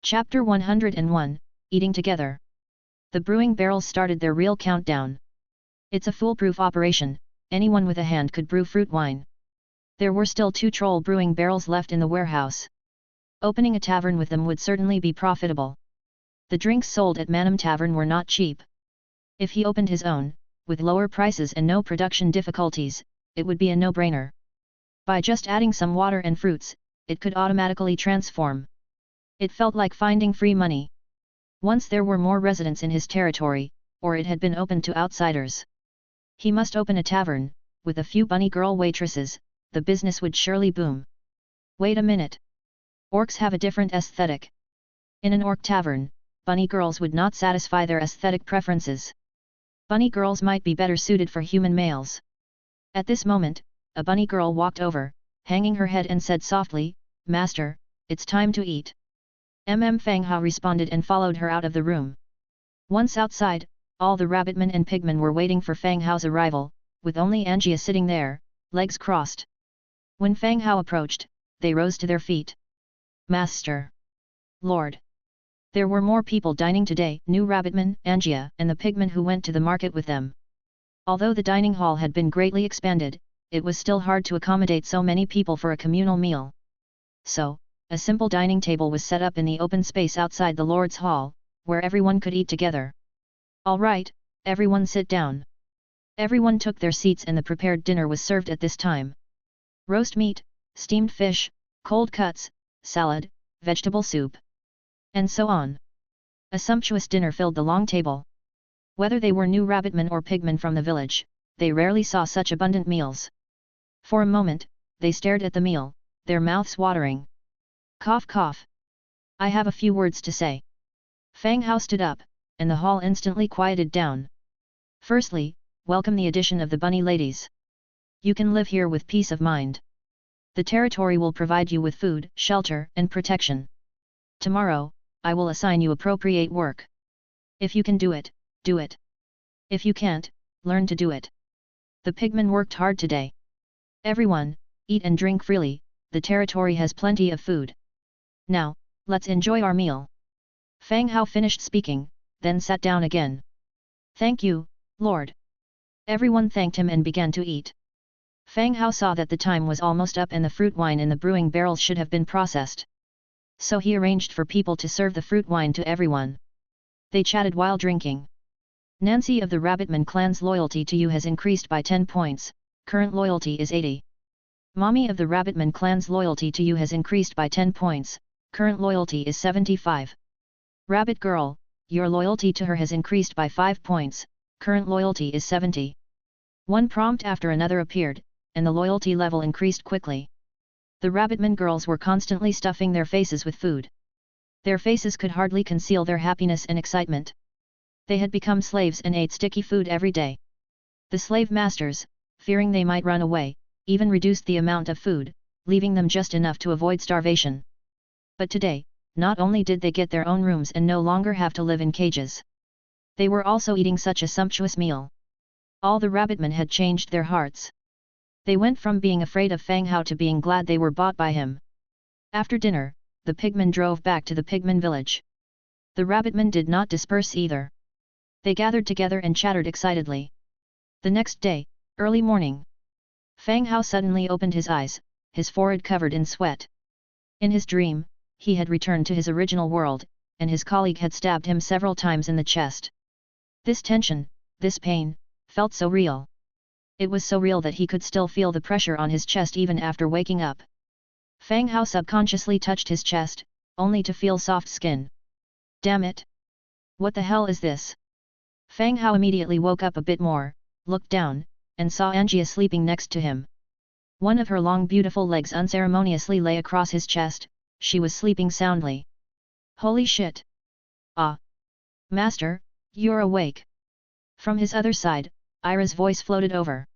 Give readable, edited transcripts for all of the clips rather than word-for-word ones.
Chapter 101, Eating Together. The brewing barrels started their real countdown. It's a foolproof operation, anyone with a hand could brew fruit wine. There were still 2 troll brewing barrels left in the warehouse. Opening a tavern with them would certainly be profitable. The drinks sold at Manam Tavern were not cheap. If he opened his own, with lower prices and no production difficulties, it would be a no-brainer. By just adding some water and fruits, it could automatically transform. It felt like finding free money. Once there were more residents in his territory, or it had been opened to outsiders. He must open a tavern, with a few bunny girl waitresses, the business would surely boom. Wait a minute. Orcs have a different aesthetic. In an orc tavern, bunny girls would not satisfy their aesthetic preferences. Bunny girls might be better suited for human males. At this moment, a bunny girl walked over, hanging her head and said softly, "Master, it's time to eat." Fang Hao responded and followed her out of the room. Once outside, all the rabbitmen and pigmen were waiting for Fang Hao's arrival, with only Angia sitting there, legs crossed. When Fang Hao approached, they rose to their feet. "Master! Lord!" There were more people dining today, new rabbitmen, Angia, and the pigmen who went to the market with them. Although the dining hall had been greatly expanded, it was still hard to accommodate so many people for a communal meal. So, a simple dining table was set up in the open space outside the Lord's Hall, where everyone could eat together. "All right, everyone sit down." Everyone took their seats and the prepared dinner was served at this time. Roast meat, steamed fish, cold cuts, salad, vegetable soup, and so on. A sumptuous dinner filled the long table. Whether they were new rabbitmen or pigmen from the village, they rarely saw such abundant meals. For a moment, they stared at the meal, their mouths watering. Cough cough. "I have a few words to say." Fang Hao stood up, and the hall instantly quieted down. "Firstly, welcome the addition of the bunny ladies. You can live here with peace of mind. The territory will provide you with food, shelter, and protection. Tomorrow, I will assign you appropriate work. If you can do it, do it. If you can't, learn to do it." The pigmen worked hard today. "Everyone, eat and drink freely, the territory has plenty of food. Now, let's enjoy our meal." Fang Hao finished speaking, then sat down again. "Thank you, Lord." Everyone thanked him and began to eat. Fang Hao saw that the time was almost up and the fruit wine in the brewing barrels should have been processed. So he arranged for people to serve the fruit wine to everyone. They chatted while drinking. "Nancy of the Rabbitman clan's loyalty to you has increased by 10 points, current loyalty is 80. Mommy of the Rabbitman clan's loyalty to you has increased by 10 points, current loyalty is 75. Rabbit girl, your loyalty to her has increased by 5 points, current loyalty is 70. One prompt after another appeared, and the loyalty level increased quickly. The Rabbitman girls were constantly stuffing their faces with food. Their faces could hardly conceal their happiness and excitement. They had become slaves and ate sticky food every day. The slave masters, fearing they might run away, even reduced the amount of food, leaving them just enough to avoid starvation. But today, not only did they get their own rooms and no longer have to live in cages. They were also eating such a sumptuous meal. All the rabbitmen had changed their hearts. They went from being afraid of Fang Hao to being glad they were bought by him. After dinner, the pigmen drove back to the pigmen village. The rabbitmen did not disperse either. They gathered together and chattered excitedly. The next day, early morning. Fang Hao suddenly opened his eyes, his forehead covered in sweat. In his dream, he had returned to his original world, and his colleague had stabbed him several times in the chest. This tension, this pain, felt so real. It was so real that he could still feel the pressure on his chest even after waking up. Fang Hao subconsciously touched his chest, only to feel soft skin. Damn it! What the hell is this? Fang Hao immediately woke up a bit more, looked down, and saw Angia sleeping next to him. One of her long beautiful legs unceremoniously lay across his chest, she was sleeping soundly. Holy shit! Ah! Master, you're awake! From his other side, Ira's voice floated over.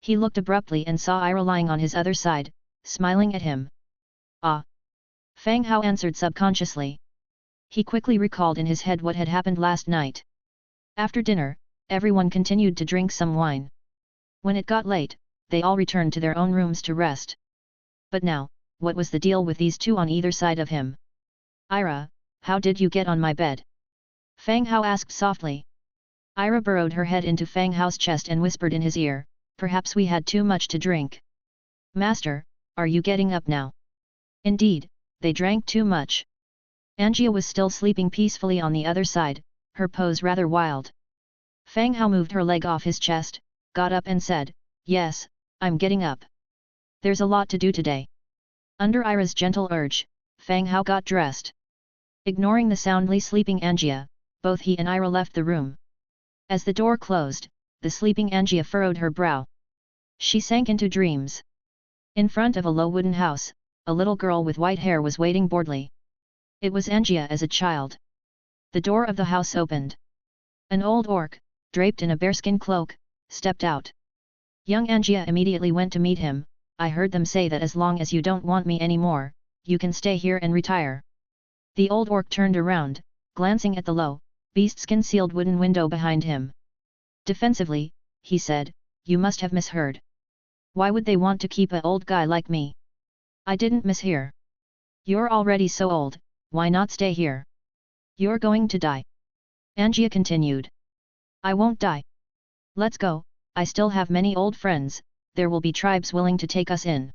He looked abruptly and saw Ira lying on his other side, smiling at him. Ah! Fang Hao answered subconsciously. He quickly recalled in his head what had happened last night. After dinner, everyone continued to drink some wine. When it got late, they all returned to their own rooms to rest. But now, what was the deal with these two on either side of him? Ira, How did you get on my bed? Fang Hao asked softly. Ira burrowed her head into Fang Hao's chest and whispered in his ear, perhaps we had too much to drink. Master, are you getting up now? Indeed, they drank too much. Angia was still sleeping peacefully on the other side, her pose rather wild. Fang Hao moved her leg off his chest, got up and said, yes, I'm getting up. There's a lot to do today. Under Ira's gentle urge, Fang Hao got dressed. Ignoring the soundly sleeping Angia, both he and Ira left the room. As the door closed, the sleeping Angia furrowed her brow. She sank into dreams. In front of a low wooden house, a little girl with white hair was waiting boredly. It was Angia as a child. The door of the house opened. An old orc, draped in a bearskin cloak, stepped out. Young Angia immediately went to meet him. I heard them say that as long as you don't want me anymore, you can stay here and retire. The old orc turned around, glancing at the low, beast-skin-sealed wooden window behind him. Defensively, he said, you must have misheard. Why would they want to keep an old guy like me? I didn't mishear. You're already so old, why not stay here? You're going to die. Angia continued. I won't die. Let's go, I still have many old friends, there will be tribes willing to take us in.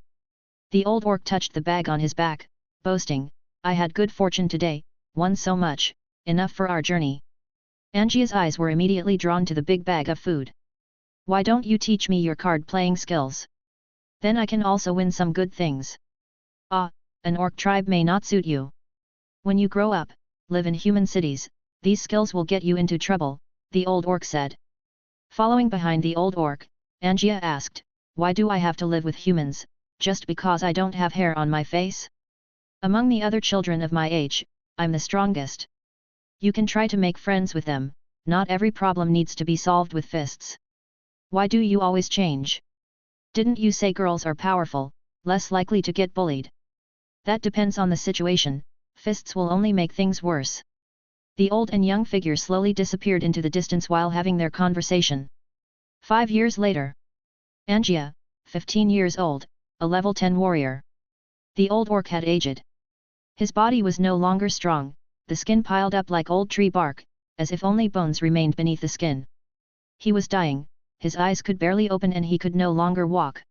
The old orc touched the bag on his back, boasting, I had good fortune today, won so much, enough for our journey. Angia's eyes were immediately drawn to the big bag of food. Why don't you teach me your card-playing skills? Then I can also win some good things. Ah, an orc tribe may not suit you. When you grow up, live in human cities, these skills will get you into trouble, the old orc said. Following behind the old orc, Angia asked, why do I have to live with humans, just because I don't have hair on my face? Among the other children of my age, I'm the strongest. You can try to make friends with them, not every problem needs to be solved with fists. Why do you always change? Didn't you say girls are powerful, less likely to get bullied? That depends on the situation, fists will only make things worse. The old and young figure slowly disappeared into the distance while having their conversation. 5 years later. Angia, 15 years old, a level 10 warrior. The old orc had aged. His body was no longer strong, the skin piled up like old tree bark, as if only bones remained beneath the skin. He was dying, his eyes could barely open and he could no longer walk.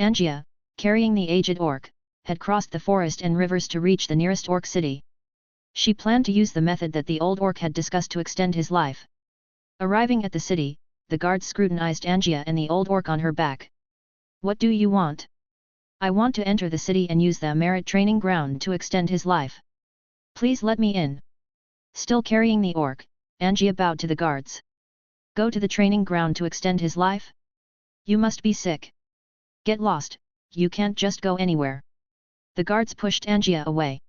Angia, carrying the aged orc, had crossed the forest and rivers to reach the nearest orc city. She planned to use the method that the old orc had discussed to extend his life. Arriving at the city, the guards scrutinized Angia and the old orc on her back. What do you want? I want to enter the city and use the merit training ground to extend his life. Please let me in. Still carrying the orc, Angia bowed to the guards. Go to the training ground to extend his life? You must be sick. Get lost, you can't just go anywhere. The guards pushed Angia away.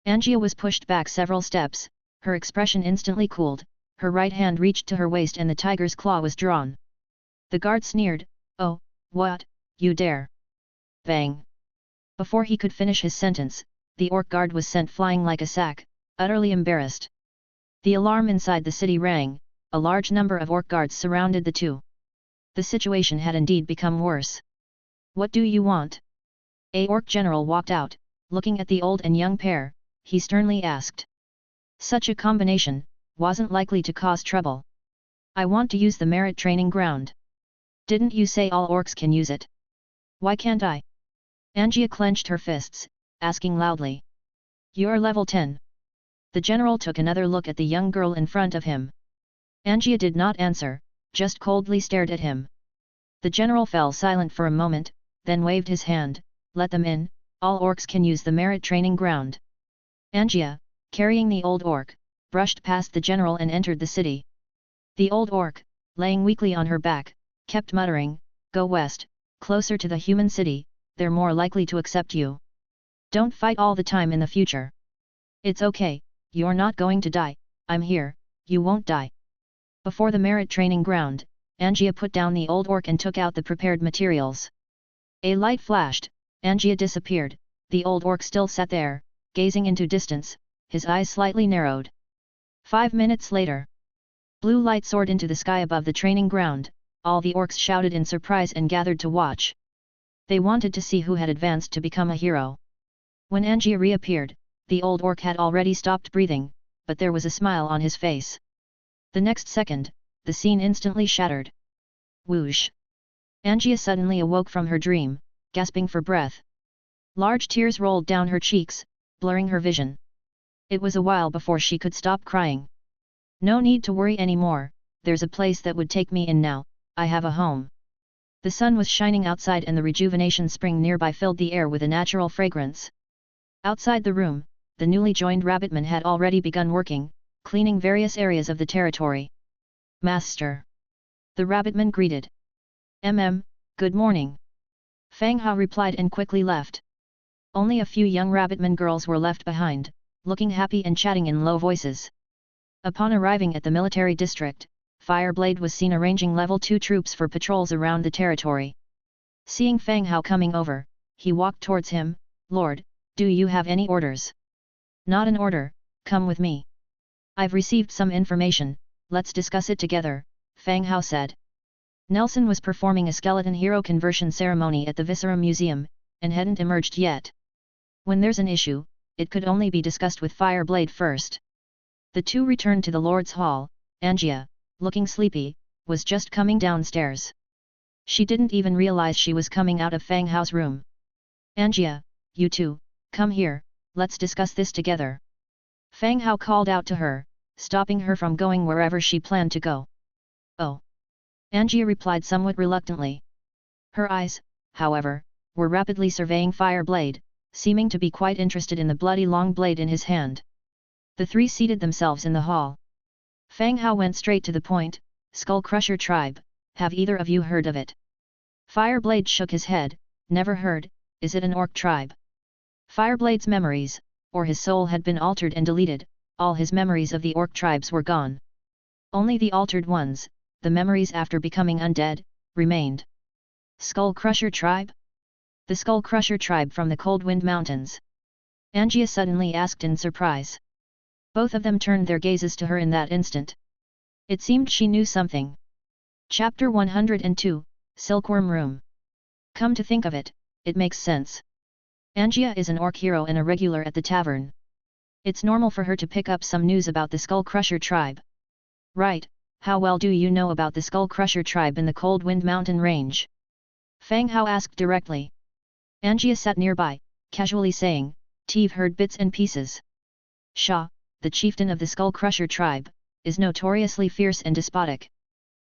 Angia was pushed back several steps, her expression instantly cooled, her right hand reached to her waist and the tiger's claw was drawn. The guard sneered, oh, what, you dare? Bang! Before he could finish his sentence, the orc guard was sent flying like a sack, utterly embarrassed. The alarm inside the city rang, a large number of orc guards surrounded the two. The situation had indeed become worse. What do you want? A orc general walked out, looking at the old and young pair, he sternly asked. Such a combination wasn't likely to cause trouble. I want to use the merit training ground. Didn't you say all orcs can use it? Why can't I? Angia clenched her fists, asking loudly. You're level 10. The general took another look at the young girl in front of him. Angia did not answer, just coldly stared at him. The general fell silent for a moment, then waved his hand, let them in, all orcs can use the merit training ground. Angia, carrying the old orc, brushed past the general and entered the city. The old orc, laying weakly on her back, kept muttering, go west, closer to the human city, they're more likely to accept you. Don't fight all the time in the future. It's okay, you're not going to die, I'm here, you won't die. Before the merit training ground, Angia put down the old orc and took out the prepared materials. A light flashed, Angia disappeared, the old orc still sat there, gazing into distance, his eyes slightly narrowed. 5 minutes later. Blue light soared into the sky above the training ground, all the orcs shouted in surprise and gathered to watch. They wanted to see who had advanced to become a hero. When Angia reappeared, the old orc had already stopped breathing, but there was a smile on his face. The next second, the scene instantly shattered. Whoosh! Angia suddenly awoke from her dream, gasping for breath. Large tears rolled down her cheeks, blurring her vision. It was a while before she could stop crying. No need to worry anymore, there's a place that would take me in now, I have a home. The sun was shining outside and the rejuvenation spring nearby filled the air with a natural fragrance. Outside the room, the newly joined rabbitmen had already begun working, cleaning various areas of the territory. Master! The rabbitman greeted. Good morning. Fang Hao replied and quickly left. Only a few young rabbitman girls were left behind, looking happy and chatting in low voices. Upon arriving at the military district, Fireblade was seen arranging level 2 troops for patrols around the territory. Seeing Fang Hao coming over, he walked towards him. Lord, do you have any orders? Not an order, come with me. I've received some information, let's discuss it together, Fang Hao said. Nelson was performing a skeleton hero conversion ceremony at the Viscera Museum, and hadn't emerged yet. When there's an issue, it could only be discussed with Fireblade first. The two returned to the Lord's Hall. Angia, looking sleepy, was just coming downstairs. She didn't even realize she was coming out of Fang Hao's room. Angia, you two, come here, let's discuss this together. Fang Hao called out to her, stopping her from going wherever she planned to go. Oh. Angia replied somewhat reluctantly. Her eyes, however, were rapidly surveying Fireblade, seeming to be quite interested in the bloody long blade in his hand. The three seated themselves in the hall. Fang Hao went straight to the point. Skull Crusher tribe, have either of you heard of it? Fireblade shook his head. Never heard. Is it an orc tribe? Fireblade's memories, or his soul had been altered and deleted, all his memories of the orc tribes were gone. Only the altered ones, the memories after becoming undead, remained. Skull Crusher tribe? The Skull Crusher tribe from the Cold Wind Mountains. Angia suddenly asked in surprise. Both of them turned their gazes to her in that instant. It seemed she knew something. Chapter 102, Silkworm Room. Come to think of it, it makes sense. Angia is an orc hero and a regular at the tavern. It's normal for her to pick up some news about the Skull Crusher tribe. Right, how well do you know about the Skull Crusher tribe in the Cold Wind Mountain range? Fang Hao asked directly. Angia sat nearby, casually saying, T've heard bits and pieces. Sha, the chieftain of the Skull Crusher tribe, is notoriously fierce and despotic.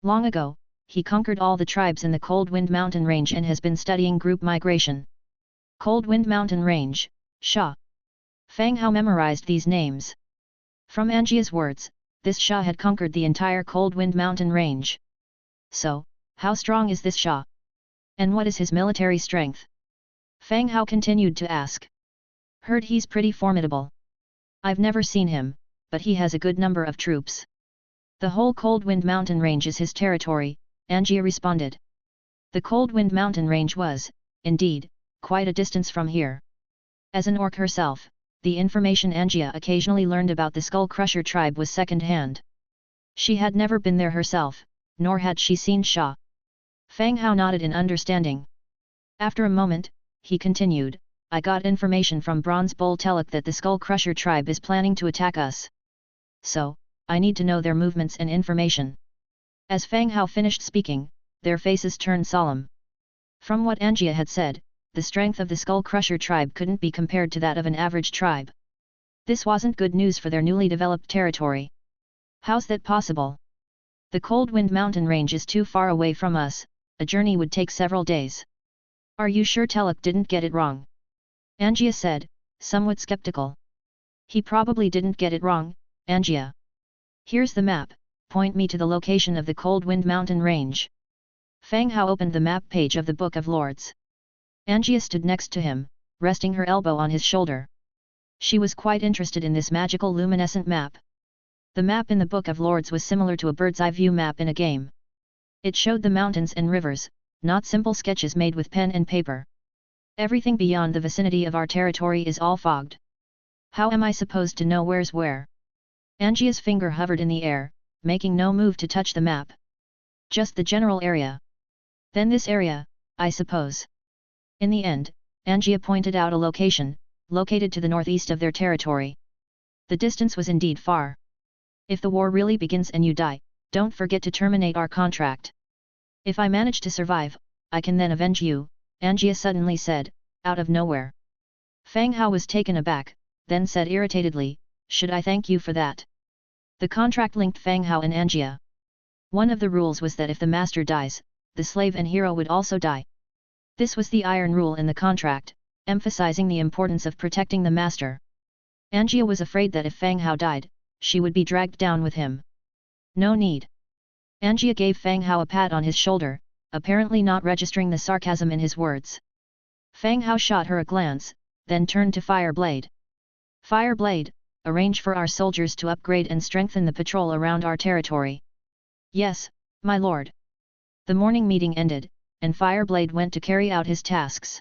Long ago, he conquered all the tribes in the Cold Wind Mountain range and has been studying group migration. Cold Wind Mountain range, Sha. Fang Hao memorized these names. From Angia's words, this Sha had conquered the entire Cold Wind Mountain range. So, how strong is this Sha? And what is his military strength? Fang Hao continued to ask. Heard he's pretty formidable. I've never seen him, but he has a good number of troops. The whole Cold Wind Mountain range is his territory, Angia responded. The Cold Wind Mountain range was, indeed, quite a distance from here. As an orc herself, the information Angia occasionally learned about the Skull Crusher tribe was second-hand. She had never been there herself, nor had she seen Sha. Fang Hao nodded in understanding. After a moment, he continued, I got information from Bronze Bull Telek that the Skull Crusher tribe is planning to attack us. So, I need to know their movements and information. As Fang Hao finished speaking, their faces turned solemn. From what Angia had said, the strength of the Skull Crusher tribe couldn't be compared to that of an average tribe. This wasn't good news for their newly developed territory. How's that possible? The Cold Wind Mountain range is too far away from us, a journey would take several days. Are you sure Telek didn't get it wrong? Angia said, somewhat skeptical. He probably didn't get it wrong, Angia. Here's the map, point me to the location of the Cold Wind Mountain range. Fang Hao opened the map page of the Book of Lords. Angia stood next to him, resting her elbow on his shoulder. She was quite interested in this magical luminescent map. The map in the Book of Lords was similar to a bird's-eye view map in a game. It showed the mountains and rivers, not simple sketches made with pen and paper. Everything beyond the vicinity of our territory is all fogged. How am I supposed to know where's where? Angia's finger hovered in the air, making no move to touch the map. Just the general area. Then this area, I suppose. In the end, Angia pointed out a location, located to the northeast of their territory. The distance was indeed far. If the war really begins and you die, don't forget to terminate our contract. If I manage to survive, I can then avenge you, Angia suddenly said, out of nowhere. Fang Hao was taken aback, then said irritatedly, should I thank you for that? The contract linked Fang Hao and Angia. One of the rules was that if the master dies, the slave and hero would also die. This was the iron rule in the contract, emphasizing the importance of protecting the master. Angia was afraid that if Fang Hao died, she would be dragged down with him. No need. Angia gave Fang Hao a pat on his shoulder, apparently not registering the sarcasm in his words. Fang Hao shot her a glance, then turned to Fireblade. Fireblade, arrange for our soldiers to upgrade and strengthen the patrol around our territory. Yes, my lord. The morning meeting ended, and Fireblade went to carry out his tasks.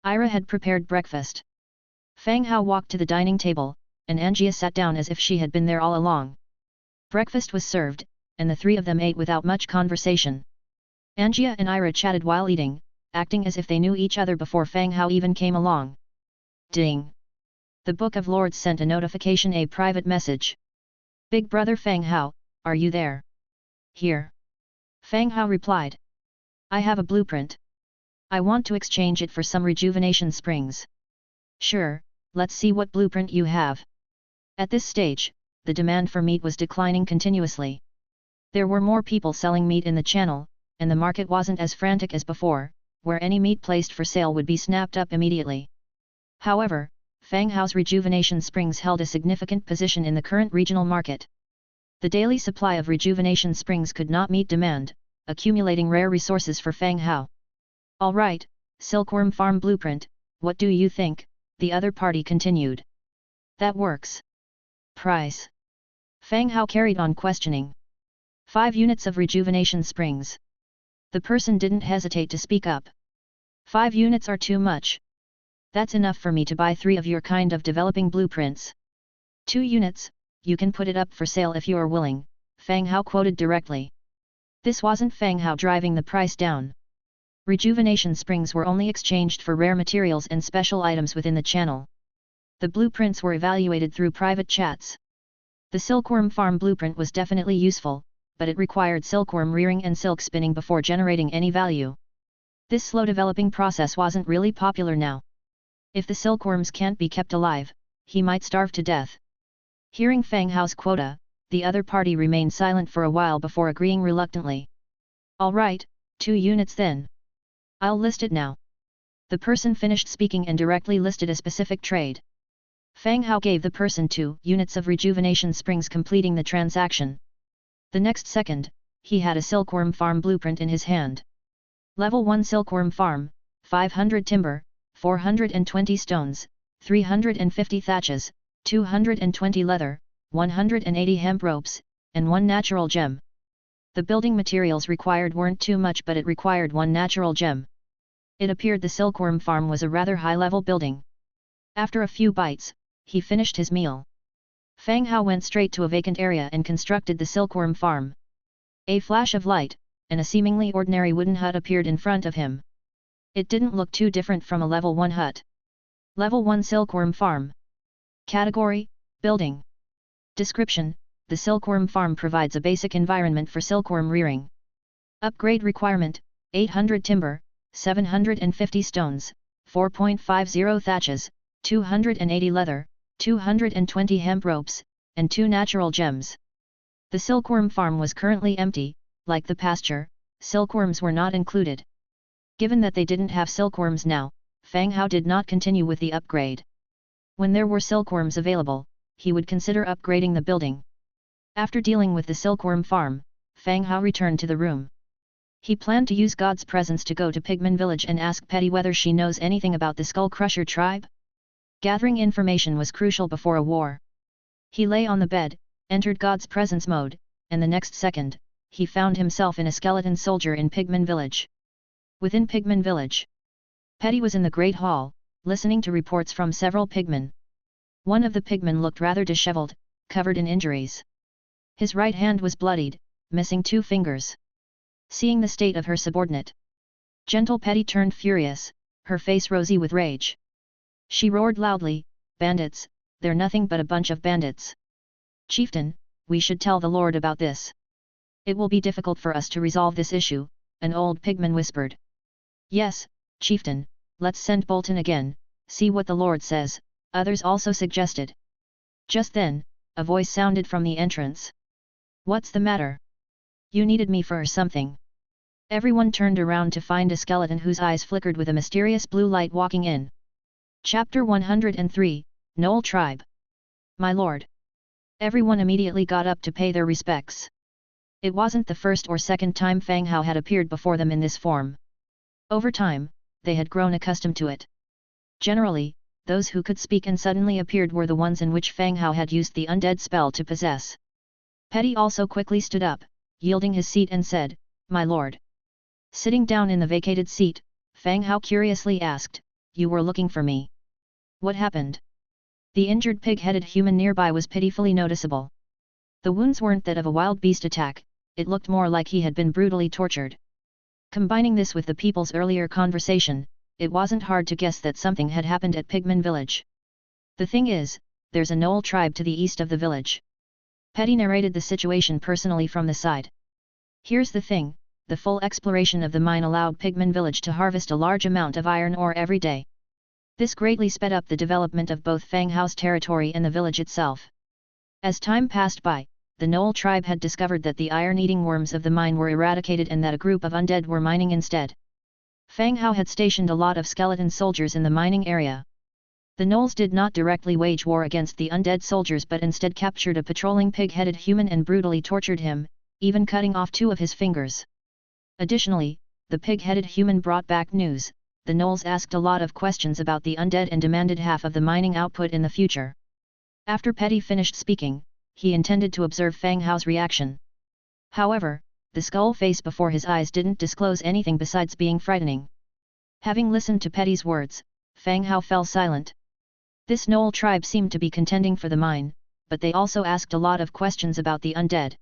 Ira had prepared breakfast. Fang Hao walked to the dining table, and Angia sat down as if she had been there all along. Breakfast was served, and the three of them ate without much conversation. Angia and Ira chatted while eating, acting as if they knew each other before Fang Hao even came along. Ding! The Book of Lords sent a notification, a private message. Big brother Fang Hao, are you there? Here. Fang Hao replied. I have a blueprint. I want to exchange it for some rejuvenation springs. Sure, let's see what blueprint you have. At this stage, the demand for meat was declining continuously. There were more people selling meat in the channel, and the market wasn't as frantic as before, where any meat placed for sale would be snapped up immediately. However, Fang Hao's rejuvenation springs held a significant position in the current regional market. The daily supply of rejuvenation springs could not meet demand, accumulating rare resources for Fang Hao. Alright, Silkworm Farm Blueprint, what do you think? The other party continued. That works. Price. Fang Hao carried on questioning. 5 units of rejuvenation springs. The person didn't hesitate to speak up. 5 units are too much. That's enough for me to buy 3 of your kind of developing blueprints. 2 units, you can put it up for sale if you are willing, Fang Hao quoted directly. This wasn't Fang Hao driving the price down. Rejuvenation springs were only exchanged for rare materials and special items within the channel. The blueprints were evaluated through private chats. The Silkworm Farm blueprint was definitely useful, but it required silkworm rearing and silk spinning before generating any value. This slow developing process wasn't really popular now. If the silkworms can't be kept alive, he might starve to death. Hearing Fang Hao's quota, the other party remained silent for a while before agreeing reluctantly. Alright, 2 units then. I'll list it now. The person finished speaking and directly listed a specific trade. Fang Hao gave the person 2 units of rejuvenation springs, completing the transaction. The next second, he had a Silkworm Farm blueprint in his hand. Level 1 Silkworm Farm, 500 timber, 420 stones, 350 thatches, 220 leather, 180 hemp ropes, and 1 natural gem. The building materials required weren't too much, but it required 1 natural gem. It appeared the Silkworm Farm was a rather high-level building. After a few bites, he finished his meal. Fang Hao went straight to a vacant area and constructed the Silkworm Farm. A flash of light, and a seemingly ordinary wooden hut appeared in front of him. It didn't look too different from a level 1 hut. Level 1 Silkworm Farm. Category: Building. Description: the Silkworm Farm provides a basic environment for silkworm rearing. Upgrade requirement: 800 timber, 750 stones, 4.50 thatches, 280 leather, 220 hemp ropes, and 2 natural gems. The Silkworm Farm was currently empty. Like the pasture, silkworms were not included. Given that they didn't have silkworms now, Fang Hao did not continue with the upgrade. When there were silkworms available, he would consider upgrading the building. After dealing with the Silkworm Farm, Fang Hao returned to the room. He planned to use God's presence to go to Pigman Village and ask Petty whether she knows anything about the Skull Crusher tribe. Gathering information was crucial before a war. He lay on the bed, entered God's presence mode, and the next second, he found himself in a skeleton soldier in Pigman Village. Within Pigman Village, Petty was in the Great Hall, listening to reports from several pigmen. One of the pigmen looked rather disheveled, covered in injuries. His right hand was bloodied, missing 2 fingers. Seeing the state of her subordinate, Gentle Petty turned furious, her face rosy with rage. She roared loudly, "Bandits, they're nothing but a bunch of bandits. Chieftain, we should tell the Lord about this. It will be difficult for us to resolve this issue," an old pigman whispered. "Yes, Chieftain, let's send Bolton again, see what the Lord says," others also suggested. Just then, a voice sounded from the entrance. "What's the matter? You needed me for something?" Everyone turned around to find a skeleton whose eyes flickered with a mysterious blue light walking in. Chapter 103, Knoll Tribe. "My lord." Everyone immediately got up to pay their respects. It wasn't the first or second time Fang Hao had appeared before them in this form. Over time, they had grown accustomed to it. Generally, those who could speak and suddenly appeared were the ones in which Fang Hao had used the undead spell to possess. Petty also quickly stood up, yielding his seat and said, "My lord." Sitting down in the vacated seat, Fang Hao curiously asked, "You were looking for me. What happened?" The injured pig-headed human nearby was pitifully noticeable. The wounds weren't that of a wild beast attack, it looked more like he had been brutally tortured. Combining this with the people's earlier conversation, it wasn't hard to guess that something had happened at Pigman village. "The thing is, there's a Knoll tribe to the east of the village." Petty narrated the situation personally from the side. "Here's the thing, the full exploration of the mine allowed Pigman village to harvest a large amount of iron ore every day. This greatly sped up the development of both Fang Hao's territory and the village itself. As time passed by, the Knoll tribe had discovered that the iron-eating worms of the mine were eradicated and that a group of undead were mining instead. Fang Hao had stationed a lot of skeleton soldiers in the mining area. The Knolls did not directly wage war against the undead soldiers but instead captured a patrolling pig-headed human and brutally tortured him, even cutting off 2 of his fingers. Additionally, the pig-headed human brought back news. The Knolls asked a lot of questions about the undead and demanded half of the mining output in the future. After Petty finished speaking, he intended to observe Fang Hao's reaction. However, the skull face before his eyes didn't disclose anything besides being frightening. Having listened to Petty's words, Fang Hao fell silent. This Knoll tribe seemed to be contending for the mine, but they also asked a lot of questions about the undead.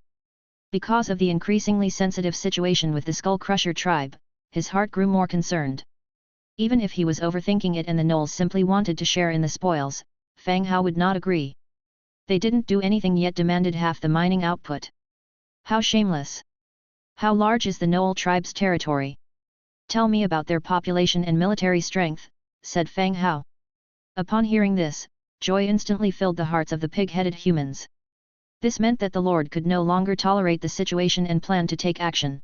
Because of the increasingly sensitive situation with the Skull Crusher tribe, his heart grew more concerned. Even if he was overthinking it and the Knolls simply wanted to share in the spoils, Fang Hao would not agree. They didn't do anything yet demanded half the mining output. How shameless! How large is the Knoll tribe's territory? Tell me about their population and military strength, said Fang Hao. Upon hearing this, joy instantly filled the hearts of the pig-headed humans. This meant that the Lord could no longer tolerate the situation and planned to take action.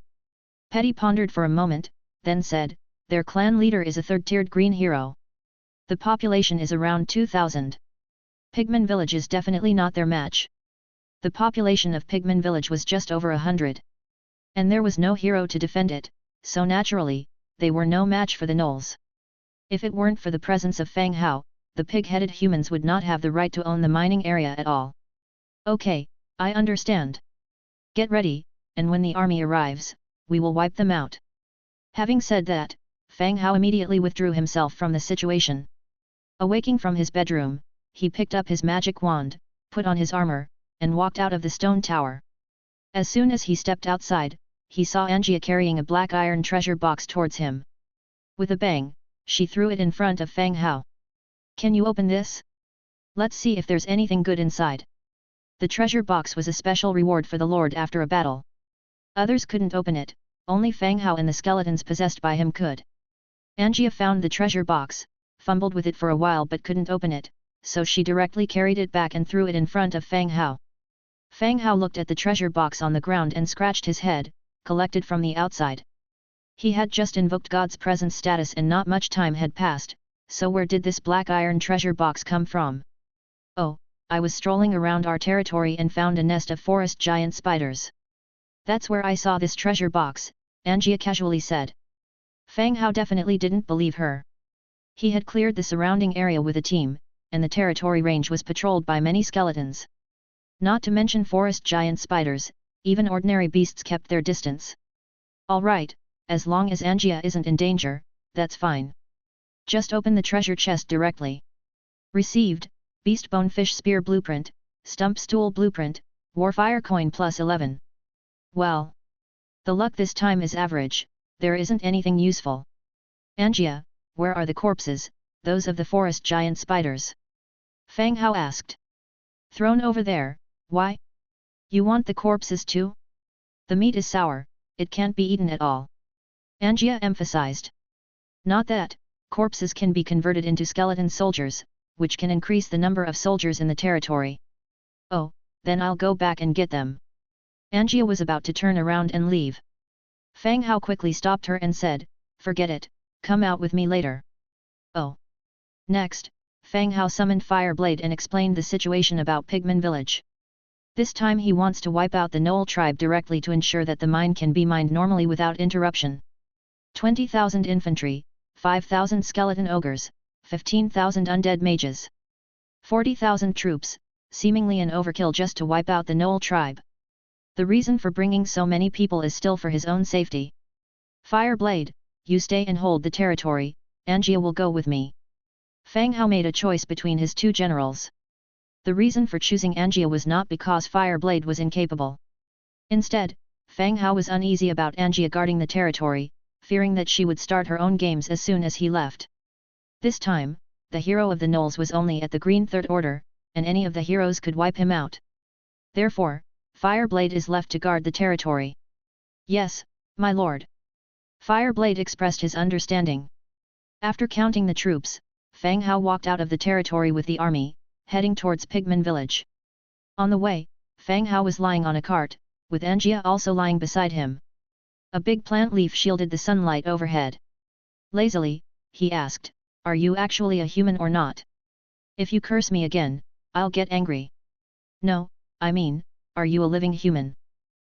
Petty pondered for a moment, then said, "Their clan leader is a third-tiered green hero. The population is around 2,000. Pigman village is definitely not their match." The population of Pigman village was just over 100. And there was no hero to defend it, so naturally, they were no match for the Knolls. If it weren't for the presence of Fang Hao, the pig-headed humans would not have the right to own the mining area at all. "Okay, I understand. Get ready, and when the army arrives, we will wipe them out." Having said that, Fang Hao immediately withdrew himself from the situation. Awaking from his bedroom, he picked up his magic wand, put on his armor, and walked out of the stone tower. As soon as he stepped outside, he saw Angia carrying a black iron treasure box towards him. With a bang, she threw it in front of Fang Hao. "Can you open this? Let's see if there's anything good inside." The treasure box was a special reward for the Lord after a battle. Others couldn't open it, only Fang Hao and the skeletons possessed by him could. Angia found the treasure box, fumbled with it for a while but couldn't open it, so she directly carried it back and threw it in front of Fang Hao. Fang Hao looked at the treasure box on the ground and scratched his head, collected from the outside. He had just invoked God's presence status and not much time had passed, so where did this black iron treasure box come from? "Oh, I was strolling around our territory and found a nest of forest giant spiders. That's where I saw this treasure box," Angia casually said. Fang Hao definitely didn't believe her. He had cleared the surrounding area with a team, and the territory range was patrolled by many skeletons. Not to mention forest giant spiders, even ordinary beasts kept their distance. "All right, as long as Angia isn't in danger, that's fine. Just open the treasure chest directly." Received, Beast Bonefish Spear Blueprint, Stump Stool Blueprint, Warfire Coin plus 11. Well, the luck this time is average, there isn't anything useful. "Angia, where are the corpses?" those of the forest giant spiders. Fang Hao asked. Thrown over there, why? You want the corpses too? The meat is sour, it can't be eaten at all. Angia emphasized. Not that, corpses can be converted into skeleton soldiers, which can increase the number of soldiers in the territory. Oh, then I'll go back and get them. Angia was about to turn around and leave. Fang Hao quickly stopped her and said, forget it, come out with me later. Oh. Next, Fang Hao summoned Fireblade and explained the situation about Pigman village. This time he wants to wipe out the Knoll tribe directly to ensure that the mine can be mined normally without interruption. 20,000 infantry, 5,000 skeleton ogres, 15,000 undead mages. 40,000 troops, seemingly an overkill just to wipe out the Knoll tribe. The reason for bringing so many people is still for his own safety. Fireblade, you stay and hold the territory, Angia will go with me. Fang Hao made a choice between his two generals. The reason for choosing Angia was not because Fireblade was incapable. Instead, Fang Hao was uneasy about Angia guarding the territory, fearing that she would start her own games as soon as he left. This time, the hero of the Knolls was only at the Green Third Order, and any of the heroes could wipe him out. Therefore, Fireblade is left to guard the territory. Yes, my lord. Fireblade expressed his understanding. After counting the troops, Fang Hao walked out of the territory with the army, heading towards Pigman village. On the way, Fang Hao was lying on a cart, with Angia also lying beside him. A big plant leaf shielded the sunlight overhead. Lazily, he asked, are you actually a human or not? If you curse me again, I'll get angry. No, I mean, are you a living human?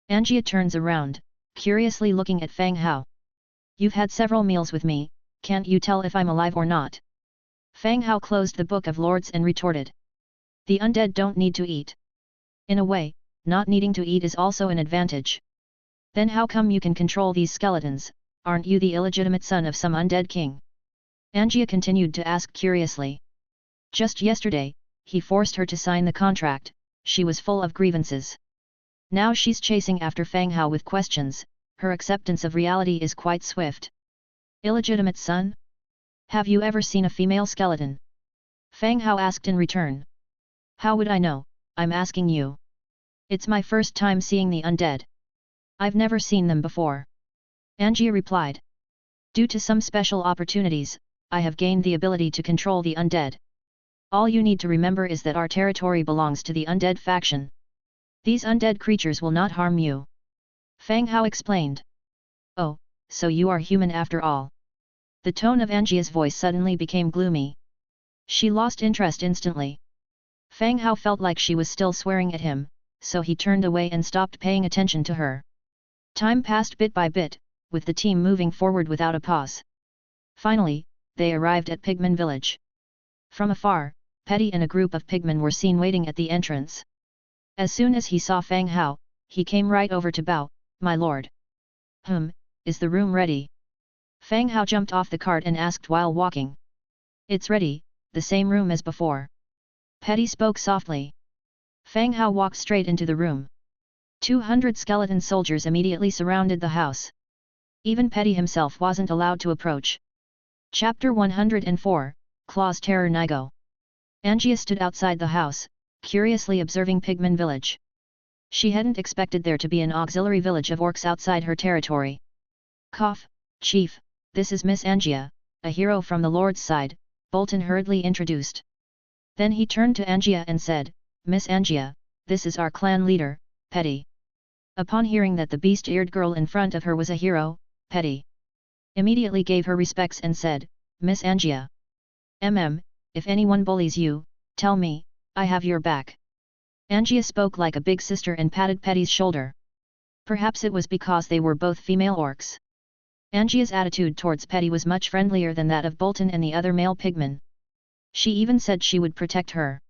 Angia turns around, curiously looking at Fang Hao. You've had several meals with me, can't you tell if I'm alive or not? Fang Hao closed the Book of Lords and retorted. The undead don't need to eat. In a way, not needing to eat is also an advantage. Then how come you can control these skeletons, aren't you the illegitimate son of some undead king? Angia continued to ask curiously. Just yesterday, he forced her to sign the contract, she was full of grievances. Now she's chasing after Fang Hao with questions, her acceptance of reality is quite swift. Illegitimate son? Have you ever seen a female skeleton? Fang Hao asked in return. How would I know, I'm asking you. It's my first time seeing the undead. I've never seen them before. Angia replied. Due to some special opportunities, I have gained the ability to control the undead. All you need to remember is that our territory belongs to the undead faction. These undead creatures will not harm you. Fang Hao explained. Oh, so you are human after all. The tone of Angia's voice suddenly became gloomy. She lost interest instantly. Fang Hao felt like she was still swearing at him, so he turned away and stopped paying attention to her. Time passed bit by bit, with the team moving forward without a pause. Finally, they arrived at Pigman village. From afar, Petty and a group of pigmen were seen waiting at the entrance. As soon as he saw Fang Hao, he came right over to bow, my lord. Is the room ready? Fang Hao jumped off the cart and asked while walking. It's ready, the same room as before. Petty spoke softly. Fang Hao walked straight into the room. 200 skeleton soldiers immediately surrounded the house. Even Petty himself wasn't allowed to approach. Chapter 104, Claw's Terror Nigo. Angia stood outside the house, curiously observing Pigman village. She hadn't expected there to be an auxiliary village of orcs outside her territory. Cough, Chief, this is Miss Angia, a hero from the Lord's side, Bolton hurriedly introduced. Then he turned to Angia and said, Miss Angia, this is our clan leader, Petty. Upon hearing that the beast-eared girl in front of her was a hero, Petty immediately gave her respects and said, Miss Angia. If anyone bullies you, tell me, I have your back. Angia spoke like a big sister and patted Petty's shoulder. Perhaps it was because they were both female orcs. Angia's attitude towards Petty was much friendlier than that of Bolton and the other male pigmen. She even said she would protect her.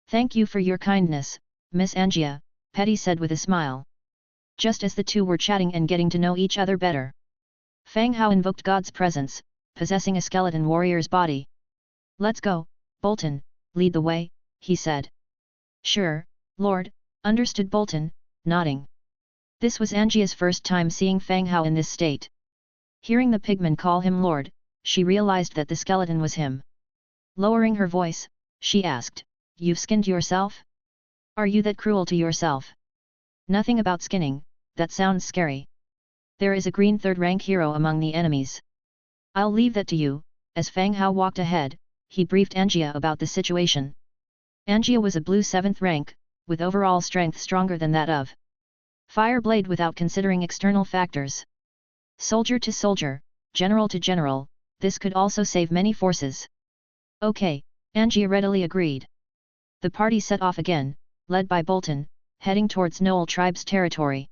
Thank you for your kindness, Miss Angia, Petty said with a smile. Just as the two were chatting and getting to know each other better, Fang Hao invoked God's presence, possessing a skeleton warrior's body. Let's go, Bolton, lead the way, he said. Sure, Lord, understood Bolton, nodding. This was Angia's first time seeing Fang Hao in this state. Hearing the pigman call him Lord, she realized that the skeleton was him. Lowering her voice, she asked, "You've skinned yourself? Are you that cruel to yourself?" "Nothing about skinning, that sounds scary. There is a green third-rank hero among the enemies. I'll leave that to you." As Fang Hao walked ahead, he briefed Angia about the situation. Angia was a blue 7th rank, with overall strength stronger than that of Fireblade without considering external factors. Soldier to soldier, general to general, this could also save many forces. "Okay," Angia readily agreed. The party set off again, led by Bolton, heading towards Knoll tribe's territory.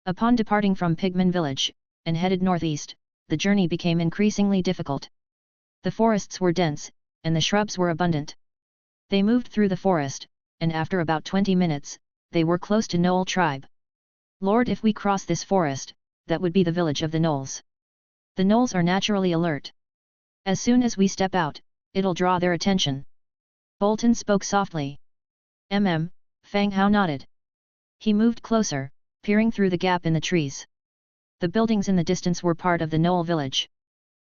Upon departing from Pigman village, and headed northeast, the journey became increasingly difficult. The forests were dense, and the shrubs were abundant. They moved through the forest, and after about 20 minutes, they were close to Knoll tribe. "Lord, if we cross this forest, that would be the village of the Knolls. The Knolls are naturally alert. As soon as we step out, it'll draw their attention." Bolton spoke softly. Fang Hao nodded. He moved closer, peering through the gap in the trees. The buildings in the distance were part of the Knoll village.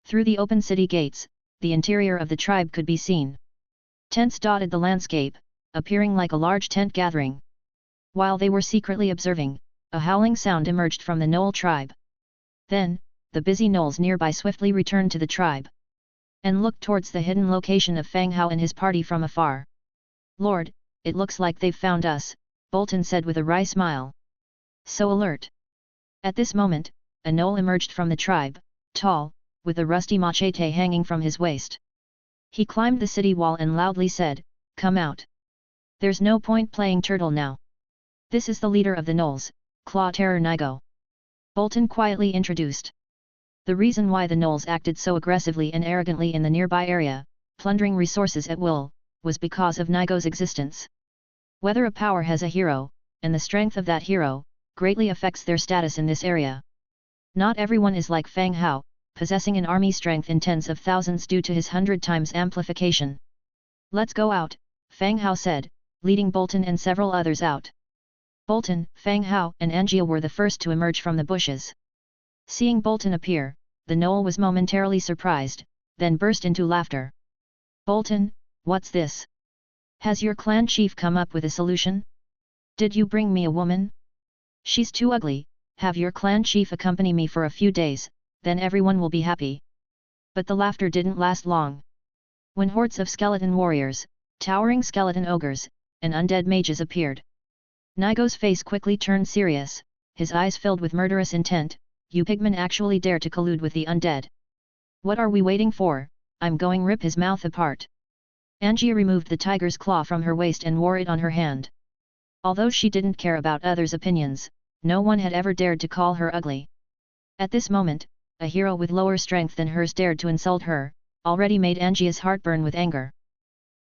Through the open city gates, the interior of the tribe could be seen. Tents dotted the landscape, appearing like a large tent gathering. While they were secretly observing, a howling sound emerged from the Knoll tribe. Then, the busy Knolls nearby swiftly returned to the tribe, and looked towards the hidden location of Fang Hao and his party from afar. "Lord, it looks like they've found us," Bolton said with a wry smile. "So alert." At this moment, a Knoll emerged from the tribe, tall, with a rusty machete hanging from his waist. He climbed the city wall and loudly said, "Come out. There's no point playing turtle now. This is the leader of the Knolls, Claw Terror Nigo." Bolton quietly introduced. The reason why the Knolls acted so aggressively and arrogantly in the nearby area, plundering resources at will, was because of Nigo's existence. Whether a power has a hero, and the strength of that hero, greatly affects their status in this area. Not everyone is like Fang Hao, possessing an army strength in tens of thousands due to his 100 times amplification. "Let's go out," Fang Hao said, leading Bolton and several others out. Bolton, Fang Hao and Angia were the first to emerge from the bushes. Seeing Bolton appear, the Knoll was momentarily surprised, then burst into laughter. "Bolton, what's this? Has your clan chief come up with a solution? Did you bring me a woman? She's too ugly, have your clan chief accompany me for a few days, then everyone will be happy." But the laughter didn't last long. When hordes of skeleton warriors, towering skeleton ogres, and undead mages appeared, Nigo's face quickly turned serious, his eyes filled with murderous intent. "You pigmen actually dare to collude with the undead? What are we waiting for? I'm going rip his mouth apart." Angia removed the tiger's claw from her waist and wore it on her hand. Although she didn't care about others' opinions, no one had ever dared to call her ugly. At this moment, a hero with lower strength than hers dared to insult her, already made Angia's heart burn with anger.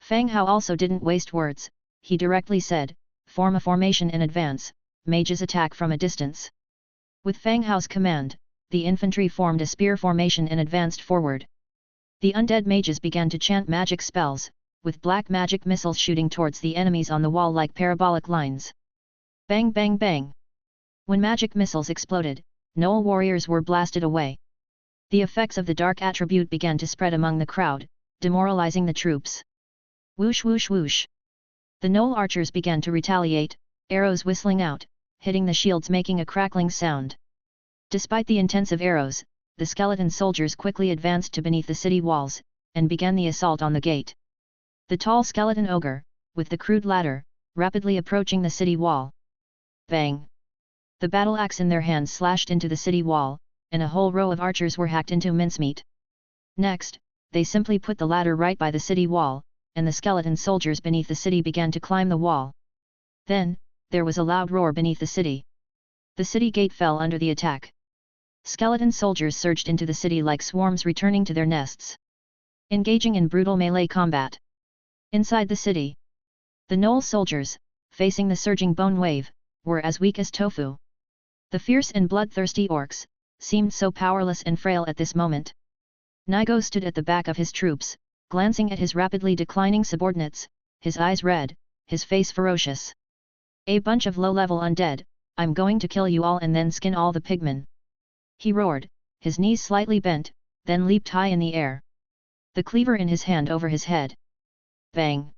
Fang Hao also didn't waste words, he directly said, "Form a formation in advance, mages attack from a distance." With Fang Hao's command, the infantry formed a spear formation and advanced forward. The undead mages began to chant magic spells, with black magic missiles shooting towards the enemies on the wall like parabolic lines. Bang bang bang! When magic missiles exploded, Knoll warriors were blasted away. The effects of the dark attribute began to spread among the crowd, demoralizing the troops. Whoosh whoosh whoosh! The Knoll archers began to retaliate, arrows whistling out, hitting the shields making a crackling sound. Despite the intensive arrows, the skeleton soldiers quickly advanced to beneath the city walls, and began the assault on the gate. The tall skeleton ogre, with the crude ladder, rapidly approaching the city wall. Bang! The battle axe in their hands slashed into the city wall, and a whole row of archers were hacked into mincemeat. Next, they simply put the ladder right by the city wall, and the skeleton soldiers beneath the city began to climb the wall. Then, there was a loud roar beneath the city. The city gate fell under the attack. Skeleton soldiers surged into the city like swarms returning to their nests, engaging in brutal melee combat. Inside the city, the Knoll soldiers, facing the surging bone wave, were as weak as tofu. The fierce and bloodthirsty orcs seemed so powerless and frail at this moment. Nigo stood at the back of his troops, glancing at his rapidly declining subordinates, his eyes red, his face ferocious. "A bunch of low-level undead, I'm going to kill you all and then skin all the pigmen!" He roared, his knees slightly bent, then leaped high in the air. the cleaver in his hand over his head. Bang!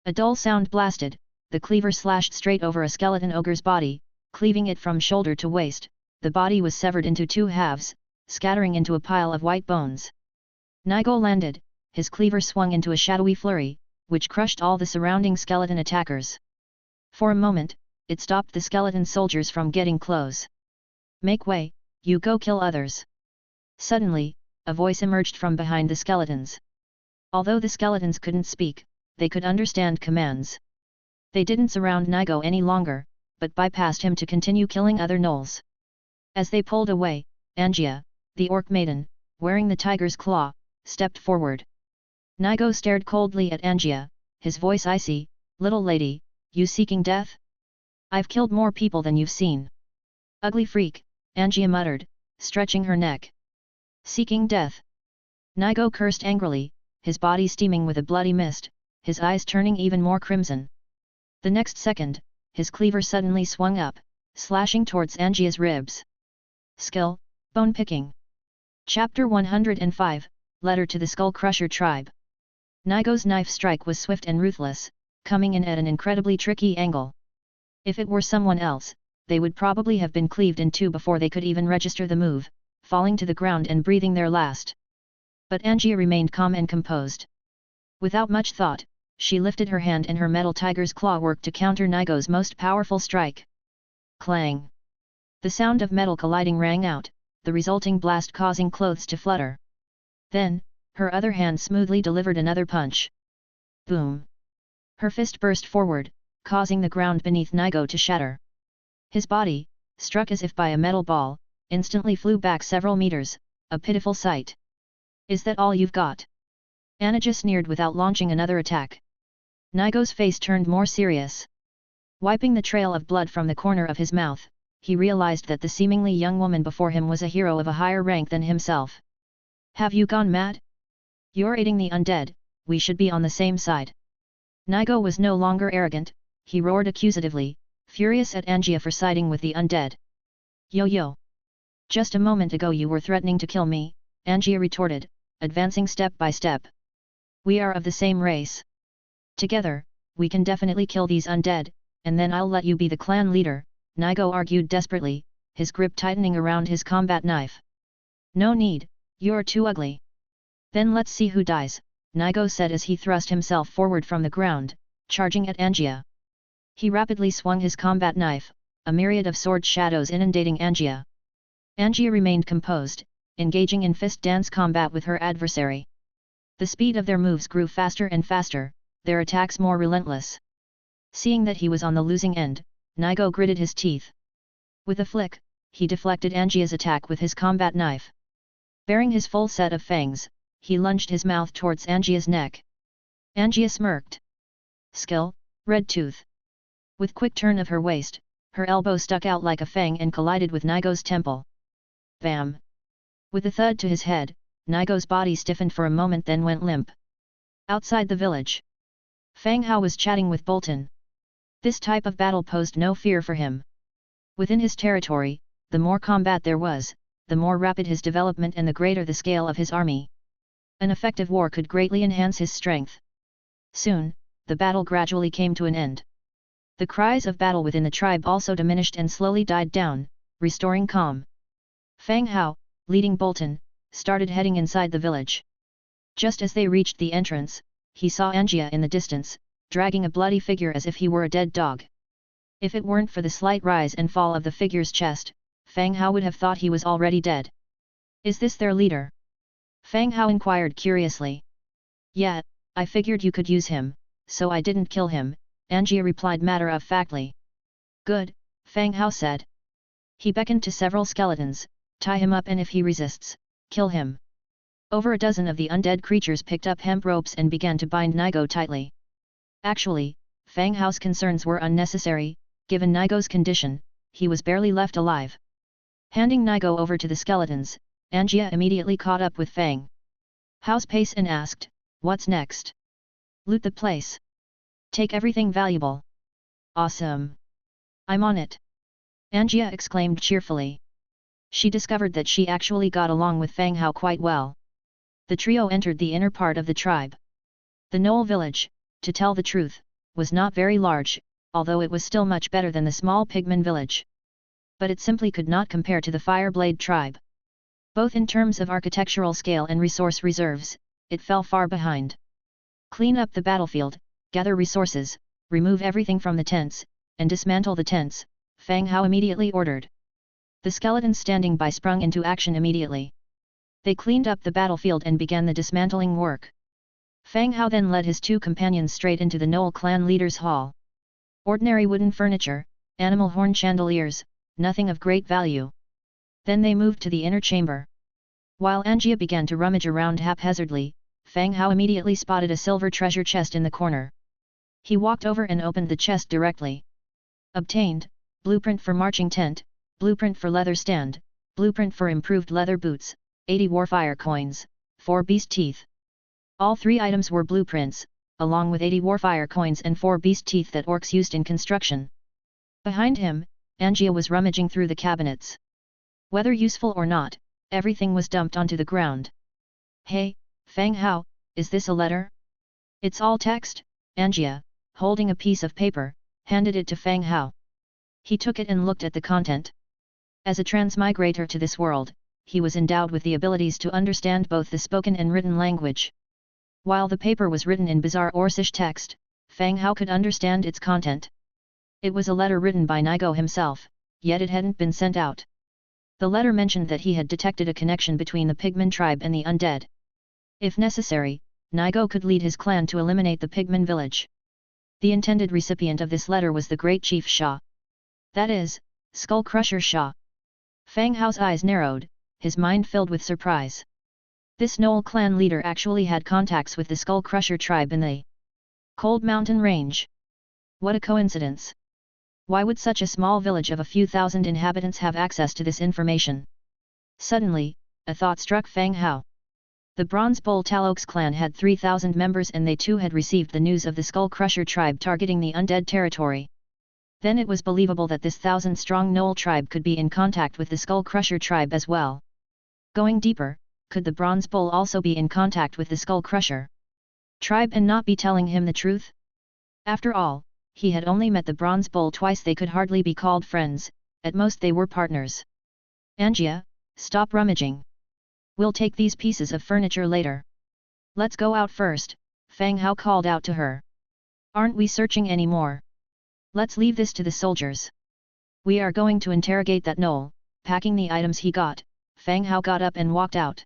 A dull sound blasted, the cleaver slashed straight over a skeleton ogre's body, cleaving it from shoulder to waist. The body was severed into two halves, scattering into a pile of white bones. Nigo landed, his cleaver swung into a shadowy flurry, which crushed all the surrounding skeleton attackers. For a moment, it stopped the skeleton soldiers from getting close. "Make way, you go kill others." Suddenly, a voice emerged from behind the skeletons. Although the skeletons couldn't speak, they could understand commands. They didn't surround Nigo any longer, but bypassed him to continue killing other gnolls. As they pulled away, Angia, the orc maiden, wearing the tiger's claw, stepped forward. Nigo stared coldly at Angia, his voice icy. "Little lady, you seeking death? I've killed more people than you've seen." "Ugly freak," Angia muttered, stretching her neck. "Seeking death?" Nigo cursed angrily, his body steaming with a bloody mist, his eyes turning even more crimson. The next second, his cleaver suddenly swung up, slashing towards Angia's ribs. Skill, Bone Picking. Chapter 105, Letter to the Skull Crusher Tribe. Nigo's knife strike was swift and ruthless, coming in at an incredibly tricky angle. If it were someone else, they would probably have been cleaved in two before they could even register the move, falling to the ground and breathing their last. But Angia remained calm and composed. Without much thought, she lifted her hand and her metal tiger's claw worked to counter Nigo's most powerful strike. Clang! The sound of metal colliding rang out, the resulting blast causing clothes to flutter. Then, her other hand smoothly delivered another punch. Boom! Her fist burst forward, causing the ground beneath Nigo to shatter. His body, struck as if by a metal ball, instantly flew back several meters, a pitiful sight. "Is that all you've got?" Anija sneered without launching another attack. Nigo's face turned more serious. Wiping the trail of blood from the corner of his mouth, he realized that the seemingly young woman before him was a hero of a higher rank than himself. "Have you gone mad? You're aiding the undead, we should be on the same side." Nigo was no longer arrogant, he roared accusatively, furious at Angia for siding with the undead. "Yo-yo! Just a moment ago you were threatening to kill me," Angia retorted, advancing step by step. "We are of the same race. Together, we can definitely kill these undead, and then I'll let you be the clan leader," Nigo argued desperately, his grip tightening around his combat knife. "No need, you're too ugly." "Then let's see who dies," Nigo said as he thrust himself forward from the ground, charging at Angia. He rapidly swung his combat knife, a myriad of sword shadows inundating Angia. Angia remained composed, engaging in fist dance combat with her adversary. The speed of their moves grew faster and faster, their attacks more relentless. Seeing that he was on the losing end, Nigo gritted his teeth. With a flick, he deflected Angia's attack with his combat knife. Baring his full set of fangs, he lunged his mouth towards Angia's neck. Angia smirked. Skill, Red Tooth. With quick turn of her waist, her elbow stuck out like a fang and collided with Nigo's temple. Bam! With a thud to his head, Nigo's body stiffened for a moment then went limp. Outside the village, Fang Hao was chatting with Bolton. This type of battle posed no fear for him. Within his territory, the more combat there was, the more rapid his development and the greater the scale of his army. An effective war could greatly enhance his strength. Soon, the battle gradually came to an end. The cries of battle within the tribe also diminished and slowly died down, restoring calm. Fang Hao, leading Bolton, started heading inside the village. Just as they reached the entrance, he saw Angia in the distance, dragging a bloody figure as if he were a dead dog. If it weren't for the slight rise and fall of the figure's chest, Fang Hao would have thought he was already dead. "Is this their leader?" Fang Hao inquired curiously. "Yeah, I figured you could use him, so I didn't kill him," Angia replied matter-of-factly. "Good," Fang Hao said. He beckoned to several skeletons, "Tie him up and if he resists, kill him." Over a dozen of the undead creatures picked up hemp ropes and began to bind Nigo tightly. Actually, Fang Hao's concerns were unnecessary, given Nigo's condition, he was barely left alive. Handing Nigo over to the skeletons, Angia immediately caught up with Fang Hao's pace and asked, "What's next?" "Loot the place. Take everything valuable." "Awesome! I'm on it!" Angia exclaimed cheerfully. She discovered that she actually got along with Fang Hao quite well. The trio entered the inner part of the tribe. The Knoll village, to tell the truth, was not very large, although it was still much better than the small pigman village. But it simply could not compare to the Fireblade tribe. Both in terms of architectural scale and resource reserves, it fell far behind. Clean up the battlefield, gather resources, remove everything from the tents, and dismantle the tents, Fang Hao immediately ordered. The skeletons standing by sprung into action immediately. They cleaned up the battlefield and began the dismantling work. Fang Hao then led his two companions straight into the Knoll clan leader's hall. Ordinary wooden furniture, animal horn chandeliers, nothing of great value. Then they moved to the inner chamber. While Angia began to rummage around haphazardly, Fang Hao immediately spotted a silver treasure chest in the corner. He walked over and opened the chest directly. Obtained, blueprint for marching tent, blueprint for leather stand, blueprint for improved leather boots, 80 warfire coins, 4 beast teeth. All 3 items were blueprints, along with 80 warfire coins and 4 beast teeth that orcs used in construction. Behind him, Angia was rummaging through the cabinets. Whether useful or not, everything was dumped onto the ground. Hey, Fang Hao, is this a letter? It's all text, Angia, holding a piece of paper, handed it to Fang Hao. He took it and looked at the content. As a transmigrator to this world, he was endowed with the abilities to understand both the spoken and written language. While the paper was written in bizarre Orcish text, Fang Hao could understand its content. It was a letter written by Nigo himself, yet it hadn't been sent out. The letter mentioned that he had detected a connection between the Pigman tribe and the undead. If necessary, Nigo could lead his clan to eliminate the Pigman village. The intended recipient of this letter was the Great Chief Shah. That is, Skull Crusher Shah. Fang Hao's eyes narrowed, his mind filled with surprise. This Knoll clan leader actually had contacts with the Skull Crusher tribe in the Cold Mountain Range. What a coincidence! Why would such a small village of a few thousand inhabitants have access to this information? Suddenly, a thought struck Fang Hao. The Bronze Bull Talox clan had 3,000 members and they too had received the news of the Skull Crusher tribe targeting the undead territory. Then it was believable that this 1,000-strong Knoll tribe could be in contact with the Skull Crusher tribe as well. Going deeper, could the Bronze Bull also be in contact with the Skull Crusher tribe and not be telling him the truth? After all, he had only met the Bronze Bull twice. They could hardly be called friends, at most they were partners. Angia, stop rummaging. We'll take these pieces of furniture later. Let's go out first, Fang Hao called out to her. Aren't we searching anymore? Let's leave this to the soldiers. We are going to interrogate that Knoll. Packing the items he got, Fang Hao got up and walked out.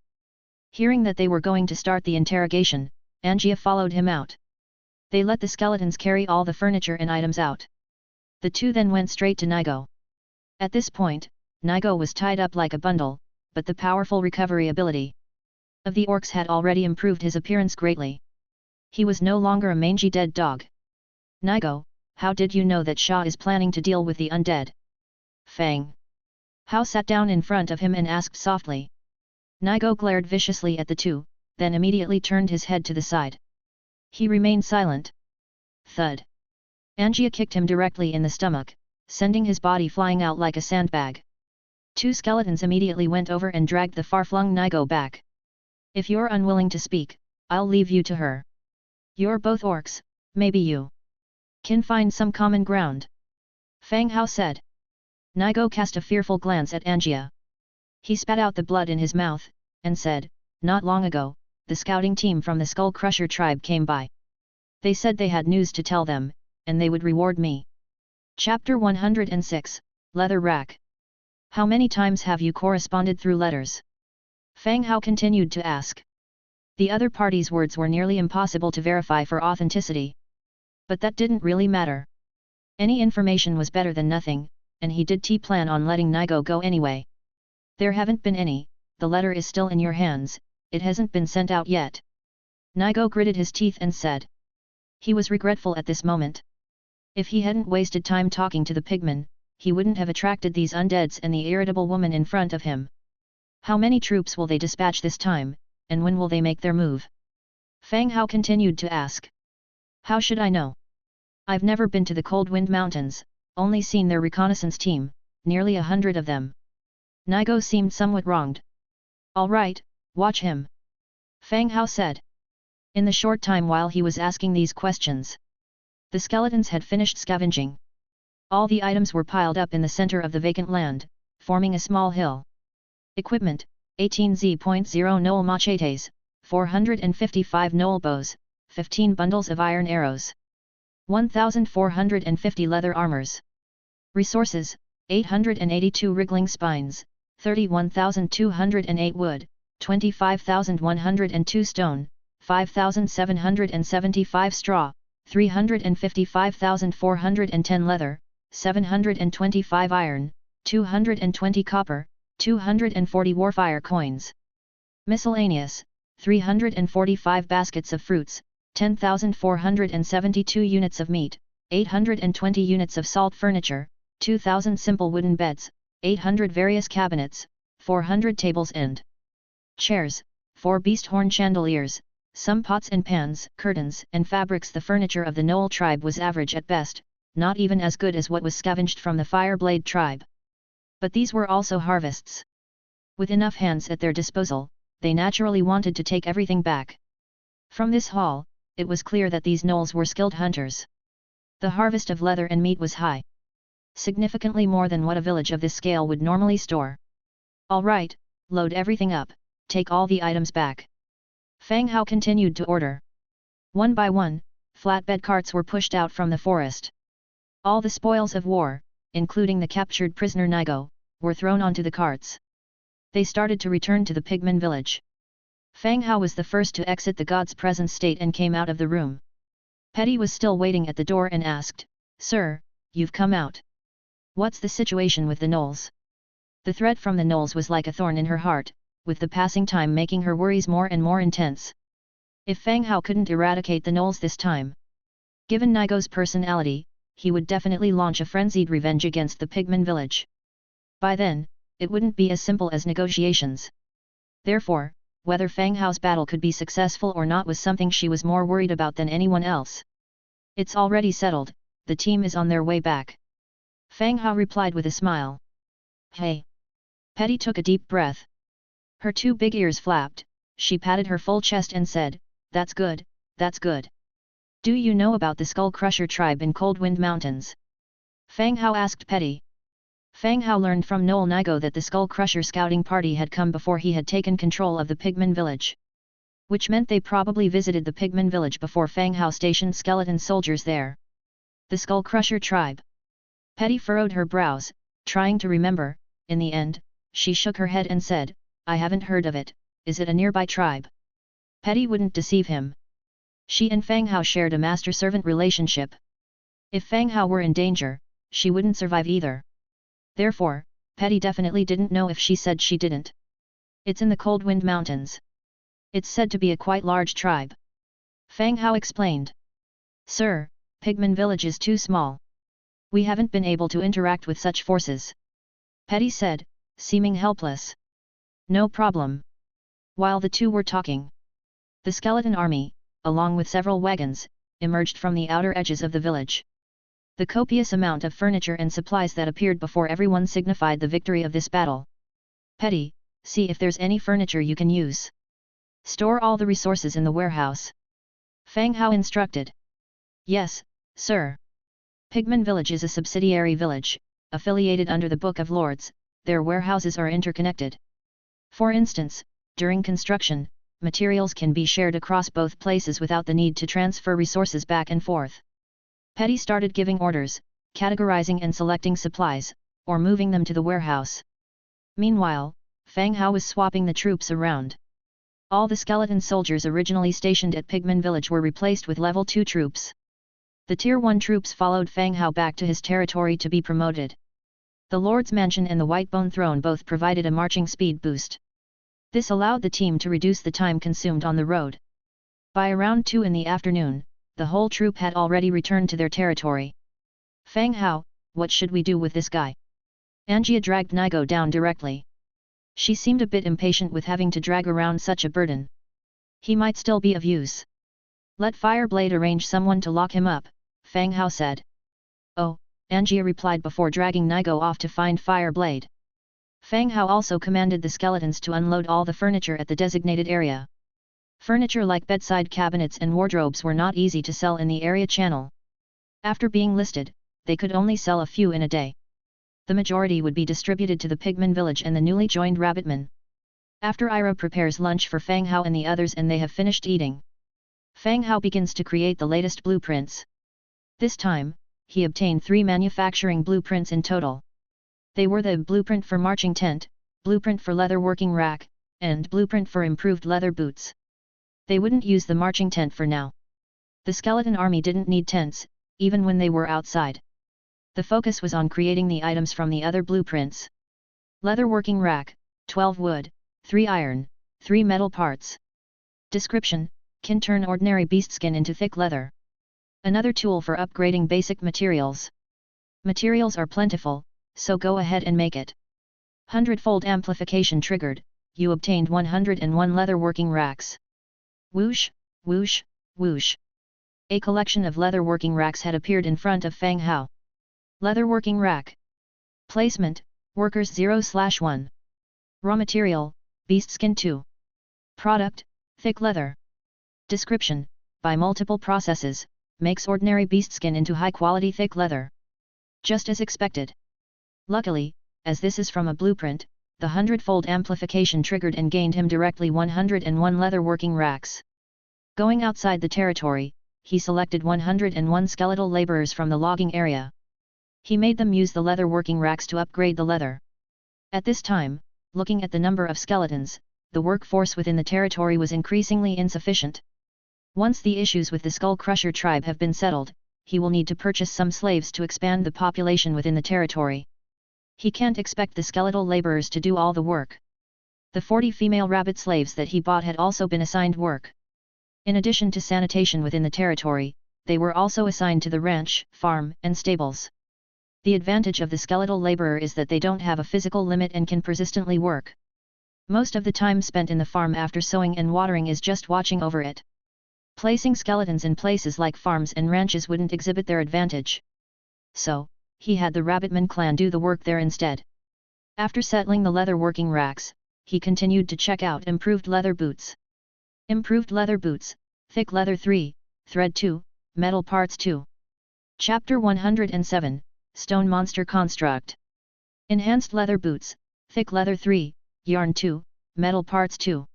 Hearing that they were going to start the interrogation, Angia followed him out. They let the skeletons carry all the furniture and items out. The two then went straight to Nigo. At this point, Nigo was tied up like a bundle, but the powerful recovery ability of the orcs had already improved his appearance greatly. He was no longer a mangy dead dog. Nigo, how did you know that Shah is planning to deal with the undead? Fang Hao sat down in front of him and asked softly. Nigo glared viciously at the two, then immediately turned his head to the side. He remained silent. Thud. Angia kicked him directly in the stomach, sending his body flying out like a sandbag. 2 skeletons immediately went over and dragged the far-flung Nigo back. If you're unwilling to speak, I'll leave you to her. You're both orcs, maybe you can find some common ground. Fang Hao said. Nigo cast a fearful glance at Angia. He spat out the blood in his mouth, and said, not long ago, the scouting team from the Skull Crusher tribe came by. They said they had news to tell them, and they would reward me. Chapter 106, Leather Rack. How many times have you corresponded through letters? Fang Hao continued to ask. The other party's words were nearly impossible to verify for authenticity. But that didn't really matter. Any information was better than nothing, and he did plan on letting Nigo go anyway. There haven't been any, the letter is still in your hands, it hasn't been sent out yet. Nigo gritted his teeth and said. He was regretful at this moment. If he hadn't wasted time talking to the pigmen, he wouldn't have attracted these undeads and the irritable woman in front of him. How many troops will they dispatch this time, and when will they make their move? Fang Hao continued to ask. How should I know? I've never been to the Cold Wind Mountains, only seen their reconnaissance team, nearly 100 of them. Nigo seemed somewhat wronged. All right, watch him. Fang Hao said. In the short time while he was asking these questions, the skeletons had finished scavenging. All the items were piled up in the center of the vacant land, forming a small hill. Equipment: 18Z.0 Knoll machetes, 455 Knoll bows, 15 bundles of iron arrows, 1,450 leather armors. Resources: 882 wriggling spines, 31,208 wood, 25,102 stone, 5,775 straw, 355,410 leather, 725 iron, 220 copper, 240 warfire coins. Miscellaneous: 345 baskets of fruits, 10,472 units of meat, 820 units of salt furniture, 2,000 simple wooden beds, 800 various cabinets, 400 tables and chairs, 4 beast horn chandeliers, some pots and pans, curtains and fabrics. The furniture of the Knoll tribe was average at best, not even as good as what was scavenged from the Fireblade tribe. But these were also harvests. With enough hands at their disposal, they naturally wanted to take everything back. From this haul, it was clear that these Knolls were skilled hunters. The harvest of leather and meat was high, significantly more than what a village of this scale would normally store. All right, load everything up, take all the items back. Fang Hao continued to order. One by one, flatbed carts were pushed out from the forest. All the spoils of war, including the captured prisoner Nigo, were thrown onto the carts. They started to return to the pigman village. Fang Hao was the first to exit the god's presence state and came out of the room. Petty was still waiting at the door and asked, "Sir, you've come out. What's the situation with the Knolls?" The threat from the Knolls was like a thorn in her heart, with the passing time making her worries more and more intense. If Fang Hao couldn't eradicate the Knolls this time, given Nigo's personality, he would definitely launch a frenzied revenge against the pigman village. By then, it wouldn't be as simple as negotiations. Therefore, whether Fang Hao's battle could be successful or not was something she was more worried about than anyone else. "It's already settled, the team is on their way back," Fang Hao replied with a smile. "Hey!" Petty took a deep breath. Her 2 big ears flapped, she patted her full chest and said, "That's good, that's good. Do you know about the Skull Crusher tribe in Coldwind Mountains?" Fang Hao asked Petty. Fang Hao learned from Knoll Nigo that the Skull Crusher scouting party had come before he had taken control of the pigman village. Which meant they probably visited the pigman village before Fang Hao stationed skeleton soldiers there. The Skull Crusher tribe. Petty furrowed her brows, trying to remember. In the end, she shook her head and said, "I haven't heard of it. Is it a nearby tribe?" Petty wouldn't deceive him. She and Fang Hao shared a master-servant relationship. If Fang Hao were in danger, she wouldn't survive either. Therefore, Petty definitely didn't know if she said she didn't. "It's in the Coldwind Mountains. It's said to be a quite large tribe," Fang Hao explained. "Sir, pigman village is too small. We haven't been able to interact with such forces," Petty said, seeming helpless. "No problem." While the two were talking, the skeleton army, along with several wagons, emerged from the outer edges of the village. The copious amount of furniture and supplies that appeared before everyone signified the victory of this battle. "Petty, see if there's any furniture you can use. Store all the resources in the warehouse," Fang Hao instructed. "Yes, sir." Pigman Village is a subsidiary village, affiliated under the Book of Lords. Their warehouses are interconnected. For instance, during construction, materials can be shared across both places without the need to transfer resources back and forth. Petty started giving orders, categorizing and selecting supplies, or moving them to the warehouse. Meanwhile, Fang Hao was swapping the troops around. All the skeleton soldiers originally stationed at Pigman Village were replaced with level 2 troops. The Tier 1 troops followed Fang Hao back to his territory to be promoted. The Lord's Mansion and the Whitebone Throne both provided a marching speed boost. This allowed the team to reduce the time consumed on the road. By around 2 in the afternoon, the whole troop had already returned to their territory. "Fang Hao, what should we do with this guy?" Angia dragged Nigo down directly. She seemed a bit impatient with having to drag around such a burden. "He might still be of use. Let Fireblade arrange someone to lock him up," Fang Hao said. "Oh," Angia replied before dragging Nigo off to find Fireblade. Fang Hao also commanded the skeletons to unload all the furniture at the designated area. Furniture like bedside cabinets and wardrobes were not easy to sell in the area channel. After being listed, they could only sell a few in a day. The majority would be distributed to the Pigman village and the newly joined Rabbitman. After Ira prepares lunch for Fang Hao and the others and they have finished eating, Fang Hao begins to create the latest blueprints. This time, he obtained 3 manufacturing blueprints in total. They were the blueprint for marching tent, blueprint for leather working rack, and blueprint for improved leather boots. They wouldn't use the marching tent for now. The skeleton army didn't need tents, even when they were outside. The focus was on creating the items from the other blueprints. Leather working rack, 12 wood, 3 iron, 3 metal parts. Description: can turn ordinary beast skin into thick leather. Another tool for upgrading basic materials. Materials are plentiful, so go ahead and make it. Hundredfold Amplification triggered, you obtained 101 leather working racks. Whoosh, whoosh, whoosh. A collection of leather working racks had appeared in front of Fang Hao. Leather working rack. Placement: workers 0/1. Raw material: beast skin 2. Product: thick leather. Description: by multiple processes, makes ordinary beast skin into high quality thick leather. Just as expected. Luckily, as this is from a blueprint, the Hundredfold Amplification triggered and gained him directly 101 leather working racks. Going outside the territory, he selected 101 skeletal laborers from the logging area. He made them use the leather working racks to upgrade the leather. At this time, looking at the number of skeletons, the workforce within the territory was increasingly insufficient. Once the issues with the Skull Crusher tribe have been settled, he will need to purchase some slaves to expand the population within the territory. He can't expect the skeletal laborers to do all the work. The 40 female rabbit slaves that he bought had also been assigned work. In addition to sanitation within the territory, they were also assigned to the ranch, farm, and stables. The advantage of the skeletal laborer is that they don't have a physical limit and can persistently work. Most of the time spent in the farm after sowing and watering is just watching over it. Placing skeletons in places like farms and ranches wouldn't exhibit their advantage. So, he had the Rabbitman clan do the work there instead. After settling the leather working racks, he continued to check out improved leather boots. Improved leather boots, thick leather 3, thread 2, metal parts 2. Chapter 107, Stone Monster Construct. Enhanced leather boots, thick leather 3, yarn 2, metal parts 2.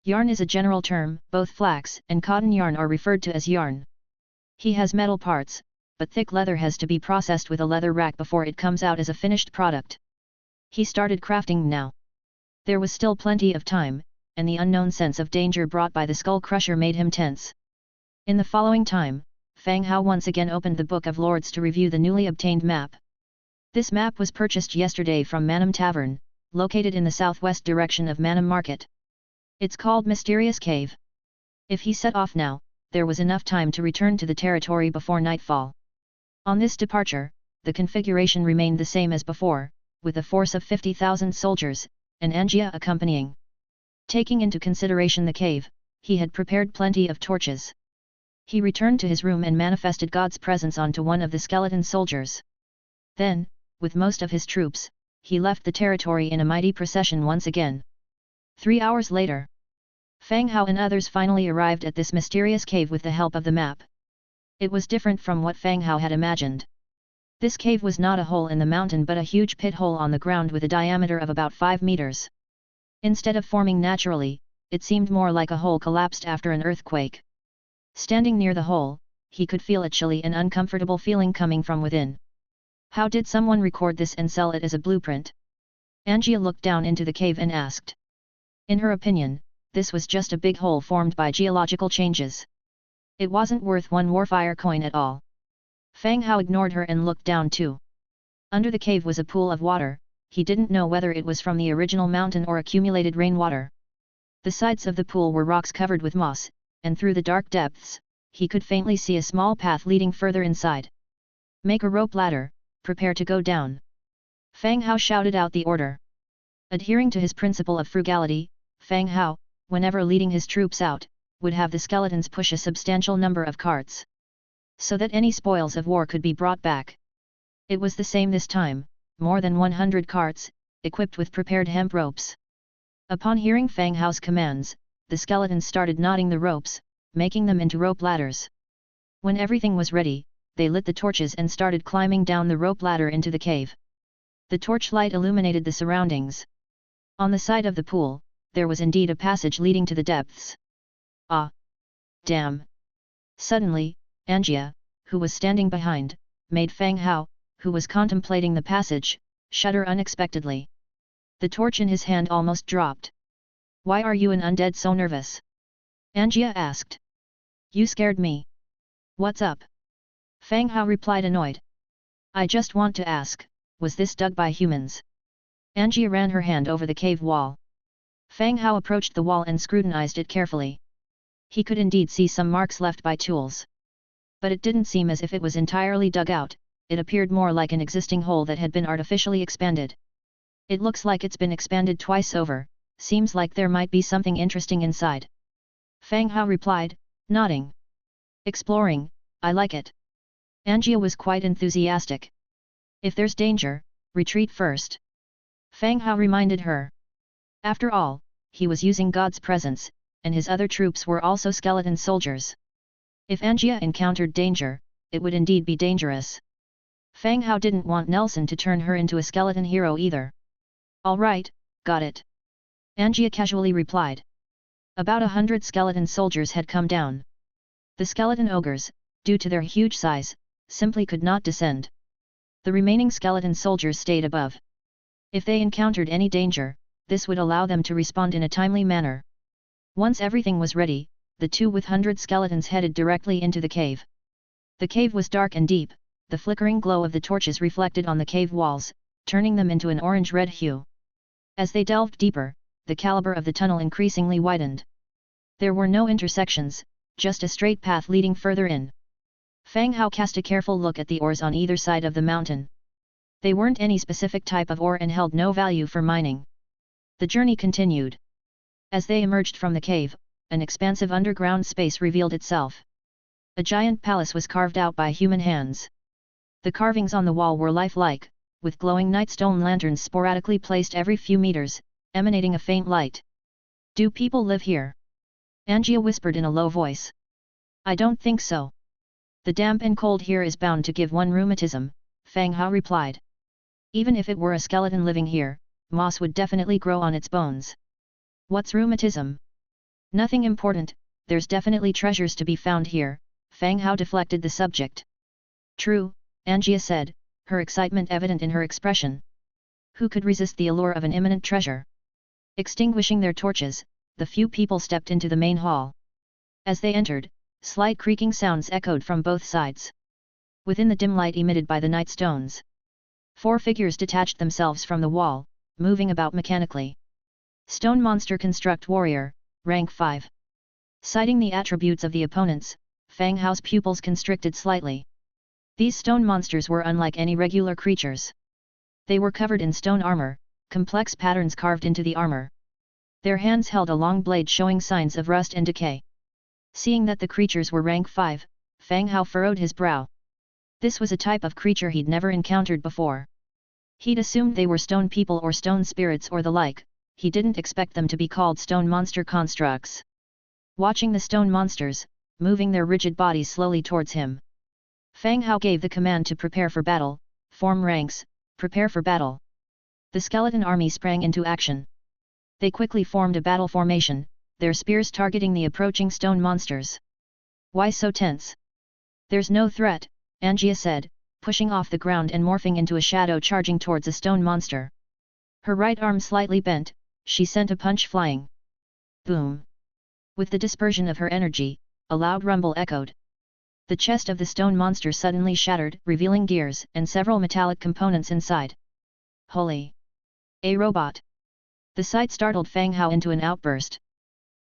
Yarn is a general term, both flax and cotton yarn are referred to as yarn. He has metal parts, but thick leather has to be processed with a leather rack before it comes out as a finished product. He started crafting now. There was still plenty of time, and the unknown sense of danger brought by the Skull Crusher made him tense. In the following time, Fang Hao once again opened the Book of Lords to review the newly obtained map. This map was purchased yesterday from Manam Tavern, located in the southwest direction of Manam Market. It's called Mysterious Cave. If he set off now, there was enough time to return to the territory before nightfall. On this departure, the configuration remained the same as before, with a force of 50,000 soldiers, and Angia accompanying. Taking into consideration the cave, he had prepared plenty of torches. He returned to his room and manifested God's presence onto one of the skeleton soldiers. Then, with most of his troops, he left the territory in a mighty procession once again. 3 hours later, Fang Hao and others finally arrived at this mysterious cave with the help of the map. It was different from what Fang Hao had imagined. This cave was not a hole in the mountain but a huge pit hole on the ground with a diameter of about 5 meters. Instead of forming naturally, it seemed more like a hole collapsed after an earthquake. Standing near the hole, he could feel a chilly and uncomfortable feeling coming from within. How did someone record this and sell it as a blueprint? Angia looked down into the cave and asked. In her opinion, this was just a big hole formed by geological changes. It wasn't worth one warfire coin at all. Fang Hao ignored her and looked down too. Under the cave was a pool of water. He didn't know whether it was from the original mountain or accumulated rainwater. The sides of the pool were rocks covered with moss, and through the dark depths, he could faintly see a small path leading further inside. Make a rope ladder, prepare to go down. Fang Hao shouted out the order. Adhering to his principle of frugality, Fang Hao, whenever leading his troops out, would have the skeletons push a substantial number of carts, so that any spoils of war could be brought back. It was the same this time, more than 100 carts, equipped with prepared hemp ropes. Upon hearing Fang Hao's commands, the skeletons started knotting the ropes, making them into rope ladders. When everything was ready, they lit the torches and started climbing down the rope ladder into the cave. The torchlight illuminated the surroundings. On the side of the pool, there was indeed a passage leading to the depths. Ah! Damn! Suddenly, Angia, who was standing behind, made Fang Hao, who was contemplating the passage, shudder unexpectedly. The torch in his hand almost dropped. "Why are you and Undead so nervous?" Angia asked. "You scared me." "What's up?" Fang Hao replied annoyed. "I just want to ask, was this dug by humans?" Angia ran her hand over the cave wall. Fang Hao approached the wall and scrutinized it carefully. He could indeed see some marks left by tools. But it didn't seem as if it was entirely dug out, it appeared more like an existing hole that had been artificially expanded. "It looks like it's been expanded twice over, seems like there might be something interesting inside." Fang Hao replied, nodding. "Exploring, I like it." Angia was quite enthusiastic. "If there's danger, retreat first," Fang Hao reminded her. After all, he was using God's presence, and his other troops were also skeleton soldiers. If Angia encountered danger, it would indeed be dangerous. Fang Hao didn't want Nelson to turn her into a skeleton hero either. "All right, got it," Angia casually replied. About 100 skeleton soldiers had come down. The skeleton ogres, due to their huge size, simply could not descend. The remaining skeleton soldiers stayed above. If they encountered any danger, this would allow them to respond in a timely manner. Once everything was ready, the 200 skeletons headed directly into the cave. The cave was dark and deep, the flickering glow of the torches reflected on the cave walls, turning them into an orange-red hue. As they delved deeper, the caliber of the tunnel increasingly widened. There were no intersections, just a straight path leading further in. Fang Hao cast a careful look at the ores on either side of the mountain. They weren't any specific type of ore and held no value for mining. The journey continued. As they emerged from the cave, an expansive underground space revealed itself. A giant palace was carved out by human hands. The carvings on the wall were lifelike, with glowing nightstone lanterns sporadically placed every few meters, emanating a faint light. "Do people live here?" Angia whispered in a low voice. "I don't think so. The damp and cold here is bound to give one rheumatism," Fang Hao replied. "Even if it were a skeleton living here, moss would definitely grow on its bones." "What's rheumatism?" "Nothing important, there's definitely treasures to be found here," Fang Hao deflected the subject. "True," Angia said, her excitement evident in her expression. Who could resist the allure of an imminent treasure? Extinguishing their torches, the few people stepped into the main hall. As they entered, slight creaking sounds echoed from both sides. Within the dim light emitted by the nightstones, 4 figures detached themselves from the wall, moving about mechanically. Stone monster construct warrior, rank 5. Citing the attributes of the opponents, Fang Hao's pupils constricted slightly. These stone monsters were unlike any regular creatures. They were covered in stone armor, complex patterns carved into the armor. Their hands held a long blade showing signs of rust and decay. Seeing that the creatures were rank 5, Fang Hao furrowed his brow. This was a type of creature he'd never encountered before. He'd assumed they were stone people or stone spirits or the like, he didn't expect them to be called stone monster constructs. Watching the stone monsters, moving their rigid bodies slowly towards him, Fang Hao gave the command to prepare for battle, form ranks, prepare for battle. The skeleton army sprang into action. They quickly formed a battle formation, their spears targeting the approaching stone monsters. "Why so tense?" "There's no threat," Angia said, pushing off the ground and morphing into a shadow charging towards a stone monster. Her right arm slightly bent, she sent a punch flying. Boom! With the dispersion of her energy, a loud rumble echoed. The chest of the stone monster suddenly shattered, revealing gears and several metallic components inside. "Holy! A robot!" The sight startled Fang Hao into an outburst.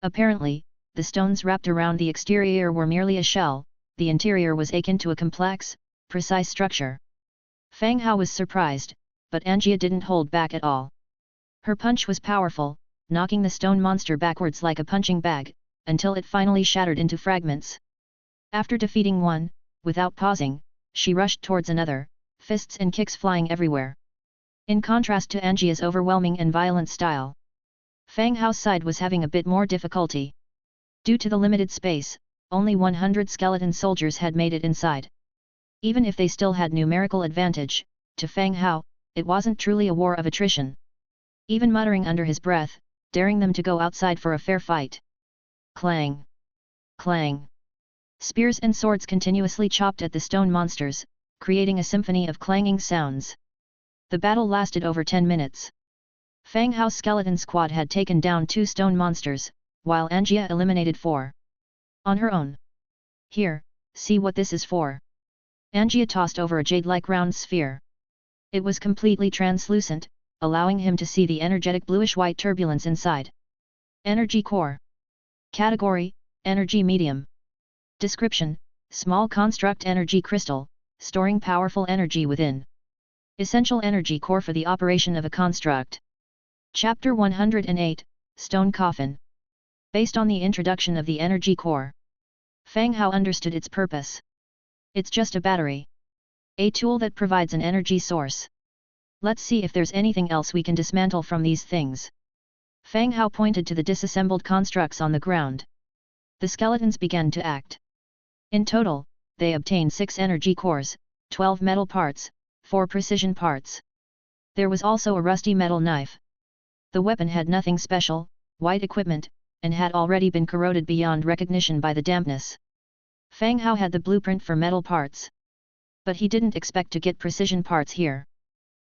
Apparently, the stones wrapped around the exterior were merely a shell, the interior was akin to a complex, precise structure. Fang Hao was surprised, but Angia didn't hold back at all. Her punch was powerful, knocking the stone monster backwards like a punching bag, until it finally shattered into fragments. After defeating one, without pausing, she rushed towards another, fists and kicks flying everywhere. In contrast to Angia's overwhelming and violent style, Fang Hao's side was having a bit more difficulty. Due to the limited space, only 100 skeleton soldiers had made it inside. Even if they still had numerical advantage, to Fang Hao, it wasn't truly a war of attrition. Even muttering under his breath, daring them to go outside for a fair fight. Clang! Clang! Spears and swords continuously chopped at the stone monsters, creating a symphony of clanging sounds. The battle lasted over 10 minutes. Fang Hao's skeleton squad had taken down 2 stone monsters, while Angia eliminated 4. On her own. Here, see what this is for. Angia tossed over a jade-like round sphere. It was completely translucent, allowing him to see the energetic bluish-white turbulence inside. Energy core. Category, energy medium. Description, small construct energy crystal, storing powerful energy within. Essential energy core for the operation of a construct. Chapter 108, Stone Coffin. Based on the introduction of the energy core, Fang Hao understood its purpose. It's just a battery. A tool that provides an energy source. Let's see if there's anything else we can dismantle from these things. Fang Hao pointed to the disassembled constructs on the ground. The skeletons began to act. In total, they obtained 6 energy cores, 12 metal parts, 4 precision parts. There was also a rusty metal knife. The weapon had nothing special, white equipment, and had already been corroded beyond recognition by the dampness. Fang Hao had the blueprint for metal parts. But he didn't expect to get precision parts here.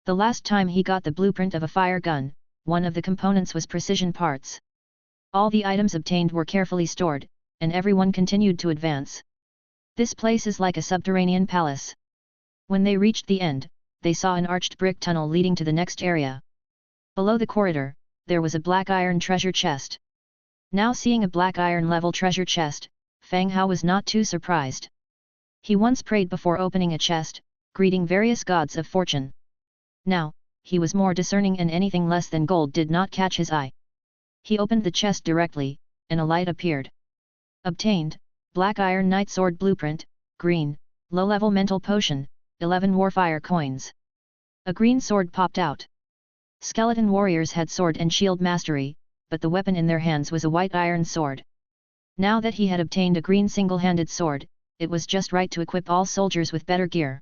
The last time he got the blueprint of a fire gun, one of the components was precision parts. All the items obtained were carefully stored, and everyone continued to advance. This place is like a subterranean palace. When they reached the end, they saw an arched brick tunnel leading to the next area. Below the corridor, there was a black iron treasure chest. Now seeing a black iron level treasure chest, Fang Hao was not too surprised. He once prayed before opening a chest, greeting various gods of fortune. Now, he was more discerning and anything less than gold did not catch his eye. He opened the chest directly, and a light appeared. Obtained, Black Iron Knight Sword Blueprint, green, low-level mental potion, 11 Warfire coins. A green sword popped out. Skeleton warriors had sword and shield mastery, but the weapon in their hands was a white iron sword. Now that he had obtained a green single-handed sword, it was just right to equip all soldiers with better gear.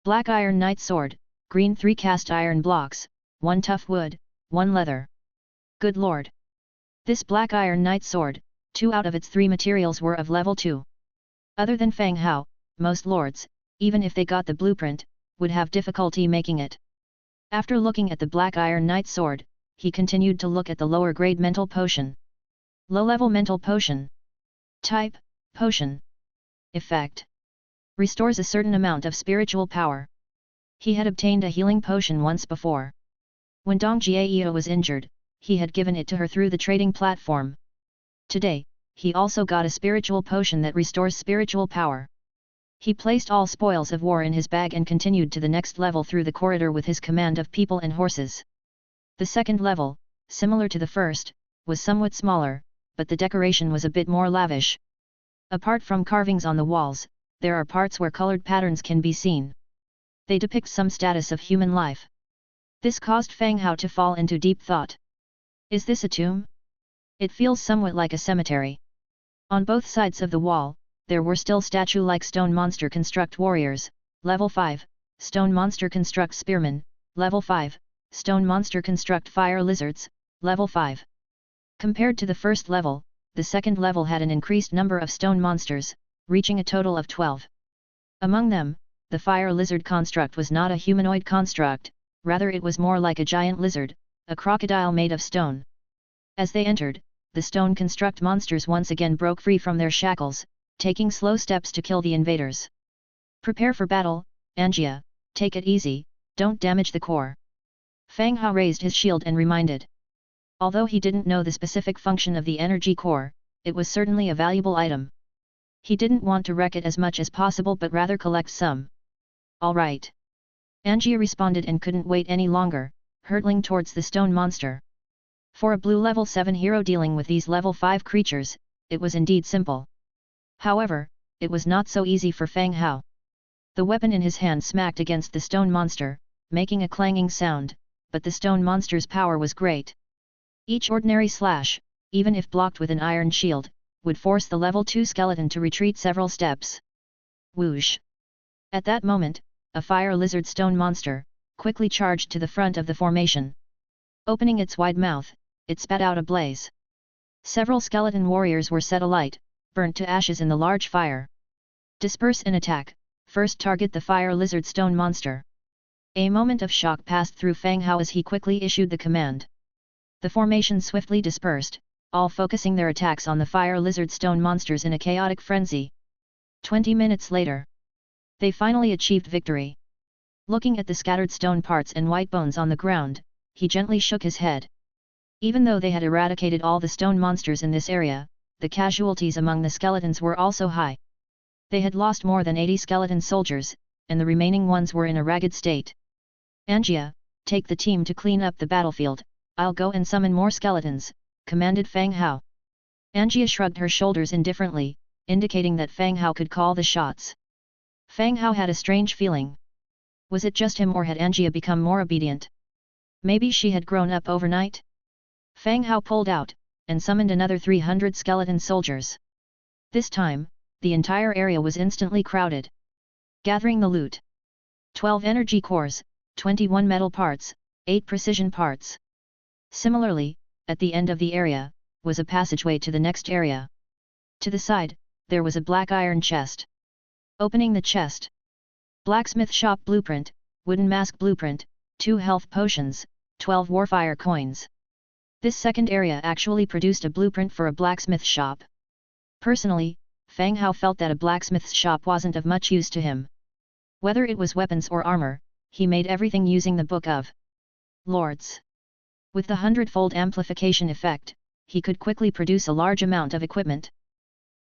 Black Iron Knight Sword, green 3 cast iron blocks, 1 tough wood, 1 leather. Good lord! This Black Iron Knight Sword, 2 out of its 3 materials were of level 2. Other than Fang Hao, most lords, even if they got the blueprint, would have difficulty making it. After looking at the Black Iron Knight Sword, he continued to look at the lower grade mental potion. Low-level mental potion. Type, potion. Effect. Restores a certain amount of spiritual power. He had obtained a healing potion once before. When Dong Jiao was injured, he had given it to her through the trading platform. Today, he also got a spiritual potion that restores spiritual power. He placed all spoils of war in his bag and continued to the next level through the corridor with his command of people and horses. The second level, similar to the first, was somewhat smaller, but the decoration was a bit more lavish. Apart from carvings on the walls, there are parts where colored patterns can be seen. They depict some status of human life. This caused Fang Hao to fall into deep thought. Is this a tomb? It feels somewhat like a cemetery. On both sides of the wall, there were still statue-like stone monster construct warriors, level 5, stone monster construct spearmen, level 5, stone monster construct fire lizards, level 5. Compared to the first level, the second level had an increased number of stone monsters, reaching a total of 12. Among them, the fire lizard construct was not a humanoid construct, rather it was more like a giant lizard, a crocodile made of stone. As they entered, the stone construct monsters once again broke free from their shackles, taking slow steps to kill the invaders. Prepare for battle, Angia, take it easy, don't damage the core. Fang Hao raised his shield and reminded. Although he didn't know the specific function of the energy core, it was certainly a valuable item. He didn't want to wreck it as much as possible but rather collect some. All right. Angia responded and couldn't wait any longer, hurtling towards the stone monster. For a blue level 7 hero dealing with these level 5 creatures, it was indeed simple. However, it was not so easy for Fang Hao. The weapon in his hand smacked against the stone monster, making a clanging sound, but the stone monster's power was great. Each ordinary slash, even if blocked with an iron shield, would force the level 2 skeleton to retreat several steps. Whoosh! At that moment, a fire lizard stone monster quickly charged to the front of the formation. Opening its wide mouth, it spat out a blaze. Several skeleton warriors were set alight, burnt to ashes in the large fire. Disperse and attack, first target the fire lizard stone monster. A moment of shock passed through Fang Hao as he quickly issued the command. The formation swiftly dispersed, all focusing their attacks on the fire lizard stone monsters in a chaotic frenzy. 20 minutes later, they finally achieved victory. Looking at the scattered stone parts and white bones on the ground, he gently shook his head. Even though they had eradicated all the stone monsters in this area, the casualties among the skeletons were also high. They had lost more than 80 skeleton soldiers, and the remaining ones were in a ragged state. Angia, take the team to clean up the battlefield, I'll go and summon more skeletons, commanded Fang Hao. Angia shrugged her shoulders indifferently, indicating that Fang Hao could call the shots. Fang Hao had a strange feeling. Was it just him or had Angia become more obedient? Maybe she had grown up overnight? Fang Hao pulled out, and summoned another 300 skeleton soldiers. This time, the entire area was instantly crowded. Gathering the loot. 12 energy cores, 21 metal parts, 8 precision parts. Similarly, at the end of the area, was a passageway to the next area. To the side, there was a black iron chest. Opening the chest. Blacksmith shop blueprint, wooden mask blueprint, 2 health potions, 12 warfire coins. This second area actually produced a blueprint for a blacksmith shop. Personally, Fang Hao felt that a blacksmith's shop wasn't of much use to him. Whether it was weapons or armor, he made everything using the Book of Lords. With the Hundredfold Amplification effect, he could quickly produce a large amount of equipment.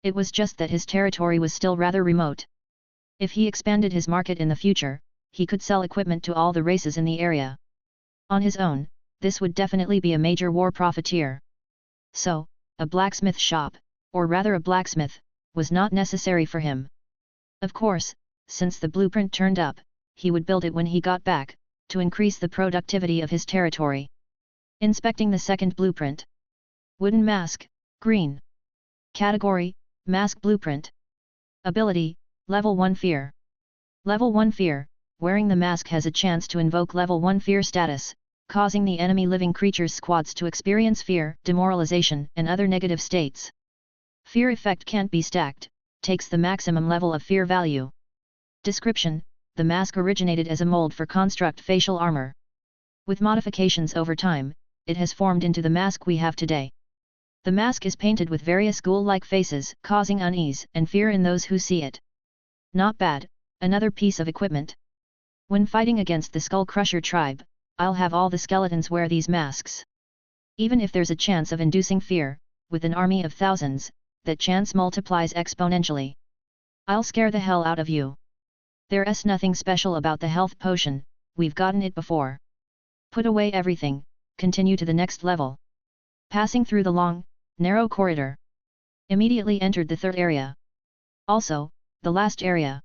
It was just that his territory was still rather remote. If he expanded his market in the future, he could sell equipment to all the races in the area. On his own, this would definitely be a major war profiteer. So, a blacksmith shop, or rather a blacksmith, was not necessary for him. Of course, since the blueprint turned up, he would build it when he got back, to increase the productivity of his territory. Inspecting the second blueprint. Wooden mask, green. Category, mask blueprint. Ability, level 1 fear. Level 1 fear, wearing the mask has a chance to invoke level 1 fear status, causing the enemy living creatures squads to experience fear, demoralization, and other negative states. Fear effect can't be stacked, takes the maximum level of fear value. Description: the mask originated as a mold for construct facial armor. With modifications over time, it has formed into the mask we have today. The mask is painted with various ghoul-like faces, causing unease and fear in those who see it. Not bad, another piece of equipment. When fighting against the Skull Crusher tribe, I'll have all the skeletons wear these masks. Even if there's a chance of inducing fear, with an army of thousands, that chance multiplies exponentially. I'll scare the hell out of you. There's nothing special about the health potion, we've gotten it before. Put away everything, continue to the next level. Passing through the long, narrow corridor. Immediately entered the third area. Also, the last area.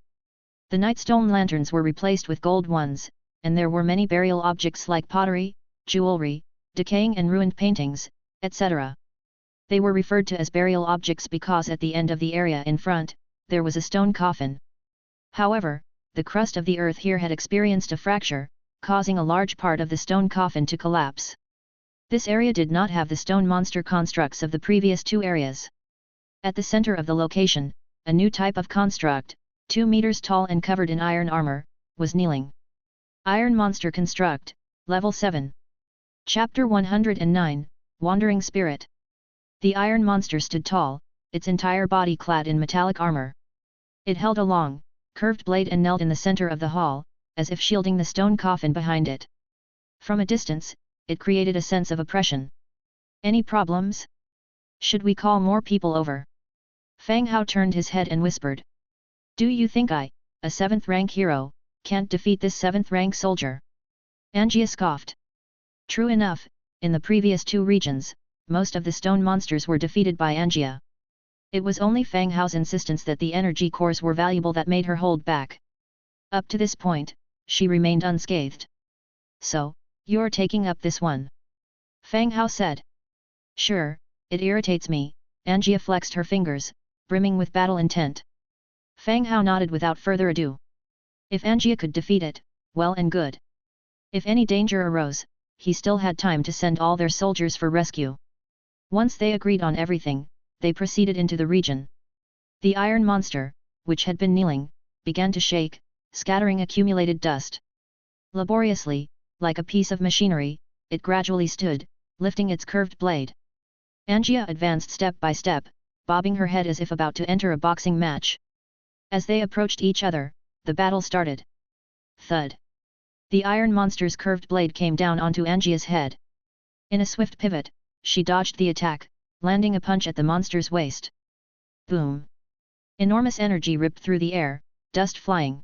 The nightstone lanterns were replaced with gold ones, and there were many burial objects like pottery, jewelry, decaying and ruined paintings, etc. They were referred to as burial objects because at the end of the area in front, there was a stone coffin. However, the crust of the earth here had experienced a fracture, causing a large part of the stone coffin to collapse. This area did not have the stone monster constructs of the previous two areas. At the center of the location, a new type of construct, 2 meters tall and covered in iron armor, was kneeling. Iron Monster Construct, Level 7. Chapter 109, Wandering Spirit. The iron monster stood tall, its entire body clad in metallic armor. It held a long, curved blade and knelt in the center of the hall, as if shielding the stone coffin behind it. From a distance, it created a sense of oppression. Any problems? Should we call more people over? Fang Hao turned his head and whispered. Do you think I, a 7th rank hero, can't defeat this 7th rank soldier? Angia scoffed. True enough, in the previous 2 regions, most of the stone monsters were defeated by Angia. It was only Fang Hao's insistence that the energy cores were valuable that made her hold back. Up to this point, she remained unscathed. So, you're taking up this one? Fang Hao said. Sure, it irritates me, Angia flexed her fingers, brimming with battle intent. Fang Hao nodded without further ado. If Angia could defeat it, well and good. If any danger arose, he still had time to send all their soldiers for rescue. Once they agreed on everything, they proceeded into the region. The iron monster, which had been kneeling, began to shake, scattering accumulated dust. Laboriously, like a piece of machinery, it gradually stood, lifting its curved blade. Angia advanced step by step, bobbing her head as if about to enter a boxing match. As they approached each other, the battle started. Thud! The iron monster's curved blade came down onto Angia's head. In a swift pivot, she dodged the attack, landing a punch at the monster's waist. Boom! Enormous energy ripped through the air, dust flying.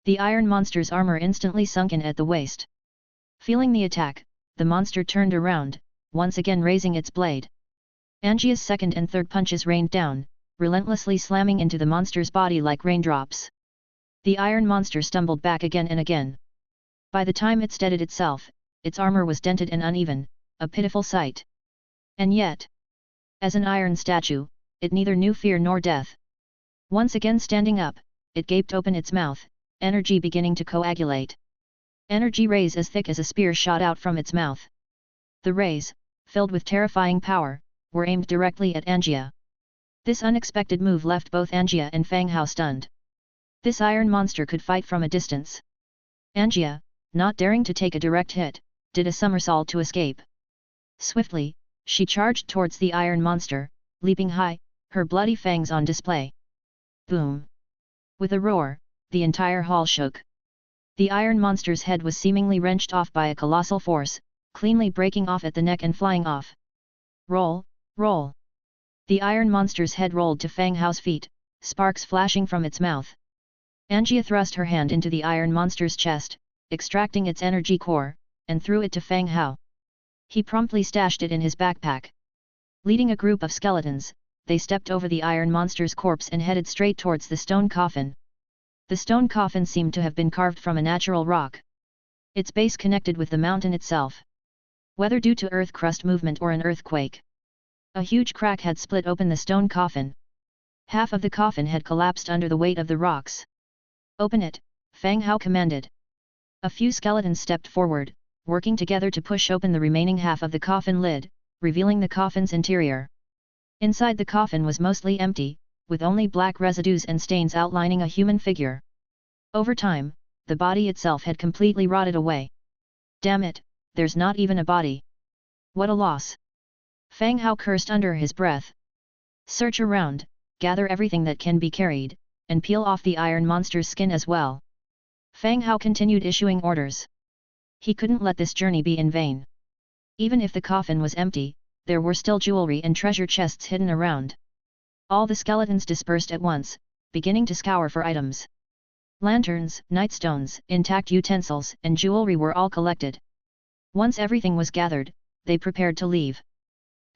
The iron monster's armor instantly sunk in at the waist. Feeling the attack, the monster turned around, once again raising its blade. Angia's second and third punches rained down, relentlessly slamming into the monster's body like raindrops. The iron monster stumbled back again and again. By the time it steadied itself, its armor was dented and uneven, a pitiful sight. And yet, as an iron statue, it neither knew fear nor death. Once again standing up, it gaped open its mouth, energy beginning to coagulate. Energy rays as thick as a spear shot out from its mouth. The rays, filled with terrifying power, were aimed directly at Angia. This unexpected move left both Angia and Fang Hao stunned. This iron monster could fight from a distance. Angia, not daring to take a direct hit, did a somersault to escape. Swiftly, she charged towards the iron monster, leaping high, her bloody fangs on display. Boom! With a roar, the entire hall shook. The iron monster's head was seemingly wrenched off by a colossal force, cleanly breaking off at the neck and flying off. Roll, roll! The iron monster's head rolled to Fang Hao's feet, sparks flashing from its mouth. Angia thrust her hand into the iron monster's chest, extracting its energy core, and threw it to Fang Hao. He promptly stashed it in his backpack. Leading a group of skeletons, they stepped over the iron monster's corpse and headed straight towards the stone coffin. The stone coffin seemed to have been carved from a natural rock. Its base connected with the mountain itself. Whether due to earth crust movement or an earthquake, a huge crack had split open the stone coffin. Half of the coffin had collapsed under the weight of the rocks. Open it, Fang Hao commanded. A few skeletons stepped forward, working together to push open the remaining half of the coffin lid, revealing the coffin's interior. Inside the coffin was mostly empty, with only black residues and stains outlining a human figure. Over time, the body itself had completely rotted away. Damn it, there's not even a body. What a loss! Fang Hao cursed under his breath. Search around, gather everything that can be carried, and peel off the iron monster's skin as well. Fang Hao continued issuing orders. He couldn't let this journey be in vain. Even if the coffin was empty, there were still jewelry and treasure chests hidden around. All the skeletons dispersed at once, beginning to scour for items. Lanterns, nightstones, intact utensils, and jewelry were all collected. Once everything was gathered, they prepared to leave.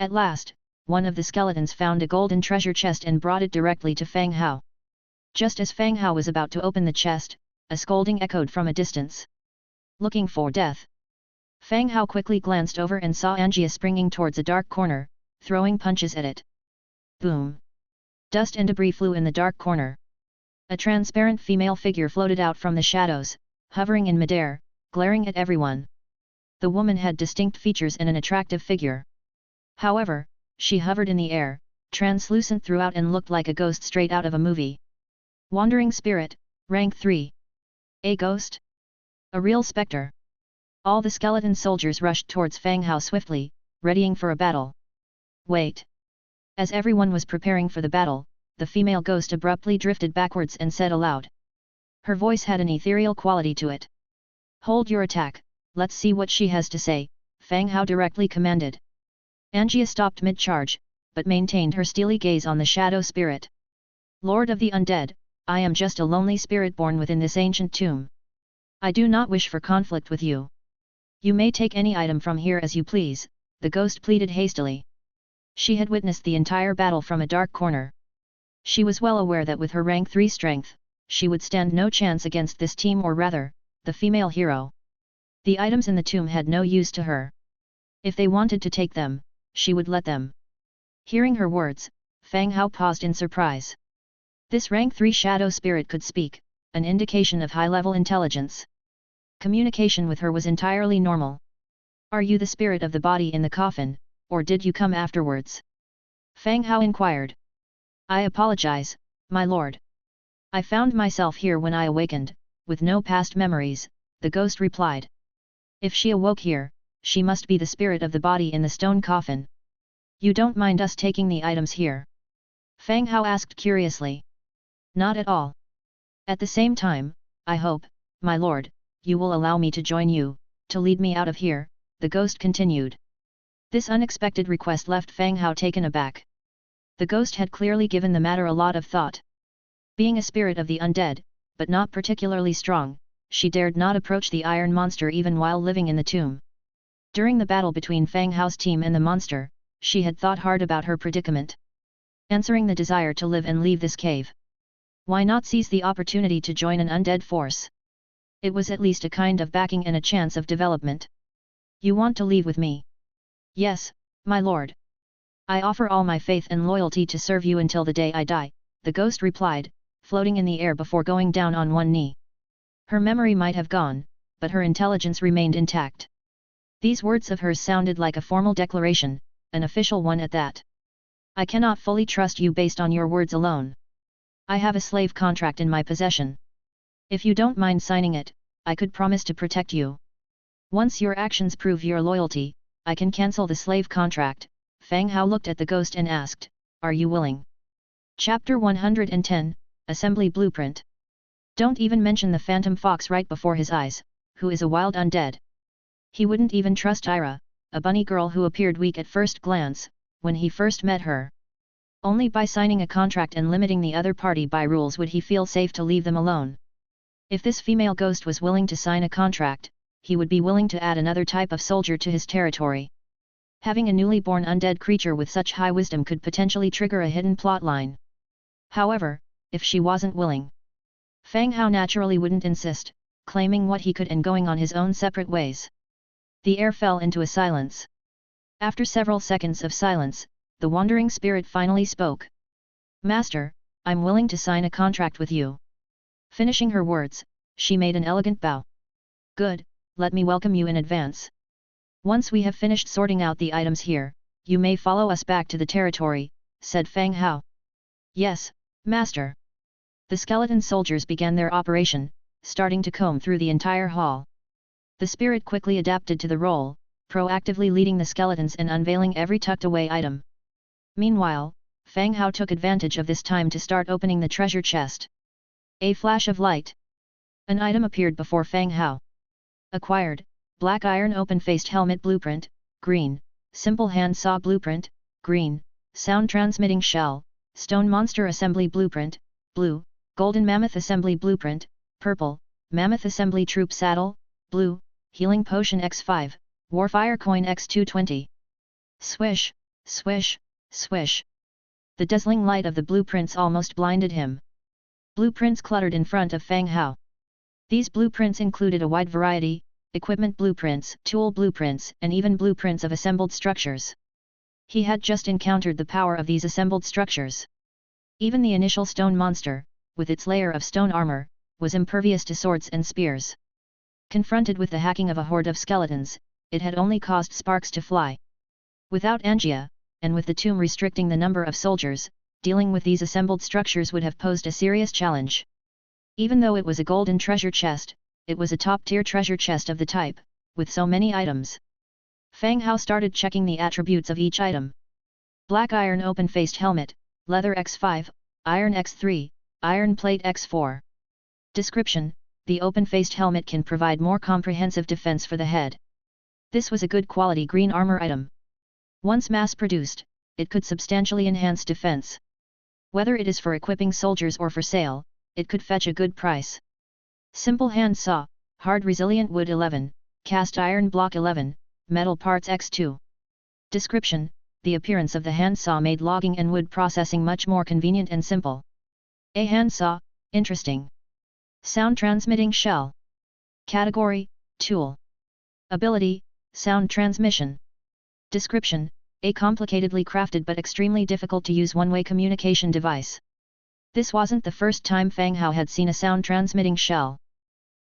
At last, one of the skeletons found a golden treasure chest and brought it directly to Fang Hao. Just as Fang Hao was about to open the chest, a scolding echoed from a distance. Looking for death? Fang Hao quickly glanced over and saw Angia springing towards a dark corner, throwing punches at it. Boom! Dust and debris flew in the dark corner. A transparent female figure floated out from the shadows, hovering in midair, glaring at everyone. The woman had distinct features and an attractive figure. However, she hovered in the air, translucent throughout and looked like a ghost straight out of a movie. Wandering Spirit, Rank 3. A ghost? A real spectre. All the skeleton soldiers rushed towards Fang Hao swiftly, readying for a battle. Wait! As everyone was preparing for the battle, the female ghost abruptly drifted backwards and said aloud. Her voice had an ethereal quality to it. Hold your attack, let's see what she has to say, Fang Hao directly commanded. Angia stopped mid-charge, but maintained her steely gaze on the shadow spirit. Lord of the Undead, I am just a lonely spirit born within this ancient tomb. I do not wish for conflict with you. You may take any item from here as you please, the ghost pleaded hastily. She had witnessed the entire battle from a dark corner. She was well aware that with her rank 3 strength, she would stand no chance against this team, or rather, the female hero. The items in the tomb had no use to her. If they wanted to take them, she would let them. Hearing her words, Fang Hao paused in surprise. This rank 3 shadow spirit could speak, an indication of high-level intelligence. Communication with her was entirely normal. Are you the spirit of the body in the coffin, or did you come afterwards? Fang Hao inquired. I apologize, my lord. I found myself here when I awakened, with no past memories, the ghost replied. If she awoke here, she must be the spirit of the body in the stone coffin. You don't mind us taking the items here? Fang Hao asked curiously. Not at all. At the same time, I hope, my lord, you will allow me to join you, to lead me out of here, the ghost continued. This unexpected request left Fang Hao taken aback. The ghost had clearly given the matter a lot of thought. Being a spirit of the undead, but not particularly strong, she dared not approach the iron monster even while living in the tomb. During the battle between Fang Hao's team and the monster, she had thought hard about her predicament. Answering the desire to live and leave this cave. Why not seize the opportunity to join an undead force? It was at least a kind of backing and a chance of development. You want to leave with me? Yes, my lord. I offer all my faith and loyalty to serve you until the day I die, the ghost replied, floating in the air before going down on one knee. Her memory might have gone, but her intelligence remained intact. These words of hers sounded like a formal declaration, an official one at that. I cannot fully trust you based on your words alone. I have a slave contract in my possession. If you don't mind signing it, I could promise to protect you. Once your actions prove your loyalty, I can cancel the slave contract. Fang Hao looked at the ghost and asked, Are you willing? Chapter 110, Assembly Blueprint. Don't even mention the phantom fox right before his eyes, who is a wild undead. He wouldn't even trust Ira, a bunny girl who appeared weak at first glance, when he first met her. Only by signing a contract and limiting the other party by rules would he feel safe to leave them alone. If this female ghost was willing to sign a contract, he would be willing to add another type of soldier to his territory. Having a newly born undead creature with such high wisdom could potentially trigger a hidden plotline. However, if she wasn't willing, Fang Hao naturally wouldn't insist, claiming what he could and going on his own separate ways. The air fell into a silence. After several seconds of silence, the wandering spirit finally spoke. Master, I'm willing to sign a contract with you. Finishing her words, she made an elegant bow. Good, let me welcome you in advance. Once we have finished sorting out the items here, you may follow us back to the territory, said Fang Hao. Yes, master. The skeleton soldiers began their operation, starting to comb through the entire hall. The spirit quickly adapted to the role, proactively leading the skeletons and unveiling every tucked-away item. Meanwhile, Fang Hao took advantage of this time to start opening the treasure chest. A flash of light. An item appeared before Fang Hao. Acquired, black iron open-faced helmet blueprint, green, simple hand saw blueprint, green, sound transmitting shell, stone monster assembly blueprint, blue, golden mammoth assembly blueprint, purple, mammoth assembly troop saddle, blue, healing potion X5, warfire coin X220. Swish, swish, swish. The dazzling light of the blueprints almost blinded him. Blueprints cluttered in front of Fang Hao. These blueprints included a wide variety, equipment blueprints, tool blueprints, and even blueprints of assembled structures. He had just encountered the power of these assembled structures. Even the initial stone monster, with its layer of stone armor, was impervious to swords and spears. Confronted with the hacking of a horde of skeletons, it had only caused sparks to fly. Without Angia, and with the tomb restricting the number of soldiers, dealing with these assembled structures would have posed a serious challenge. Even though it was a golden treasure chest, it was a top-tier treasure chest of the type, with so many items. Fang Hao started checking the attributes of each item. Black iron open-faced helmet, leather X5, iron X3, iron plate X4. Description: the open-faced helmet can provide more comprehensive defense for the head. This was a good quality green armor item. Once mass-produced, it could substantially enhance defense. Whether it is for equipping soldiers or for sale, it could fetch a good price. Simple hand saw, hard resilient wood 11, cast iron block 11, metal parts X2. Description: the appearance of the hand saw made logging and wood processing much more convenient and simple. A hand saw, interesting. Sound transmitting shell. Category: tool. Ability: sound transmission. Description: a complicatedly crafted but extremely difficult to use one-way communication device. This wasn't the first time Fang Hao had seen a sound-transmitting shell.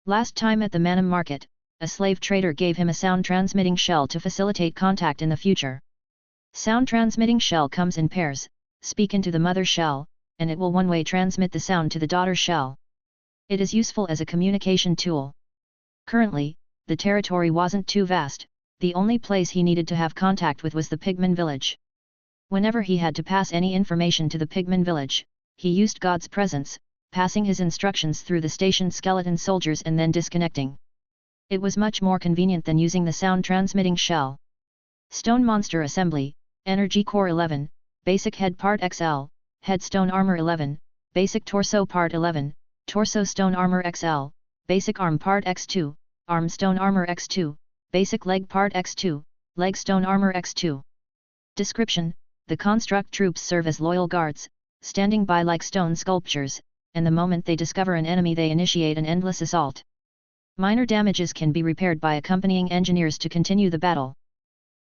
Last time at the Manam market, a slave trader gave him a sound-transmitting shell to facilitate contact in the future. Sound-transmitting shell comes in pairs, speak into the mother shell, and it will one-way transmit the sound to the daughter shell. It is useful as a communication tool. Currently, the territory wasn't too vast, the only place he needed to have contact with was the pigman village. Whenever he had to pass any information to the pigman village, he used God's presence, passing his instructions through the stationed skeleton soldiers and then disconnecting. It was much more convenient than using the sound-transmitting shell. Stone Monster Assembly, Energy Core 11, Basic Head Part XL, Head Stone Armor 11, Basic Torso Part 11, Torso Stone Armor XL, Basic Arm Part X2, Arm Stone Armor X2, Basic Leg Part X2, Leg Stone Armor X2. Description: the construct troops serve as loyal guards, standing by like stone sculptures, and the moment they discover an enemy they initiate an endless assault. Minor damages can be repaired by accompanying engineers to continue the battle.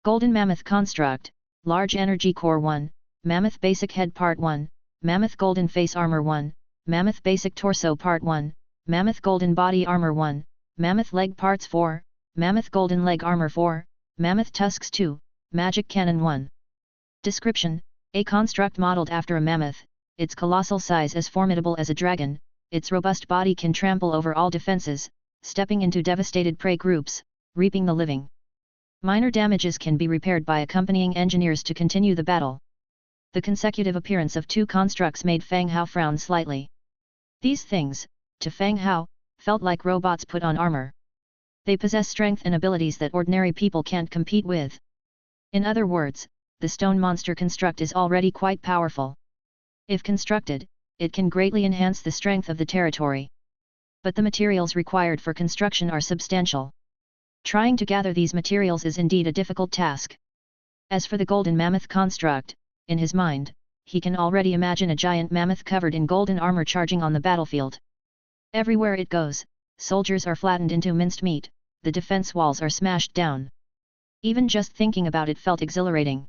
Golden Mammoth Construct, Large Energy Core 1, Mammoth Basic Head Part 1, Mammoth Golden Face Armor 1, Mammoth Basic Torso Part 1, Mammoth Golden Body Armor 1, Mammoth Leg Parts 4, Mammoth Golden Leg Armor 4, Mammoth Tusks 2, Magic Cannon 1. Description: a construct modeled after a mammoth, its colossal size as formidable as a dragon, its robust body can trample over all defenses, stepping into devastated prey groups, reaping the living. Minor damages can be repaired by accompanying engineers to continue the battle. The consecutive appearance of two constructs made Fang Hao frown slightly. These things, to Fang Hao, felt like robots put on armor. They possess strength and abilities that ordinary people can't compete with. In other words, the stone monster construct is already quite powerful. If constructed, it can greatly enhance the strength of the territory. But the materials required for construction are substantial. Trying to gather these materials is indeed a difficult task. As for the golden mammoth construct, in his mind, he can already imagine a giant mammoth covered in golden armor charging on the battlefield. Everywhere it goes, soldiers are flattened into minced meat, the defense walls are smashed down. Even just thinking about it felt exhilarating.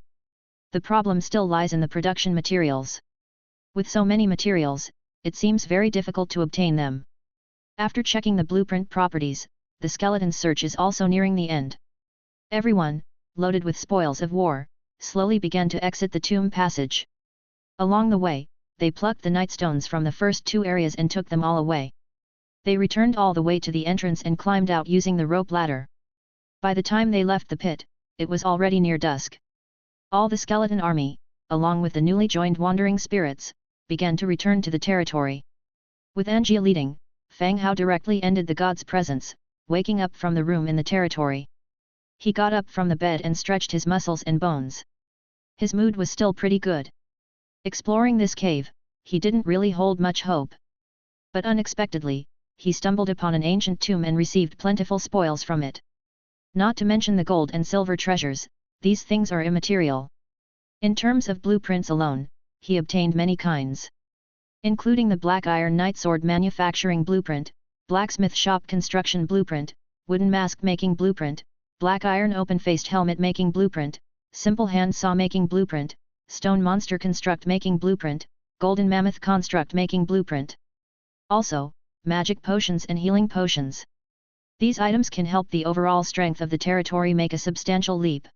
The problem still lies in the production materials. With so many materials, it seems very difficult to obtain them. After checking the blueprint properties, the skeleton search is also nearing the end. Everyone, loaded with spoils of war, slowly began to exit the tomb passage. Along the way, they plucked the nightstones from the first two areas and took them all away. They returned all the way to the entrance and climbed out using the rope ladder. By the time they left the pit, it was already near dusk. All the skeleton army, along with the newly joined wandering spirits, began to return to the territory. With Angia leading, Fang Hao directly ended the god's presence, waking up from the room in the territory. He got up from the bed and stretched his muscles and bones. His mood was still pretty good. Exploring this cave, he didn't really hold much hope. But unexpectedly, he stumbled upon an ancient tomb and received plentiful spoils from it. Not to mention the gold and silver treasures, these things are immaterial. In terms of blueprints alone, he obtained many kinds. Including the black iron knight sword manufacturing blueprint, blacksmith shop construction blueprint, wooden mask making blueprint, black iron open-faced helmet making blueprint, simple hand saw making blueprint, stone monster construct making blueprint, golden mammoth construct making blueprint. Also, magic potions and healing potions. These items can help the overall strength of the territory make a substantial leap.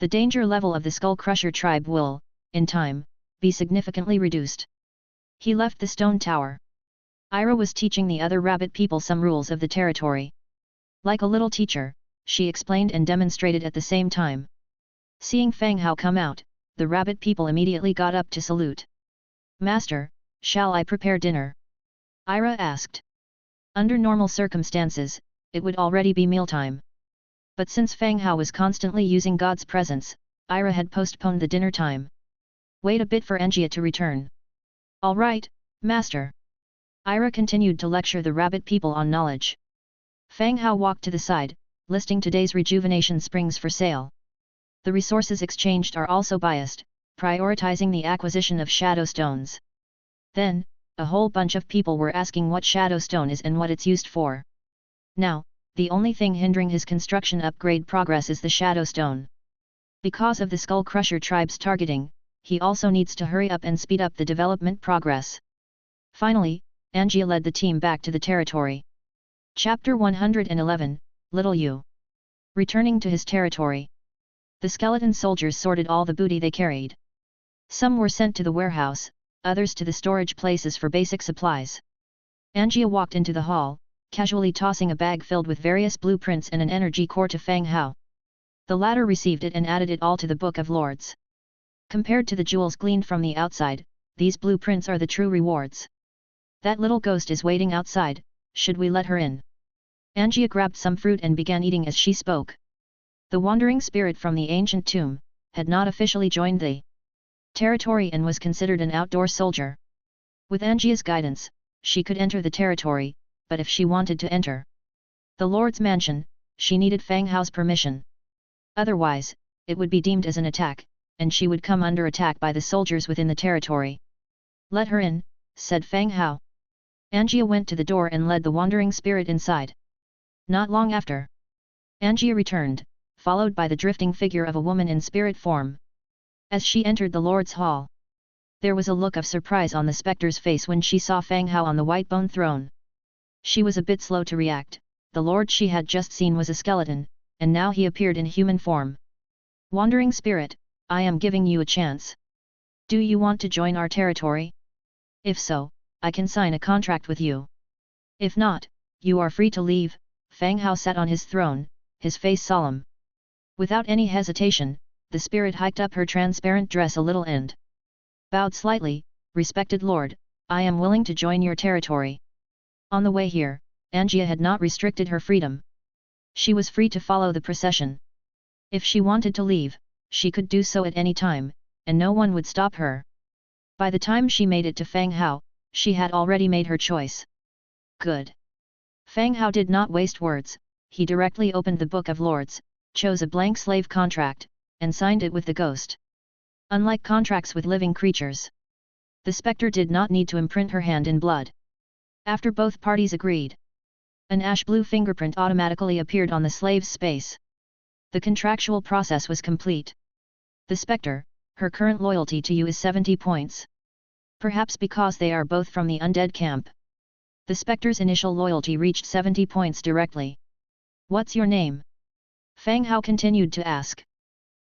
The danger level of the Skull Crusher tribe will, in time, be significantly reduced. He left the stone tower. Ira was teaching the other rabbit people some rules of the territory. Like a little teacher, she explained and demonstrated at the same time. Seeing Fang Hao come out, the rabbit people immediately got up to salute. "Master, shall I prepare dinner?" Ira asked. Under normal circumstances, it would already be mealtime. But since Fang Hao was constantly using God's presence, Ira had postponed the dinner time. "Wait a bit for Engia to return." "All right, Master." Ira continued to lecture the rabbit people on knowledge. Fang Hao walked to the side, listing today's rejuvenation springs for sale. The resources exchanged are also biased, prioritizing the acquisition of shadow stones. Then, a whole bunch of people were asking what shadow stone is and what it's used for. Now, the only thing hindering his construction upgrade progress is the shadow stone. Because of the Skull Crusher tribe's targeting, he also needs to hurry up and speed up the development progress. Finally, Angia led the team back to the territory. Chapter 111, Little Yu. Returning to his territory. The skeleton soldiers sorted all the booty they carried. Some were sent to the warehouse, others to the storage places for basic supplies. Angia walked into the hall, casually tossing a bag filled with various blueprints and an energy core to Fang Hao. The latter received it and added it all to the Book of Lords. Compared to the jewels gleaned from the outside, these blueprints are the true rewards. That little ghost is waiting outside, should we let her in? Angia grabbed some fruit and began eating as she spoke. The wandering spirit from the ancient tomb had not officially joined the territory and was considered an outdoor soldier. With Angia's guidance, she could enter the territory, but if she wanted to enter the Lord's mansion, she needed Fang Hao's permission. Otherwise, it would be deemed as an attack, and she would come under attack by the soldiers within the territory. Let her in, said Fang Hao. Angia went to the door and led the wandering spirit inside. Not long after, Angia returned, followed by the drifting figure of a woman in spirit form. As she entered the Lord's hall, there was a look of surprise on the spectre's face when she saw Fang Hao on the white bone throne. She was a bit slow to react. The Lord she had just seen was a skeleton, and now he appeared in human form. Wandering spirit, I am giving you a chance. Do you want to join our territory? If so, I can sign a contract with you. If not, you are free to leave. Fang Hao sat on his throne, his face solemn. Without any hesitation, the spirit hiked up her transparent dress a little and bowed slightly. Respected Lord, I am willing to join your territory. On the way here, Angia had not restricted her freedom. She was free to follow the procession. If she wanted to leave, she could do so at any time, and no one would stop her. By the time she made it to Fang Hao, she had already made her choice. Good. Fang Hao did not waste words, he directly opened the Book of Lords, chose a blank slave contract, and signed it with the ghost. Unlike contracts with living creatures, the spectre did not need to imprint her hand in blood. After both parties agreed, an ash-blue fingerprint automatically appeared on the slave's space. The contractual process was complete. The spectre, her current loyalty to you is 70 points. Perhaps because they are both from the undead camp, the spectre's initial loyalty reached 70 points directly. What's your name? Fang Hao continued to ask.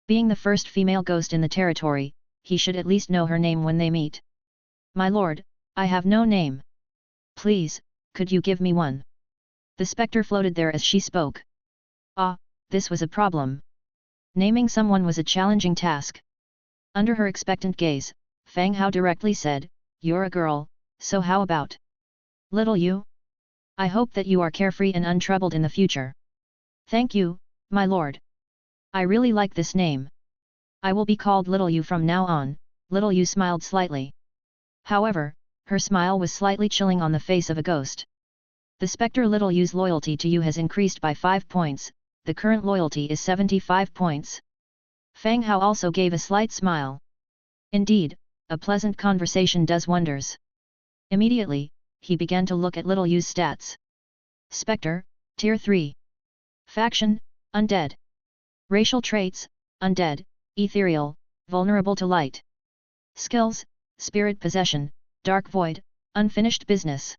Being the first female ghost in the territory, he should at least know her name when they meet. My lord, I have no name. Please, could you give me one? The spectre floated there as she spoke. Ah, this was a problem. Naming someone was a challenging task. Under her expectant gaze, Fang Hao directly said, You're a girl, so how about Little Yu? I hope that you are carefree and untroubled in the future. Thank you, my lord. I really like this name. I will be called Little Yu from now on. Little Yu smiled slightly. However, her smile was slightly chilling on the face of a ghost. The spectre Little Yu's loyalty to you has increased by 5 points, the current loyalty is 75 points. Fang Hao also gave a slight smile. Indeed, a pleasant conversation does wonders. Immediately, he began to look at Little Yu's stats. Spectre, Tier 3. Faction, Undead. Racial traits, Undead, Ethereal, Vulnerable to Light. Skills, Spirit Possession, Dark Void, Unfinished Business.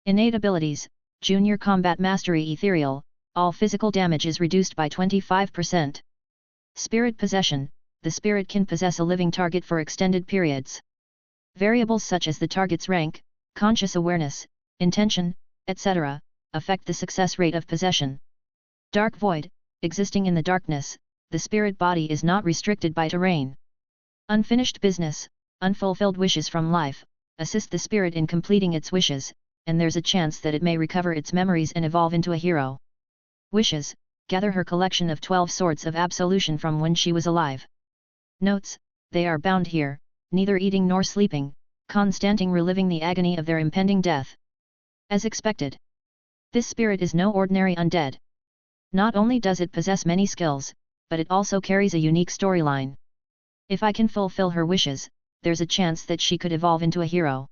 Innate abilities, Junior Combat Mastery Ethereal, all physical damage is reduced by 25%. Spirit Possession, the spirit can possess a living target for extended periods. Variables such as the target's rank, conscious awareness, intention, etc., affect the success rate of possession. Dark Void, existing in the darkness, the spirit body is not restricted by terrain. Unfinished Business, unfulfilled wishes from life, assist the spirit in completing its wishes, and there's a chance that it may recover its memories and evolve into a hero. Wishes, gather her collection of 12 swords of absolution from when she was alive. Notes, they are bound here, neither eating nor sleeping, constanting reliving the agony of their impending death. As expected, this spirit is no ordinary undead. Not only does it possess many skills, but it also carries a unique storyline. If I can fulfill her wishes, there's a chance that she could evolve into a hero.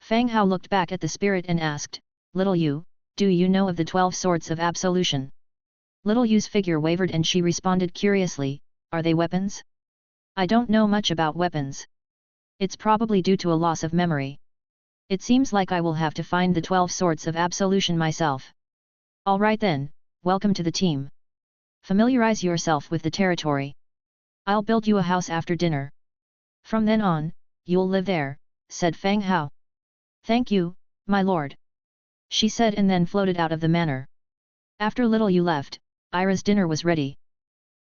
Fang Hao looked back at the spirit and asked, Little Yu, do you know of the 12 swords of absolution? Little Yu's figure wavered and she responded curiously, Are they weapons? I don't know much about weapons. It's probably due to a loss of memory. It seems like I will have to find the 12 sorts of absolution myself. Alright then, welcome to the team. Familiarize yourself with the territory. I'll build you a house after dinner. From then on, you'll live there, said Fang Hao. Thank you, my lord. She said and then floated out of the manor. After Little Yu left, Ira's dinner was ready.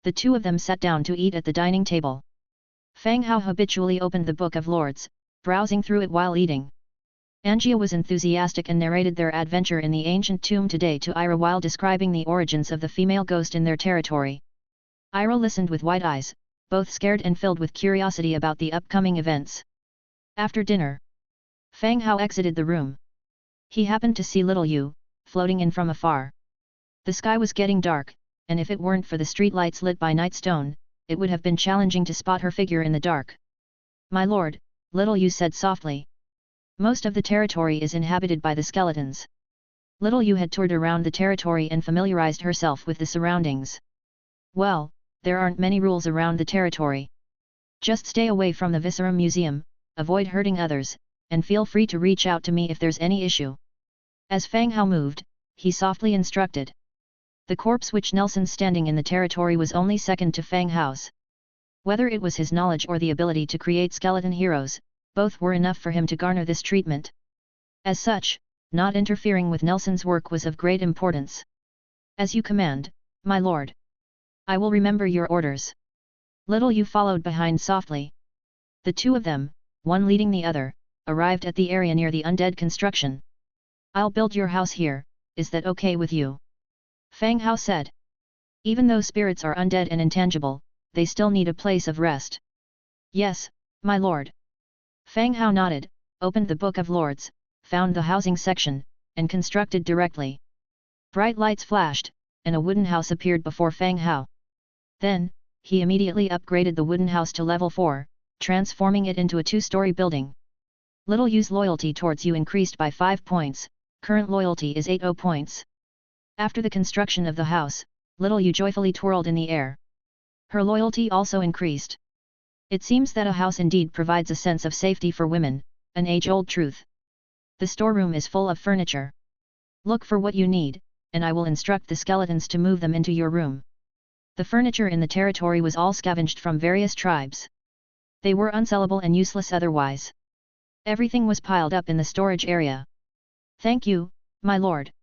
The two of them sat down to eat at the dining table. Fang Hao habitually opened the Book of Lords, browsing through it while eating. Angia was enthusiastic and narrated their adventure in the ancient tomb today to Ira while describing the origins of the female ghost in their territory. Ira listened with wide eyes, both scared and filled with curiosity about the upcoming events. After dinner, Fang Hao exited the room. He happened to see Little Yu, floating in from afar. The sky was getting dark, and if it weren't for the streetlights lit by nightstone, it would have been challenging to spot her figure in the dark. My lord, Little Yu said softly. Most of the territory is inhabited by the skeletons. Little Yu had toured around the territory and familiarized herself with the surroundings. Well, there aren't many rules around the territory. Just stay away from the Viscera Museum, avoid hurting others, and feel free to reach out to me if there's any issue. As Fang Hao moved, he softly instructed. The corpse which Nelson's standing in the territory was only second to Fang Hao's. Whether it was his knowledge or the ability to create skeleton heroes, both were enough for him to garner this treatment. As such, not interfering with Nelson's work was of great importance. As you command, my lord. I will remember your orders. Little Yu followed behind softly. The two of them, one leading the other, arrived at the area near the undead construction. I'll build your house here, is that okay with you? Fang Hao said. Even though spirits are undead and intangible, they still need a place of rest. Yes, my lord. Fang Hao nodded, opened the Book of Lords, found the housing section, and constructed directly. Bright lights flashed, and a wooden house appeared before Fang Hao. Then, he immediately upgraded the wooden house to level 4, transforming it into a 2-story building. Little Yu's loyalty towards you increased by 5 points, current loyalty is 80 points. After the construction of the house, Little Yu joyfully twirled in the air. Her loyalty also increased. It seems that a house indeed provides a sense of safety for women, an age-old truth. The storeroom is full of furniture. Look for what you need, and I will instruct the skeletons to move them into your room. The furniture in the territory was all scavenged from various tribes. They were unsellable and useless otherwise. Everything was piled up in the storage area. Thank you, my lord.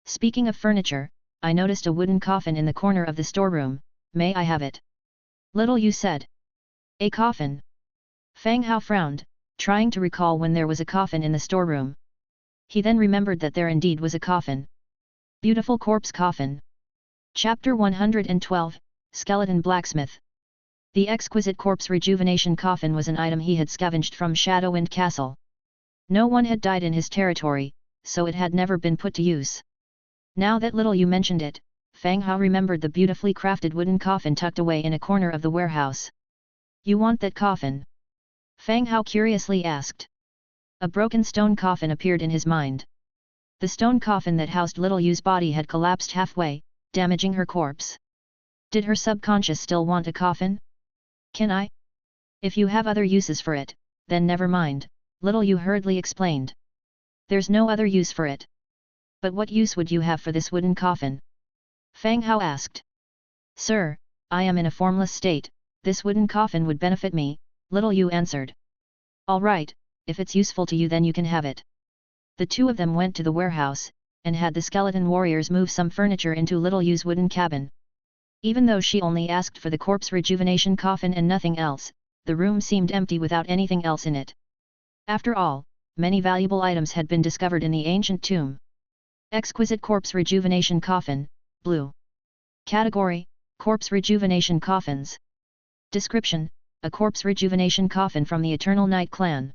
Speaking of furniture, I noticed a wooden coffin in the corner of the storeroom, may I have it? Little Yu said. A coffin? Fang Hao frowned, trying to recall when there was a coffin in the storeroom. He then remembered that there indeed was a coffin. Beautiful corpse coffin. Chapter 112, Skeleton Blacksmith. The exquisite corpse rejuvenation coffin was an item he had scavenged from Shadowwind Castle. No one had died in his territory, so it had never been put to use. Now that Little Yu mentioned it, Fang Hao remembered the beautifully crafted wooden coffin tucked away in a corner of the warehouse. You want that coffin? Fang Hao curiously asked. A broken stone coffin appeared in his mind. The stone coffin that housed Little Yu's body had collapsed halfway, damaging her corpse. Did her subconscious still want a coffin? Can I? If you have other uses for it, then never mind, Little Yu hurriedly explained. There's no other use for it. But what use would you have for this wooden coffin? Fang Hao asked. Sir, I am in a formless state, this wooden coffin would benefit me, Little Yu answered. All right, if it's useful to you then you can have it. The two of them went to the warehouse, and had the skeleton warriors move some furniture into Little Yu's wooden cabin. Even though she only asked for the corpse rejuvenation coffin and nothing else, the room seemed empty without anything else in it. After all, many valuable items had been discovered in the ancient tomb. Exquisite corpse rejuvenation coffin, blue. Category, corpse rejuvenation coffins. Description, a corpse rejuvenation coffin from the Eternal Night clan.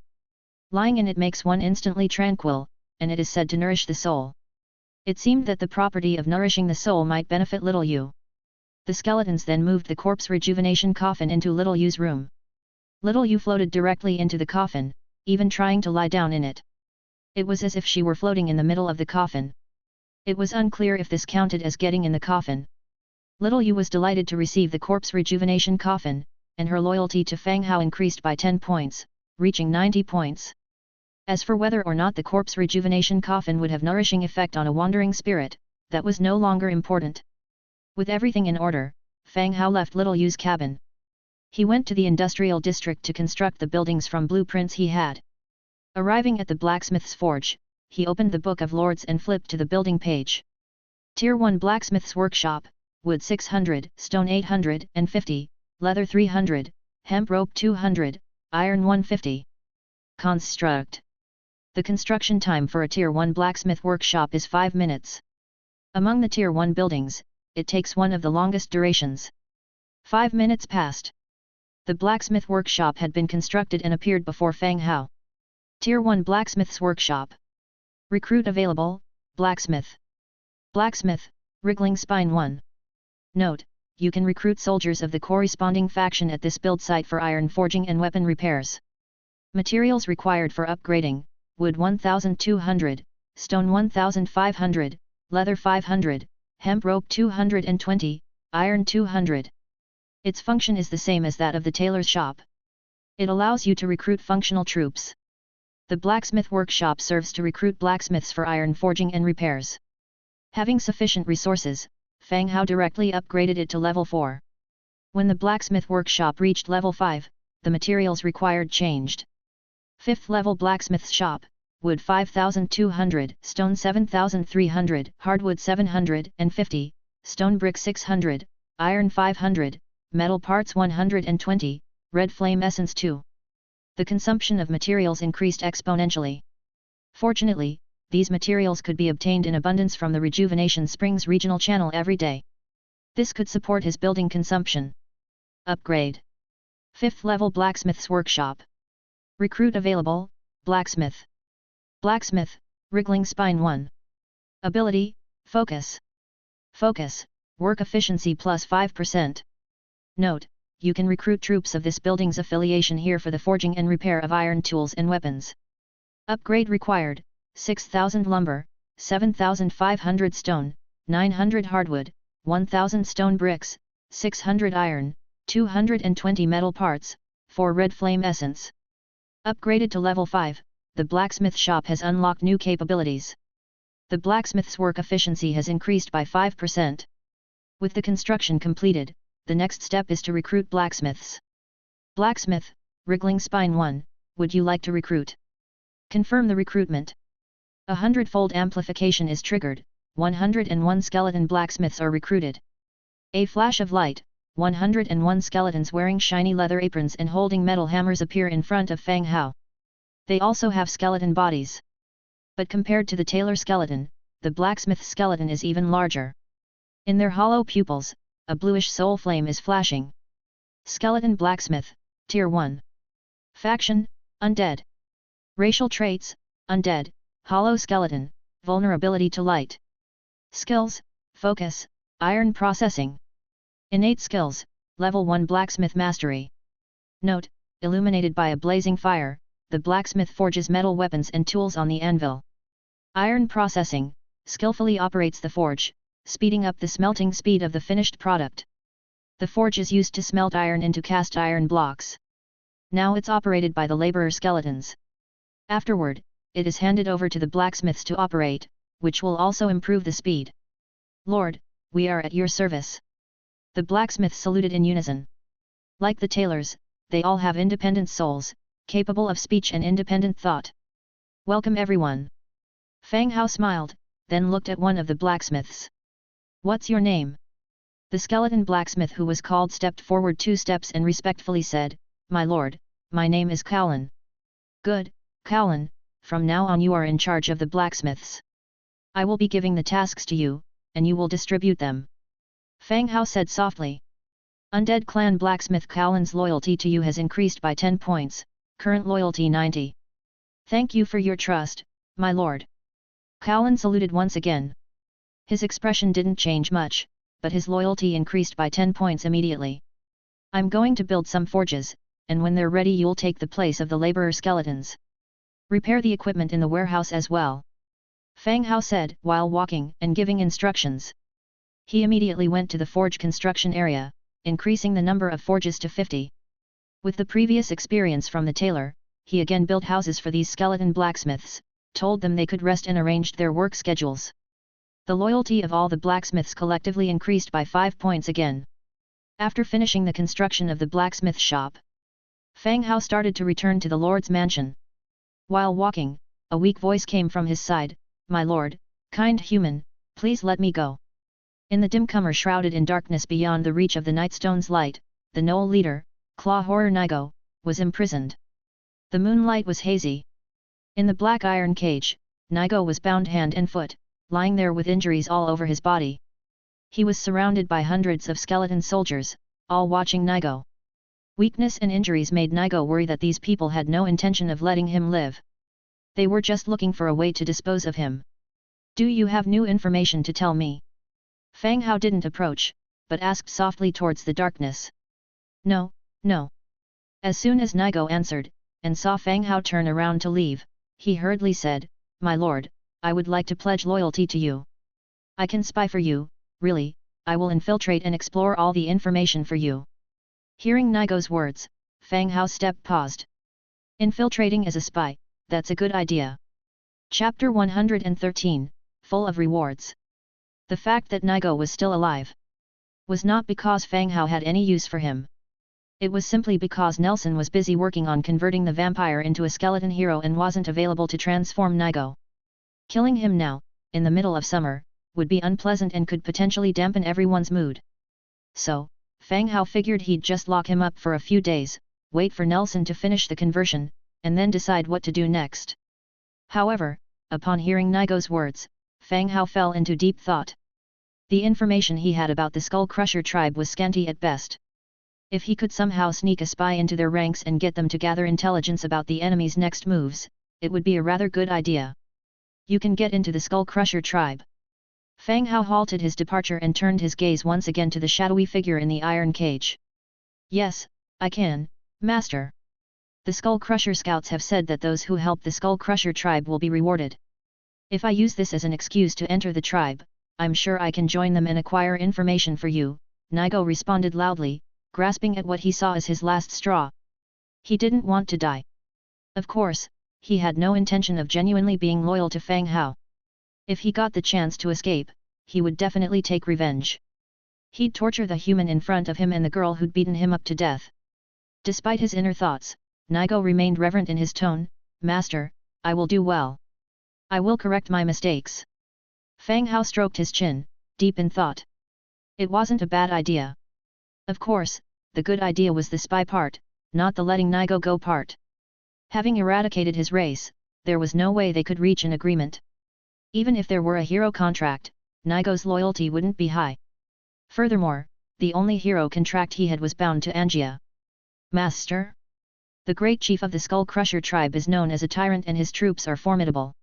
Lying in it makes one instantly tranquil, and it is said to nourish the soul. It seemed that the property of nourishing the soul might benefit Little Yu. The skeletons then moved the corpse rejuvenation coffin into Little Yu's room. Little Yu floated directly into the coffin, even trying to lie down in it. It was as if she were floating in the middle of the coffin. It was unclear if this counted as getting in the coffin. Little Yu was delighted to receive the corpse rejuvenation coffin, and her loyalty to Fang Hao increased by 10 points, reaching 90 points. As for whether or not the corpse rejuvenation coffin would have nourishing effect on a wandering spirit, that was no longer important. With everything in order, Fang Hao left Little Yu's cabin. He went to the industrial district to construct the buildings from blueprints he had. Arriving at the blacksmith's forge, he opened the Book of Lords and flipped to the building page. Tier 1 Blacksmith's Workshop, wood 600, stone 850, leather 300, hemp rope 200, iron 150. Construct. The construction time for a Tier 1 blacksmith workshop is 5 minutes. Among the Tier 1 buildings, it takes one of the longest durations. 5 minutes passed. The blacksmith workshop had been constructed and appeared before Fang Hao. Tier 1 Blacksmith's Workshop. Recruit available, Blacksmith. Blacksmith, Wriggling Spine 1. Note, you can recruit soldiers of the corresponding faction at this build site for iron forging and weapon repairs. Materials required for upgrading, wood 1200, stone 1500, leather 500, hemp rope 220, iron 200. Its function is the same as that of the tailor's shop. It allows you to recruit functional troops. The blacksmith workshop serves to recruit blacksmiths for iron forging and repairs. Having sufficient resources, Fang Hao directly upgraded it to level 4. When the blacksmith workshop reached level 5, the materials required changed. 5th level blacksmith's shop, wood 5200, stone 7300, hardwood 750, stone brick 600, iron 500, metal parts 120, red flame essence 2. The consumption of materials increased exponentially. Fortunately, these materials could be obtained in abundance from the Rejuvenation Springs regional channel every day. This could support his building consumption. Upgrade. 5th level Blacksmith's Workshop. Recruit available, Blacksmith. Blacksmith, Wriggling Spine 1. Ability, Focus. Focus, work efficiency plus 5%. Note, you can recruit troops of this building's affiliation here for the forging and repair of iron tools and weapons. Upgrade required, 6,000 lumber, 7,500 stone, 900 hardwood, 1,000 stone bricks, 600 iron, 220 metal parts, 4 red flame essence. Upgraded to level 5, the blacksmith shop has unlocked new capabilities. The blacksmith's work efficiency has increased by 5%. With the construction completed, the next step is to recruit blacksmiths. Blacksmith, Wriggling Spine 1, would you like to recruit? Confirm the recruitment. A hundredfold amplification is triggered, 101 skeleton blacksmiths are recruited. A flash of light, 101 skeletons wearing shiny leather aprons and holding metal hammers appear in front of Fang Hao. They also have skeleton bodies. But compared to the tailor skeleton, the blacksmith skeleton is even larger. In their hollow pupils, a bluish soul flame is flashing. Skeleton Blacksmith, Tier 1. Faction, Undead. Racial traits, Undead, Hollow Skeleton, Vulnerability to Light. Skills, Focus, Iron Processing. Innate Skills, Level 1 Blacksmith Mastery. Note, illuminated by a blazing fire, the blacksmith forges metal weapons and tools on the anvil. Iron Processing, skillfully operates the forge, speeding up the smelting speed of the finished product. The forge is used to smelt iron into cast iron blocks. Now it's operated by the laborer skeletons. Afterward, it is handed over to the blacksmiths to operate, which will also improve the speed. Lord, we are at your service. The blacksmiths saluted in unison. Like the tailors, they all have independent souls, capable of speech and independent thought. Welcome everyone. Fang Hao smiled, then looked at one of the blacksmiths. What's your name? The skeleton blacksmith who was called stepped forward 2 steps and respectfully said, My lord, my name is Kowlin. Good, Kowlin, from now on you are in charge of the blacksmiths. I will be giving the tasks to you, and you will distribute them. Fang Hao said softly. Undead clan blacksmith Kowlin's loyalty to you has increased by 10 points, current loyalty 90. Thank you for your trust, my lord. Kowlin saluted once again. His expression didn't change much, but his loyalty increased by 10 points immediately. I'm going to build some forges, and when they're ready you'll take the place of the laborer skeletons. Repair the equipment in the warehouse as well. Fang Hao said while walking and giving instructions. He immediately went to the forge construction area, increasing the number of forges to 50. With the previous experience from the tailor, he again built houses for these skeleton blacksmiths, told them they could rest and arranged their work schedules. The loyalty of all the blacksmiths collectively increased by 5 points again. After finishing the construction of the blacksmith shop, Fang Hao started to return to the lord's mansion. While walking, a weak voice came from his side, "My lord, kind human, please let me go." In the dim comer shrouded in darkness beyond the reach of the Nightstone's light, the Knoll leader, Claw Horror Nigo, was imprisoned. The moonlight was hazy. In the black iron cage, Nigo was bound hand and foot, lying there with injuries all over his body. He was surrounded by hundreds of skeleton soldiers, all watching Nigo. Weakness and injuries made Nigo worry that these people had no intention of letting him live. They were just looking for a way to dispose of him. "Do you have new information to tell me?" Fang Hao didn't approach, but asked softly towards the darkness. "No, no." As soon as Nigo answered, and saw Fang Hao turn around to leave, he hurriedly said, "My lord, I would like to pledge loyalty to you. I can spy for you, really, I will infiltrate and explore all the information for you." Hearing Nigo's words, Fang Hao's step paused. Infiltrating as a spy, that's a good idea. Chapter 113, full of rewards. The fact that Nigo was still alive was not because Fang Hao had any use for him. It was simply because Nelson was busy working on converting the vampire into a skeleton hero and wasn't available to transform Nigo. Killing him now, in the middle of summer, would be unpleasant and could potentially dampen everyone's mood. So, Fang Hao figured he'd just lock him up for a few days, wait for Nelson to finish the conversion, and then decide what to do next. However, upon hearing Nigo's words, Fang Hao fell into deep thought. The information he had about the Skull Crusher tribe was scanty at best. If he could somehow sneak a spy into their ranks and get them to gather intelligence about the enemy's next moves, it would be a rather good idea. "You can get into the Skull Crusher tribe." Fang Hao halted his departure and turned his gaze once again to the shadowy figure in the iron cage. "Yes, I can, Master. The Skull Crusher scouts have said that those who help the Skull Crusher tribe will be rewarded. If I use this as an excuse to enter the tribe, I'm sure I can join them and acquire information for you," Nigo responded loudly, grasping at what he saw as his last straw. He didn't want to die. Of course, he had no intention of genuinely being loyal to Fang Hao. If he got the chance to escape, he would definitely take revenge. He'd torture the human in front of him and the girl who'd beaten him up to death. Despite his inner thoughts, Nigo remained reverent in his tone, "Master, I will do well. I will correct my mistakes." Fang Hao stroked his chin, deep in thought. It wasn't a bad idea. Of course, the good idea was the spy part, not the letting Nigo go part. Having eradicated his race, there was no way they could reach an agreement. Even if there were a hero contract, Nigo's loyalty wouldn't be high. Furthermore, the only hero contract he had was bound to Angia. "Master? The great chief of the Skull Crusher tribe is known as a tyrant and his troops are formidable.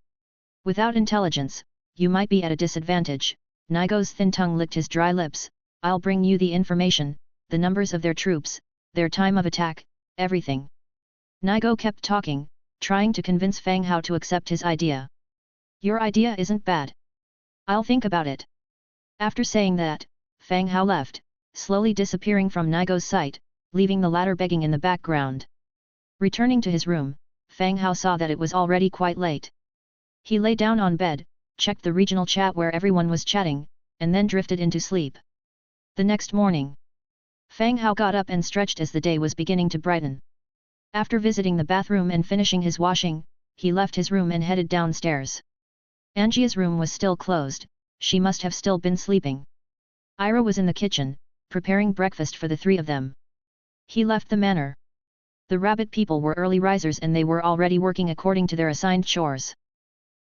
Without intelligence, you might be at a disadvantage." Nigo's thin tongue licked his dry lips. "I'll bring you the information, the numbers of their troops, their time of attack, everything." Nigo kept talking, trying to convince Fang Hao to accept his idea. "Your idea isn't bad. I'll think about it." After saying that, Fang Hao left, slowly disappearing from Nigo's sight, leaving the latter begging in the background. Returning to his room, Fang Hao saw that it was already quite late. He lay down on bed, checked the regional chat where everyone was chatting, and then drifted into sleep. The next morning, Fang Hao got up and stretched as the day was beginning to brighten. After visiting the bathroom and finishing his washing, he left his room and headed downstairs. Angia's room was still closed, she must have still been sleeping. Ira was in the kitchen, preparing breakfast for the three of them. He left the manor. The rabbit people were early risers and they were already working according to their assigned chores.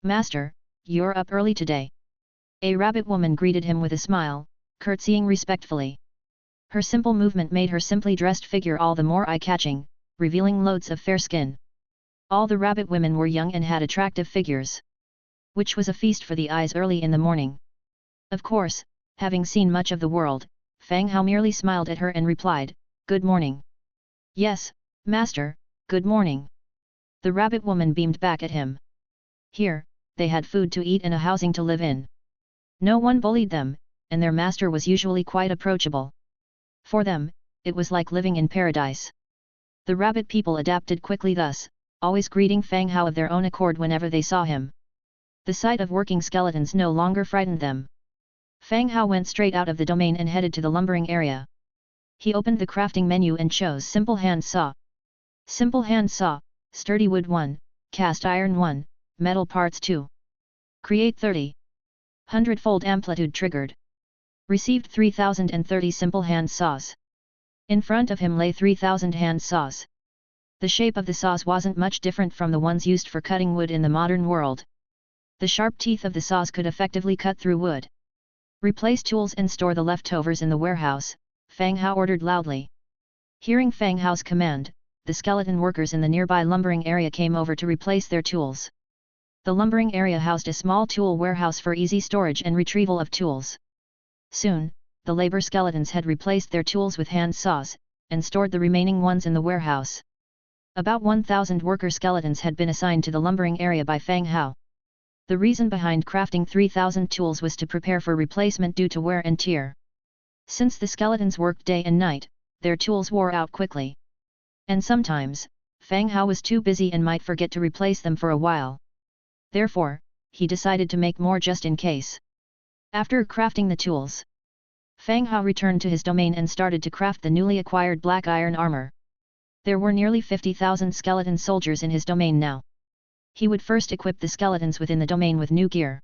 "Master, you're up early today." A rabbit woman greeted him with a smile, curtsying respectfully. Her simple movement made her simply dressed figure all the more eye-catching, revealing loads of fair skin. All the rabbit women were young and had attractive figures, which was a feast for the eyes early in the morning. Of course, having seen much of the world, Fang Hao merely smiled at her and replied, "Good morning." "Yes, Master, good morning." The rabbit woman beamed back at him. Here, they had food to eat and a housing to live in. No one bullied them, and their master was usually quite approachable. For them, it was like living in paradise. The rabbit people adapted quickly thus, always greeting Fang Hao of their own accord whenever they saw him. The sight of working skeletons no longer frightened them. Fang Hao went straight out of the domain and headed to the lumbering area. He opened the crafting menu and chose Simple Hand Saw. Simple Hand Saw, Sturdy Wood 1, Cast Iron 1, Metal Parts 2. Create 30. Hundredfold Amplitude triggered. Received 3030 Simple Hand Saws. In front of him lay 3000 hand saws. The shape of the saws wasn't much different from the ones used for cutting wood in the modern world. The sharp teeth of the saws could effectively cut through wood. Replace tools and store the leftovers in the warehouse, Fang Hao ordered loudly. Hearing Fang Hao's command, the skeleton workers in the nearby lumbering area came over to replace their tools. The lumbering area housed a small tool warehouse for easy storage and retrieval of tools. Soon, the labor skeletons had replaced their tools with hand saws, and stored the remaining ones in the warehouse. About 1,000 worker skeletons had been assigned to the lumbering area by Fang Hao. The reason behind crafting 3,000 tools was to prepare for replacement due to wear and tear. Since the skeletons worked day and night, their tools wore out quickly. And sometimes, Fang Hao was too busy and might forget to replace them for a while. Therefore, he decided to make more just in case. After crafting the tools, Fang Hao returned to his domain and started to craft the newly acquired black iron armor. There were nearly 50,000 skeleton soldiers in his domain now. He would first equip the skeletons within the domain with new gear.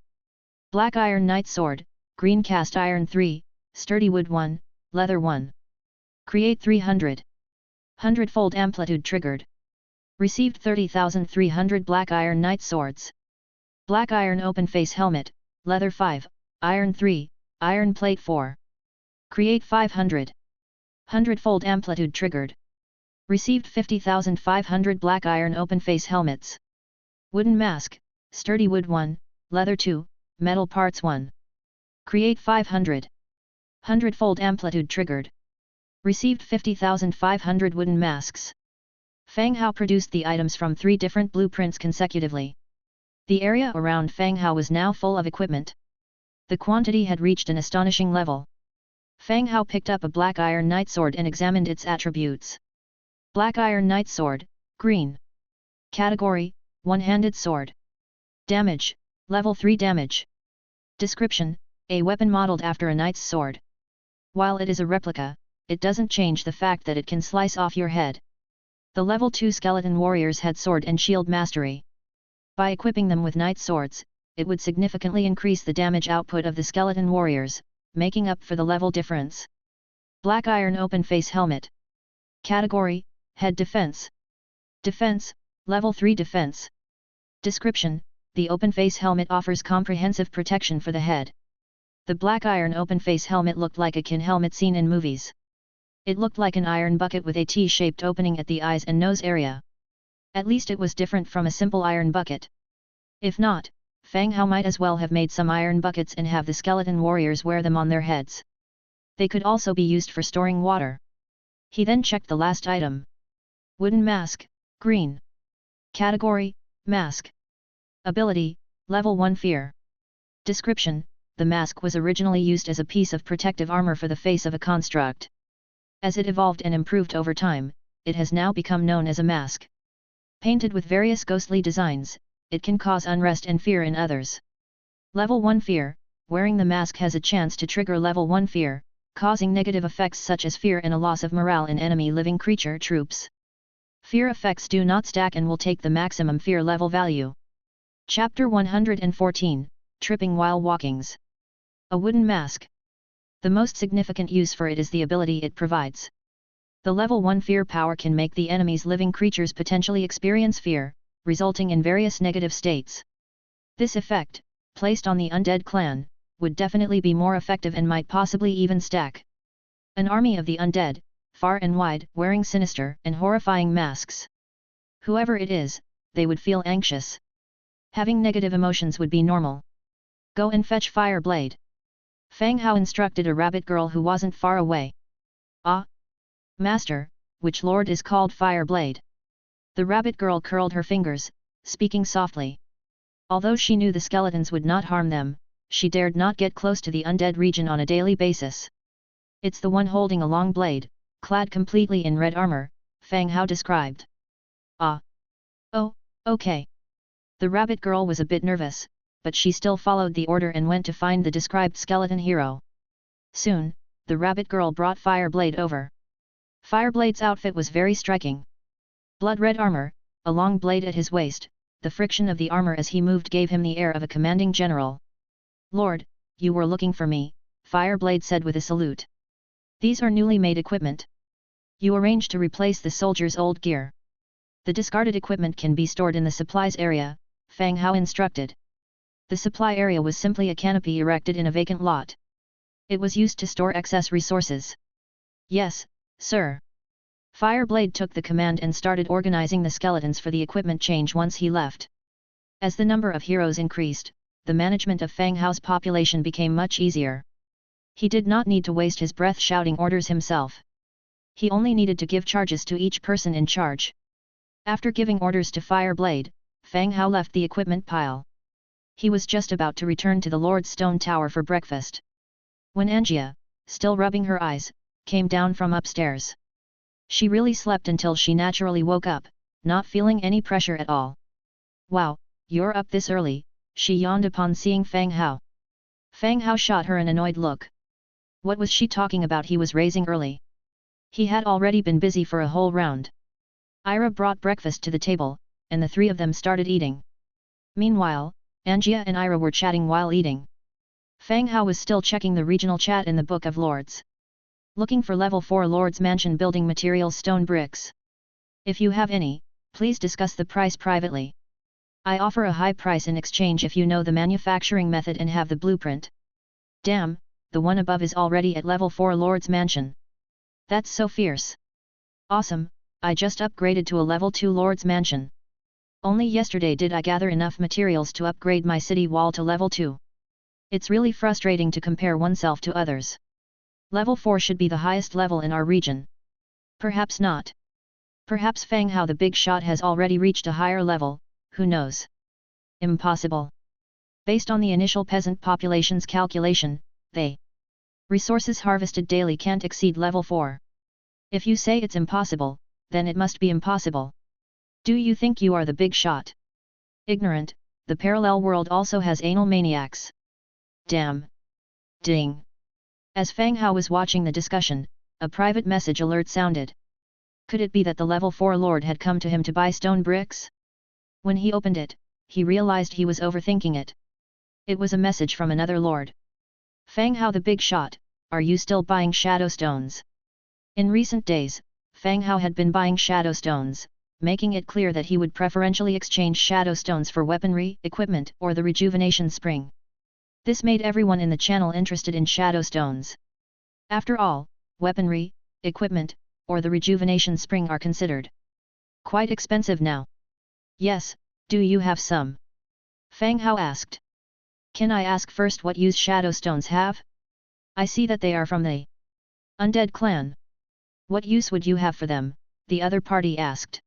Black Iron Knight Sword, Green Cast Iron 3, Sturdy Wood 1, Leather 1. Create 300. Hundredfold Amplitude triggered. Received 30,300 Black Iron Knight Swords. Black Iron Open Face Helmet, Leather 5, Iron 3, Iron Plate 4. Create 500. Hundredfold Amplitude triggered. Received 50,500 Black Iron Open Face Helmets. Wooden Mask, Sturdy Wood 1, Leather 2, Metal Parts 1. Create 500. Hundredfold Amplitude triggered. Received 50,500 Wooden Masks. Fang Hao produced the items from 3 different blueprints consecutively. The area around Fang Hao was now full of equipment. The quantity had reached an astonishing level. Fang Hao picked up a Black Iron Knight Sword and examined its attributes. Black Iron Knight Sword, Green. Category, One-handed sword. Damage, Level 3 damage. Description, a weapon modeled after a knight's sword. While it is a replica, it doesn't change the fact that it can slice off your head. The Level 2 skeleton warriors had sword and shield mastery. By equipping them with knight swords, it would significantly increase the damage output of the skeleton warriors, making up for the level difference. Black Iron Open Face Helmet. Category, Head Defense. Defense, Level 3 Defense. Description, the open face helmet offers comprehensive protection for the head. The Black Iron Open Face Helmet looked like a kin helmet seen in movies. It looked like an iron bucket with a T-shaped opening at the eyes and nose area. At least it was different from a simple iron bucket. If not, Fang Hao might as well have made some iron buckets and have the skeleton warriors wear them on their heads. They could also be used for storing water. He then checked the last item. Wooden Mask, Green. Category, Mask. Ability, Level 1 Fear. Description, the mask was originally used as a piece of protective armor for the face of a construct. As it evolved and improved over time, it has now become known as a mask. Painted with various ghostly designs, it can cause unrest and fear in others. Level 1 Fear, wearing the mask has a chance to trigger Level 1 Fear, causing negative effects such as fear and a loss of morale in enemy living creature troops. Fear effects do not stack and will take the maximum fear level value. Chapter 114, Tripping While Walkings. A wooden mask. The most significant use for it is the ability it provides. The Level 1 Fear power can make the enemy's living creatures potentially experience fear, resulting in various negative states. This effect, placed on the undead clan, would definitely be more effective and might possibly even stack. An army of the undead, far and wide, wearing sinister and horrifying masks. Whoever it is, they would feel anxious. Having negative emotions would be normal. Go and fetch Fire Blade. Fang Hao instructed a rabbit girl who wasn't far away. Ah! Master, which lord is called Fire Blade? The rabbit girl curled her fingers, speaking softly. Although she knew the skeletons would not harm them, she dared not get close to the undead region on a daily basis. It's the one holding a long blade, clad completely in red armor, Fang Hao described. Ah. Oh, okay. The rabbit girl was a bit nervous, but she still followed the order and went to find the described skeleton hero. Soon, the rabbit girl brought Fireblade over. Fireblade's outfit was very striking. Blood-red armor, a long blade at his waist, the friction of the armor as he moved gave him the air of a commanding general. Lord, you were looking for me, Fireblade said with a salute. These are newly made equipment. You arrange to replace the soldier's old gear. The discarded equipment can be stored in the supplies area, Fang Hao instructed. The supply area was simply a canopy erected in a vacant lot. It was used to store excess resources. Yes, sir. Fireblade took the command and started organizing the skeletons for the equipment change once he left. As the number of heroes increased, the management of Fang Hao's population became much easier. He did not need to waste his breath shouting orders himself. He only needed to give charges to each person in charge. After giving orders to Fireblade, Fang Hao left the equipment pile. He was just about to return to the Lord's Stone Tower for breakfast, when Angia, still rubbing her eyes, came down from upstairs. She really slept until she naturally woke up, not feeling any pressure at all. Wow, you're up this early, she yawned upon seeing Fang Hao. Fang Hao shot her an annoyed look. What was she talking about? He was raising early. He had already been busy for a whole round. Ira brought breakfast to the table, and the three of them started eating. Meanwhile, Angia and Ira were chatting while eating. Fang Hao was still checking the regional chat in the Book of Lords. Looking for level 4 Lord's Mansion building materials stone bricks. If you have any, please discuss the price privately. I offer a high price in exchange if you know the manufacturing method and have the blueprint. Damn, the one above is already at level 4 Lord's Mansion. That's so fierce. Awesome, I just upgraded to a level 2 Lord's Mansion. Only yesterday did I gather enough materials to upgrade my city wall to level 2. It's really frustrating to compare oneself to others. Level 4 should be the highest level in our region. Perhaps not. Perhaps Fang Hao the big shot has already reached a higher level, who knows? Impossible. Based on the initial peasant population's calculation, the resources harvested daily can't exceed level 4. If you say it's impossible, then it must be impossible. Do you think you are the big shot? Ignorant, the parallel world also has anal maniacs. Damn. Ding. As Fang Hao was watching the discussion, a private message alert sounded. Could it be that the level 4 lord had come to him to buy stone bricks? When he opened it, he realized he was overthinking it. It was a message from another lord. Fang Hao the big shot, are you still buying shadow stones? In recent days, Fang Hao had been buying shadow stones, making it clear that he would preferentially exchange shadow stones for weaponry, equipment, or the rejuvenation spring. This made everyone in the channel interested in shadow stones. After all, weaponry, equipment, or the rejuvenation spring are considered quite expensive now. Yes, do you have some? Fang Hao asked. Can I ask first what use shadow stones have? I see that they are from the Undead clan. What use would you have for them? The other party asked.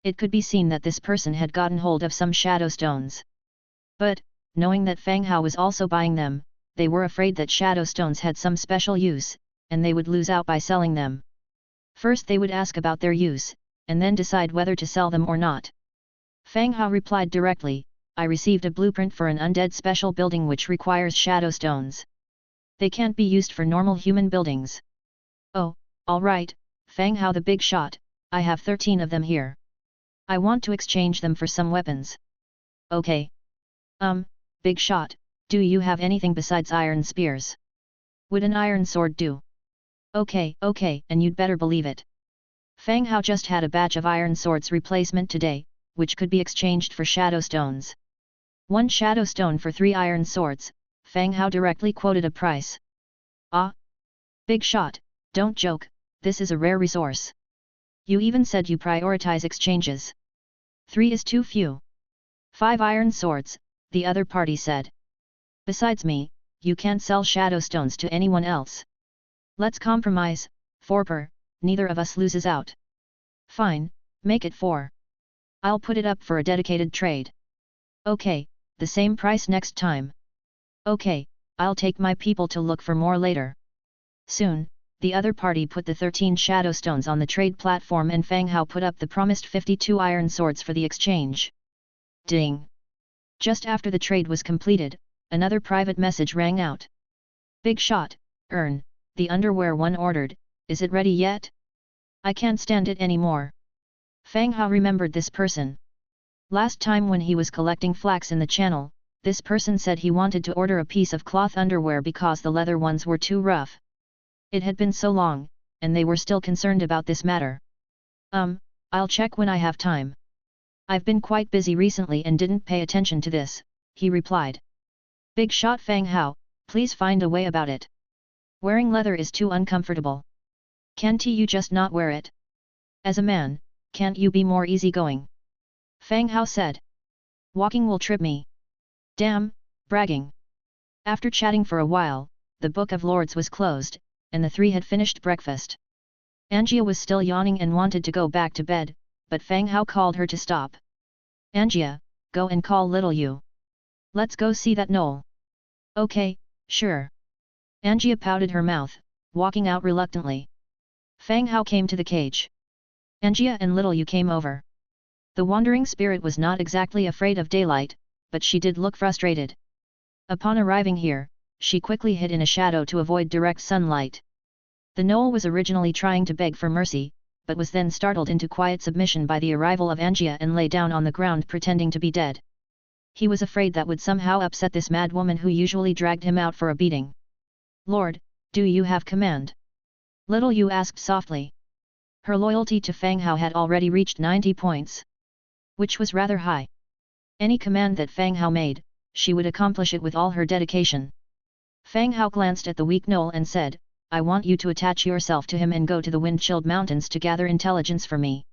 It could be seen that this person had gotten hold of some shadow stones. But, knowing that Fang Hao was also buying them, they were afraid that shadow stones had some special use, and they would lose out by selling them. First they would ask about their use, and then decide whether to sell them or not. Fang Hao replied directly, I received a blueprint for an undead special building which requires shadow stones. They can't be used for normal human buildings. Oh, alright, Fang Hao the big shot, I have 13 of them here. I want to exchange them for some weapons. Okay. Big shot, do you have anything besides iron spears? Would an iron sword do? Okay, and you'd better believe it. Fang Hao just had a batch of iron swords replacement today, which could be exchanged for shadow stones. 1 shadow stone for 3 iron swords, Fang Hao directly quoted a price. Ah! Big shot, don't joke, this is a rare resource. You even said you prioritize exchanges. 3 is too few. 5 iron swords, the other party said. Besides me, you can't sell shadow stones to anyone else. Let's compromise, 4 per, neither of us loses out. Fine, make it 4. I'll put it up for a dedicated trade. Okay, the same price next time. Okay, I'll take my people to look for more later. Soon, the other party put the 13 shadow stones on the trade platform and Fang Hao put up the promised 52 iron swords for the exchange. Ding! Just after the trade was completed, another private message rang out. Big shot, Earn, the underwear one ordered, is it ready yet? I can't stand it anymore. Fang Hao remembered this person. Last time when he was collecting flax in the channel, this person said he wanted to order a piece of cloth underwear because the leather ones were too rough. It had been so long, and they were still concerned about this matter. I'll check when I have time. I've been quite busy recently and didn't pay attention to this, he replied. Big shot Fang Hao, please find a way about it. Wearing leather is too uncomfortable. Can't you just not wear it? As a man, can't you be more easygoing? Fang Hao said. Walking will trip me. Damn, bragging. After chatting for a while, the Book of Lords was closed, and the three had finished breakfast. Angia was still yawning and wanted to go back to bed, but Fang Hao called her to stop. Angia, go and call little you. Let's go see that knoll. Okay, sure. Angia pouted her mouth, walking out reluctantly. Fang Hao came to the cage. Angia and little you came over. The wandering spirit was not exactly afraid of daylight, but she did look frustrated. Upon arriving here, she quickly hid in a shadow to avoid direct sunlight. The knoll was originally trying to beg for mercy, but was then startled into quiet submission by the arrival of Angia and lay down on the ground pretending to be dead. He was afraid that would somehow upset this mad woman who usually dragged him out for a beating. Lord, do you have command? Little Yu asked softly. Her loyalty to Fang Hao had already reached 90 points. Which was rather high. Any command that Fang Hao made, she would accomplish it with all her dedication. Fang Hao glanced at the weak knoll and said, I want you to attach yourself to him and go to the wind-chilled mountains to gather intelligence for me.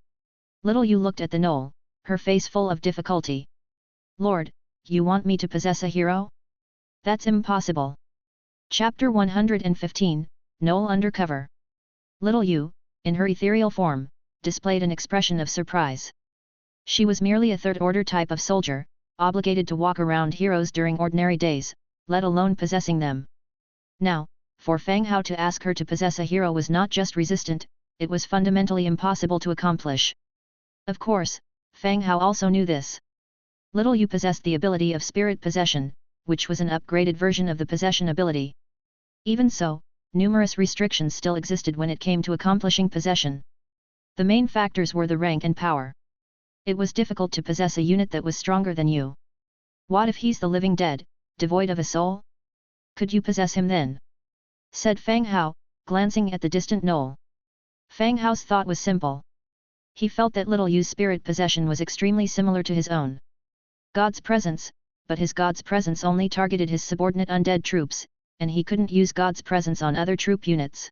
Little Yu looked at the knoll, her face full of difficulty. Lord, you want me to possess a hero? That's impossible. Chapter 115, Knoll Undercover. Little Yu, in her ethereal form, displayed an expression of surprise. She was merely a third-order type of soldier, obligated to walk around heroes during ordinary days, let alone possessing them. Now, for Fang Hao to ask her to possess a hero was not just resistant, it was fundamentally impossible to accomplish. Of course, Fang Hao also knew this. Little Yu possessed the ability of spirit possession, which was an upgraded version of the possession ability. Even so, numerous restrictions still existed when it came to accomplishing possession. The main factors were the rank and power. It was difficult to possess a unit that was stronger than you. What if he's the living dead, devoid of a soul? Could you possess him then? Said Fang Hao, glancing at the distant knoll. Fang Hao's thought was simple. He felt that Little Yu's spirit possession was extremely similar to his own. God's presence, but his God's presence only targeted his subordinate undead troops, and he couldn't use God's presence on other troop units.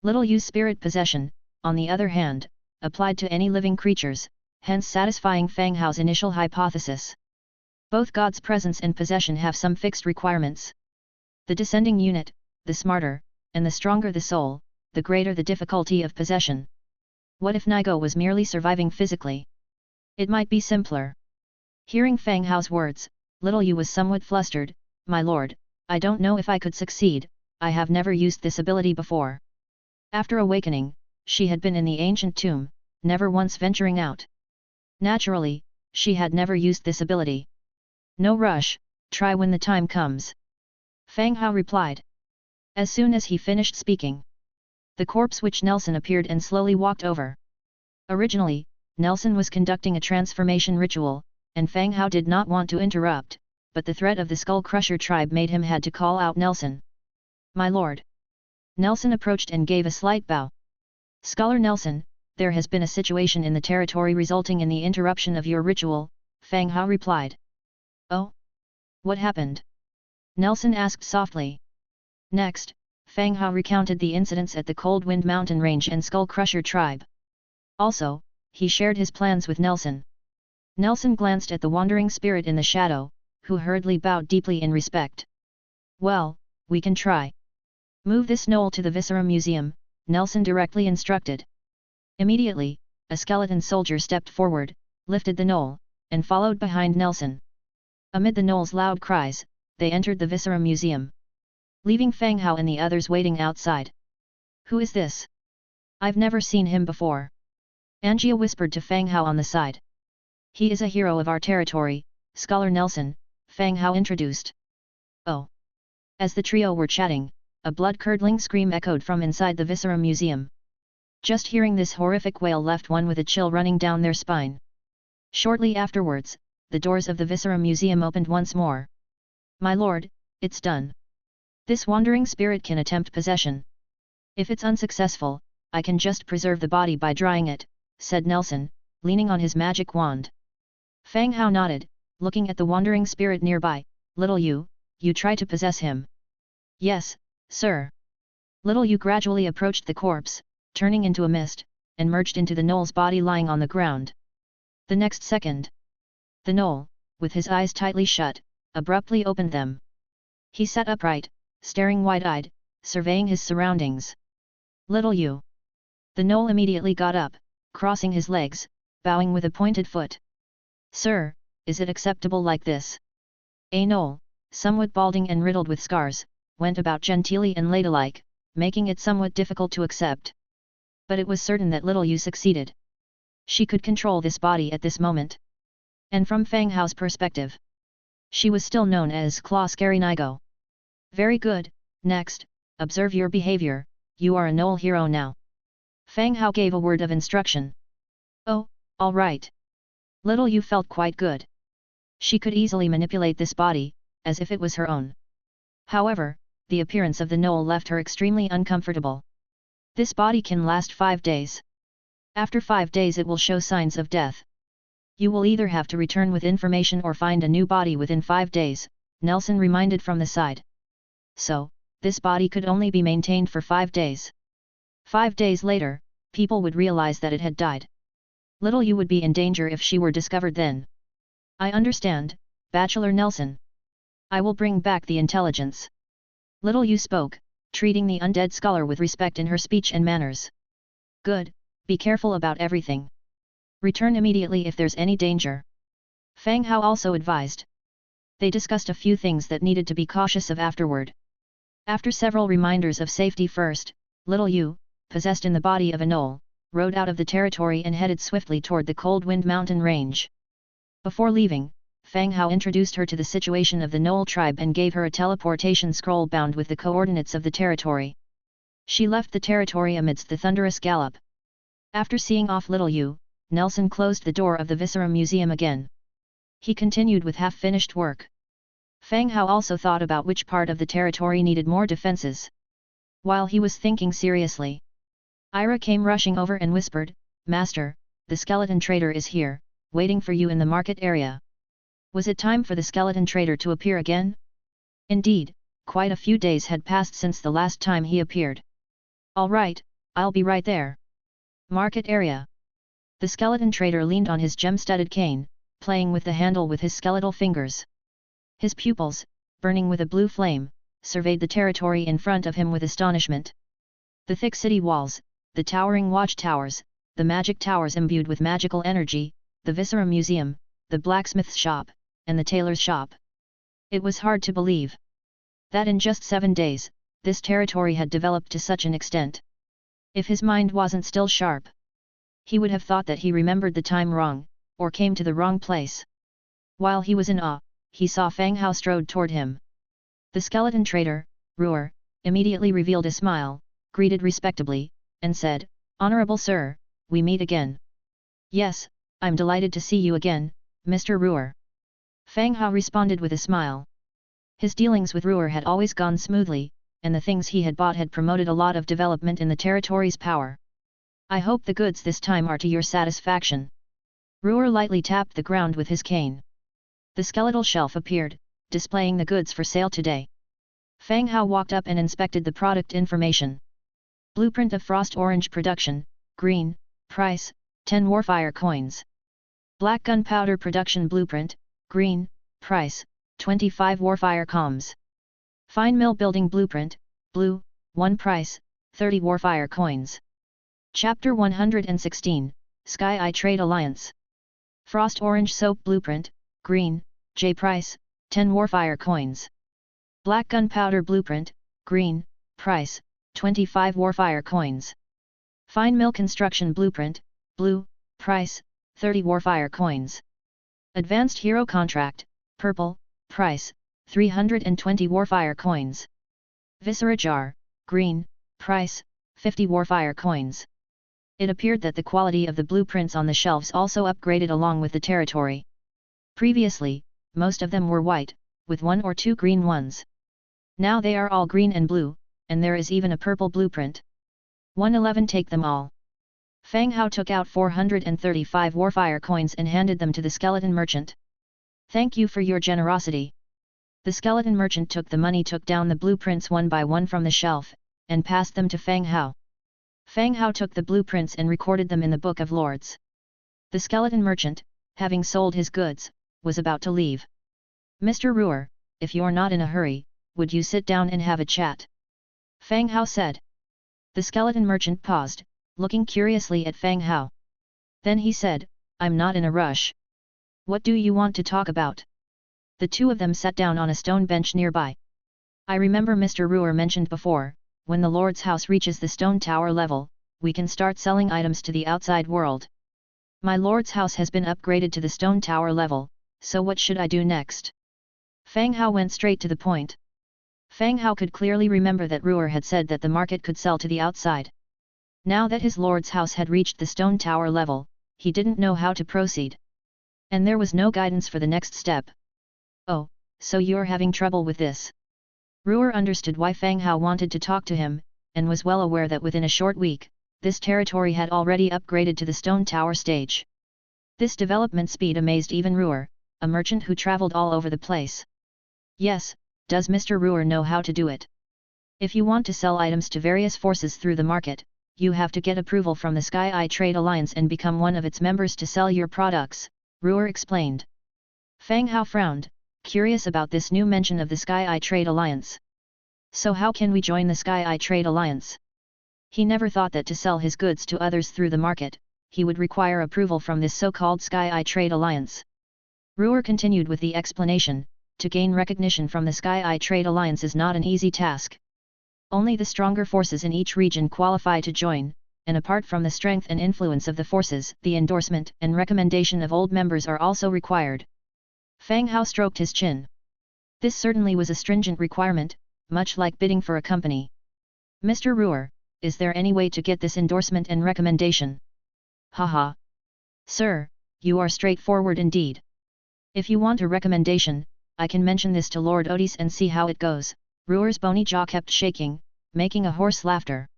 Little Yu's spirit possession, on the other hand, applied to any living creatures, hence satisfying Fang Hao's initial hypothesis. Both God's presence and possession have some fixed requirements. The descending unit, the smarter, and the stronger the soul, the greater the difficulty of possession. What if Nigo was merely surviving physically? It might be simpler. Hearing Fang Hao's words, Little Yu was somewhat flustered. My lord, I don't know if I could succeed, I have never used this ability before. After awakening, she had been in the ancient tomb, never once venturing out. Naturally, she had never used this ability. No rush, try when the time comes. Fang Hao replied. As soon as he finished speaking, the corpse which Nelson appeared and slowly walked over. Originally, Nelson was conducting a transformation ritual, and Fang Hao did not want to interrupt, but the threat of the Skull Crusher tribe made him had to call out Nelson. My lord. Nelson approached and gave a slight bow. Scholar Nelson, there has been a situation in the territory resulting in the interruption of your ritual, Fang Hao replied. Oh? What happened? Nelson asked softly. Next, Fang Hao recounted the incidents at the Cold Wind Mountain Range and Skull Crusher tribe. Also, he shared his plans with Nelson. Nelson glanced at the wandering spirit in the shadow, who hurriedly bowed deeply in respect. Well, we can try. Move this knoll to the Viscera Museum, Nelson directly instructed. Immediately, a skeleton soldier stepped forward, lifted the knoll, and followed behind Nelson. Amid the knoll's loud cries, they entered the Viscera Museum, leaving Fang Hao and the others waiting outside. Who is this? I've never seen him before. Angia whispered to Fang Hao on the side. He is a hero of our territory, Scholar Nelson, Fang Hao introduced. Oh! As the trio were chatting, a blood-curdling scream echoed from inside the Viscera Museum. Just hearing this horrific wail left one with a chill running down their spine. Shortly afterwards, the doors of the Viscera Museum opened once more. My lord, it's done. This wandering spirit can attempt possession. If it's unsuccessful, I can just preserve the body by drying it, said Nelson, leaning on his magic wand. Fang Hao nodded, looking at the wandering spirit nearby. Little you try to possess him. Yes, sir. Little you gradually approached the corpse, turning into a mist, and merged into the gnoll's body lying on the ground. The next second, the gnoll, with his eyes tightly shut, abruptly opened them. He sat upright, staring wide-eyed, surveying his surroundings. Little you. The gnoll immediately got up, crossing his legs, bowing with a pointed foot. Sir, is it acceptable like this? A gnoll, somewhat balding and riddled with scars, went about genteelly and ladylike, making it somewhat difficult to accept. But it was certain that Little you succeeded. She could control this body at this moment. And from Fang Hao's perspective, she was still known as Claw Scary Nigo. Very good, next, observe your behavior, you are a gnoll hero now. Fang Hao gave a word of instruction. Oh, all right. Little you felt quite good. She could easily manipulate this body, as if it was her own. However, the appearance of the gnoll left her extremely uncomfortable. This body can last 5 days. After 5 days it will show signs of death. You will either have to return with information or find a new body within 5 days, Nelson reminded from the side. So, this body could only be maintained for 5 days. 5 days later, people would realize that it had died. Little you would be in danger if she were discovered then. I understand, Bachelor Nelson. I will bring back the intelligence. Little you spoke, treating the undead scholar with respect in her speech and manners. Good, be careful about everything. Return immediately if there's any danger. Fang Hao also advised. They discussed a few things that needed to be cautious of afterward. After several reminders of safety first, Little you, possessed in the body of a gnoll, rode out of the territory and headed swiftly toward the Cold Wind Mountain range. Before leaving, Fang Hao introduced her to the situation of the gnoll tribe and gave her a teleportation scroll bound with the coordinates of the territory. She left the territory amidst the thunderous gallop. After seeing off Little you, Nelson closed the door of the Viscera Museum again. He continued with half-finished work. Fang Hao also thought about which part of the territory needed more defenses. While he was thinking seriously, Ira came rushing over and whispered, Master, the skeleton trader is here, waiting for you in the market area. Was it time for the skeleton trader to appear again? Indeed, quite a few days had passed since the last time he appeared. All right, I'll be right there. Market area. The skeleton trader leaned on his gem-studded cane, playing with the handle with his skeletal fingers. His pupils, burning with a blue flame, surveyed the territory in front of him with astonishment. The thick city walls, the towering watchtowers, the magic towers imbued with magical energy, the Viscera Museum, the blacksmith's shop, and the tailor's shop. It was hard to believe that in just 7 days, this territory had developed to such an extent. If his mind wasn't still sharp, he would have thought that he remembered the time wrong, or came to the wrong place. While he was in awe, he saw Fang Hao strode toward him. The skeleton trader, Ruer, immediately revealed a smile, greeted respectably, and said, Honorable Sir, we meet again. Yes, I'm delighted to see you again, Mr. Ruer. Fang Hao responded with a smile. His dealings with Ruer had always gone smoothly, and the things he had bought had promoted a lot of development in the territory's power. I hope the goods this time are to your satisfaction. Ruer lightly tapped the ground with his cane. The skeletal shelf appeared, displaying the goods for sale today. Fang Hao walked up and inspected the product information. Blueprint of Frost Orange Production, Green, Price, 10 Warfire Coins. Black Gunpowder Production Blueprint, Green, Price, 25 Warfire Coms. Fine Mill Building Blueprint, Blue, 1 Price, 30 Warfire Coins. Chapter 116, Sky Eye Trade Alliance. Frost Orange Soap Blueprint, Green, J Price, 10 Warfire Coins. Black gunpowder blueprint, green, price, 25 warfire coins. Fine mill construction blueprint, blue, price, 30 warfire coins. Advanced hero contract, purple, price, 320 warfire coins. Viscera jar, green, price, 50 warfire coins. It appeared that the quality of the blueprints on the shelves also upgraded along with the territory. Previously, most of them were white, with one or two green ones. Now they are all green and blue, and there is even a purple blueprint. 111 Take them all. Fang Hao took out 435 warfire coins and handed them to the skeleton merchant. Thank you for your generosity. The skeleton merchant took the money, took down the blueprints one by one from the shelf, and passed them to Fang Hao. Fang Hao took the blueprints and recorded them in the Book of Lords. The skeleton merchant, having sold his goods, was about to leave. Mr. Ruer, if you're not in a hurry, would you sit down and have a chat? Fang Hao said. The skeleton merchant paused, looking curiously at Fang Hao. Then he said, I'm not in a rush. What do you want to talk about? The two of them sat down on a stone bench nearby. I remember Mr. Ruer mentioned before, when the Lord's house reaches the stone tower level, we can start selling items to the outside world. My Lord's house has been upgraded to the stone tower level, so what should I do next? Fang Hao went straight to the point. Fang Hao could clearly remember that Ruer had said that the market could sell to the outside. Now that his Lord's house had reached the stone tower level, he didn't know how to proceed. And there was no guidance for the next step. Oh, so you're having trouble with this? Ruer understood why Fang Hao wanted to talk to him, and was well aware that within a short week, this territory had already upgraded to the stone tower stage. This development speed amazed even Ruer, a merchant who traveled all over the place. Yes, does Mr. Ruer know how to do it? If you want to sell items to various forces through the market, you have to get approval from the Sky Eye Trade Alliance and become one of its members to sell your products, Ruer explained. Fang Hao frowned, curious about this new mention of the Sky Eye Trade Alliance. So how can we join the Sky Eye Trade Alliance? He never thought that to sell his goods to others through the market, he would require approval from this so-called Sky Eye Trade Alliance. Ruer continued with the explanation. To gain recognition from the Sky Eye Trade Alliance is not an easy task. Only the stronger forces in each region qualify to join, and apart from the strength and influence of the forces, the endorsement and recommendation of old members are also required. Fang Hao stroked his chin. This certainly was a stringent requirement, much like bidding for a company. Mr. Ruer, is there any way to get this endorsement and recommendation? Haha. Sir, you are straightforward indeed. If you want a recommendation, I can mention this to Lord Otis and see how it goes. Ruer's bony jaw kept shaking, making a hoarse laughter.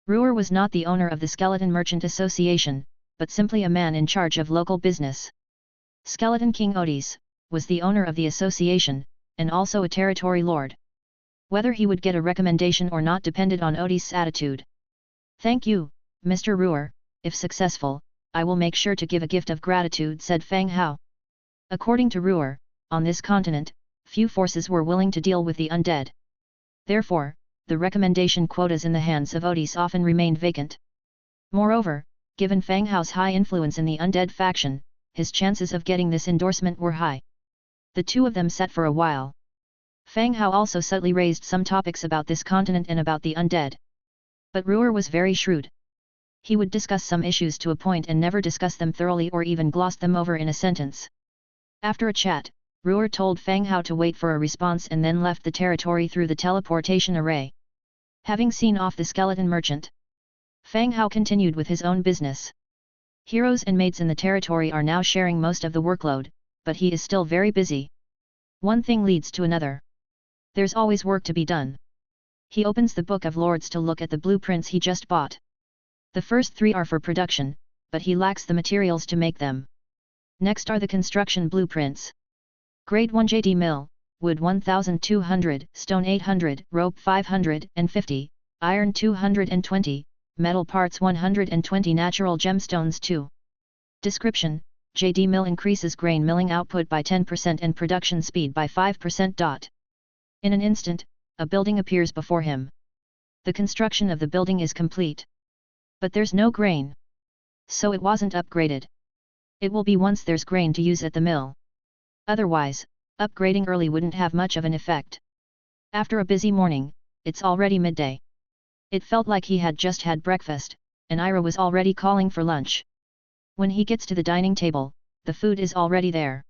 Ruer was not the owner of the Skeleton Merchant Association, but simply a man in charge of local business. Skeleton King Otis was the owner of the association, and also a territory lord. Whether he would get a recommendation or not depended on Otis' attitude. Thank you, Mr. Ruer, if successful, I will make sure to give a gift of gratitude, said Fang Hao. According to Ruer, on this continent, few forces were willing to deal with the undead. Therefore, the recommendation quotas in the hands of Otis often remained vacant. Moreover, given Fang Hao's high influence in the undead faction, his chances of getting this endorsement were high. The two of them sat for a while. Fang Hao also subtly raised some topics about this continent and about the undead. But Ruer was very shrewd. He would discuss some issues to a point and never discuss them thoroughly or even gloss them over in a sentence. After a chat, Ruer told Fang Hao to wait for a response and then left the territory through the teleportation array. Having seen off the skeleton merchant, Fang Hao continued with his own business. Heroes and mates in the territory are now sharing most of the workload, but he is still very busy. One thing leads to another. There's always work to be done. He opens the Book of Lords to look at the blueprints he just bought. The first 3 are for production, but he lacks the materials to make them. Next are the construction blueprints. Grade 1 JD Mill, Wood 1200, Stone 800, Rope 550, Iron 220, Metal Parts 120, Natural Gemstones 2. Description: JD Mill increases grain milling output by 10% and production speed by 5%. In an instant, a building appears before him. The construction of the building is complete. But there's no grain. So it wasn't upgraded. It will be once there's grain to use at the mill. Otherwise, upgrading early wouldn't have much of an effect. After a busy morning, it's already midday. It felt like he had just had breakfast, and Ira was already calling for lunch. When he gets to the dining table, the food is already there.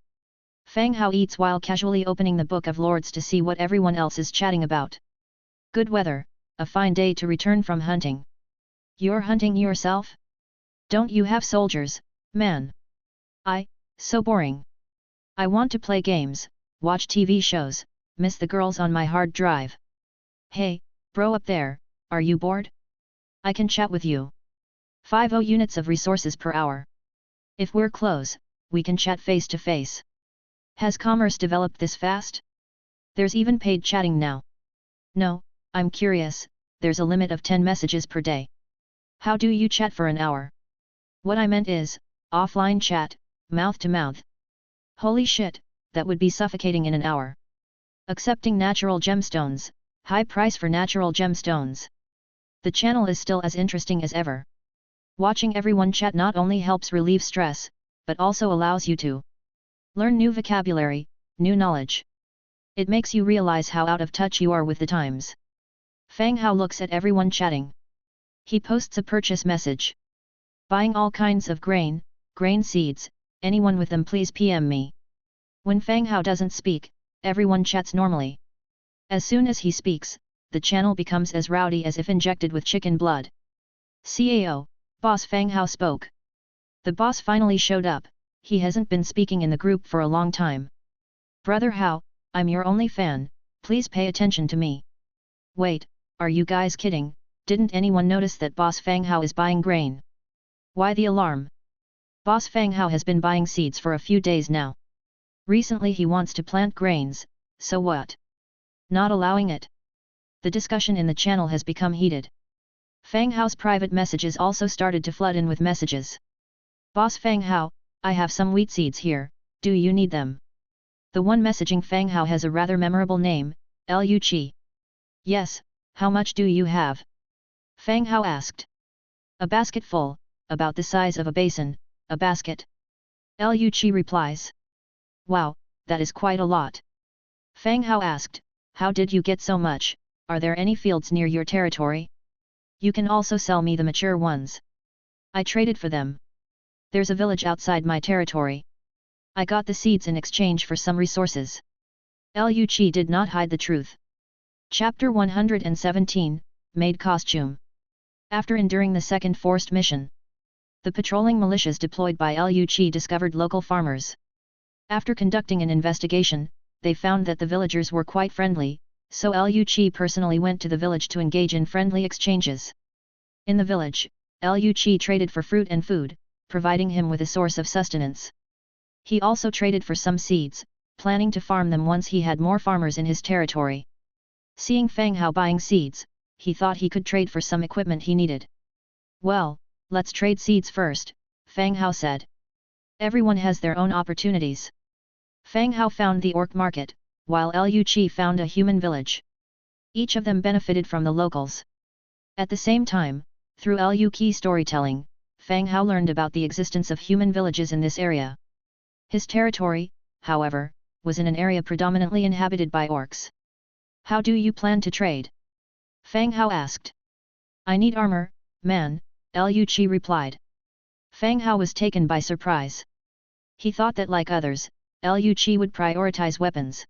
Fang Hao eats while casually opening the Book of Lords to see what everyone else is chatting about. Good weather, a fine day to return from hunting. You're hunting yourself? Don't you have soldiers, man? So boring. I want to play games, watch TV shows, miss the girls on my hard drive. Hey, bro up there, are you bored? I can chat with you. 50 units of resources per hour. If we're close, we can chat face to face. Has commerce developed this fast? There's even paid chatting now. No, I'm curious, there's a limit of 10 messages per day. How do you chat for an hour? What I meant is, offline chat, mouth to mouth. Holy shit, that would be suffocating in an hour. Accepting natural gemstones, high price for natural gemstones. The channel is still as interesting as ever. Watching everyone chat not only helps relieve stress, but also allows you to learn new vocabulary, new knowledge. It makes you realize how out of touch you are with the times. Fang Hao looks at everyone chatting. He posts a purchase message. Buying all kinds of grain seeds, anyone with them please PM me. When Fang Hao doesn't speak, everyone chats normally. As soon as he speaks, the channel becomes as rowdy as if injected with chicken blood. CAO, Boss Fang Hao spoke. The boss finally showed up, he hasn't been speaking in the group for a long time. Brother Hao, I'm your only fan, please pay attention to me. Wait, are you guys kidding? Didn't anyone notice that Boss Fang Hao is buying grain? Why the alarm? Boss Fang Hao has been buying seeds for a few days now. Recently he wants to plant grains, so what? Not allowing it? The discussion in the channel has become heated. Fang Hao's private messages also started to flood in with messages. Boss Fang Hao, I have some wheat seeds here, do you need them? The one messaging Fang Hao has a rather memorable name, Lu Chi. Yes, how much do you have? Fang Hao asked. A basket full, about the size of a basin, a basket. Lu Chi replies. Wow, that is quite a lot. Fang Hao asked, how did you get so much? Are there any fields near your territory? You can also sell me the mature ones. I traded for them. There's a village outside my territory. I got the seeds in exchange for some resources. Lu Chi did not hide the truth. Chapter 117, Maid Costume. After enduring the second forced mission, the patrolling militias deployed by Lu Chi discovered local farmers. After conducting an investigation, they found that the villagers were quite friendly, so Lu Chi personally went to the village to engage in friendly exchanges. In the village, Lu Chi traded for fruit and food, providing him with a source of sustenance. He also traded for some seeds, planning to farm them once he had more farmers in his territory. Seeing Fang Hao buying seeds, he thought he could trade for some equipment he needed. Well, let's trade seeds first, Fang Hao said. Everyone has their own opportunities. Fang Hao found the orc market, while Lu Chi found a human village. Each of them benefited from the locals. At the same time, through Lu Chi's storytelling, Fang Hao learned about the existence of human villages in this area. His territory, however, was in an area predominantly inhabited by orcs. How do you plan to trade? Fang Hao asked. I need armor, man, Lu Chi replied. Fang Hao was taken by surprise. He thought that like others, Lu Chi would prioritize weapons.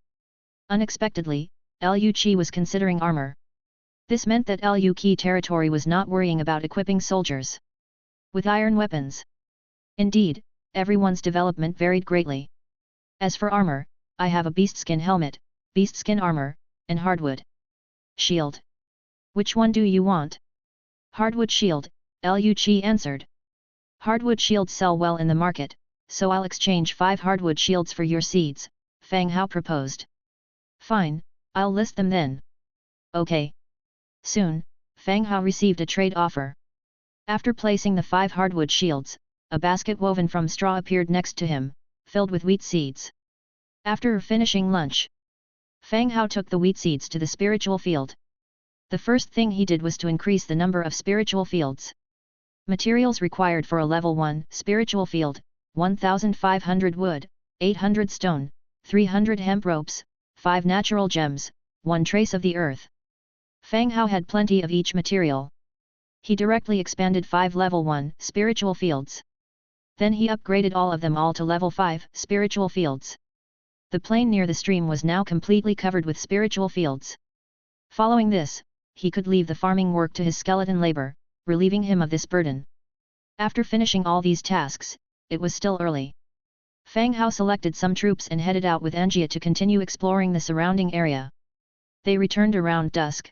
Unexpectedly, Lu Chi was considering armor. This meant that Lu Chi territory was not worrying about equipping soldiers with iron weapons. Indeed, everyone's development varied greatly. As for armor, I have a beastskin helmet, beastskin armor, and hardwood shield. Which one do you want? Hardwood shield, Lu Chi answered. Hardwood shields sell well in the market, so I'll exchange 5 hardwood shields for your seeds, Fang Hao proposed. Fine, I'll list them then. Okay. Soon, Fang Hao received a trade offer. After placing the 5 hardwood shields, a basket woven from straw appeared next to him, filled with wheat seeds. After finishing lunch, Fang Hao took the wheat seeds to the spiritual field. The first thing he did was to increase the number of spiritual fields. Materials required for a level 1 spiritual field: 1,500 wood, 800 stone, 300 hemp ropes, 5 natural gems, one trace of the earth. Fang Hao had plenty of each material. He directly expanded 5 level 1 spiritual fields. Then he upgraded all of them all to level 5 spiritual fields. The plain near the stream was now completely covered with spiritual fields. Following this, he could leave the farming work to his skeleton labor, relieving him of this burden. After finishing all these tasks, it was still early. Fang Hao selected some troops and headed out with Anjia to continue exploring the surrounding area. They returned around dusk.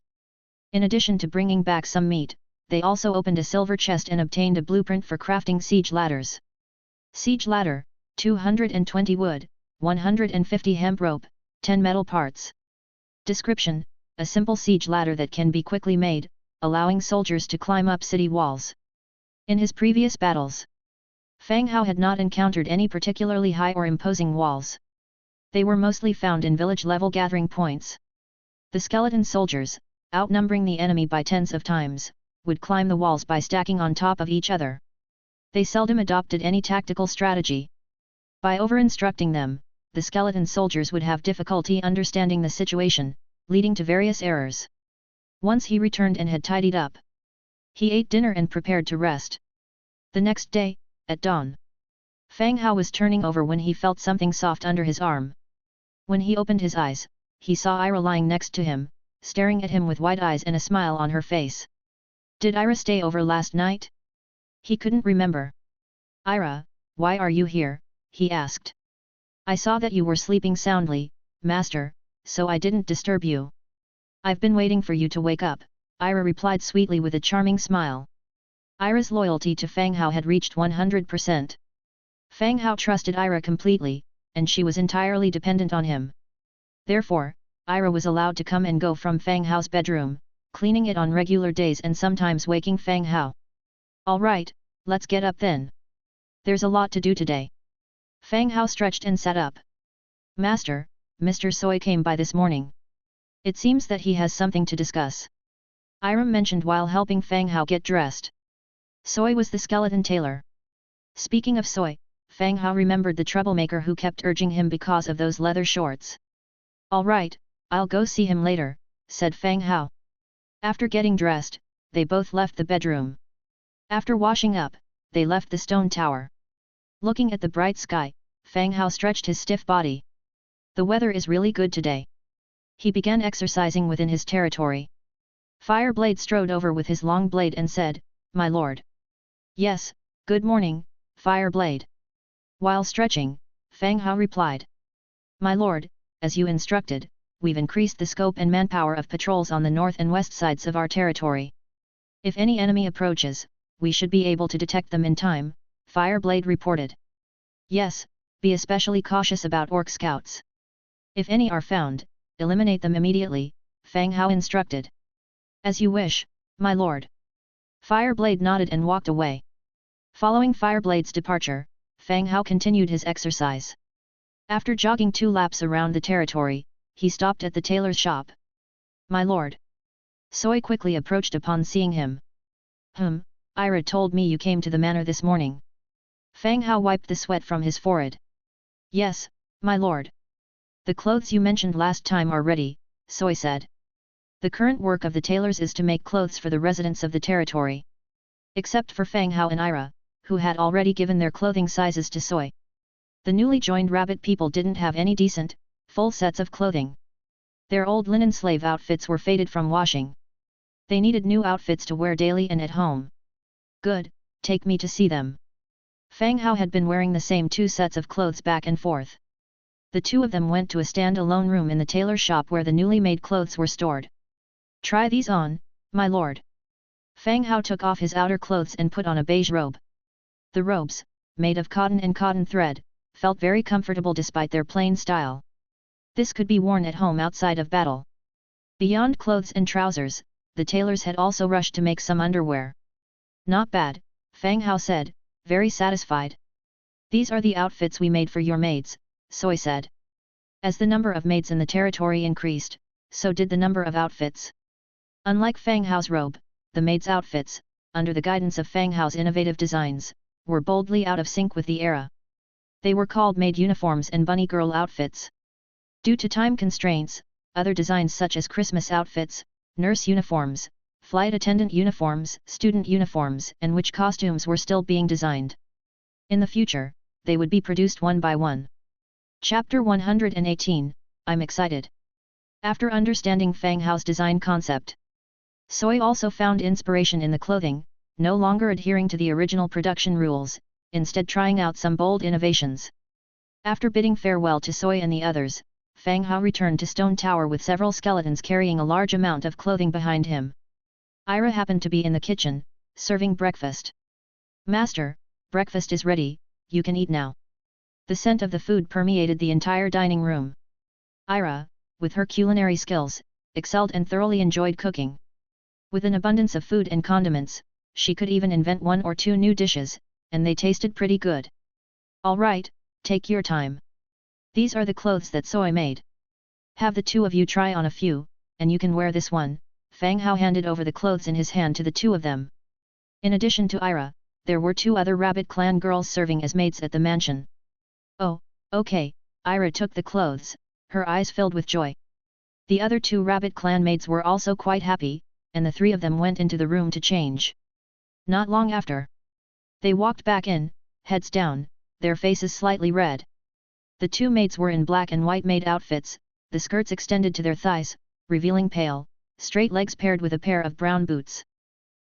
In addition to bringing back some meat, they also opened a silver chest and obtained a blueprint for crafting siege ladders. Siege ladder, 220 wood, 150 hemp rope, 10 metal parts. Description: a simple siege ladder that can be quickly made, allowing soldiers to climb up city walls. In his previous battles, Fang Hao had not encountered any particularly high or imposing walls. They were mostly found in village-level gathering points. The skeleton soldiers, outnumbering the enemy by tens of times, would climb the walls by stacking on top of each other. They seldom adopted any tactical strategy. By over-instructing them, the skeleton soldiers would have difficulty understanding the situation, leading to various errors. Once he returned and had tidied up, he ate dinner and prepared to rest. The next day, at dawn, Fang Hao was turning over when he felt something soft under his arm. When he opened his eyes, he saw Ira lying next to him, staring at him with wide eyes and a smile on her face. Did Ira stay over last night? He couldn't remember. Ira, why are you here? He asked. I saw that you were sleeping soundly, Master, so I didn't disturb you. I've been waiting for you to wake up, Ira replied sweetly with a charming smile. Ira's loyalty to Fang Hao had reached 100%. Fang Hao trusted Ira completely, and she was entirely dependent on him. Therefore, Ira was allowed to come and go from Fang Hao's bedroom, cleaning it on regular days and sometimes waking Fang Hao. All right, let's get up then. There's a lot to do today. Fang Hao stretched and sat up. Master, Mr. Soi came by this morning. It seems that he has something to discuss. Ira mentioned while helping Fang Hao get dressed. Soi was the skeleton tailor. Speaking of Soi, Fang Hao remembered the troublemaker who kept urging him because of those leather shorts. All right, I'll go see him later, said Fang Hao. After getting dressed, they both left the bedroom. After washing up, they left the stone tower. Looking at the bright sky, Fang Hao stretched his stiff body. The weather is really good today. He began exercising within his territory. Fireblade strode over with his long blade and said, My lord. Yes, good morning, Fireblade. While stretching, Fang Hao replied. My lord, as you instructed, we've increased the scope and manpower of patrols on the north and west sides of our territory. If any enemy approaches, we should be able to detect them in time, Fireblade reported. Yes, be especially cautious about orc scouts. If any are found, eliminate them immediately, Fang Hao instructed. As you wish, my lord. Fireblade nodded and walked away. Following Fireblade's departure, Fang Hao continued his exercise. After jogging 2 laps around the territory, he stopped at the tailor's shop. My lord. Soi quickly approached upon seeing him. Ira told me you came to the manor this morning. Fang Hao wiped the sweat from his forehead. Yes, my lord. The clothes you mentioned last time are ready, Soi said. The current work of the tailors is to make clothes for the residents of the territory. Except for Fang Hao and Ira, who had already given their clothing sizes to Soi. The newly joined rabbit people didn't have any decent, full sets of clothing. Their old linen slave outfits were faded from washing. They needed new outfits to wear daily and at home. Good, take me to see them. Fang Hao had been wearing the same 2 sets of clothes back and forth. The 2 of them went to a stand-alone room in the tailor shop where the newly made clothes were stored. Try these on, my lord. Fang Hao took off his outer clothes and put on a beige robe. The robes, made of cotton and cotton thread, felt very comfortable despite their plain style. This could be worn at home outside of battle. Beyond clothes and trousers, the tailors had also rushed to make some underwear. Not bad, Fang Hao said, very satisfied. These are the outfits we made for your maids, Soi said. As the number of maids in the territory increased, so did the number of outfits. Unlike Fang Hao's robe, the maids' outfits, under the guidance of Fang Hao's innovative designs, were boldly out of sync with the era. They were called maid uniforms and bunny girl outfits. Due to time constraints, other designs such as Christmas outfits, nurse uniforms, flight attendant uniforms, student uniforms, and which costumes were still being designed. In the future, they would be produced one by one. Chapter 118, I'm excited. After understanding Fang Hao's design concept, Soy also found inspiration in the clothing, no longer adhering to the original production rules, instead trying out some bold innovations. After bidding farewell to Soy and the others, Fang Hao returned to Stone Tower with several skeletons carrying a large amount of clothing behind him. Ira happened to be in the kitchen, serving breakfast. Master, breakfast is ready, you can eat now. The scent of the food permeated the entire dining room. Ira, with her culinary skills, excelled and thoroughly enjoyed cooking. With an abundance of food and condiments, she could even invent 1 or 2 new dishes, and they tasted pretty good. All right, take your time. These are the clothes that Soy made. Have the 2 of you try on a few, and you can wear this one. Fang Hao handed over the clothes in his hand to the 2 of them. In addition to Ira, there were 2 other Rabbit clan girls serving as maids at the mansion. Oh, okay, Ira took the clothes, her eyes filled with joy. The other 2 Rabbit clan maids were also quite happy, and the 3 of them went into the room to change. Not long after, they walked back in, heads down, their faces slightly red. The 2 maids were in black and white maid outfits, the skirts extended to their thighs, revealing pale, straight legs paired with a pair of brown boots.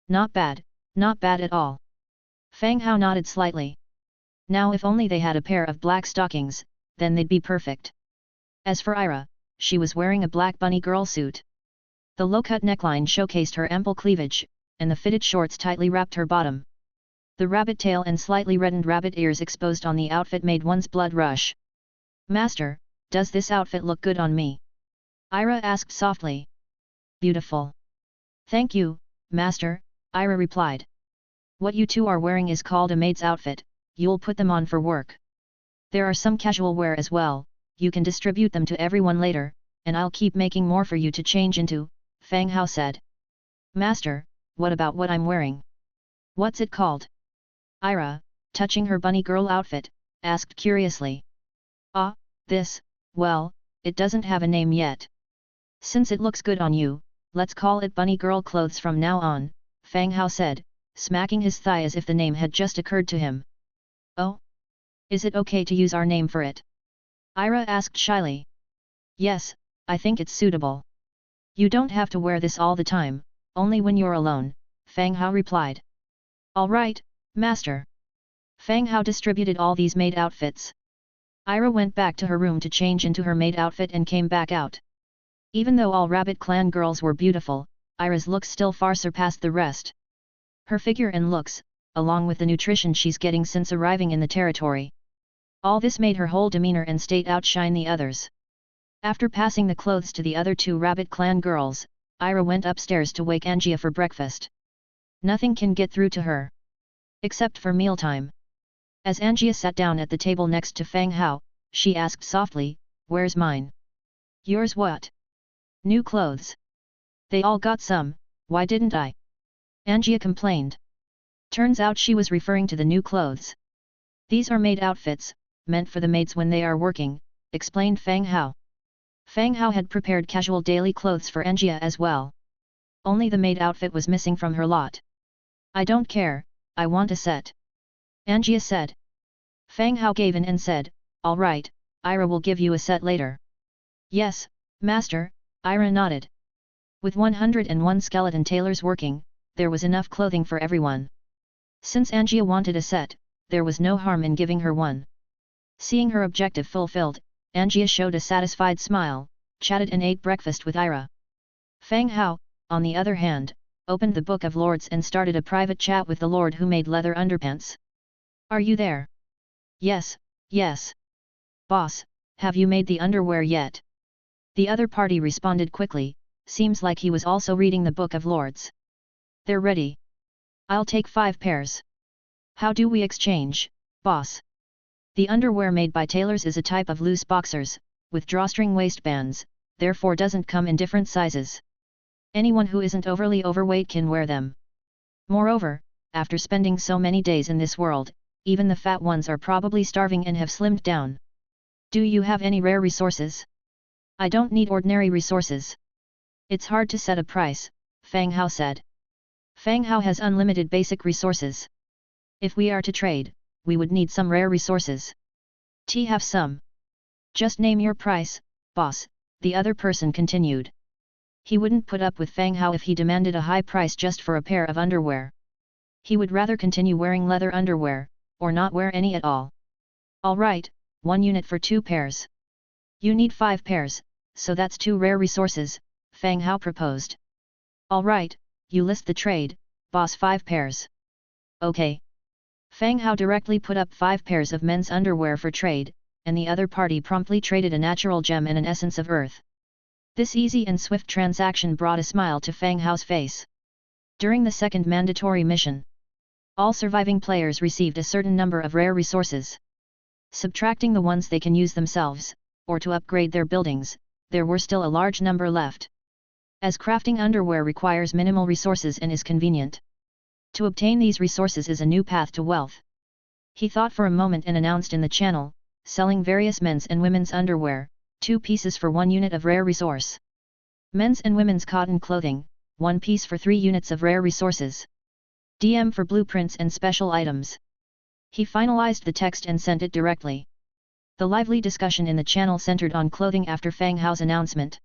Not bad at all. Fang Hao nodded slightly. Now if only they had a pair of black stockings, then they'd be perfect. As for Ira, she was wearing a black bunny girl suit. The low-cut neckline showcased her ample cleavage, and the fitted shorts tightly wrapped her bottom. The rabbit tail and slightly reddened rabbit ears exposed on the outfit made one's blood rush. Master, does this outfit look good on me? Ira asked softly. Beautiful. Thank you, Master, Ira replied. What you 2 are wearing is called a maid's outfit, you'll put them on for work. There are some casual wear as well, you can distribute them to everyone later, and I'll keep making more for you to change into, Fang Hao said. Master, what about what I'm wearing? What's it called? Ira, touching her bunny girl outfit, asked curiously. Ah, this, well, it doesn't have a name yet. Since it looks good on you, let's call it bunny girl clothes from now on, Fang Hao said, smacking his thigh as if the name had just occurred to him. Oh? Is it okay to use our name for it? Ira asked shyly. Yes, I think it's suitable. You don't have to wear this all the time, only when you're alone, Fang Hao replied. All right, Master. Fang Hao distributed all these maid outfits. Ira went back to her room to change into her maid outfit and came back out. Even though all Rabbit clan girls were beautiful, Ira's looks still far surpassed the rest. Her figure and looks, along with the nutrition she's getting since arriving in the territory. All this made her whole demeanor and state outshine the others. After passing the clothes to the other 2 Rabbit clan girls, Ira went upstairs to wake Angia for breakfast. Nothing can get through to her. Except for mealtime. As Angia sat down at the table next to Fang Hao, she asked softly, "Where's mine?" "Yours what?" "New clothes. They all got some, why didn't I?" Angia complained. Turns out she was referring to the new clothes. "These are maid outfits, meant for the maids when they are working," explained Fang Hao. Fang Hao had prepared casual daily clothes for Angia as well. Only the maid outfit was missing from her lot. "I don't care, I want a set," Angia said. Fang Hao gave in and said, "All right, Ira will give you a set later." "Yes, Master," Ira nodded. With 101 skeleton tailors working, there was enough clothing for everyone. Since Angia wanted a set, there was no harm in giving her one. Seeing her objective fulfilled, Angia showed a satisfied smile, chatted and ate breakfast with Ira. Fang Hao, on the other hand, opened the Book of Lords and started a private chat with the Lord who made leather underpants. "Are you there?" "Yes, yes. Boss, have you made the underwear yet?" The other party responded quickly, seems like he was also reading the Book of Lords. "They're ready. I'll take 5 pairs. How do we exchange, boss?" The underwear made by tailors is a type of loose boxers, with drawstring waistbands, therefore doesn't come in different sizes. Anyone who isn't overly overweight can wear them. Moreover, after spending so many days in this world, even the fat ones are probably starving and have slimmed down. "Do you have any rare resources?" I don't need ordinary resources. It's hard to set a price, Fang Hao said. Fang Hao has unlimited basic resources. If we are to trade, we would need some rare resources. Have some. Just name your price, boss, the other person continued. He wouldn't put up with Fang Hao if he demanded a high price just for a pair of underwear. He would rather continue wearing leather underwear, or not wear any at all. All right, 1 unit for 2 pairs. You need 5 pairs, so that's 2 rare resources, Fang Hao proposed. All right, you list the trade, boss. 5 pairs. Okay. Fang Hao directly put up 5 pairs of men's underwear for trade, and the other party promptly traded a natural gem and an essence of earth. This easy and swift transaction brought a smile to Fang Hao's face. During the second mandatory mission, all surviving players received a certain number of rare resources. Subtracting the ones they can use themselves, or to upgrade their buildings, there were still a large number left. As crafting underwear requires minimal resources and is convenient, to obtain these resources is a new path to wealth. He thought for a moment and announced in the channel, selling various men's and women's underwear, 2 pieces for 1 unit of rare resource. Men's and women's cotton clothing, 1 piece for 3 units of rare resources. DM for blueprints and special items. He finalized the text and sent it directly. The lively discussion in the channel centered on clothing after Fang Hao's announcement.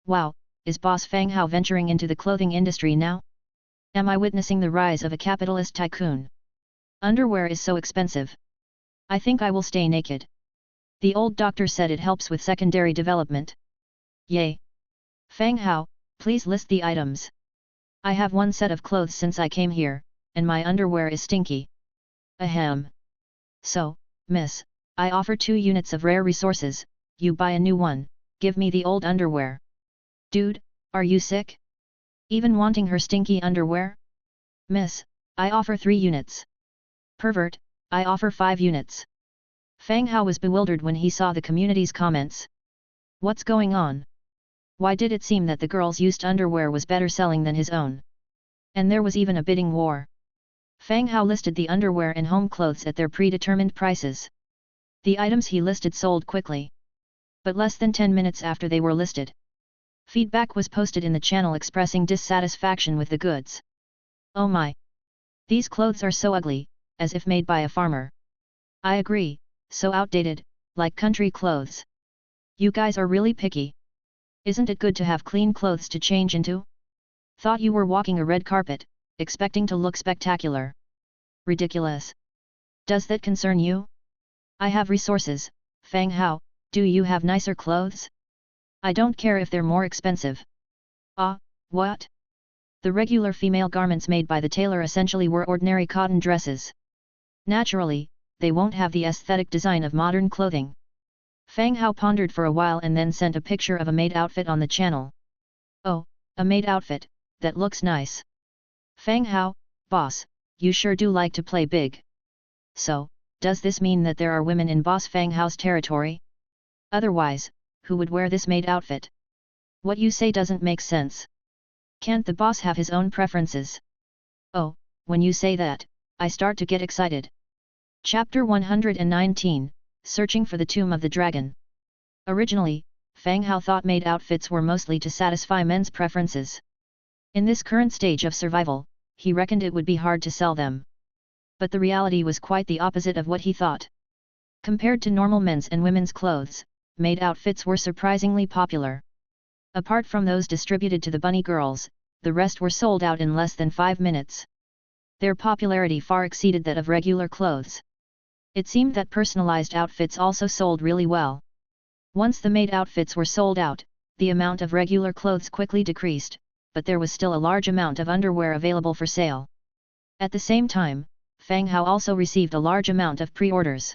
Wow, is boss Fang Hao venturing into the clothing industry now? Am I witnessing the rise of a capitalist tycoon? Underwear is so expensive. I think I will stay naked. The old doctor said it helps with secondary development. Yay! Fang Hao, please list the items. I have 1 set of clothes since I came here, and my underwear is stinky. Ahem. So, miss, I offer 2 units of rare resources, you buy a new one, give me the old underwear. Dude, are you sick? Even wanting her stinky underwear? Miss, I offer 3 units. Pervert, I offer 5 units. Fang Hao was bewildered when he saw the community's comments. What's going on? Why did it seem that the girl's used underwear was better selling than his own? And there was even a bidding war. Fang Hao listed the underwear and home clothes at their predetermined prices. The items he listed sold quickly. But less than 10 minutes after they were listed, feedback was posted in the channel expressing dissatisfaction with the goods. Oh my! These clothes are so ugly, as if made by a farmer. I agree, so outdated, like country clothes. You guys are really picky. Isn't it good to have clean clothes to change into? Thought you were walking a red carpet, expecting to look spectacular. Ridiculous. Does that concern you? I have resources, Fang Hao, do you have nicer clothes? I don't care if they're more expensive. Ah, what? The regular female garments made by the tailor essentially were ordinary cotton dresses. Naturally, they won't have the aesthetic design of modern clothing. Fang Hao pondered for a while and then sent a picture of a maid outfit on the channel. Oh, a maid outfit, that looks nice. Fang Hao, boss, you sure do like to play big. So, does this mean that there are women in boss Fang Hao's territory? Otherwise, who would wear this maid outfit? What you say doesn't make sense. Can't the boss have his own preferences? Oh, when you say that, I start to get excited. Chapter 119, Searching for the Tomb of the Dragon. Originally, Fang Hao thought maid outfits were mostly to satisfy men's preferences. In this current stage of survival, he reckoned it would be hard to sell them. But the reality was quite the opposite of what he thought. Compared to normal men's and women's clothes, maid outfits were surprisingly popular. Apart from those distributed to the bunny girls, the rest were sold out in less than 5 minutes. Their popularity far exceeded that of regular clothes. It seemed that personalized outfits also sold really well. Once the maid outfits were sold out, the amount of regular clothes quickly decreased, but there was still a large amount of underwear available for sale. At the same time, Fang Hao also received a large amount of pre-orders.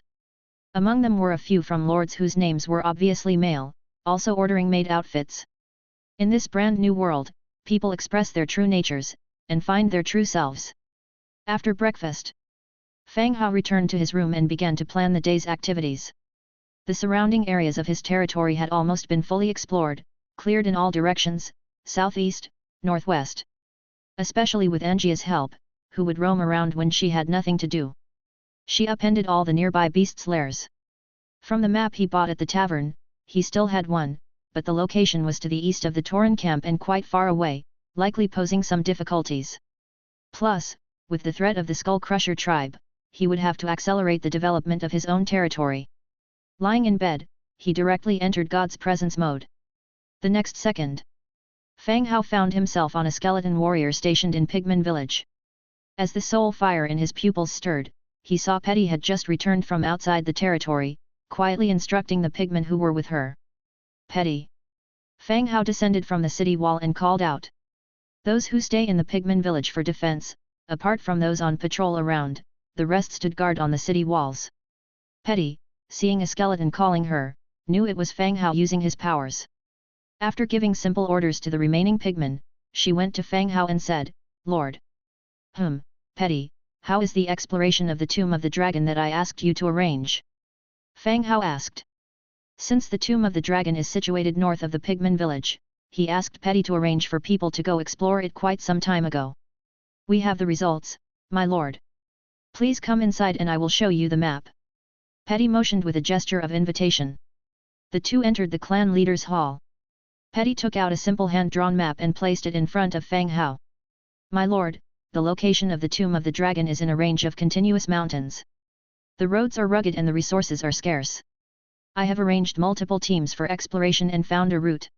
Among them were a few from lords whose names were obviously male, also ordering maid outfits. In this brand new world, people express their true natures, and find their true selves. After breakfast, Fang Hao returned to his room and began to plan the day's activities. The surrounding areas of his territory had almost been fully explored, cleared in all directions, southeast, northwest. Especially with Angia's help, who would roam around when she had nothing to do. She upended all the nearby beasts' lairs. From the map he bought at the tavern, he still had one, but the location was to the east of the Tauren camp and quite far away, likely posing some difficulties. Plus, with the threat of the Skull Crusher tribe, he would have to accelerate the development of his own territory. Lying in bed, he directly entered God's presence mode. The next second, Fang Hao found himself on a skeleton warrior stationed in Pigman village. As the soul fire in his pupils stirred, he saw Petty had just returned from outside the territory, quietly instructing the pigmen who were with her. Petty. Fang Hao descended from the city wall and called out. Those who stay in the Pigman village for defense, apart from those on patrol around, the rest stood guard on the city walls. Petty, seeing a skeleton calling her, knew it was Fang Hao using his powers. After giving simple orders to the remaining pigmen, she went to Fang Hao and said, Lord. Petty, how is the exploration of the Tomb of the Dragon that I asked you to arrange? Fang Hao asked. Since the Tomb of the Dragon is situated north of the Pigman village, he asked Petty to arrange for people to go explore it quite some time ago. We have the results, my lord. Please come inside and I will show you the map. Petty motioned with a gesture of invitation. The two entered the clan leader's hall. Petty took out a simple hand-drawn map and placed it in front of Fang Hao. My lord, the location of the Tomb of the Dragon is in a range of continuous mountains. The roads are rugged and the resources are scarce. I have arranged multiple teams for exploration and found a route.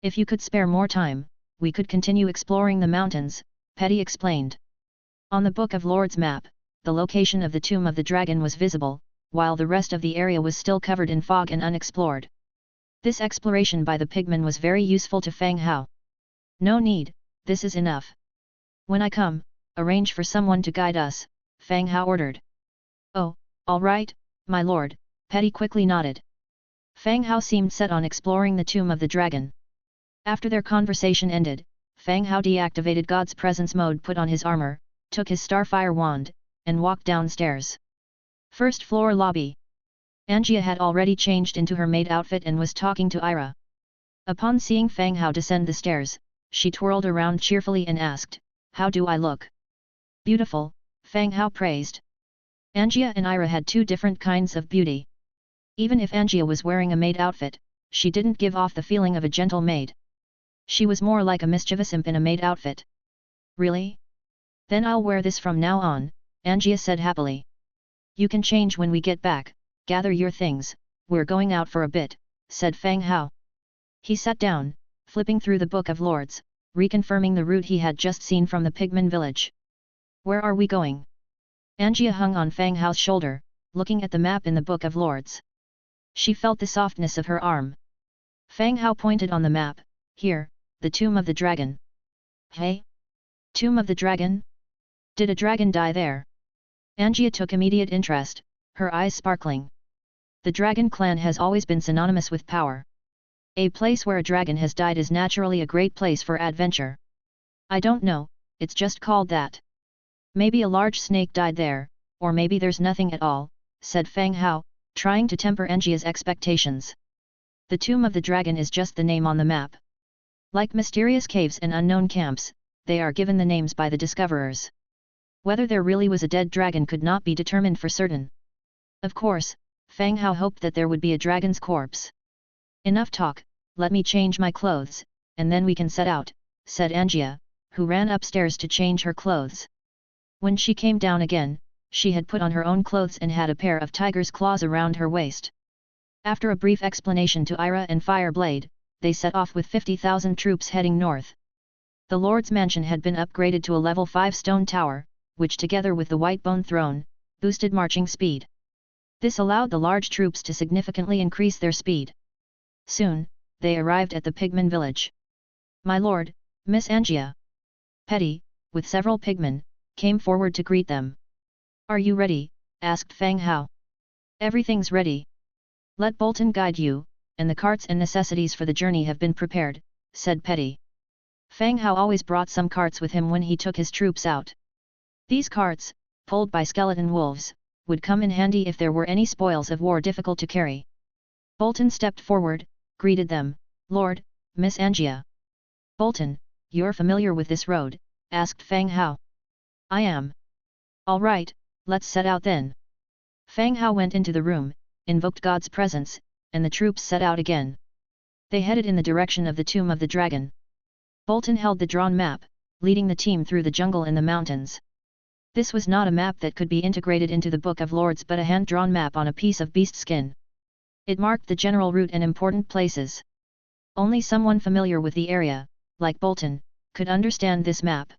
If you could spare more time, we could continue exploring the mountains, Petty explained. On the Book of Lords map, the location of the Tomb of the Dragon was visible, while the rest of the area was still covered in fog and unexplored. This exploration by the pigmen was very useful to Fang Hao. No need, this is enough. When I come, arrange for someone to guide us, Fang Hao ordered. Oh, all right, my lord, Petty quickly nodded. Fang Hao seemed set on exploring the Tomb of the Dragon. After their conversation ended, Fang Hao deactivated God's presence mode, put on his armor, took his starfire wand, and walked downstairs. First floor lobby. Angia had already changed into her maid outfit and was talking to Ira. Upon seeing Fang Hao descend the stairs, she twirled around cheerfully and asked, How do I look? Beautiful, Fang Hao praised. Angia and Ira had two different kinds of beauty. Even if Angia was wearing a maid outfit, she didn't give off the feeling of a gentle maid. She was more like a mischievous imp in a maid outfit. Really? Then I'll wear this from now on, Angia said happily. You can change when we get back, gather your things, we're going out for a bit, said Fang Hao. He sat down, flipping through the Book of Lords, reconfirming the route he had just seen from the Pigman village. Where are we going? Angia hung on Fang Hao's shoulder, looking at the map in the Book of Lords. She felt the softness of her arm. Fang Hao pointed on the map, Here, the Tomb of the Dragon. Hey? Tomb of the Dragon? Did a dragon die there? Angia took immediate interest, her eyes sparkling. The Dragon clan has always been synonymous with power. A place where a dragon has died is naturally a great place for adventure. I don't know, it's just called that. Maybe a large snake died there, or maybe there's nothing at all, said Fang Hao, trying to temper Angia's expectations. The Tomb of the Dragon is just the name on the map. Like mysterious caves and unknown camps, they are given the names by the discoverers. Whether there really was a dead dragon could not be determined for certain. Of course, Fang Hao hoped that there would be a dragon's corpse. Enough talk, let me change my clothes, and then we can set out, said Angia, who ran upstairs to change her clothes. When she came down again, she had put on her own clothes and had a pair of tiger's claws around her waist. After a brief explanation to Ira and Fireblade, they set off with 50,000 troops heading north. The Lord's mansion had been upgraded to a level 5 stone tower, which together with the White Bone Throne, boosted marching speed. This allowed the large troops to significantly increase their speed. Soon, they arrived at the Pigman village. My lord, Miss Angia. Petty, with several pigmen, came forward to greet them. Are you ready? Asked Fang Hao. Everything's ready. Let Bolton guide you, and the carts and necessities for the journey have been prepared, said Petty. Fang Hao always brought some carts with him when he took his troops out. These carts, pulled by skeleton wolves, would come in handy if there were any spoils of war difficult to carry. Bolton stepped forward, greeted them, Lord, Miss Angia. Bolton, you're familiar with this road? Asked Fang Hao. I am. All right, let's set out then. Fang Hao went into the room, invoked God's presence, and the troops set out again. They headed in the direction of the tomb of the dragon. Bolton held the drawn map, leading the team through the jungle and the mountains. This was not a map that could be integrated into the Book of Lords but a hand-drawn map on a piece of beast skin. It marked the general route and important places. Only someone familiar with the area, like Bolton, could understand this map.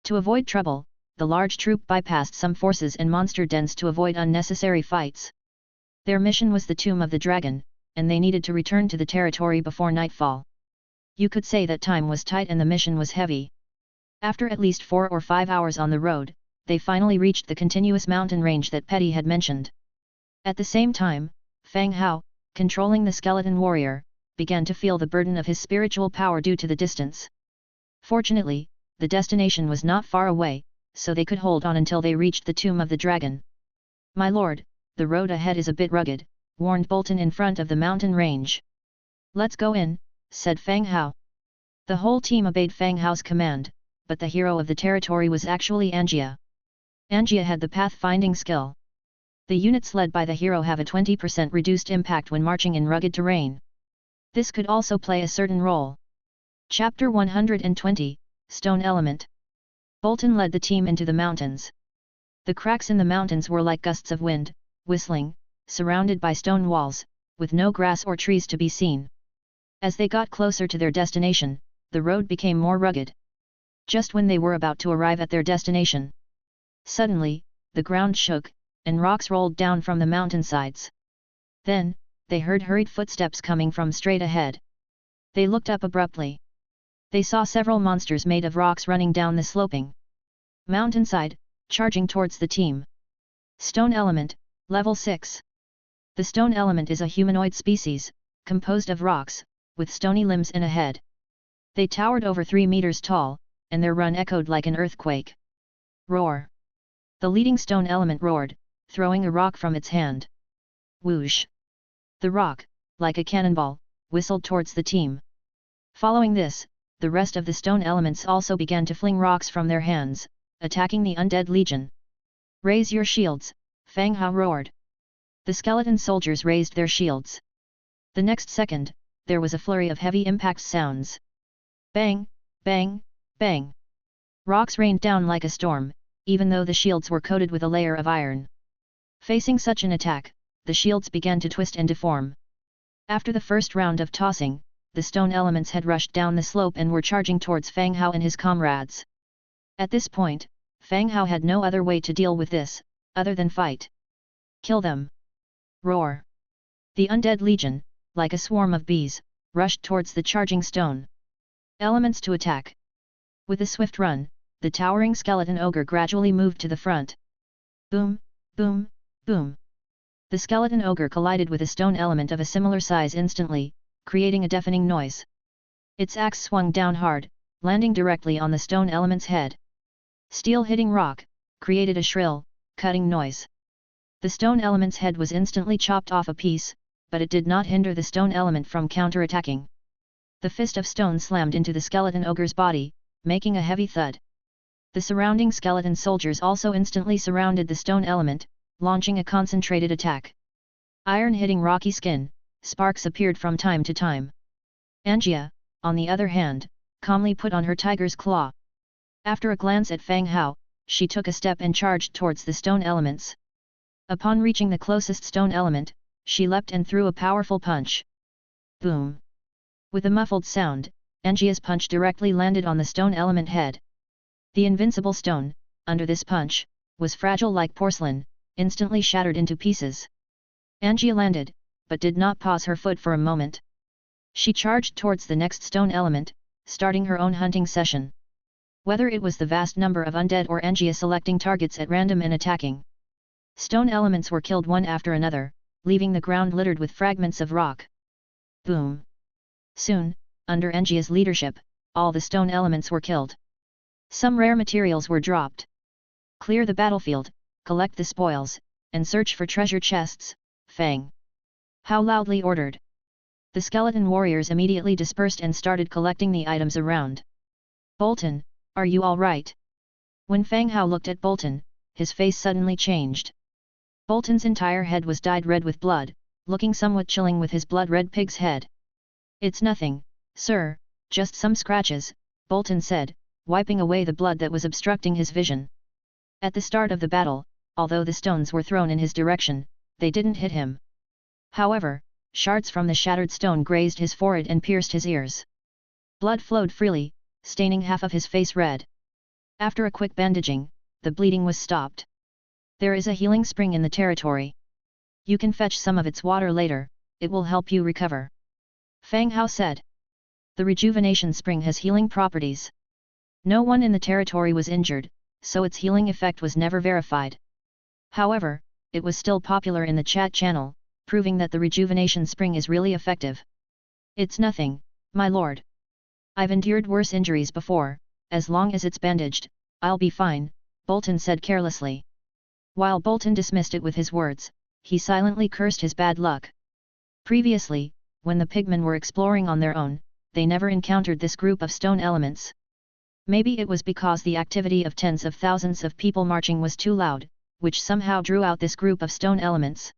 To avoid trouble, the large troop bypassed some forces and monster dens to avoid unnecessary fights. Their mission was the Tomb of the Dragon, and they needed to return to the territory before nightfall. You could say that time was tight and the mission was heavy. After at least 4 or 5 hours on the road, they finally reached the continuous mountain range that Petty had mentioned. At the same time, Fang Hao, controlling the skeleton warrior, began to feel the burden of his spiritual power due to the distance. Fortunately, the destination was not far away, so they could hold on until they reached the Tomb of the Dragon. "My lord, the road ahead is a bit rugged," warned Bolton in front of the mountain range. "Let's go in," said Fang Hao. The whole team obeyed Fang Hao's command, but the hero of the territory was actually Angia. Angia had the pathfinding skill. The units led by the hero have a 20% reduced impact when marching in rugged terrain. This could also play a certain role. Chapter 120, Stone Element. Bolton led the team into the mountains. The cracks in the mountains were like gusts of wind, whistling, surrounded by stone walls, with no grass or trees to be seen. As they got closer to their destination, the road became more rugged. Just when they were about to arrive at their destination, suddenly, the ground shook, and rocks rolled down from the mountainsides. Then, they heard hurried footsteps coming from straight ahead. They looked up abruptly. They saw several monsters made of rocks running down the sloping mountainside, charging towards the team. Stone Element, Level 6. The stone element is a humanoid species, composed of rocks, with stony limbs and a head. They towered over 3 meters tall, and their run echoed like an earthquake. Roar! The leading stone element roared, throwing a rock from its hand. Whoosh! The rock, like a cannonball, whistled towards the team. Following this, the rest of the stone elements also began to fling rocks from their hands, attacking the undead legion. "Raise your shields," Fang Hao roared. The skeleton soldiers raised their shields. The next second, there was a flurry of heavy impact sounds. Bang, bang, bang. Rocks rained down like a storm, even though the shields were coated with a layer of iron. Facing such an attack, the shields began to twist and deform. After the first round of tossing, the stone elements had rushed down the slope and were charging towards Fang Hao and his comrades. At this point, Fang Hao had no other way to deal with this, other than fight. "Kill them!" Roar! The undead legion, like a swarm of bees, rushed towards the charging stone elements to attack. With a swift run, the towering skeleton ogre gradually moved to the front. Boom, boom, boom. The skeleton ogre collided with a stone element of a similar size instantly, creating a deafening noise. Its axe swung down hard, landing directly on the stone element's head. Steel hitting rock, created a shrill, cutting noise. The stone element's head was instantly chopped off a piece, but it did not hinder the stone element from counterattacking. The fist of stone slammed into the skeleton ogre's body, making a heavy thud. The surrounding skeleton soldiers also instantly surrounded the stone element, launching a concentrated attack. Iron hitting rocky skin, sparks appeared from time to time. Angia, on the other hand, calmly put on her tiger's claw. After a glance at Fang Hao, she took a step and charged towards the stone elements. Upon reaching the closest stone element, she leapt and threw a powerful punch. Boom! With a muffled sound, Angia's punch directly landed on the stone element head. The invincible stone, under this punch, was fragile like porcelain, instantly shattered into pieces. Angia landed, but did not pause her foot for a moment. She charged towards the next stone element, starting her own hunting session. Whether it was the vast number of undead or Angia selecting targets at random and attacking, stone elements were killed one after another, leaving the ground littered with fragments of rock. Boom! Soon, under Angia's leadership, all the stone elements were killed. Some rare materials were dropped. "Clear the battlefield, collect the spoils, and search for treasure chests," Fang Hao loudly ordered. The skeleton warriors immediately dispersed and started collecting the items around. "Bolton, are you all right?" When Fang Hao looked at Bolton, his face suddenly changed. Bolton's entire head was dyed red with blood, looking somewhat chilling with his blood-red pig's head. It's nothing, sir, just some scratches, Bolton said, wiping away the blood that was obstructing his vision. At the start of the battle, although the stones were thrown in his direction, they didn't hit him. However, shards from the shattered stone grazed his forehead and pierced his ears. Blood flowed freely, staining half of his face red. After a quick bandaging, the bleeding was stopped. There is a healing spring in the territory. You can fetch some of its water later, it will help you recover. Fang Hao said. The rejuvenation spring has healing properties. No one in the territory was injured, so its healing effect was never verified. However, it was still popular in the chat channel, proving that the rejuvenation spring is really effective. It's nothing, my lord. I've endured worse injuries before, as long as it's bandaged, I'll be fine, Bolton said carelessly. While Bolton dismissed it with his words, he silently cursed his bad luck. Previously, when the pigmen were exploring on their own, they never encountered this group of stone elements. Maybe it was because the activity of tens of thousands of people marching was too loud, which somehow drew out this group of stone elements.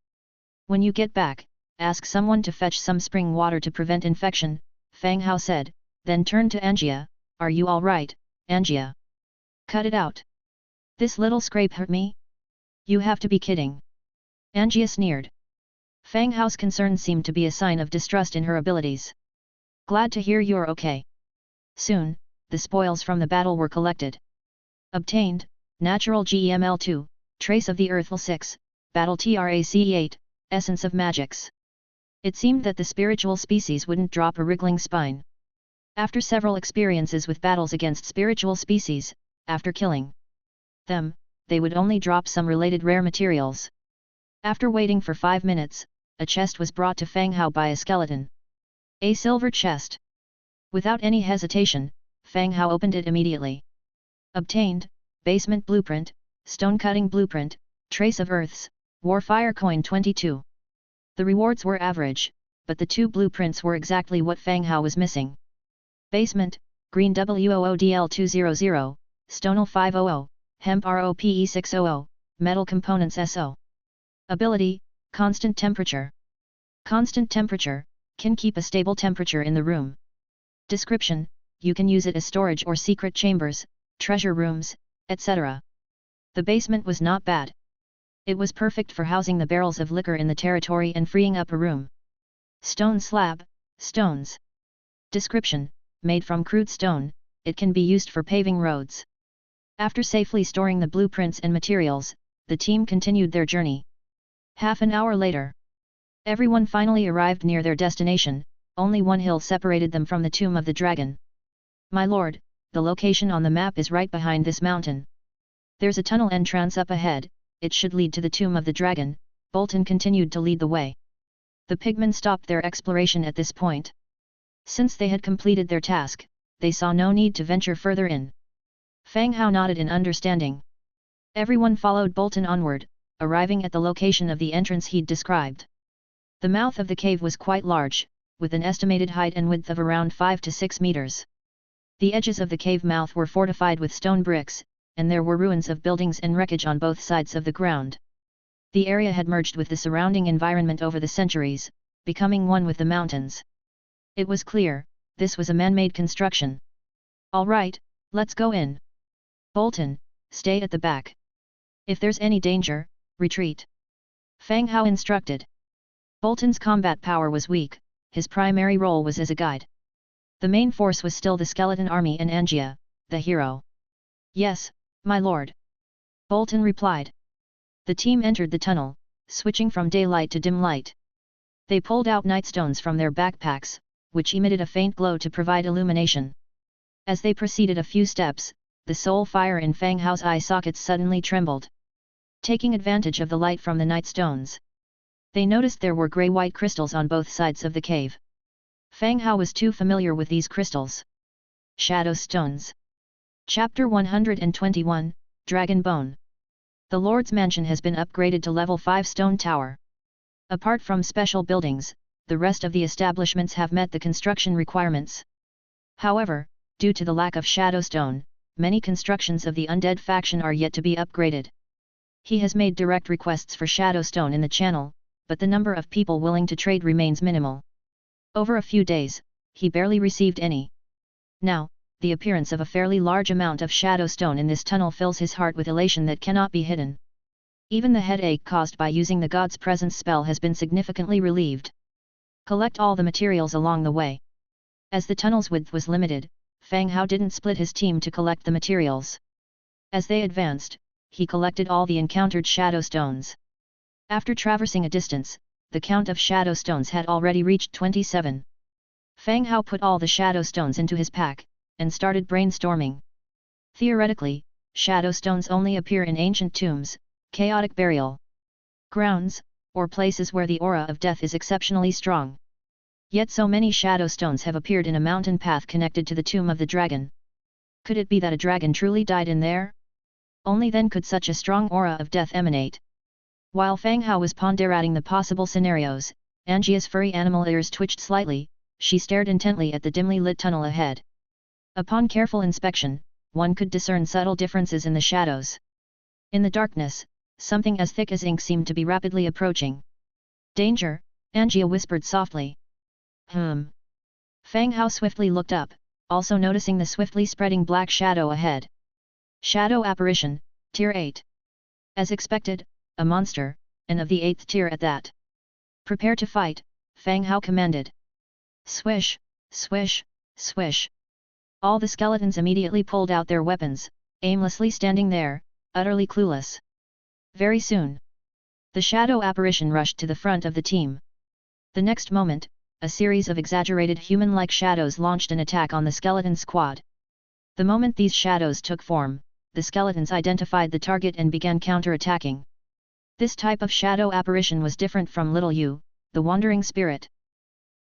When you get back, ask someone to fetch some spring water to prevent infection, Fang Hao said, then turned to Angia. Are you all right, Angia? Cut it out. This little scrape hurt me? You have to be kidding. Angia sneered. Fang Hao's concern seemed to be a sign of distrust in her abilities. Glad to hear you're okay. Soon, the spoils from the battle were collected. Obtained, Natural GEML2, Trace of the Earthful 6, Battle TRAC8, Essence of Magics. It seemed that the spiritual species wouldn't drop a wriggling spine. After several experiences with battles against spiritual species, after killing them, they would only drop some related rare materials. After waiting for 5 minutes, a chest was brought to Fang Hao by a skeleton. A silver chest. Without any hesitation, Fang Hao opened it immediately. Obtained, Basement Blueprint, Stone Cutting Blueprint, Trace of Earths, Warfire Coin 22. The rewards were average, but the 2 blueprints were exactly what Fang Hao was missing. Basement, Green WOODL200, Stonal 500, Hemp ROPE 600, Metal Components SO. Ability, Constant Temperature. Constant temperature, can keep a stable temperature in the room. Description, you can use it as storage or secret chambers, treasure rooms, etc. The basement was not bad. It was perfect for housing the barrels of liquor in the territory and freeing up a room. Stone slab, stones. Description, made from crude stone, it can be used for paving roads. After safely storing the blueprints and materials, the team continued their journey. Half an hour later, everyone finally arrived near their destination. Only one hill separated them from the tomb of the dragon. My lord, the location on the map is right behind this mountain. There's a tunnel entrance up ahead, it should lead to the tomb of the dragon. Bolton continued to lead the way. The pigmen stopped their exploration at this point. Since they had completed their task, they saw no need to venture further in. Fang Hao nodded in understanding. Everyone followed Bolton onward, arriving at the location of the entrance he'd described. The mouth of the cave was quite large, with an estimated height and width of around 5 to 6 meters. The edges of the cave mouth were fortified with stone bricks, and there were ruins of buildings and wreckage on both sides of the ground. The area had merged with the surrounding environment over the centuries, becoming one with the mountains. It was clear, this was a man-made construction. All right, let's go in. Bolton, stay at the back. If there's any danger, retreat. Fang Hao instructed. Bolton's combat power was weak, his primary role was as a guide. The main force was still the skeleton army and Angia, the hero. Yes, my lord. Bolton replied. The team entered the tunnel, switching from daylight to dim light. They pulled out nightstones from their backpacks, which emitted a faint glow to provide illumination. As they proceeded a few steps, the soul fire in Fang Hao's eye sockets suddenly trembled. Taking advantage of the light from the nightstones, they noticed there were grey-white crystals on both sides of the cave. Fang Hao was too familiar with these crystals. Shadow Stones. Chapter 121, Dragon Bone. The Lord's Mansion has been upgraded to level 5 stone tower. Apart from special buildings, the rest of the establishments have met the construction requirements. However, due to the lack of Shadow Stone, many constructions of the Undead faction are yet to be upgraded. He has made direct requests for Shadow Stone in the channel, but the number of people willing to trade remains minimal. Over a few days, he barely received any. Now, the appearance of a fairly large amount of shadow stone in this tunnel fills his heart with elation that cannot be hidden. Even the headache caused by using the God's Presence spell has been significantly relieved. Collect all the materials along the way. As the tunnel's width was limited, Fang Hao didn't split his team to collect the materials. As they advanced, he collected all the encountered shadow stones. After traversing a distance, the count of shadow stones had already reached 27. Fang Hao put all the shadow stones into his pack, and started brainstorming. Theoretically, shadow stones only appear in ancient tombs, chaotic burial grounds, or places where the aura of death is exceptionally strong. Yet so many shadow stones have appeared in a mountain path connected to the tomb of the dragon. Could it be that a dragon truly died in there? Only then could such a strong aura of death emanate. While Fang Hao was ponderating the possible scenarios, Angia's furry animal ears twitched slightly. She stared intently at the dimly lit tunnel ahead. Upon careful inspection, one could discern subtle differences in the shadows. In the darkness, something as thick as ink seemed to be rapidly approaching. "Danger," Angia whispered softly. Fang Hao swiftly looked up, also noticing the swiftly spreading black shadow ahead. Shadow apparition, Tier 8. As expected, a monster, and of the 8th tier at that. "Prepare to fight," Fang Hao commanded. Swish, swish, swish. All the skeletons immediately pulled out their weapons, aimlessly standing there, utterly clueless. Very soon, the shadow apparition rushed to the front of the team. The next moment, a series of exaggerated human-like shadows launched an attack on the skeleton squad. The moment these shadows took form, the skeletons identified the target and began counter-attacking. This type of shadow apparition was different from Little Yu, the wandering spirit.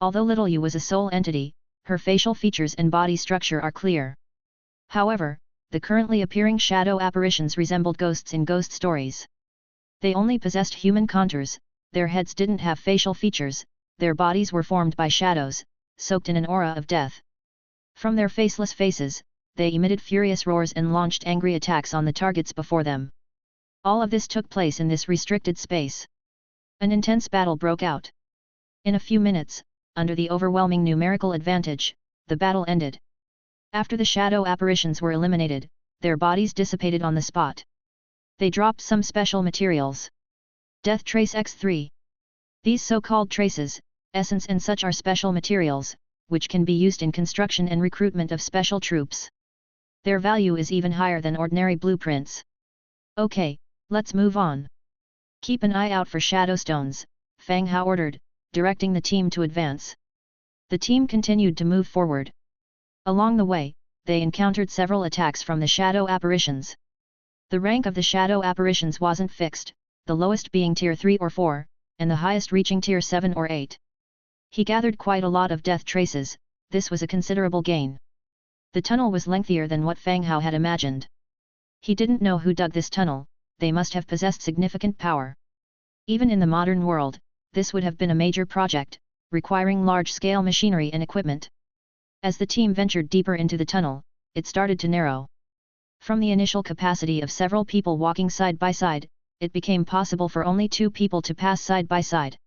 Although Little Yu was a soul entity, her facial features and body structure are clear. However, the currently appearing shadow apparitions resembled ghosts in ghost stories. They only possessed human contours, their heads didn't have facial features, their bodies were formed by shadows, soaked in an aura of death. From their faceless faces, they emitted furious roars and launched angry attacks on the targets before them. All of this took place in this restricted space. An intense battle broke out. In a few minutes, under the overwhelming numerical advantage, the battle ended. After the shadow apparitions were eliminated, their bodies dissipated on the spot. They dropped some special materials. Death Trace X3. These so-called traces, essence and such are special materials, which can be used in construction and recruitment of special troops. Their value is even higher than ordinary blueprints. Okay, let's move on. Keep an eye out for shadow stones, Fang Hao ordered, directing the team to advance. The team continued to move forward. Along the way, they encountered several attacks from the shadow apparitions. The rank of the shadow apparitions wasn't fixed, the lowest being tier 3 or 4, and the highest reaching tier 7 or 8. He gathered quite a lot of death traces. This was a considerable gain. The tunnel was lengthier than what Fang Hao had imagined. He didn't know who dug this tunnel, they must have possessed significant power. Even in the modern world, this would have been a major project, requiring large-scale machinery and equipment. As the team ventured deeper into the tunnel, it started to narrow. From the initial capacity of several people walking side by side, it became possible for only 2 people to pass side by side.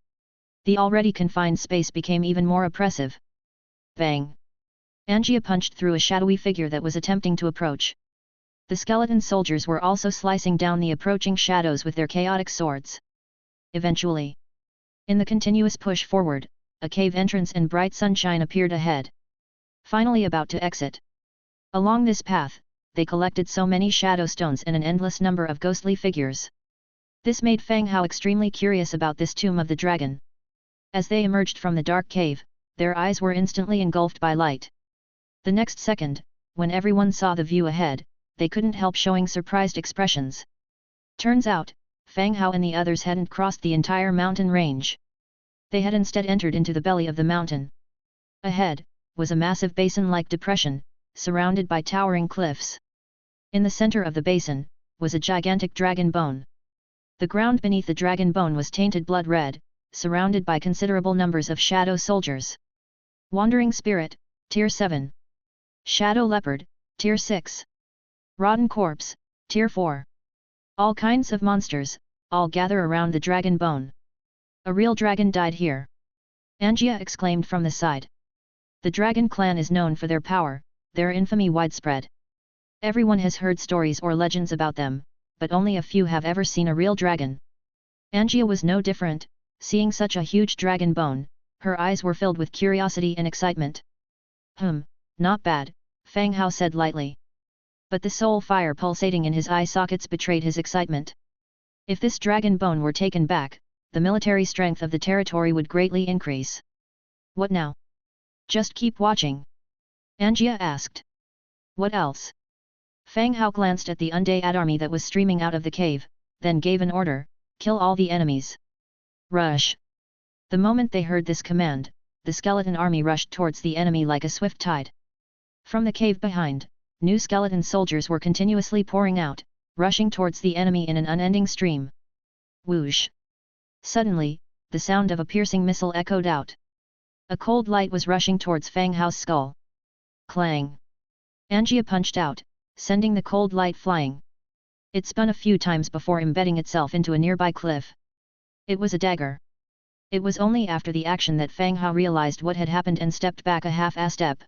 The already confined space became even more oppressive. Bang! Angia punched through a shadowy figure that was attempting to approach. The skeleton soldiers were also slicing down the approaching shadows with their chaotic swords. Eventually, in the continuous push forward, a cave entrance and bright sunshine appeared ahead. Finally about to exit. Along this path, they collected so many shadow stones and an endless number of ghostly figures. This made Fang Hao extremely curious about this tomb of the dragon. As they emerged from the dark cave, their eyes were instantly engulfed by light. The next second, when everyone saw the view ahead, they couldn't help showing surprised expressions. Turns out, Fang Hao and the others hadn't crossed the entire mountain range. They had instead entered into the belly of the mountain. Ahead, was a massive basin-like depression, surrounded by towering cliffs. In the center of the basin, was a gigantic dragon bone. The ground beneath the dragon bone was tainted blood red, surrounded by considerable numbers of shadow soldiers. Wandering Spirit, Tier 7. Shadow Leopard, Tier 6. Rotten Corpse, Tier 4. All kinds of monsters, all gather around the dragon bone. A real dragon died here. Angia exclaimed from the side. The dragon clan is known for their power, their infamy widespread. Everyone has heard stories or legends about them, but only a few have ever seen a real dragon. Angia was no different, seeing such a huge dragon bone, her eyes were filled with curiosity and excitement. Not bad, Fang Hao said lightly. But the soul fire pulsating in his eye sockets betrayed his excitement. If this dragon bone were taken back, the military strength of the territory would greatly increase. What now? Just keep watching. Angia asked. What else? Fang Hao glanced at the undead army that was streaming out of the cave, then gave an order, kill all the enemies. Rush! The moment they heard this command, the skeleton army rushed towards the enemy like a swift tide. From the cave behind, new skeleton soldiers were continuously pouring out, rushing towards the enemy in an unending stream. Whoosh! Suddenly, the sound of a piercing missile echoed out. A cold light was rushing towards Fang Hao's skull. Clang! Angia punched out, sending the cold light flying. It spun a few times before embedding itself into a nearby cliff. It was a dagger. It was only after the action that Fang Hao realized what had happened and stepped back a half-step.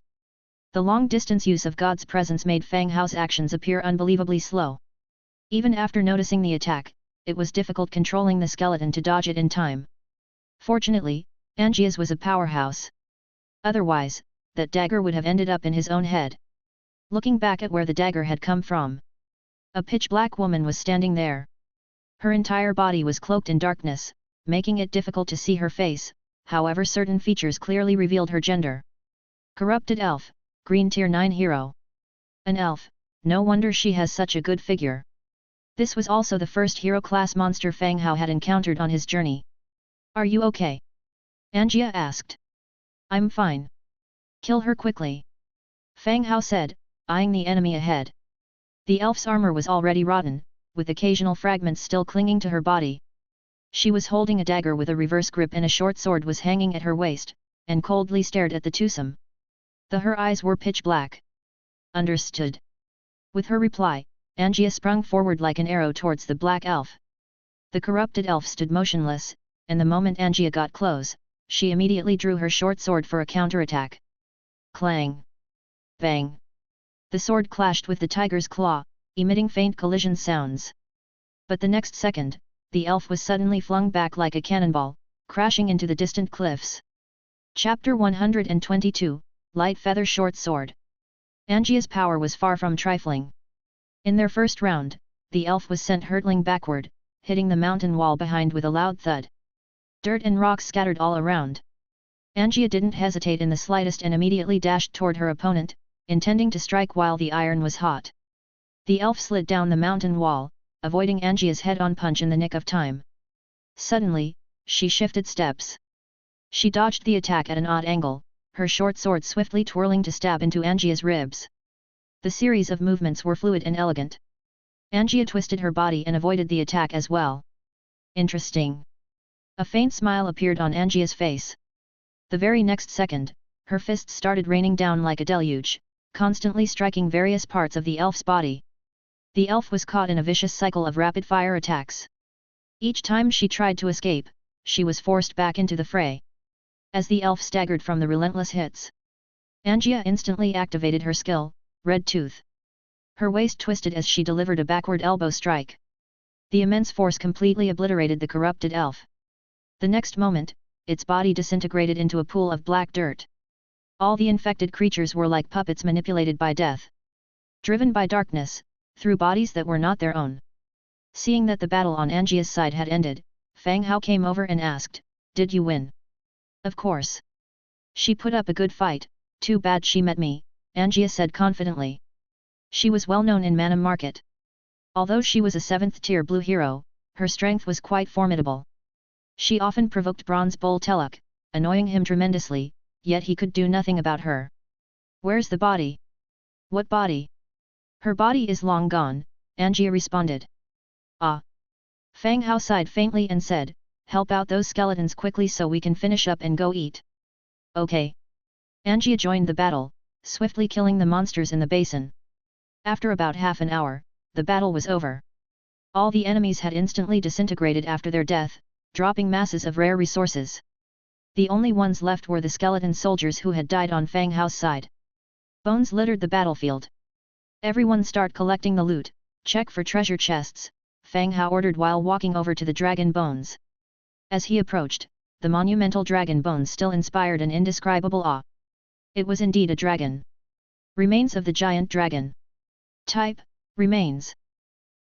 The long-distance use of God's presence made Fang Hao's actions appear unbelievably slow. Even after noticing the attack, it was difficult controlling the skeleton to dodge it in time. Fortunately, Angia's was a powerhouse. Otherwise, that dagger would have ended up in his own head. Looking back at where the dagger had come from, a pitch-black woman was standing there. Her entire body was cloaked in darkness, making it difficult to see her face, however certain features clearly revealed her gender. Corrupted elf, green tier 9 hero. An elf, no wonder she has such a good figure. This was also the first hero-class monster Fang Hao had encountered on his journey. Are you okay? Angia asked. I'm fine. Kill her quickly. Fang Hao said, eyeing the enemy ahead. The elf's armor was already rotten, with occasional fragments still clinging to her body. She was holding a dagger with a reverse grip and a short sword was hanging at her waist, and coldly stared at the twosome. Her eyes were pitch black. Understood. With her reply, Angia sprung forward like an arrow towards the black elf. The corrupted elf stood motionless, and the moment Angia got close, she immediately drew her short sword for a counterattack. Clang! Bang! The sword clashed with the tiger's claw, emitting faint collision sounds. But the next second, the elf was suddenly flung back like a cannonball, crashing into the distant cliffs. Chapter 122, Light Feather Short Sword. Angia's power was far from trifling. In their first round, the elf was sent hurtling backward, hitting the mountain wall behind with a loud thud. Dirt and rocks scattered all around. Angia didn't hesitate in the slightest and immediately dashed toward her opponent, intending to strike while the iron was hot. The elf slid down the mountain wall, avoiding Angia's head-on punch in the nick of time. Suddenly, she shifted steps. She dodged the attack at an odd angle, her short sword swiftly twirling to stab into Angia's ribs. The series of movements were fluid and elegant. Angia twisted her body and avoided the attack as well. Interesting. A faint smile appeared on Angia's face. The very next second, her fists started raining down like a deluge, constantly striking various parts of the elf's body. The elf was caught in a vicious cycle of rapid-fire attacks. Each time she tried to escape, she was forced back into the fray. As the elf staggered from the relentless hits, Angia instantly activated her skill, Red Tooth. Her waist twisted as she delivered a backward elbow strike. The immense force completely obliterated the corrupted elf. The next moment, its body disintegrated into a pool of black dirt. All the infected creatures were like puppets manipulated by death. Driven by darkness, through bodies that were not their own. Seeing that the battle on Angia's side had ended, Fang Hao came over and asked, "Did you win?" "Of course. She put up a good fight, too bad she met me," Angia said confidently. She was well known in Mana Market. Although she was a 7th-tier blue hero, her strength was quite formidable. She often provoked Bronze Bull Teluk, annoying him tremendously, yet he could do nothing about her. "Where's the body?" "What body?" "Her body is long gone," Angia responded. "Ah." Fang Hao sighed faintly and said, "Help out those skeletons quickly so we can finish up and go eat." "Okay." Angia joined the battle, swiftly killing the monsters in the basin. After about half an hour, the battle was over. All the enemies had instantly disintegrated after their death, dropping masses of rare resources. The only ones left were the skeleton soldiers who had died on Fang Hao's side. Bones littered the battlefield. Everyone start collecting the loot, check for treasure chests, Fang Hao ordered while walking over to the dragon bones. As he approached, the monumental dragon bones still inspired an indescribable awe. It was indeed a dragon. Remains of the giant dragon. Type: remains.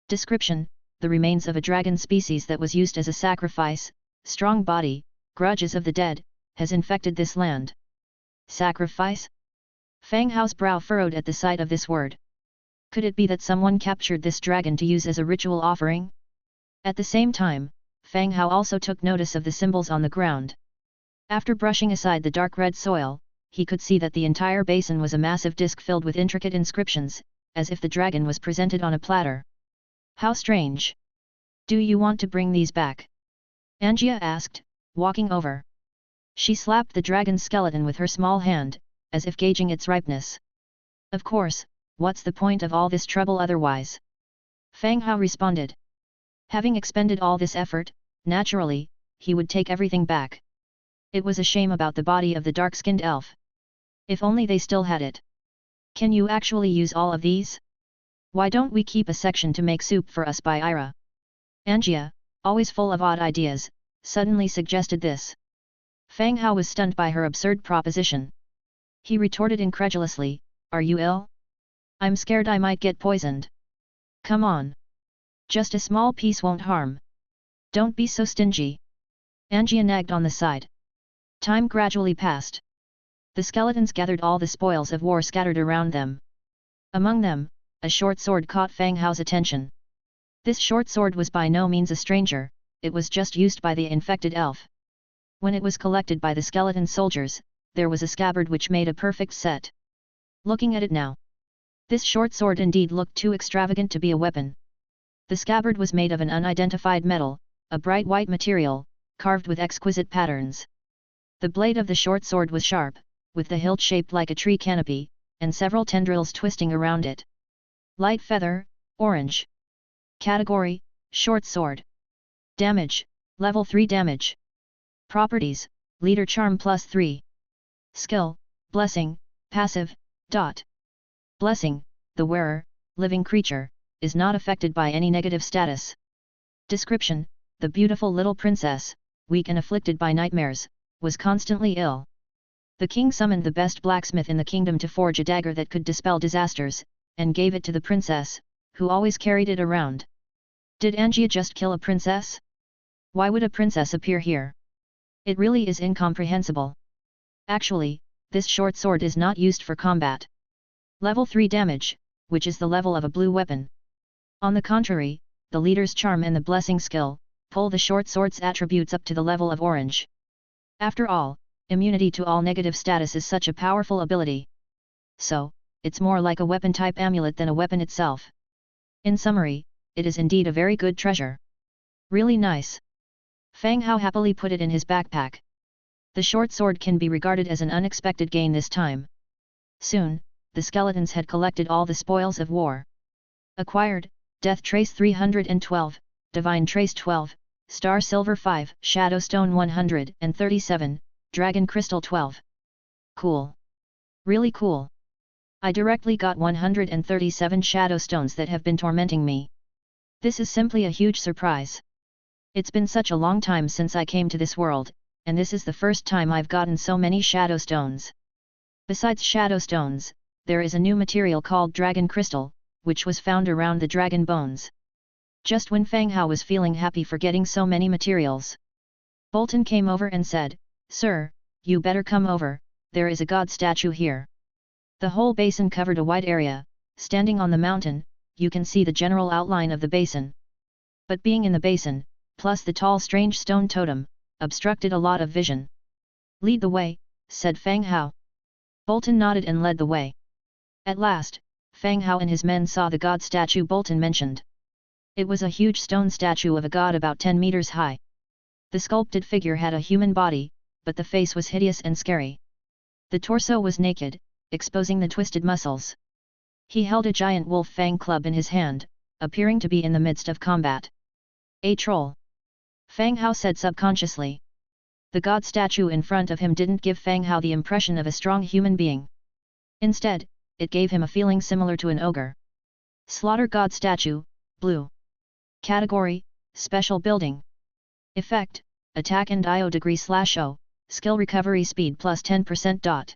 Description: the remains of a dragon species that was used as a sacrifice, strong body, grudges of the dead, has infected this land. Sacrifice? Fang Hao's brow furrowed at the sight of this word. Could it be that someone captured this dragon to use as a ritual offering? At the same time, Fang Hao also took notice of the symbols on the ground. After brushing aside the dark red soil, he could see that the entire basin was a massive disc filled with intricate inscriptions, as if the dragon was presented on a platter. How strange! Do you want to bring these back? Angia asked, walking over. She slapped the dragon's skeleton with her small hand, as if gauging its ripeness. Of course, what's the point of all this trouble otherwise? Fang Hao responded. Having expended all this effort, naturally, he would take everything back. It was a shame about the body of the dark-skinned elf. If only they still had it. Can you actually use all of these? Why don't we keep a section to make soup for us by Ira? Angia, always full of odd ideas, suddenly suggested this. Fang Hao was stunned by her absurd proposition. He retorted incredulously, "Are you ill? I'm scared I might get poisoned." "Come on. Just a small piece won't harm. Don't be so stingy." Angia nagged on the side. Time gradually passed. The skeletons gathered all the spoils of war scattered around them. Among them, a short sword caught Fang Hao's attention. This short sword was by no means a stranger, it was just used by the infected elf. When it was collected by the skeleton soldiers, there was a scabbard which made a perfect set. Looking at it now, this short sword indeed looked too extravagant to be a weapon. The scabbard was made of an unidentified metal, a bright white material, carved with exquisite patterns. The blade of the short sword was sharp, with the hilt shaped like a tree canopy, and several tendrils twisting around it. Light feather, orange. Category: short sword. Damage: level 3 damage. Properties: leader charm +3. Skill: blessing, passive, dot. Blessing: the wearer, living creature, is not affected by any negative status. Description: the beautiful little princess, weak and afflicted by nightmares, was constantly ill. The king summoned the best blacksmith in the kingdom to forge a dagger that could dispel disasters, and gave it to the princess, who always carried it around. Did Angia just kill a princess? Why would a princess appear here? It really is incomprehensible. Actually, this short sword is not used for combat. Level 3 damage, which is the level of a blue weapon. On the contrary, the leader's charm and the blessing skill, pull the short sword's attributes up to the level of orange. After all, immunity to all negative status is such a powerful ability. So, it's more like a weapon-type amulet than a weapon itself. In summary, it is indeed a very good treasure. Really nice. Fang Hao happily put it in his backpack. The short sword can be regarded as an unexpected gain this time. Soon, the skeletons had collected all the spoils of war. Acquired: Death Trace 312, Divine Trace 12, Star Silver 5, Shadow Stone 137, Dragon Crystal 12. Cool. Really cool. I directly got 137 shadow stones that have been tormenting me. This is simply a huge surprise. It's been such a long time since I came to this world, and this is the first time I've gotten so many shadow stones. Besides shadow stones, there is a new material called Dragon Crystal, which was found around the dragon bones. Just when Fang Hao was feeling happy for getting so many materials, Bolton came over and said, "Sir, you better come over, there is a god statue here." The whole basin covered a wide area. Standing on the mountain, you can see the general outline of the basin. But being in the basin, plus the tall strange stone totem, obstructed a lot of vision. "Lead the way," said Fang Hao. Bolton nodded and led the way. At last, Fang Hao and his men saw the god statue Bolton mentioned. It was a huge stone statue of a god about 10 meters high. The sculpted figure had a human body, but the face was hideous and scary. The torso was naked, exposing the twisted muscles. He held a giant wolf fang club in his hand, appearing to be in the midst of combat. "A troll," Fang Hao said subconsciously. The god statue in front of him didn't give Fang Hao the impression of a strong human being. Instead, it gave him a feeling similar to an ogre. Slaughter god statue, blue. Category, special building. Effect, attack and IO degree/O, skill recovery speed plus 10%.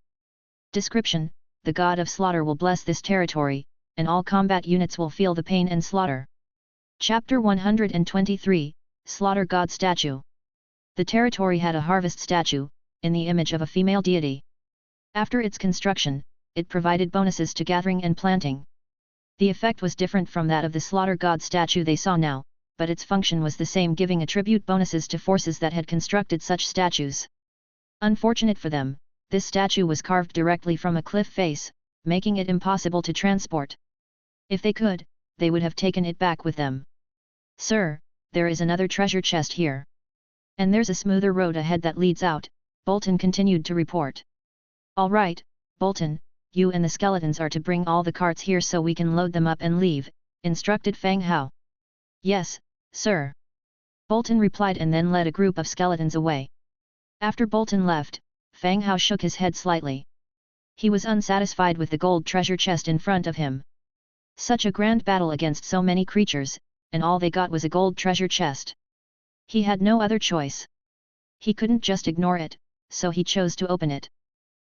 Description, the god of slaughter will bless this territory, and all combat units will feel the pain and slaughter. Chapter 123, Slaughter God Statue. The territory had a harvest statue, in the image of a female deity. After its construction, it provided bonuses to gathering and planting. The effect was different from that of the Slaughter God statue they saw now, but its function was the same, giving attribute bonuses to forces that had constructed such statues. Unfortunate for them, this statue was carved directly from a cliff face, making it impossible to transport. If they could, they would have taken it back with them. "Sir, there is another treasure chest here. And there's a smoother road ahead that leads out," Bolton continued to report. "All right, Bolton, you and the skeletons are to bring all the carts here so we can load them up and leave," instructed Fang Hao. "Yes, sir," Bolton replied and then led a group of skeletons away. After Bolton left, Fang Hao shook his head slightly. He was unsatisfied with the gold treasure chest in front of him. Such a grand battle against so many creatures, and all they got was a gold treasure chest. He had no other choice. He couldn't just ignore it, so he chose to open it.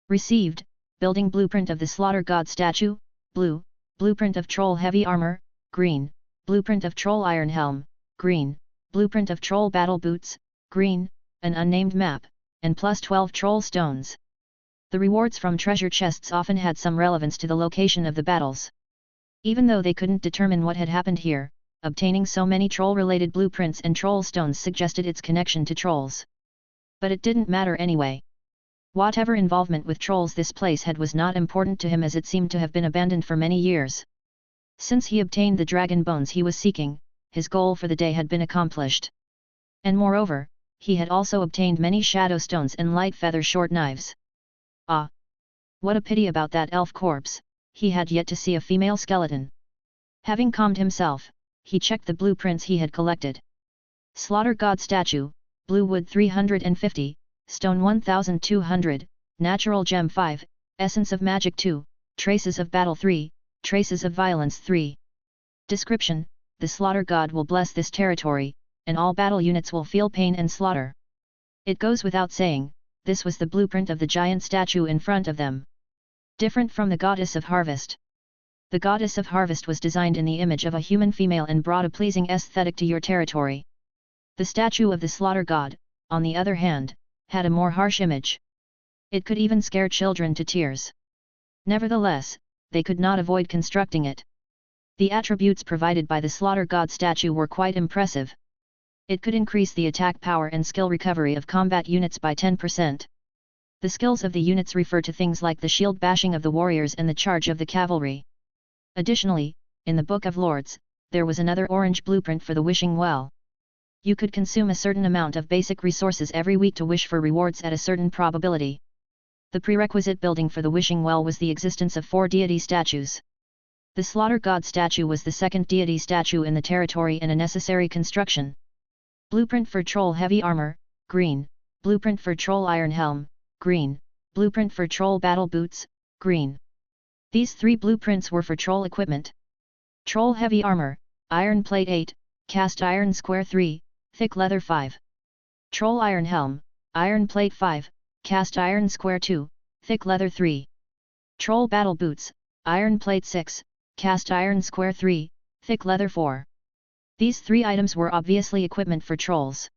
Received, building blueprint of the Slaughter God statue, blue, blueprint of troll heavy armor, green, blueprint of troll iron helm, green, blueprint of troll battle boots, green, an unnamed map, and plus 12 troll stones. The rewards from treasure chests often had some relevance to the location of the battles. Even though they couldn't determine what had happened here, obtaining so many troll-related blueprints and troll stones suggested its connection to trolls. But it didn't matter anyway. Whatever involvement with trolls this place had was not important to him, as it seemed to have been abandoned for many years. Since he obtained the dragon bones he was seeking, his goal for the day had been accomplished. And moreover, he had also obtained many shadow stones and light feather short knives. Ah! What a pity about that elf corpse, he had yet to see a female skeleton. Having calmed himself, he checked the blueprints he had collected. Slaughter God statue, blue wood 350, stone 1200, natural gem 5, essence of magic 2, traces of battle 3, traces of violence 3. Description, the Slaughter God will bless this territory, and all battle units will feel pain and slaughter. It goes without saying, this was the blueprint of the giant statue in front of them. Different from the goddess of harvest. The goddess of harvest was designed in the image of a human female and brought a pleasing aesthetic to your territory. The statue of the slaughter god, on the other hand, had a more harsh image. It could even scare children to tears. Nevertheless, they could not avoid constructing it. The attributes provided by the slaughter god statue were quite impressive. It could increase the attack power and skill recovery of combat units by 10%. The skills of the units refer to things like the shield bashing of the warriors and the charge of the cavalry. Additionally, in the Book of Lords, there was another orange blueprint for the wishing well. You could consume a certain amount of basic resources every week to wish for rewards at a certain probability. The prerequisite building for the wishing well was the existence of 4 deity statues. The slaughter god statue was the second deity statue in the territory and a necessary construction. Blueprint for troll heavy armor, green, blueprint for troll iron helm, green, blueprint for troll battle boots, green. These 3 blueprints were for troll equipment. Troll heavy armor, iron plate 8, cast iron square 3, thick leather 5. Troll iron helm, iron plate 5, cast iron square 2, thick leather 3. Troll battle boots, iron plate 6, cast iron square 3, thick leather 4. These 3 items were obviously equipment for trolls.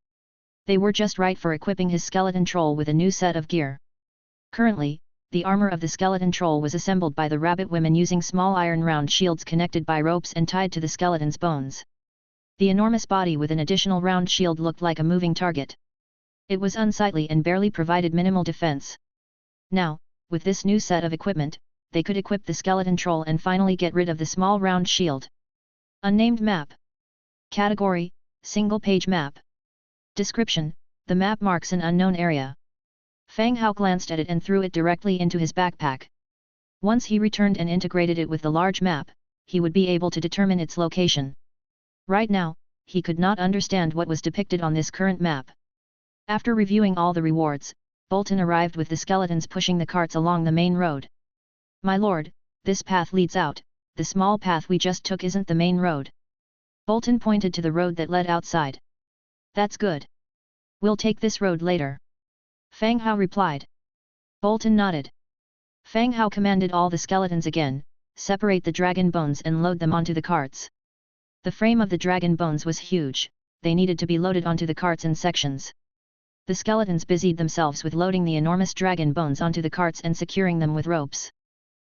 They were just right for equipping his skeleton troll with a new set of gear. Currently, the armor of the skeleton troll was assembled by the rabbit women using small iron round shields connected by ropes and tied to the skeleton's bones. The enormous body with an additional round shield looked like a moving target. It was unsightly and barely provided minimal defense. Now, with this new set of equipment, they could equip the skeleton troll and finally get rid of the small round shield. Unnamed map. Category, single-page map. Description, the map marks an unknown area. Fang Hao glanced at it and threw it directly into his backpack. Once he returned and integrated it with the large map, he would be able to determine its location. Right now, he could not understand what was depicted on this current map. After reviewing all the rewards, Bolton arrived with the skeletons pushing the carts along the main road. "My lord, this path leads out, the small path we just took isn't the main road." Bolton pointed to the road that led outside. "That's good. We'll take this road later," Fang Hao replied. Bolton nodded. Fang Hao commanded all the skeletons again, separate the dragon bones and load them onto the carts. The frame of the dragon bones was huge, they needed to be loaded onto the carts in sections. The skeletons busied themselves with loading the enormous dragon bones onto the carts and securing them with ropes.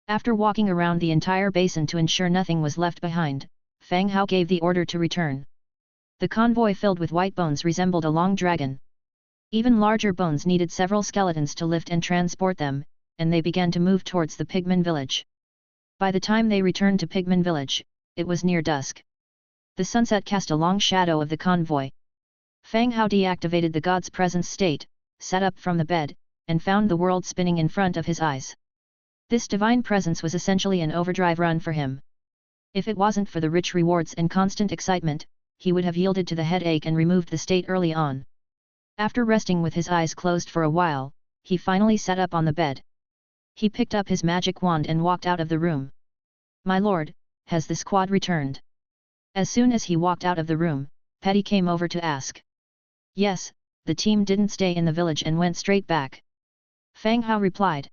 After walking around the entire basin to ensure nothing was left behind, Fang Hao gave the order to return. The convoy filled with white bones resembled a long dragon. Even larger bones needed several skeletons to lift and transport them, and they began to move towards the pigman village. By the time they returned to pigman village, it was near dusk. The sunset cast a long shadow of the convoy. Fang Hao deactivated the god's presence state, sat up from the bed, and found the world spinning in front of his eyes. This divine presence was essentially an overdrive run for him. If it wasn't for the rich rewards and constant excitement, he would have yielded to the headache and removed the state early on. After resting with his eyes closed for a while, he finally sat up on the bed. He picked up his magic wand and walked out of the room. "My lord, has the squad returned?" As soon as he walked out of the room, Petty came over to ask. "Yes, the team didn't stay in the village and went straight back," Fang Hao replied.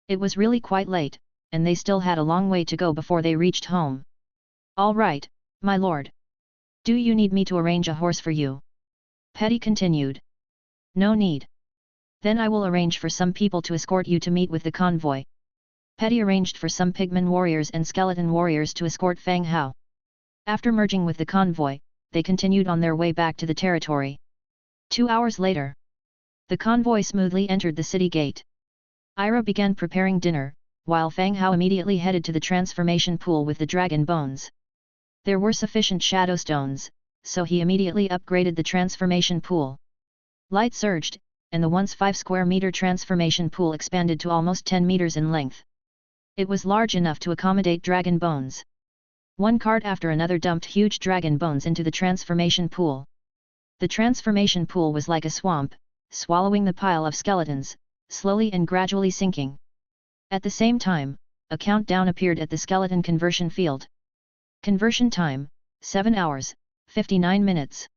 "It was really quite late, and they still had a long way to go before they reached home." "All right, my lord. Do you need me to arrange a horse for you?" Petty continued. "No need. Then I will arrange for some people to escort you to meet with the convoy." Petty arranged for some pigman warriors and skeleton warriors to escort Fang Hao. After merging with the convoy, they continued on their way back to the territory. 2 hours later, the convoy smoothly entered the city gate. Ira began preparing dinner, while Fang Hao immediately headed to the transformation pool with the dragon bones. There were sufficient shadow stones, so he immediately upgraded the transformation pool. Light surged, and the once 5 square meter transformation pool expanded to almost 10 meters in length. It was large enough to accommodate dragon bones. One cart after another dumped huge dragon bones into the transformation pool. The transformation pool was like a swamp, swallowing the pile of skeletons, slowly and gradually sinking. At the same time, a countdown appeared at the skeleton conversion field. Conversion time, 7 hours, 59 minutes.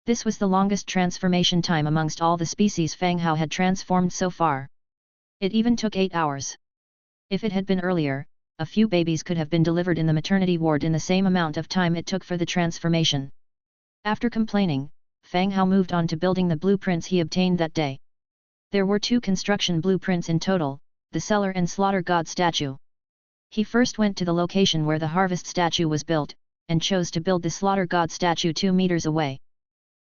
This was the longest transformation time amongst all the species Fang Hao had transformed so far. It even took 8 hours. If it had been earlier, a few babies could have been delivered in the maternity ward in the same amount of time it took for the transformation. After complaining, Fang Hao moved on to building the blueprints he obtained that day. There were 2 construction blueprints in total, the cellar and slaughter god statue. He first went to the location where the harvest statue was built, and chose to build the slaughter god statue 2 meters away.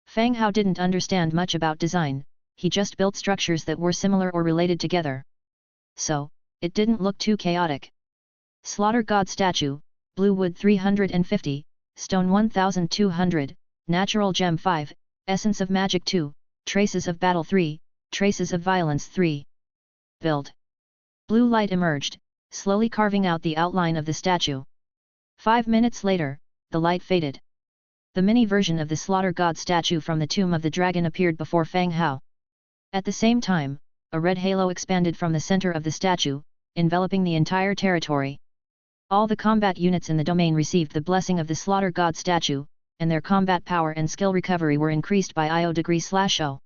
Fang Hao didn't understand much about design, he just built structures that were similar or related together. So, it didn't look too chaotic. Slaughter god statue, blue wood 350, stone 1200, natural gem 5, essence of magic 2, traces of battle 3, traces of violence 3. Build. Blue light emerged, slowly carving out the outline of the statue. 5 minutes later, the light faded. The mini version of the slaughter god statue from the tomb of the dragon appeared before Fang Hao. At the same time, a red halo expanded from the center of the statue, enveloping the entire territory. All the combat units in the domain received the blessing of the slaughter god statue, and their combat power and skill recovery were increased by IO°/0.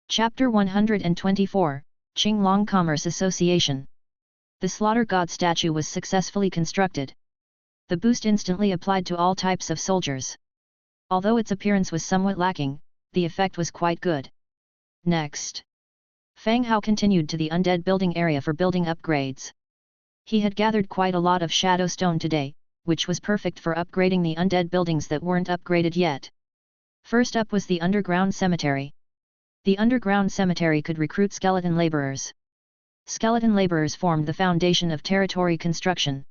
Chapter 124, Qinglong Commerce Association. The slaughter god statue was successfully constructed. The boost instantly applied to all types of soldiers. Although its appearance was somewhat lacking, the effect was quite good. Next, Fang Hao continued to the undead building area for building upgrades. He had gathered quite a lot of shadow stone today, which was perfect for upgrading the undead buildings that weren't upgraded yet. First up was the underground cemetery. The underground cemetery could recruit skeleton laborers. Skeleton laborers formed the foundation of territory construction.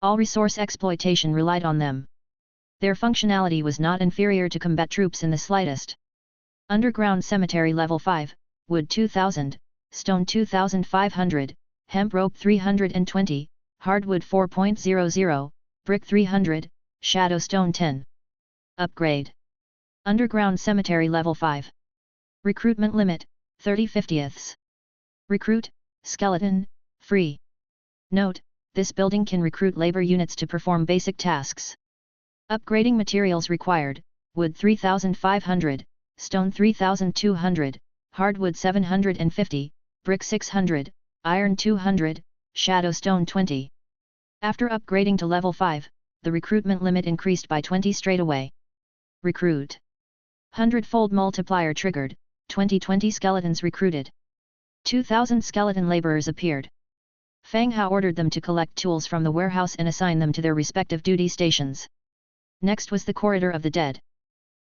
All resource exploitation relied on them. Their functionality was not inferior to combat troops in the slightest. Underground cemetery level 5, wood 2000, stone 2500, hemp rope 320, hardwood 4.00, brick 300, shadow stone 10. Upgrade. Underground cemetery level 5. Recruitment limit, 30/50ths. Recruit, skeleton, free. Note, this building can recruit labor units to perform basic tasks. Upgrading materials required, wood 3,500, stone 3,200, hardwood 750, brick 600, iron 200, shadow stone 20. After upgrading to level 5, the recruitment limit increased by 20 straight away. Recruit. Hundredfold multiplier triggered, 2020 skeletons recruited. 2,000 skeleton laborers appeared. Fang Hao ordered them to collect tools from the warehouse and assign them to their respective duty stations. Next was the Corridor of the Dead.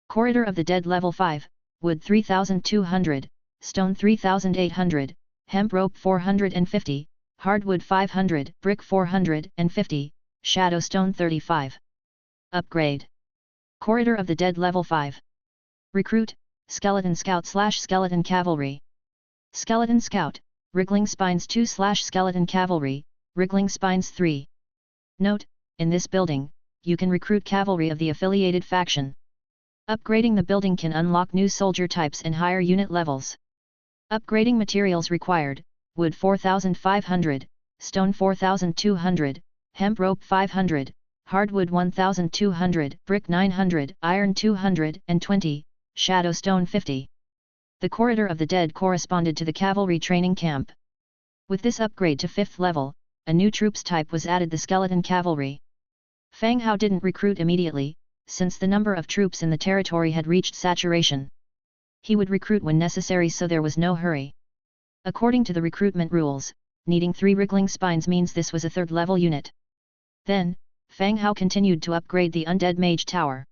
Corridor of the Dead level 5, wood 3,200, stone 3,800, hemp rope 450, hardwood 500, brick 450, shadow stone 35. Upgrade. Corridor of the Dead level 5. Recruit, skeleton scout/skeleton cavalry. Skeleton scout, wriggling spines 2/skeleton cavalry, wriggling spines 3. Note, in this building, you can recruit cavalry of the affiliated faction. Upgrading the building can unlock new soldier types and higher unit levels. Upgrading materials required, wood 4,500, stone 4,200, hemp rope 500, hardwood 1,200, brick 900, iron 220, shadow stone 50. The Corridor of the Dead corresponded to the cavalry training camp. With this upgrade to 5th level, a new troops type was added, the skeleton cavalry. Fang Hao didn't recruit immediately, since the number of troops in the territory had reached saturation. He would recruit when necessary, so there was no hurry. According to the recruitment rules, needing 3 wriggling spines means this was a 3rd level unit. Then, Fang Hao continued to upgrade the Undead Mage Tower.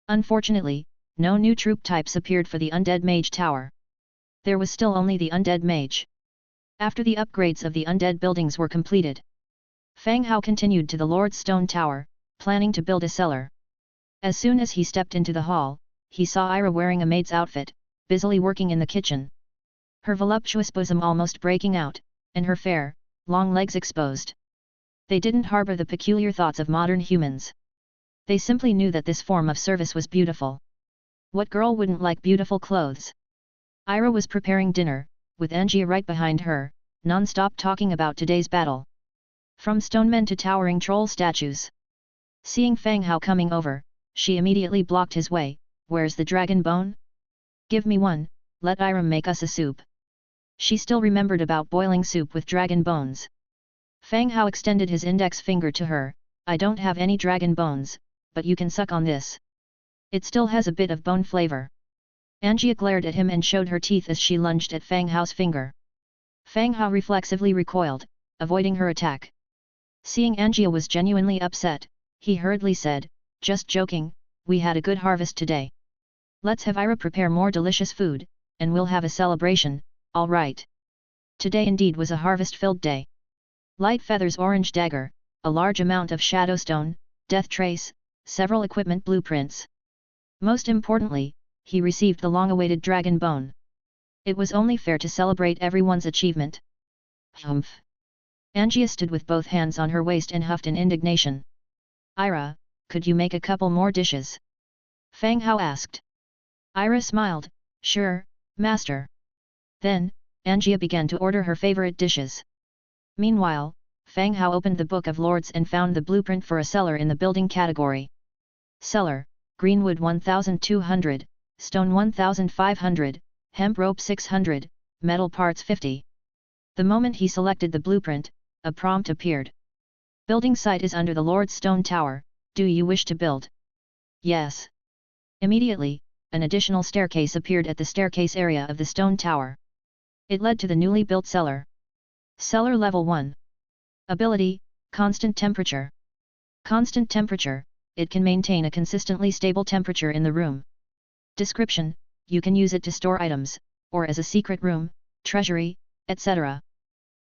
Unfortunately, no new troop types appeared for the Undead Mage Tower. There was still only the Undead Mage. After the upgrades of the Undead buildings were completed, Fang Hao continued to the Lord's Stone Tower, planning to build a cellar. As soon as he stepped into the hall, he saw Ira wearing a maid's outfit, busily working in the kitchen. Her voluptuous bosom almost breaking out, and her fair, long legs exposed. They didn't harbor the peculiar thoughts of modern humans. They simply knew that this form of service was beautiful. What girl wouldn't like beautiful clothes? Ira was preparing dinner, with Angia right behind her, non-stop talking about today's battle. From stonemen to towering troll statues. Seeing Fang Hao coming over, she immediately blocked his way. Where's the dragon bone? Give me one, let Ira make us a soup. She still remembered about boiling soup with dragon bones. Fang Hao extended his index finger to her. I don't have any dragon bones, but you can suck on this. It still has a bit of bone flavor. Angia glared at him and showed her teeth as she lunged at Fang Hao's finger. Fang Hao reflexively recoiled, avoiding her attack. Seeing Angia was genuinely upset, he hurriedly said, just joking, we had a good harvest today. Let's have Ira prepare more delicious food, and we'll have a celebration, all right. Today indeed was a harvest-filled day. Light feathers, orange dagger, a large amount of shadowstone, death trace, several equipment blueprints. Most importantly, he received the long-awaited dragon bone. It was only fair to celebrate everyone's achievement. Humph! Angia stood with both hands on her waist and huffed in indignation. Ira, could you make a couple more dishes? Fang Hao asked. Ira smiled, sure, master. Then, Angia began to order her favorite dishes. Meanwhile, Fang Hao opened the Book of Lords and found the blueprint for a cellar in the building category. Cellar, greenwood 1,200, stone 1,500, hemp rope 600, metal parts 50. The moment he selected the blueprint, a prompt appeared. Building site is under the Lord's Stone Tower, do you wish to build? Yes. Immediately, an additional staircase appeared at the staircase area of the stone tower. It led to the newly built cellar. Cellar Level 1. Ability, Constant Temperature. Constant temperature, it can maintain a consistently stable temperature in the room. Description, you can use it to store items, or as a secret room, treasury, etc.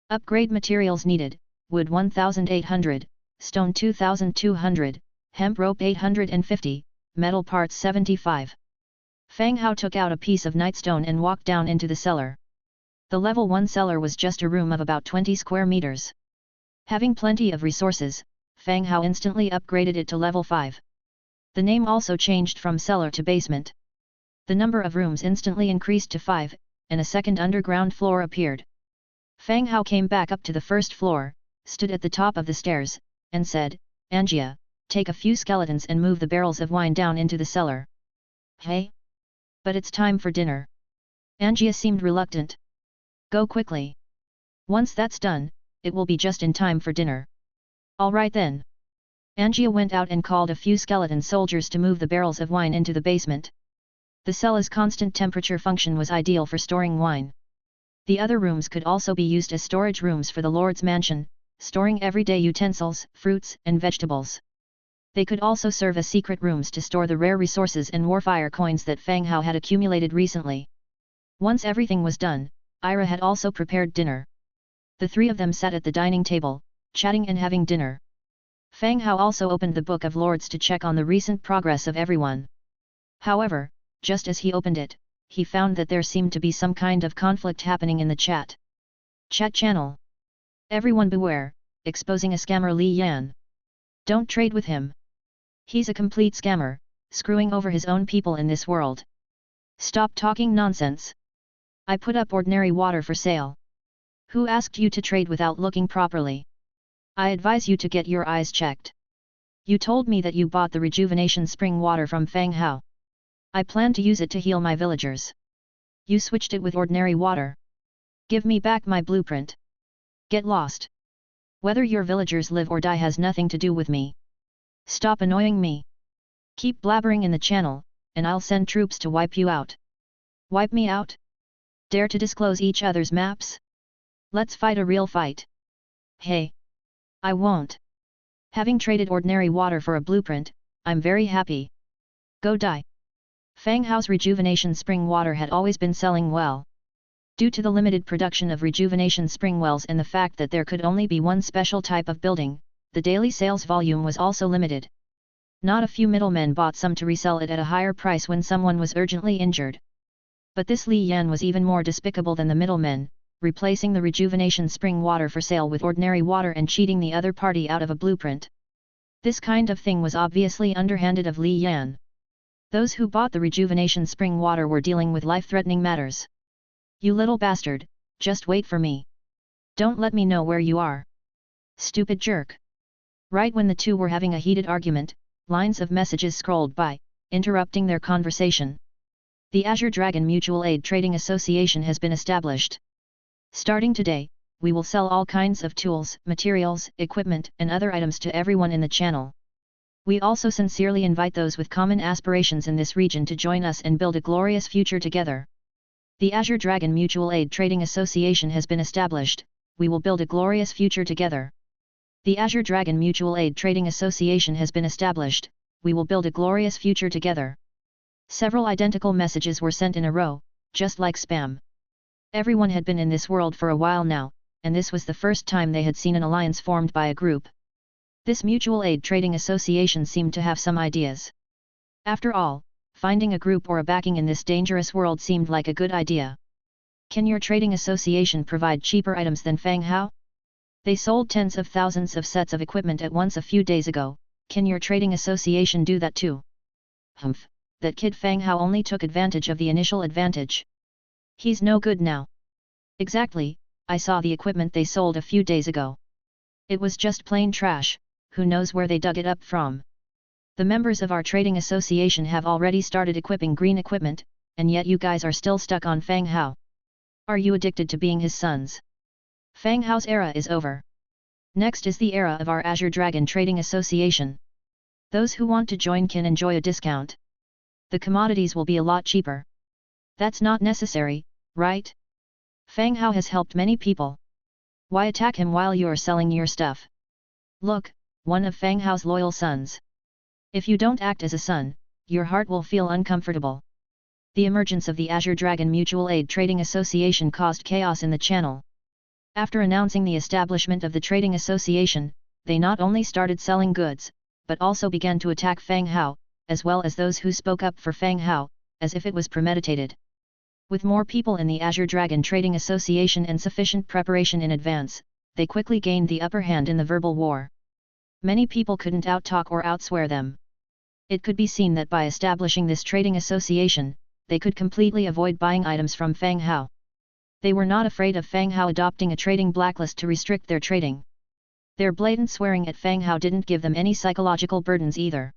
Upgrade materials needed, wood 1,800, stone 2,200, hemp rope 850, metal parts 75. Fang Hao took out a piece of nightstone and walked down into the cellar. The level 1 cellar was just a room of about 20 square meters. Having plenty of resources, Fang Hao instantly upgraded it to level 5. The name also changed from cellar to basement. The number of rooms instantly increased to 5, and a second underground floor appeared. Fang Hao came back up to the first floor, stood at the top of the stairs, and said, "Angia, take a few skeletons and move the barrels of wine down into the cellar." "Hey? But it's time for dinner." Angia seemed reluctant. "Go quickly. Once that's done, it will be just in time for dinner." "All right then." Angia went out and called a few skeleton soldiers to move the barrels of wine into the basement. The cellar's constant temperature function was ideal for storing wine. The other rooms could also be used as storage rooms for the Lord's mansion, storing everyday utensils, fruits, and vegetables. They could also serve as secret rooms to store the rare resources and warfire coins that Fang Hao had accumulated recently. Once everything was done, Ira had also prepared dinner. The three of them sat at the dining table, chatting and having dinner. Fang Hao also opened the Book of Lords to check on the recent progress of everyone. However, just as he opened it, he found that there seemed to be some kind of conflict happening in the chat channel. "Everyone beware, exposing a scammer Li Yan. Don't trade with him. He's a complete scammer, screwing over his own people in this world. Stop talking nonsense. I put up ordinary water for sale. Who asked you to trade without looking properly? I advise you to get your eyes checked. You told me that you bought the rejuvenation spring water from Fang Hao. I plan to use it to heal my villagers. You switched it with ordinary water. Give me back my blueprint. Get lost. Whether your villagers live or die has nothing to do with me. Stop annoying me. Keep blabbering in the channel, and I'll send troops to wipe you out." "Wipe me out? Dare to disclose each other's maps? Let's fight a real fight." "Hey! I won't. Having traded ordinary water for a blueprint, I'm very happy. Go die." Fang Hao's rejuvenation spring water had always been selling well. Due to the limited production of rejuvenation spring wells and the fact that there could only be one special type of building, the daily sales volume was also limited. Not a few middlemen bought some to resell it at a higher price when someone was urgently injured. But this Li Yan was even more despicable than the middlemen, replacing the rejuvenation spring water for sale with ordinary water and cheating the other party out of a blueprint. This kind of thing was obviously underhanded of Li Yan. Those who bought the rejuvenation spring water were dealing with life-threatening matters. "You little bastard, just wait for me. Don't let me know where you are. Stupid jerk." Right when the two were having a heated argument, lines of messages scrolled by, interrupting their conversation. "The Azure Dragon Mutual Aid Trading Association has been established. Starting today, we will sell all kinds of tools, materials, equipment, and other items to everyone in the channel. We also sincerely invite those with common aspirations in this region to join us and build a glorious future together. The Azure Dragon Mutual Aid Trading Association has been established, we will build a glorious future together. The Azure Dragon Mutual Aid Trading Association has been established, we will build a glorious future together." Several identical messages were sent in a row, just like spam. Everyone had been in this world for a while now, and this was the first time they had seen an alliance formed by a group. This mutual aid trading association seemed to have some ideas. After all, finding a group or a backing in this dangerous world seemed like a good idea. "Can your trading association provide cheaper items than Fang Hao? They sold tens of thousands of sets of equipment at once a few days ago, can your trading association do that too?" "Humph, that kid Fang Hao only took advantage of the initial advantage. He's no good now." "Exactly, I saw the equipment they sold a few days ago. It was just plain trash, who knows where they dug it up from. The members of our trading association have already started equipping green equipment, and yet you guys are still stuck on Fang Hao. Are you addicted to being his sons? Fang Hao's era is over. Next is the era of our Azure Dragon Trading Association. Those who want to join can enjoy a discount. The commodities will be a lot cheaper." "That's not necessary, right? Fang Hao has helped many people. Why attack him while you're selling your stuff? Look, one of Fang Hao's loyal sons. If you don't act as a son, your heart will feel uncomfortable." The emergence of the Azure Dragon Mutual Aid Trading Association caused chaos in the channel. After announcing the establishment of the trading association, they not only started selling goods, but also began to attack Fang Hao, as well as those who spoke up for Fang Hao, as if it was premeditated. With more people in the Azure Dragon Trading Association and sufficient preparation in advance, they quickly gained the upper hand in the verbal war. Many people couldn't out-talk or outswear them. It could be seen that by establishing this trading association, they could completely avoid buying items from Fang Hao. They were not afraid of Fang Hao adopting a trading blacklist to restrict their trading. Their blatant swearing at Fang Hao didn't give them any psychological burdens either.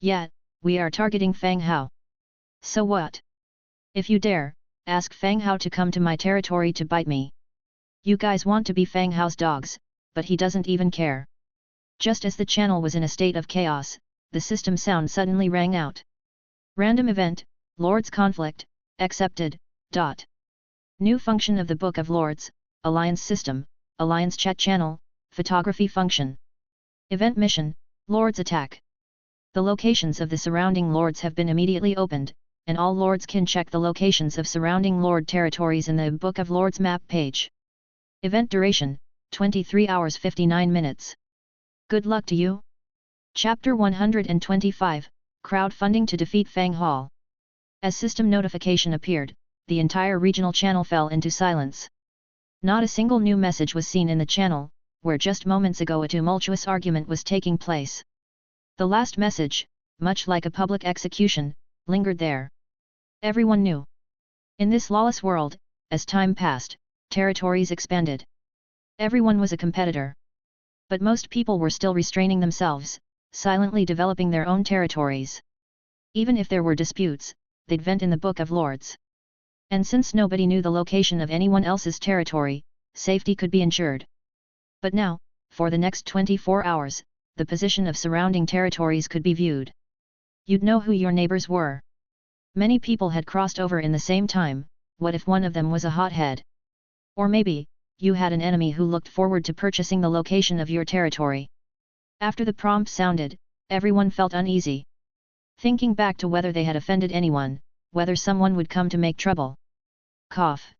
Yet, we are targeting Fang Hao. So what? If you dare, ask Fang Hao to come to my territory to bite me. You guys want to be Fang Hao's dogs, but he doesn't even care. Just as the channel was in a state of chaos, the system sound suddenly rang out. Random event, Lords Conflict, accepted, ... New function of the Book of Lords, Alliance System, Alliance Chat Channel, Photography Function. Event Mission, Lords Attack. The locations of the surrounding lords have been immediately opened, and all lords can check the locations of surrounding lord territories in the Book of Lords map page. Event duration, 23 hours 59 minutes. Good luck to you! Chapter 125, Crowdfunding to defeat Fang Hao. As system notification appeared, the entire regional channel fell into silence. Not a single new message was seen in the channel, where just moments ago a tumultuous argument was taking place. The last message, much like a public execution, lingered there. Everyone knew. In this lawless world, as time passed, territories expanded. Everyone was a competitor. But most people were still restraining themselves, silently developing their own territories. Even if there were disputes, they'd vent in the Book of Lords. And since nobody knew the location of anyone else's territory, safety could be ensured. But now, for the next 24 hours, the position of surrounding territories could be viewed. You'd know who your neighbors were. Many people had crossed over in the same time. What if one of them was a hothead? Or maybe, you had an enemy who looked forward to purchasing the location of your territory. After the prompt sounded, everyone felt uneasy. Thinking back to whether they had offended anyone, whether someone would come to make trouble. Cough.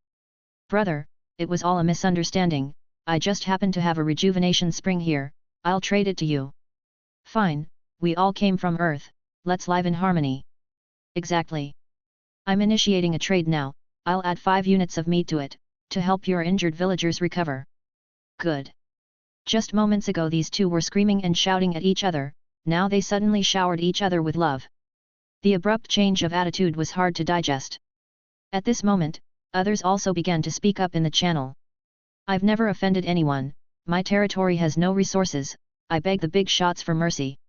Brother, it was all a misunderstanding, I just happened to have a rejuvenation spring here, I'll trade it to you. Fine, we all came from Earth, let's live in harmony. Exactly. I'm initiating a trade now, I'll add 5 units of meat to it, to help your injured villagers recover. Good. Just moments ago these two were screaming and shouting at each other, now they suddenly showered each other with love. The abrupt change of attitude was hard to digest. At this moment, others also began to speak up in the channel. I've never offended anyone, my territory has no resources, I beg the big shots for mercy.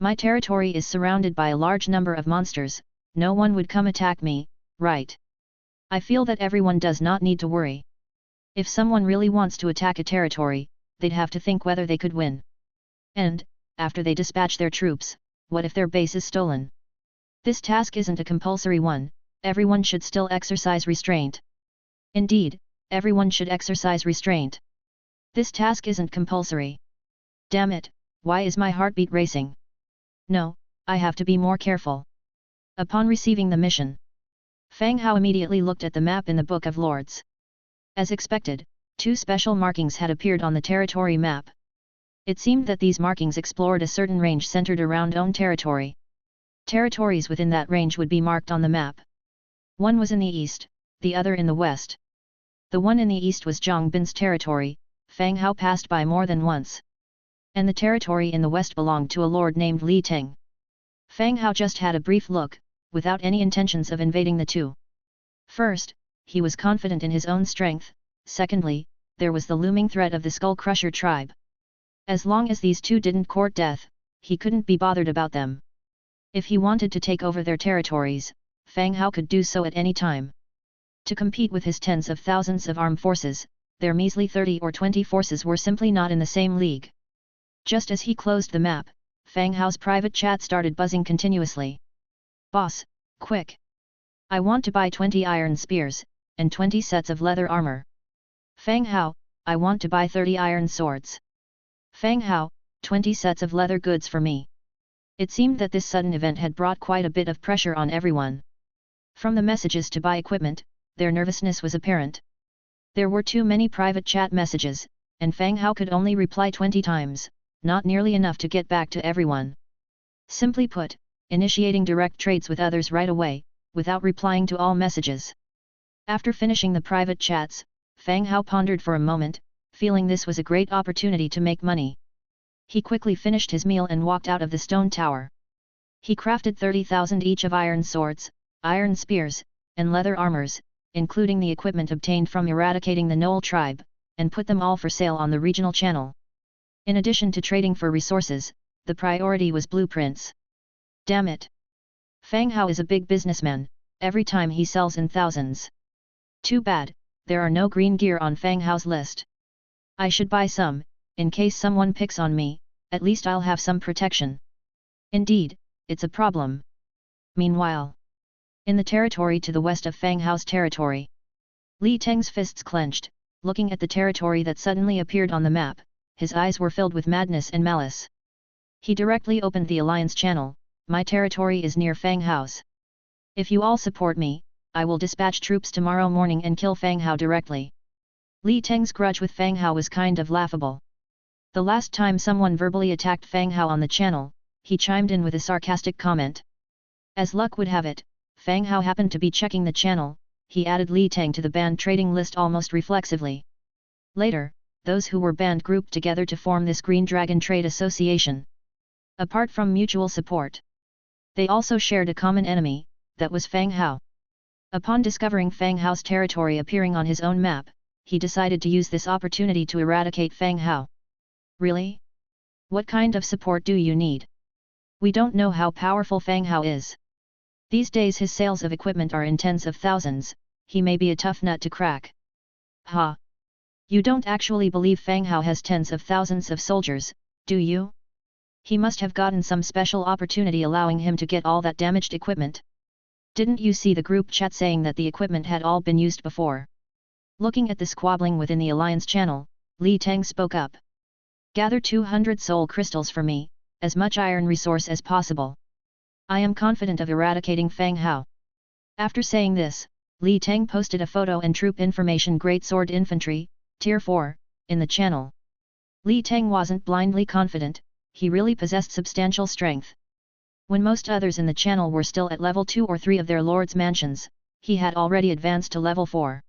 My territory is surrounded by a large number of monsters, no one would come attack me, right? I feel that everyone does not need to worry. If someone really wants to attack a territory, they'd have to think whether they could win. And, after they dispatch their troops, what if their base is stolen? This task isn't a compulsory one, everyone should still exercise restraint. Indeed, everyone should exercise restraint. This task isn't compulsory. Damn it, why is my heartbeat racing? No, I have to be more careful. Upon receiving the mission, Fang Hao immediately looked at the map in the Book of Lords. As expected, 2 special markings had appeared on the territory map. It seemed that these markings explored a certain range centered around own territory. Territories within that range would be marked on the map. One was in the east, the other in the west. The one in the east was Zhang Bin's territory, Fang Hao passed by more than once. And the territory in the west belonged to a lord named Li Ting. Fang Hao just had a brief look, without any intentions of invading the two. First, he was confident in his own strength, secondly, there was the looming threat of the Skull Crusher tribe. As long as these two didn't court death, he couldn't be bothered about them. If he wanted to take over their territories, Fang Hao could do so at any time. To compete with his tens of thousands of armed forces, their measly 30 or 20 forces were simply not in the same league. Just as he closed the map, Fang Hao's private chat started buzzing continuously. Boss, quick! I want to buy 20 iron spears, and 20 sets of leather armor. Fang Hao, I want to buy 30 iron swords. Fang Hao, 20 sets of leather goods for me. It seemed that this sudden event had brought quite a bit of pressure on everyone. From the messages to buy equipment, their nervousness was apparent. There were too many private chat messages, and Fang Hao could only reply 20 times, not nearly enough to get back to everyone. Simply put, initiating direct trades with others right away, without replying to all messages. After finishing the private chats, Fang Hao pondered for a moment, feeling this was a great opportunity to make money. He quickly finished his meal and walked out of the stone tower. He crafted 30,000 each of iron swords, iron spears, and leather armors, including the equipment obtained from eradicating the Knoll tribe, and put them all for sale on the regional channel. In addition to trading for resources, the priority was blueprints. Damn it! Fang Hao is a big businessman, every time he sells in thousands. Too bad, there are no green gear on Fang Hao's list. I should buy some, in case someone picks on me, at least I'll have some protection. Indeed, it's a problem. Meanwhile, in the territory to the west of Fang Hao's territory, Li Teng's fists clenched, looking at the territory that suddenly appeared on the map, his eyes were filled with madness and malice. He directly opened the alliance channel. My territory is near Fang Hao's. If you all support me, I will dispatch troops tomorrow morning and kill Fang Hao directly. Li Teng's grudge with Fang Hao was kind of laughable. The last time someone verbally attacked Fang Hao on the channel, he chimed in with a sarcastic comment. As luck would have it, Fang Hao happened to be checking the channel. He added Li Teng to the banned trading list almost reflexively. Later, those who were banned grouped together to form this Green Dragon Trade Association. Apart from mutual support, they also shared a common enemy, that was Fang Hao. Upon discovering Fang Hao's territory appearing on his own map, he decided to use this opportunity to eradicate Fang Hao. Really? What kind of support do you need? We don't know how powerful Fang Hao is. These days his sales of equipment are in tens of thousands, he may be a tough nut to crack. Ha! You don't actually believe Fang Hao has tens of thousands of soldiers, do you? He must have gotten some special opportunity allowing him to get all that damaged equipment. Didn't you see the group chat saying that the equipment had all been used before? Looking at the squabbling within the alliance channel, Li Teng spoke up. Gather 200 soul crystals for me, as much iron resource as possible. I am confident of eradicating Fang Hao. After saying this, Li Teng posted a photo and troop information Great Sword Infantry, Tier 4, in the channel. Li Teng wasn't blindly confident, he really possessed substantial strength. When most others in the channel were still at level 2 or 3 of their lord's mansions, he had already advanced to level 4.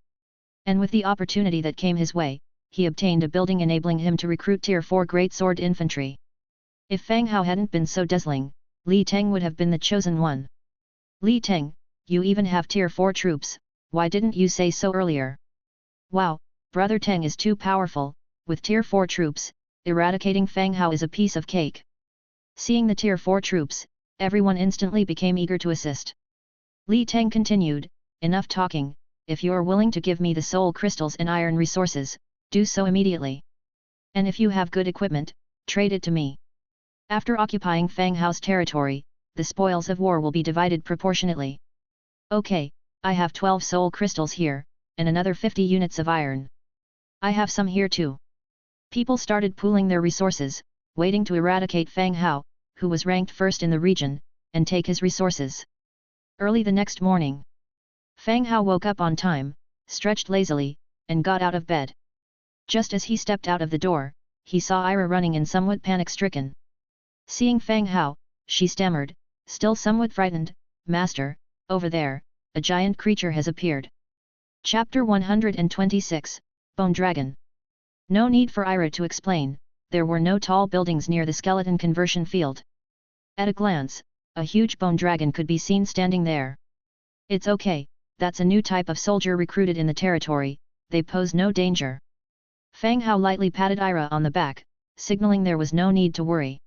And with the opportunity that came his way, he obtained a building enabling him to recruit Tier 4 Great Sword Infantry. If Fang Hao hadn't been so dazzling, Li Teng would have been the chosen one. Li Teng, you even have Tier 4 troops, why didn't you say so earlier? Wow, Brother Teng is too powerful, with Tier 4 troops, eradicating Fang Hao is a piece of cake. Seeing the Tier 4 troops, everyone instantly became eager to assist. Li Teng continued, enough talking, if you're willing to give me the soul crystals and iron resources, do so immediately. And if you have good equipment, trade it to me. After occupying Fang Hao's territory, the spoils of war will be divided proportionately. Okay, I have 12 soul crystals here, and another 50 units of iron. I have some here too. People started pooling their resources, waiting to eradicate Fang Hao, who was ranked first in the region, and take his resources. Early the next morning, Fang Hao woke up on time, stretched lazily, and got out of bed. Just as he stepped out of the door, he saw Ira running in somewhat panic-stricken. Seeing Fang Hao, she stammered, still somewhat frightened, Master, over there, a giant creature has appeared. Chapter 126, Bone Dragon. No need for Ira to explain, there were no tall buildings near the skeleton conversion field. At a glance, a huge bone dragon could be seen standing there. It's okay, that's a new type of soldier recruited in the territory, they pose no danger. Fang Hao lightly patted Ira on the back, signaling there was no need to worry.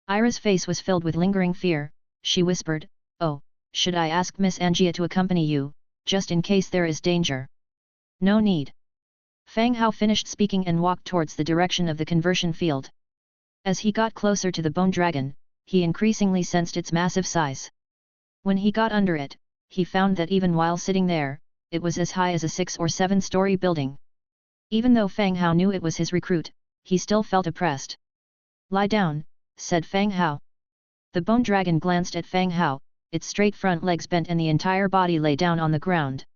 Ira's face was filled with lingering fear, she whispered, oh, should I ask Miss Angia to accompany you, just in case there is danger? No need. Fang Hao finished speaking and walked towards the direction of the conversion field. As he got closer to the bone dragon, he increasingly sensed its massive size. When he got under it, he found that even while sitting there, it was as high as a 6 or 7-story building. Even though Fang Hao knew it was his recruit, he still felt oppressed. Lie down, said Fang Hao. The bone dragon glanced at Fang Hao, its straight front legs bent and the entire body lay down on the ground.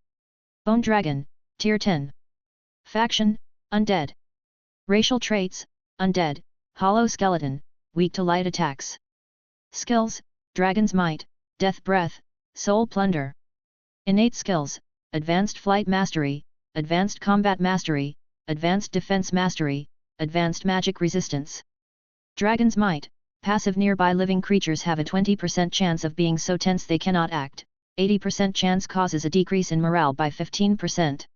Bone Dragon, Tier 10. Faction, Undead. Racial traits, Undead, Hollow Skeleton, weak to light attacks. Skills, Dragon's Might, Death Breath, Soul Plunder. Innate skills, Advanced Flight Mastery, Advanced Combat Mastery, Advanced Defense Mastery, Advanced Magic Resistance. Dragon's Might, passive nearby living creatures have a 20% chance of being so tense they cannot act, 80% chance causes a decrease in morale by 15%.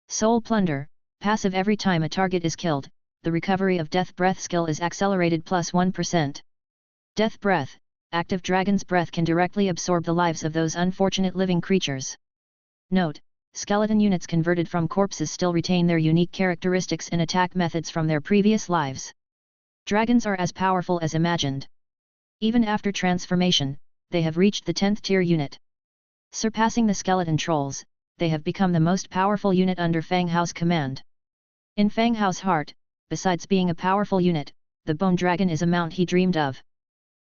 Soul Plunder, passive every time a target is killed, the recovery of Death Breath skill is accelerated plus 1%. Death Breath, active dragon's breath can directly absorb the lives of those unfortunate living creatures. Note, skeleton units converted from corpses still retain their unique characteristics and attack methods from their previous lives. Dragons are as powerful as imagined. Even after transformation, they have reached the 10th tier unit. Surpassing the skeleton trolls, they have become the most powerful unit under Fang Hao's command. In Fang Hao's heart, besides being a powerful unit, the Bone Dragon is a mount he dreamed of.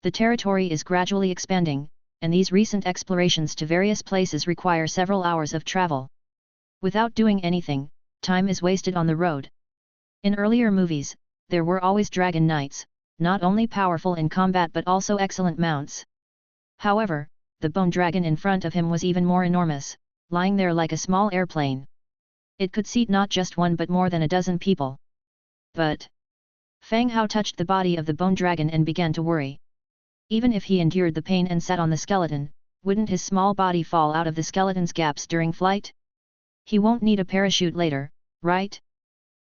The territory is gradually expanding, and these recent explorations to various places require several hours of travel. Without doing anything, time is wasted on the road. In earlier movies, there were always dragon knights, not only powerful in combat but also excellent mounts. However, the bone dragon in front of him was even more enormous, lying there like a small airplane. It could seat not just one but more than a dozen people. But Fang Hao touched the body of the bone dragon and began to worry. Even if he endured the pain and sat on the skeleton, wouldn't his small body fall out of the skeleton's gaps during flight? He won't need a parachute later, right?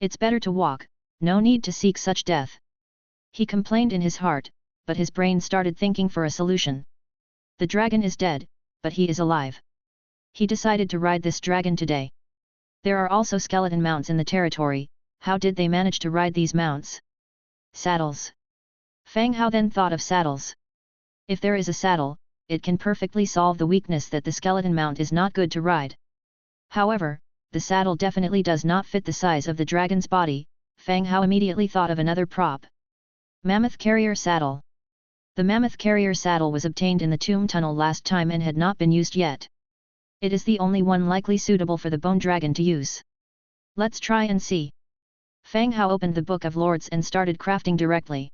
It's better to walk, no need to seek such death. He complained in his heart, but his brain started thinking for a solution. The dragon is dead, but he is alive. He decided to ride this dragon today. There are also skeleton mounts in the territory. How did they manage to ride these mounts? Saddles. Fang Hao then thought of saddles. If there is a saddle, it can perfectly solve the weakness that the skeleton mount is not good to ride. However, the saddle definitely does not fit the size of the dragon's body. Fang Hao immediately thought of another prop. Mammoth Carrier Saddle. The Mammoth Carrier Saddle was obtained in the tomb tunnel last time and had not been used yet. It is the only one likely suitable for the bone dragon to use. Let's try and see. Fang Hao opened the Book of Lords and started crafting directly.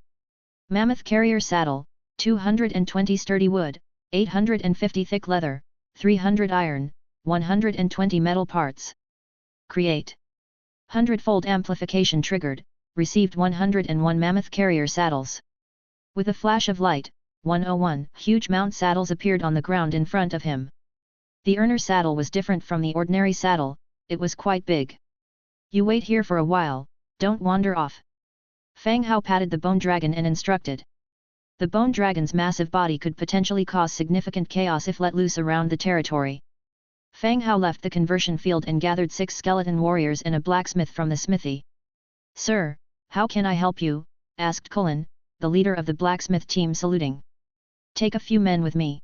Mammoth Carrier Saddle, 220 sturdy wood, 850 thick leather, 300 iron, 120 metal parts. Create. Hundredfold Amplification triggered, received 101 Mammoth Carrier Saddles. With a flash of light, 101 huge mount saddles appeared on the ground in front of him. The earner saddle was different from the ordinary saddle, it was quite big. You wait here for a while, don't wander off. Fang Hao patted the bone dragon and instructed. The bone dragon's massive body could potentially cause significant chaos if let loose around the territory. Fang Hao left the conversion field and gathered 6 skeleton warriors and a blacksmith from the smithy. Sir, how can I help you? Asked Cullen, the leader of the blacksmith team, saluting. Take a few men with me.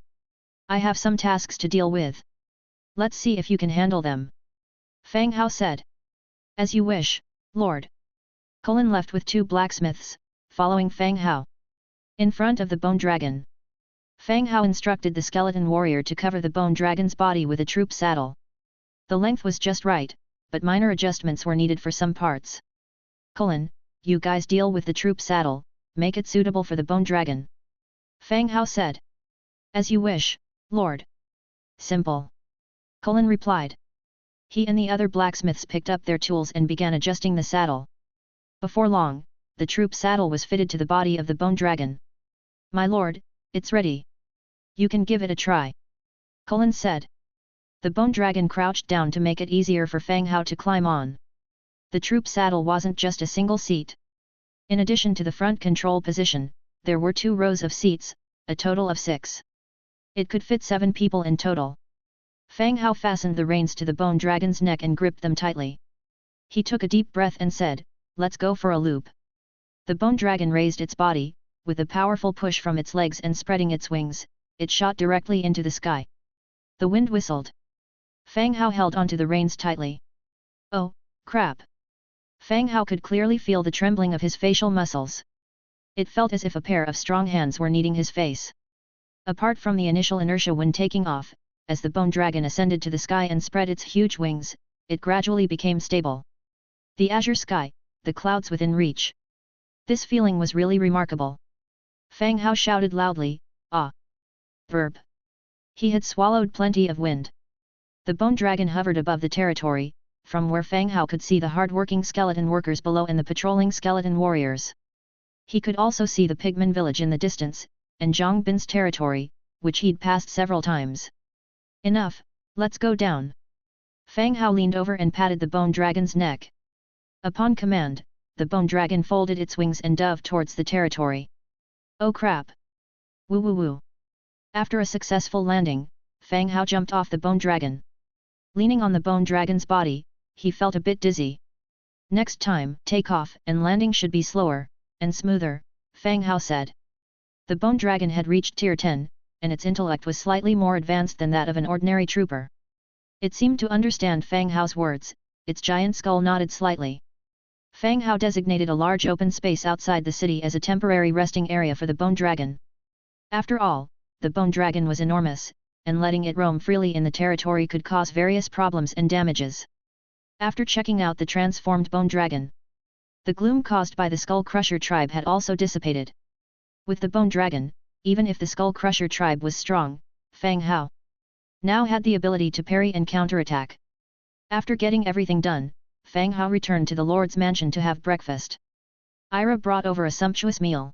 I have some tasks to deal with. Let's see if you can handle them. Fang Hao said. As you wish, Lord. Cullen left with 2 blacksmiths, following Fang Hao. In front of the bone dragon, Fang Hao instructed the skeleton warrior to cover the bone dragon's body with a troop saddle. The length was just right, but minor adjustments were needed for some parts. Cullen, you guys deal with the troop saddle, make it suitable for the bone dragon. Fang Hao said. As you wish, Lord. Simple. Cullen replied. He and the other blacksmiths picked up their tools and began adjusting the saddle. Before long, the troop saddle was fitted to the body of the bone dragon. My lord, it's ready. You can give it a try. Cullen said. The bone dragon crouched down to make it easier for Fang Hao to climb on. The troop saddle wasn't just a single seat. In addition to the front control position, there were 2 rows of seats, a total of 6. It could fit 7 people in total. Fang Hao fastened the reins to the bone dragon's neck and gripped them tightly. He took a deep breath and said, let's go for a loop. The bone dragon raised its body, with a powerful push from its legs and spreading its wings, it shot directly into the sky. The wind whistled. Fang Hao held onto the reins tightly. Oh, crap! Fang Hao could clearly feel the trembling of his facial muscles. It felt as if a pair of strong hands were kneading his face. Apart from the initial inertia when taking off, as the bone dragon ascended to the sky and spread its huge wings, it gradually became stable. The azure sky, the clouds within reach. This feeling was really remarkable. Fang Hao shouted loudly, ah! Verb. He had swallowed plenty of wind. The bone dragon hovered above the territory, from where Fang Hao could see the hard-working skeleton workers below and the patrolling skeleton warriors. He could also see the pigman village in the distance, and Zhang Bin's territory, which he'd passed several times. Enough, let's go down. Fang Hao leaned over and patted the bone dragon's neck. Upon command, the bone dragon folded its wings and dove towards the territory. Oh crap! Woo woo woo! After a successful landing, Fang Hao jumped off the bone dragon. Leaning on the bone dragon's body, he felt a bit dizzy. Next time, takeoff and landing should be slower and smoother, Fang Hao said. The bone dragon had reached tier 10, and its intellect was slightly more advanced than that of an ordinary trooper. It seemed to understand Fang Hao's words, its giant skull nodded slightly. Fang Hao designated a large open space outside the city as a temporary resting area for the bone dragon. After all, the bone dragon was enormous, and letting it roam freely in the territory could cause various problems and damages. After checking out the transformed bone dragon, the gloom caused by the Skull Crusher tribe had also dissipated. With the bone dragon, even if the Skull Crusher tribe was strong, Fang Hao now had the ability to parry and counterattack. After getting everything done, Fang Hao returned to the Lord's mansion to have breakfast. Ira brought over a sumptuous meal.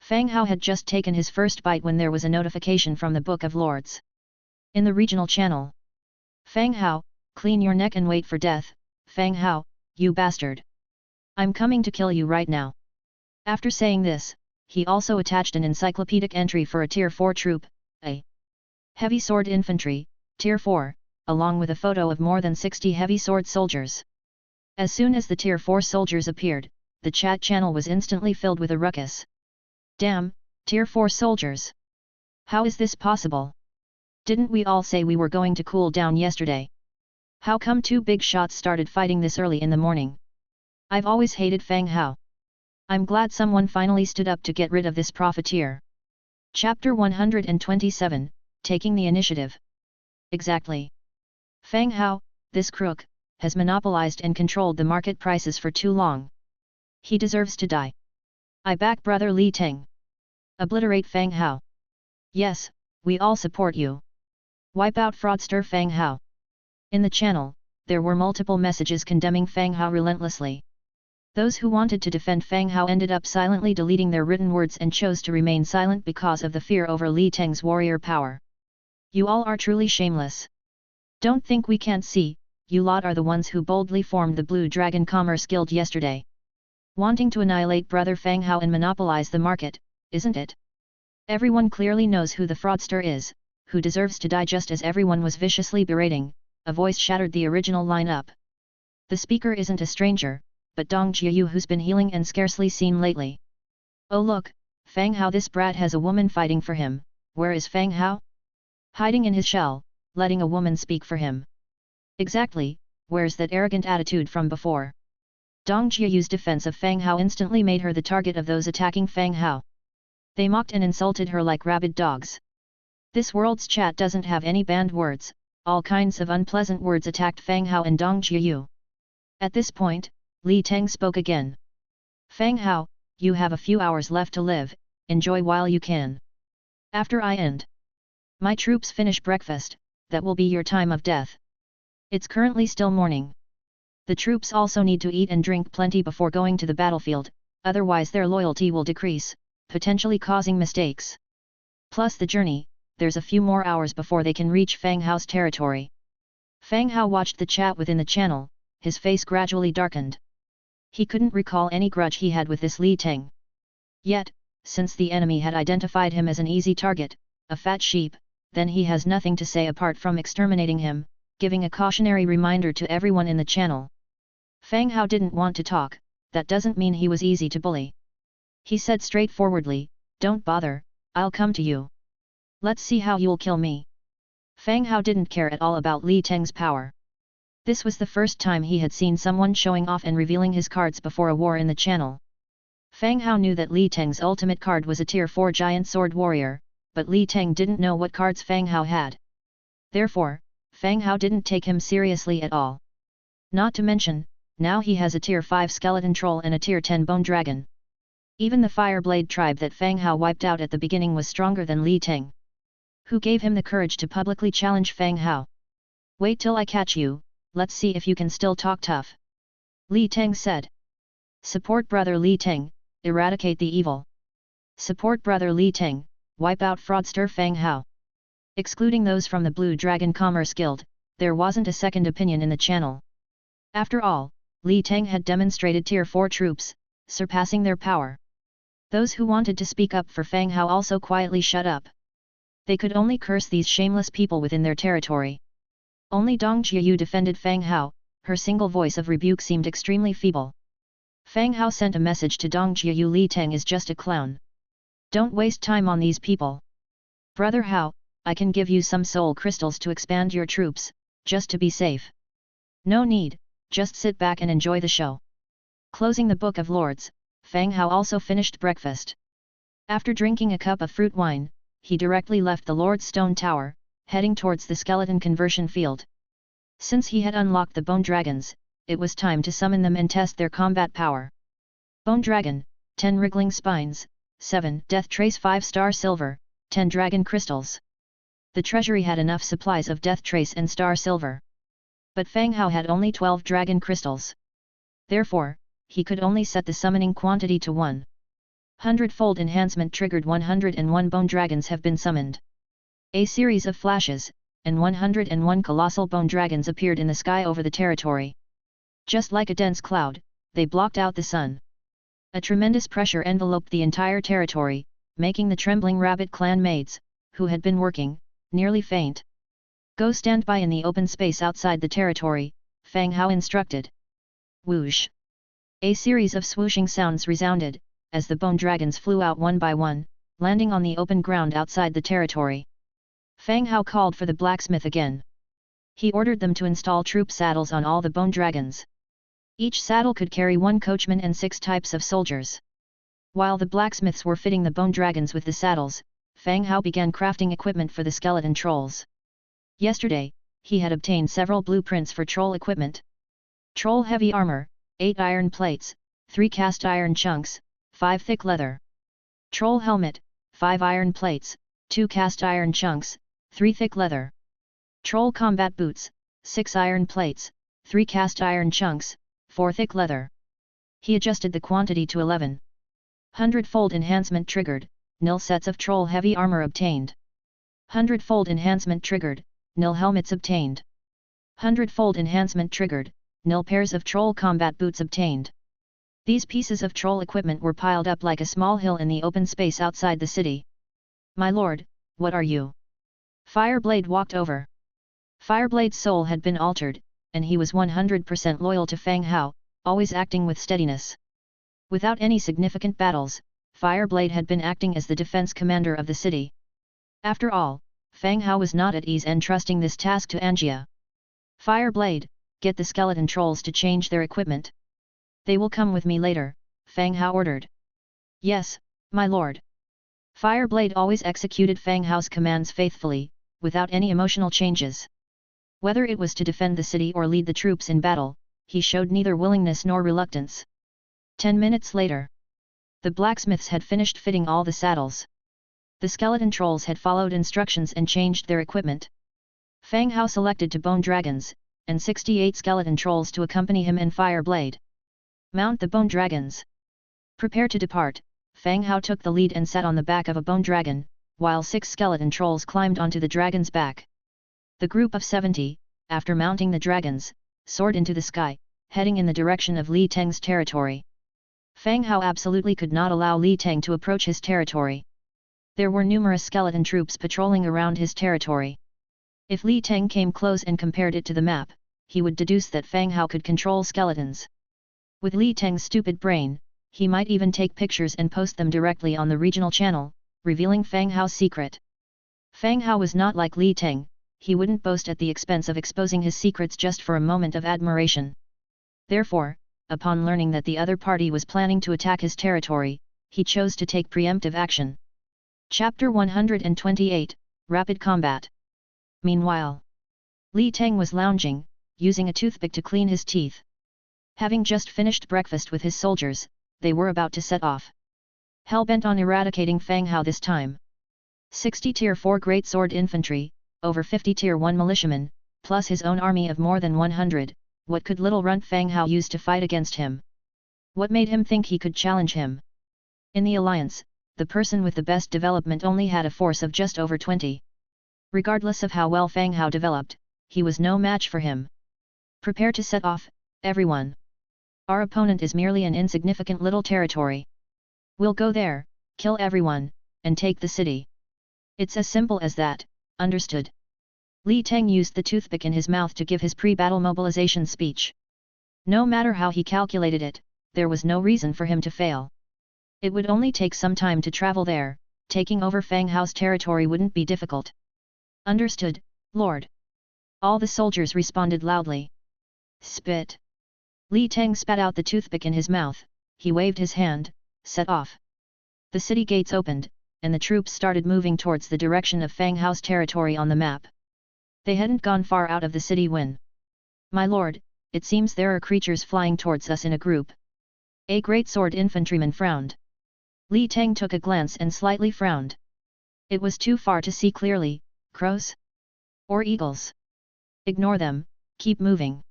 Fang Hao had just taken his first bite when there was a notification from the Book of Lords. In the regional channel. Fang Hao, clean your neck and wait for death, Fang Hao, you bastard. I'm coming to kill you right now. After saying this, he also attached an encyclopedic entry for a Tier 4 troop, a Heavy Sword Infantry, Tier 4, along with a photo of more than 60 heavy sword soldiers. As soon as the Tier 4 soldiers appeared, the chat channel was instantly filled with a ruckus. Damn, Tier 4 soldiers! How is this possible? Didn't we all say we were going to cool down yesterday? How come two big shots started fighting this early in the morning? I've always hated Fang Hao. I'm glad someone finally stood up to get rid of this profiteer. Chapter 127, Taking the Initiative. Exactly. Fang Hao, this crook, has monopolized and controlled the market prices for too long. He deserves to die. I back brother Li Teng. Obliterate Fang Hao. Yes, we all support you. Wipe out fraudster Fang Hao. In the channel, there were multiple messages condemning Fang Hao relentlessly. Those who wanted to defend Fang Hao ended up silently deleting their written words and chose to remain silent because of the fear over Li Teng's warrior power. You all are truly shameless. Don't think we can't see, you lot are the ones who boldly formed the Blue Dragon Commerce Guild yesterday. Wanting to annihilate brother Fang Hao and monopolize the market, isn't it? Everyone clearly knows who the fraudster is, who deserves to die, just as everyone was viciously berating. A voice shattered the original lineup. The speaker isn't a stranger, but Dong Jiayu, who's been healing and scarcely seen lately. Oh look, Fang Hao, this brat has a woman fighting for him. Where is Fang Hao? Hiding in his shell, letting a woman speak for him. Exactly, where's that arrogant attitude from before? Dong Jiayu's defense of Fang Hao instantly made her the target of those attacking Fang Hao. They mocked and insulted her like rabid dogs. This world's chat doesn't have any banned words, all kinds of unpleasant words attacked Fang Hao and Dong Jiayu. At this point, Li Teng spoke again. Fang Hao, you have a few hours left to live, enjoy while you can. After I end my troops finish breakfast, that will be your time of death. It's currently still morning. The troops also need to eat and drink plenty before going to the battlefield, otherwise their loyalty will decrease, potentially causing mistakes. Plus the journey, there's a few more hours before they can reach Fang Hao's territory. Fang Hao watched the chat within the channel, his face gradually darkened. He couldn't recall any grudge he had with this Li Teng. Yet, since the enemy had identified him as an easy target, a fat sheep, then he has nothing to say apart from exterminating him, giving a cautionary reminder to everyone in the channel. Fang Hao didn't want to talk, that doesn't mean he was easy to bully. He said straightforwardly, don't bother, I'll come to you. Let's see how you'll kill me. Fang Hao didn't care at all about Li Teng's power. This was the first time he had seen someone showing off and revealing his cards before a war in the channel. Fang Hao knew that Li Teng's ultimate card was a Tier 4 Giant Sword Warrior, but Li Teng didn't know what cards Fang Hao had. Therefore, Fang Hao didn't take him seriously at all. Not to mention, now he has a Tier 5 Skeleton Troll and a Tier 10 Bone Dragon. Even the Fireblade tribe that Fang Hao wiped out at the beginning was stronger than Li Teng. Who gave him the courage to publicly challenge Fang Hao? Wait till I catch you, let's see if you can still talk tough. Li Teng said. Support brother Li Teng, eradicate the evil. Support brother Li Teng, wipe out fraudster Fang Hao. Excluding those from the Blue Dragon Commerce Guild, there wasn't a second opinion in the channel. After all, Li Teng had demonstrated Tier 4 troops, surpassing their power. Those who wanted to speak up for Fang Hao also quietly shut up. They could only curse these shameless people within their territory. Only Dong Jiayu defended Fang Hao, her single voice of rebuke seemed extremely feeble. Fang Hao sent a message to Dong Jiayu: Li Teng is just a clown. Don't waste time on these people. Brother Hao, I can give you some soul crystals to expand your troops, just to be safe. No need, just sit back and enjoy the show. Closing the Book of Lords, Fang Hao also finished breakfast. After drinking a cup of fruit wine, he directly left the Lord's Stone Tower, heading towards the skeleton conversion field. Since he had unlocked the bone dragons, it was time to summon them and test their combat power. Bone Dragon, 10 wriggling spines, 7 death trace, 5 star silver, 10 dragon crystals. The treasury had enough supplies of death trace and star silver. But Fang Hao had only 12 dragon crystals. Therefore, he could only set the summoning quantity to 1. Hundredfold enhancement triggered. 101 bone dragons have been summoned. A series of flashes, and 101 colossal bone dragons appeared in the sky over the territory. Just like a dense cloud, they blocked out the sun. A tremendous pressure enveloped the entire territory, making the trembling rabbit clan maids, who had been working, nearly faint. Go stand by in the open space outside the territory, Fang Hao instructed. Whoosh! A series of swooshing sounds resounded, as the bone dragons flew out one by one, landing on the open ground outside the territory. Fang Hao called for the blacksmith again. He ordered them to install troop saddles on all the bone dragons. Each saddle could carry 1 coachman and 6 types of soldiers. While the blacksmiths were fitting the bone dragons with the saddles, Fang Hao began crafting equipment for the skeleton trolls. Yesterday, he had obtained several blueprints for troll equipment. Troll heavy armor, 8 iron plates, 3 cast iron chunks, 5 thick leather. Troll helmet, 5 iron plates, 2 cast iron chunks, 3 thick leather. Troll combat boots, 6 iron plates, 3 cast iron chunks, 4 thick leather. He adjusted the quantity to 11. Hundredfold enhancement triggered, nil sets of troll heavy armor obtained. Hundredfold enhancement triggered, nil helmets obtained. Hundredfold enhancement triggered, nil pairs of troll combat boots obtained. These pieces of troll equipment were piled up like a small hill in the open space outside the city. My lord, what are you? Fireblade walked over. Fireblade's soul had been altered, and he was 100% loyal to Fang Hao, always acting with steadiness. Without any significant battles, Fireblade had been acting as the defense commander of the city. After all, Fang Hao was not at ease entrusting this task to Anjia. Fireblade, get the skeleton trolls to change their equipment. They will come with me later, Fang Hao ordered. Yes, my lord. Fireblade always executed Fang Hao's commands faithfully, without any emotional changes. Whether it was to defend the city or lead the troops in battle, he showed neither willingness nor reluctance. 10 minutes later, the blacksmiths had finished fitting all the saddles. The skeleton trolls had followed instructions and changed their equipment. Fang Hao selected 2 bone dragons, and 68 skeleton trolls to accompany him and Fireblade. Mount the bone dragons. Prepare to depart, Fang Hao took the lead and sat on the back of a bone dragon, while 6 skeleton trolls climbed onto the dragon's back. The group of 70, after mounting the dragons, soared into the sky, heading in the direction of Li Teng's territory. Fang Hao absolutely could not allow Li Teng to approach his territory. There were numerous skeleton troops patrolling around his territory. If Li Teng came close and compared it to the map, he would deduce that Fang Hao could control skeletons. With Li Teng's stupid brain, he might even take pictures and post them directly on the regional channel, revealing Fang Hao's secret. Fang Hao was not like Li Teng, he wouldn't boast at the expense of exposing his secrets just for a moment of admiration. Therefore, upon learning that the other party was planning to attack his territory, he chose to take preemptive action. Chapter 128, Rapid Combat. Meanwhile, Li Teng was lounging, using a toothpick to clean his teeth. Having just finished breakfast with his soldiers, they were about to set off. Hell-bent on eradicating Fang Hao this time. 60 Tier 4 Great Sword Infantry, over 50 Tier 1 militiamen, plus his own army of more than 100, what could little runt Fang Hao use to fight against him? What made him think he could challenge him? In the alliance, the person with the best development only had a force of just over 20. Regardless of how well Fang Hao developed, he was no match for him. Prepare to set off, everyone. Our opponent is merely an insignificant little territory. We'll go there, kill everyone, and take the city. It's as simple as that, understood? Li Teng used the toothpick in his mouth to give his pre-battle mobilization speech. No matter how he calculated it, there was no reason for him to fail. It would only take some time to travel there, taking over Fang Hao's territory wouldn't be difficult. Understood, Lord. All the soldiers responded loudly. Spit. Li Teng spat out the toothpick in his mouth, he waved his hand, set off. The city gates opened, and the troops started moving towards the direction of Fang Hao's territory on the map. They hadn't gone far out of the city when... My lord, it seems there are creatures flying towards us in a group. A great sword infantryman frowned. Li Teng took a glance and slightly frowned. It was too far to see clearly. Crows? Or eagles? Ignore them, keep moving.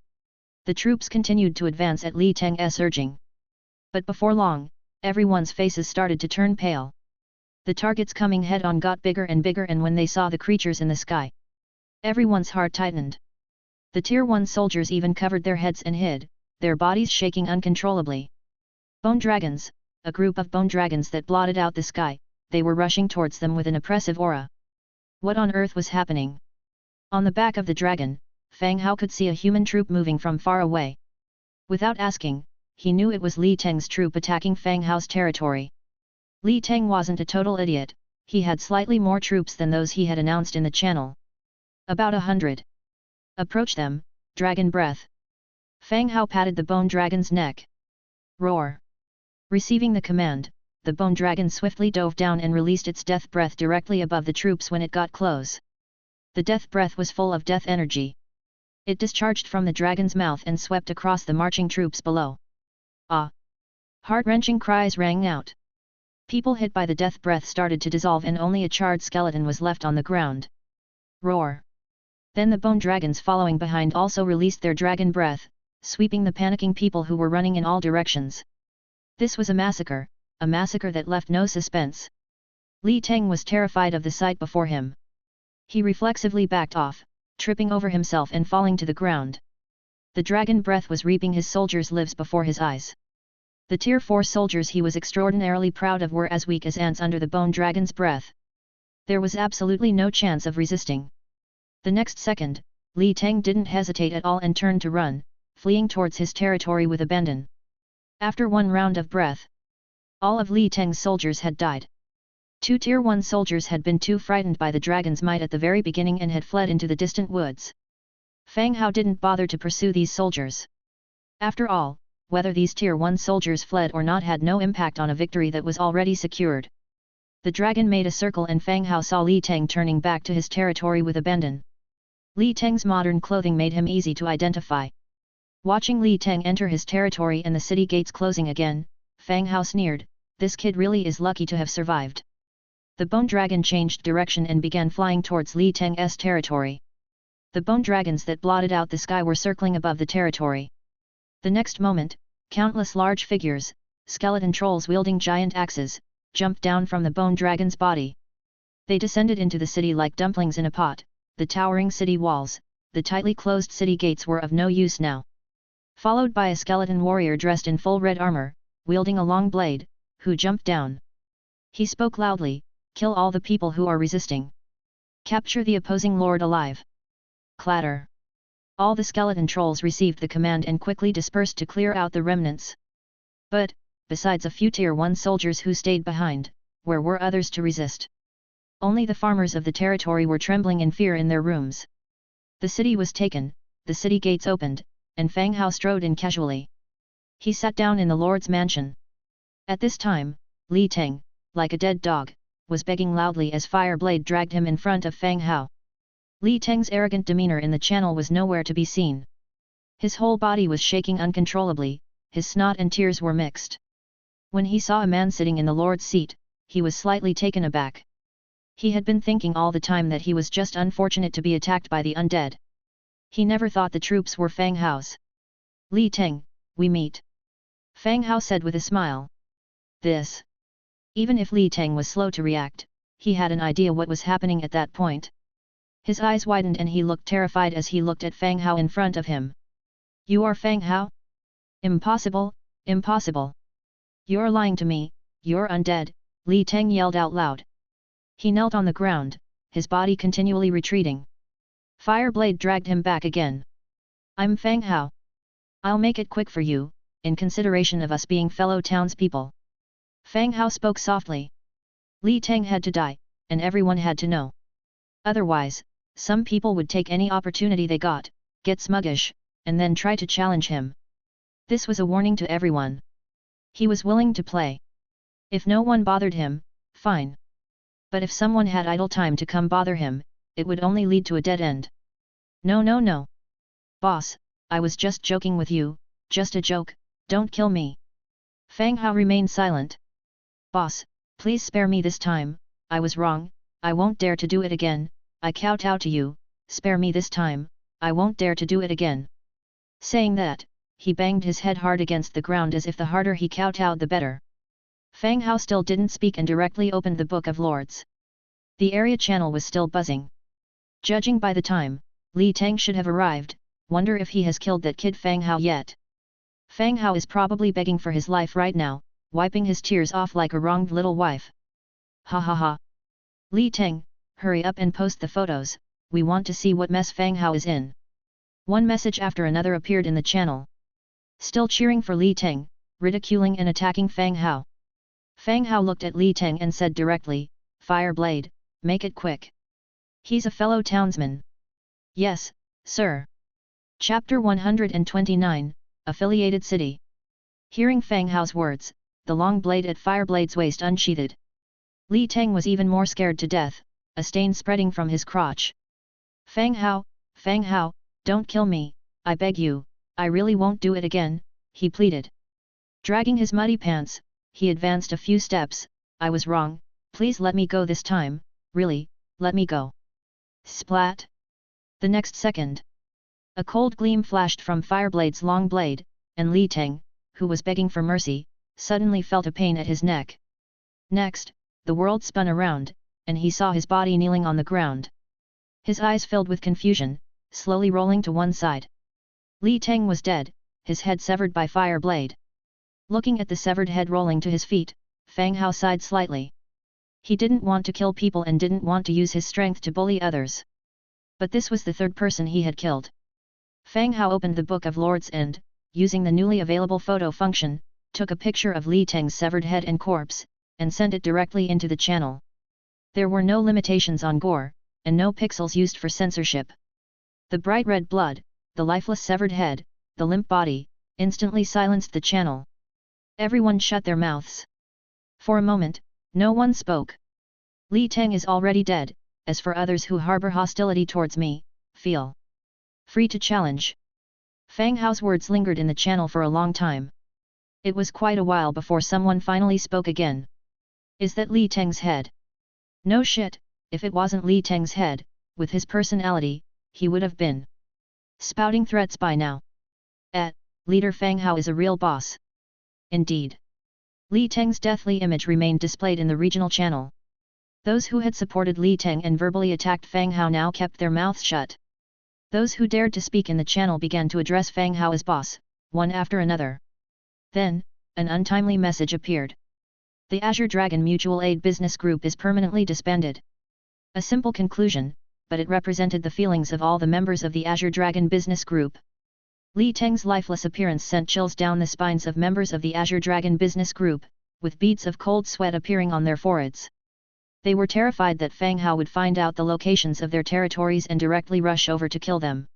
The troops continued to advance at Li Teng's urging. But before long, everyone's faces started to turn pale. The targets coming head-on got bigger and bigger, and when they saw the creatures in the sky, everyone's heart tightened. The Tier 1 soldiers even covered their heads and hid, their bodies shaking uncontrollably. Bone dragons, a group of bone dragons that blotted out the sky, they were rushing towards them with an oppressive aura. What on earth was happening? On the back of the dragon, Fang Hao could see a human troop moving from far away. Without asking, he knew it was Li Teng's troop attacking Fang Hao's territory. Li Teng wasn't a total idiot, he had slightly more troops than those he had announced in the channel. About 100. Approach them, Dragon Breath. Fang Hao patted the bone dragon's neck. Roar. Receiving the command, the bone dragon swiftly dove down and released its death breath directly above the troops when it got close. The death breath was full of death energy. It discharged from the dragon's mouth and swept across the marching troops below. Ah! Heart-wrenching cries rang out. People hit by the death breath started to dissolve and only a charred skeleton was left on the ground. Roar! Then the bone dragons following behind also released their dragon breath, sweeping the panicking people who were running in all directions. This was a massacre that left no suspense. Li Teng was terrified of the sight before him. He reflexively backed off, tripping over himself and falling to the ground. The dragon breath was reaping his soldiers' lives before his eyes. The Tier 4 soldiers he was extraordinarily proud of were as weak as ants under the bone dragon's breath. There was absolutely no chance of resisting. The next second, Li Teng didn't hesitate at all and turned to run, fleeing towards his territory with abandon. After one round of breath, all of Li Teng's soldiers had died. 2 Tier 1 soldiers had been too frightened by the dragon's might at the very beginning and had fled into the distant woods. Fang Hao didn't bother to pursue these soldiers. After all, whether these Tier 1 soldiers fled or not had no impact on a victory that was already secured. The dragon made a circle and Fang Hao saw Li Teng turning back to his territory with abandon. Li Teng's modern clothing made him easy to identify. Watching Li Teng enter his territory and the city gates closing again, Fang Hao sneered, "This kid really is lucky to have survived." The bone dragon changed direction and began flying towards Li Teng's territory. The bone dragons that blotted out the sky were circling above the territory. The next moment, countless large figures, skeleton trolls wielding giant axes, jumped down from the bone dragon's body. They descended into the city like dumplings in a pot. The towering city walls, the tightly closed city gates were of no use now. Followed by a skeleton warrior dressed in full red armor, wielding a long blade, who jumped down. He spoke loudly, "Kill all the people who are resisting. Capture the opposing lord alive." Clatter. All the skeleton trolls received the command and quickly dispersed to clear out the remnants. But, besides a few Tier 1 soldiers who stayed behind, where were others to resist? Only the farmers of the territory were trembling in fear in their rooms. The city was taken, the city gates opened, and Fang Hao strode in casually. He sat down in the lord's mansion. At this time, Li Teng, like a dead dog, was begging loudly as Fireblade dragged him in front of Fang Hao. Li Teng's arrogant demeanor in the channel was nowhere to be seen. His whole body was shaking uncontrollably, his snot and tears were mixed. When he saw a man sitting in the lord's seat, he was slightly taken aback. He had been thinking all the time that he was just unfortunate to be attacked by the undead. He never thought the troops were Fang Hao's. "Li Teng, we meet," Fang Hao said with a smile. This. Even if Li Teng was slow to react, he had an idea what was happening at that point. His eyes widened and he looked terrified as he looked at Fang Hao in front of him. You are Fang Hao? Impossible, impossible. You're lying to me, you're undead, Li Teng yelled out loud. He knelt on the ground, his body continually retreating. Fireblade dragged him back again. I'm Fang Hao. I'll make it quick for you, in consideration of us being fellow townspeople. Fang Hao spoke softly. Li Teng had to die, and everyone had to know. Otherwise, some people would take any opportunity they got, get smuggish, and then try to challenge him. This was a warning to everyone. He was willing to play. If no one bothered him, fine. But if someone had idle time to come bother him, it would only lead to a dead end. No, no, no. Boss, I was just joking with you, just a joke, don't kill me. Fang Hao remained silent. Boss, please spare me this time, I was wrong, I won't dare to do it again, I kowtow to you, spare me this time, I won't dare to do it again. Saying that, he banged his head hard against the ground as if the harder he kowtowed the better. Fang Hao still didn't speak and directly opened the Book of Lords. The area channel was still buzzing. Judging by the time, Li Teng should have arrived, wonder if he has killed that kid Fang Hao yet. Fang Hao is probably begging for his life right now, wiping his tears off like a wronged little wife. Ha ha ha. Li Teng, hurry up and post the photos, we want to see what mess Fang Hao is in. One message after another appeared in the channel. Still cheering for Li Teng, ridiculing and attacking Fang Hao. Fang Hao looked at Li Teng and said directly, Fireblade, make it quick. He's a fellow townsman. Yes, sir. Chapter 129, Affiliated City. Hearing Fang Hao's words, the long blade at Fireblade's waist unsheathed. Li Teng was even more scared to death, a stain spreading from his crotch. Fang Hao, don't kill me, I beg you, I really won't do it again, he pleaded. Dragging his muddy pants, he advanced a few steps, I was wrong, please let me go this time, really, let me go. Splat! The next second, a cold gleam flashed from Fireblade's long blade, and Li Teng, who was begging for mercy, suddenly felt a pain at his neck. Next, the world spun around, and he saw his body kneeling on the ground. His eyes filled with confusion, slowly rolling to one side. Li Teng was dead, his head severed by Fireblade. Looking at the severed head rolling to his feet, Fang Hao sighed slightly. He didn't want to kill people and didn't want to use his strength to bully others. But this was the third person he had killed. Fang Hao opened the Book of Lords and, using the newly available photo function, took a picture of Li Teng's severed head and corpse, and sent it directly into the channel. There were no limitations on gore, and no pixels used for censorship. The bright red blood, the lifeless severed head, the limp body, instantly silenced the channel. Everyone shut their mouths. For a moment, no one spoke. Li Teng is already dead, as for others who harbor hostility towards me, feel free to challenge. Fang Hao's words lingered in the channel for a long time. It was quite a while before someone finally spoke again. Is that Li Teng's head? No shit, if it wasn't Li Teng's head, with his personality, he would have been spouting threats by now. Leader Fang Hao is a real boss. Indeed. Li Teng's deathly image remained displayed in the regional channel. Those who had supported Li Teng and verbally attacked Fang Hao now kept their mouths shut. Those who dared to speak in the channel began to address Fang Hao as boss, one after another. Then, an untimely message appeared. The Azure Dragon Mutual Aid Business Group is permanently disbanded. A simple conclusion, but it represented the feelings of all the members of the Azure Dragon Business Group. Li Teng's lifeless appearance sent chills down the spines of members of the Azure Dragon Business Group, with beads of cold sweat appearing on their foreheads. They were terrified that Fang Hao would find out the locations of their territories and directly rush over to kill them.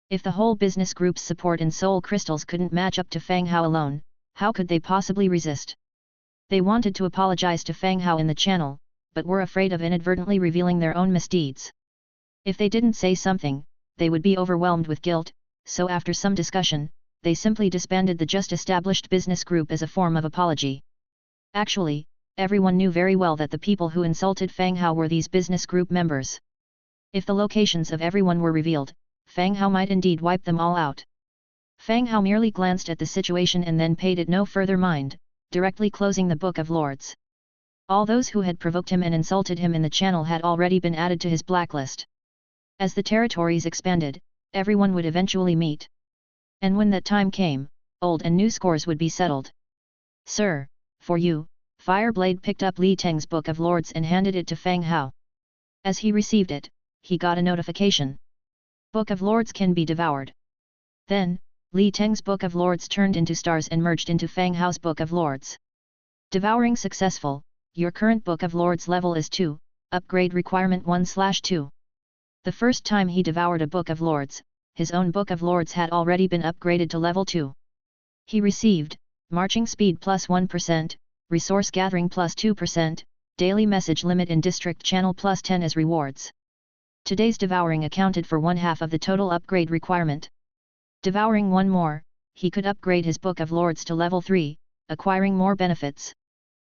If the whole business group's support in soul crystals couldn't match up to Fang Hao alone, how could they possibly resist? They wanted to apologize to Fang Hao in the channel, but were afraid of inadvertently revealing their own misdeeds. If they didn't say something, they would be overwhelmed with guilt, so after some discussion, they simply disbanded the just-established business group as a form of apology. Actually, everyone knew very well that the people who insulted Fang Hao were these business group members. If the locations of everyone were revealed, Fang Hao might indeed wipe them all out. Fang Hao merely glanced at the situation and then paid it no further mind, directly closing the Book of Lords. All those who had provoked him and insulted him in the channel had already been added to his blacklist. As the territories expanded, everyone would eventually meet. And when that time came, old and new scores would be settled. Sir, for you, Fireblade picked up Li Teng's Book of Lords and handed it to Fang Hao. As he received it, he got a notification. Book of Lords can be devoured. Then, Li Teng's Book of Lords turned into stars and merged into Fang Hao's Book of Lords. Devouring successful, your current Book of Lords level is 2, upgrade requirement 1/2. The first time he devoured a Book of Lords, his own Book of Lords had already been upgraded to level 2. He received, marching speed plus 1%, resource gathering plus 2%, daily message limit in district channel plus 10 as rewards. Today's devouring accounted for 1/2 of the total upgrade requirement. Devouring one more, he could upgrade his Book of Lords to level 3, acquiring more benefits.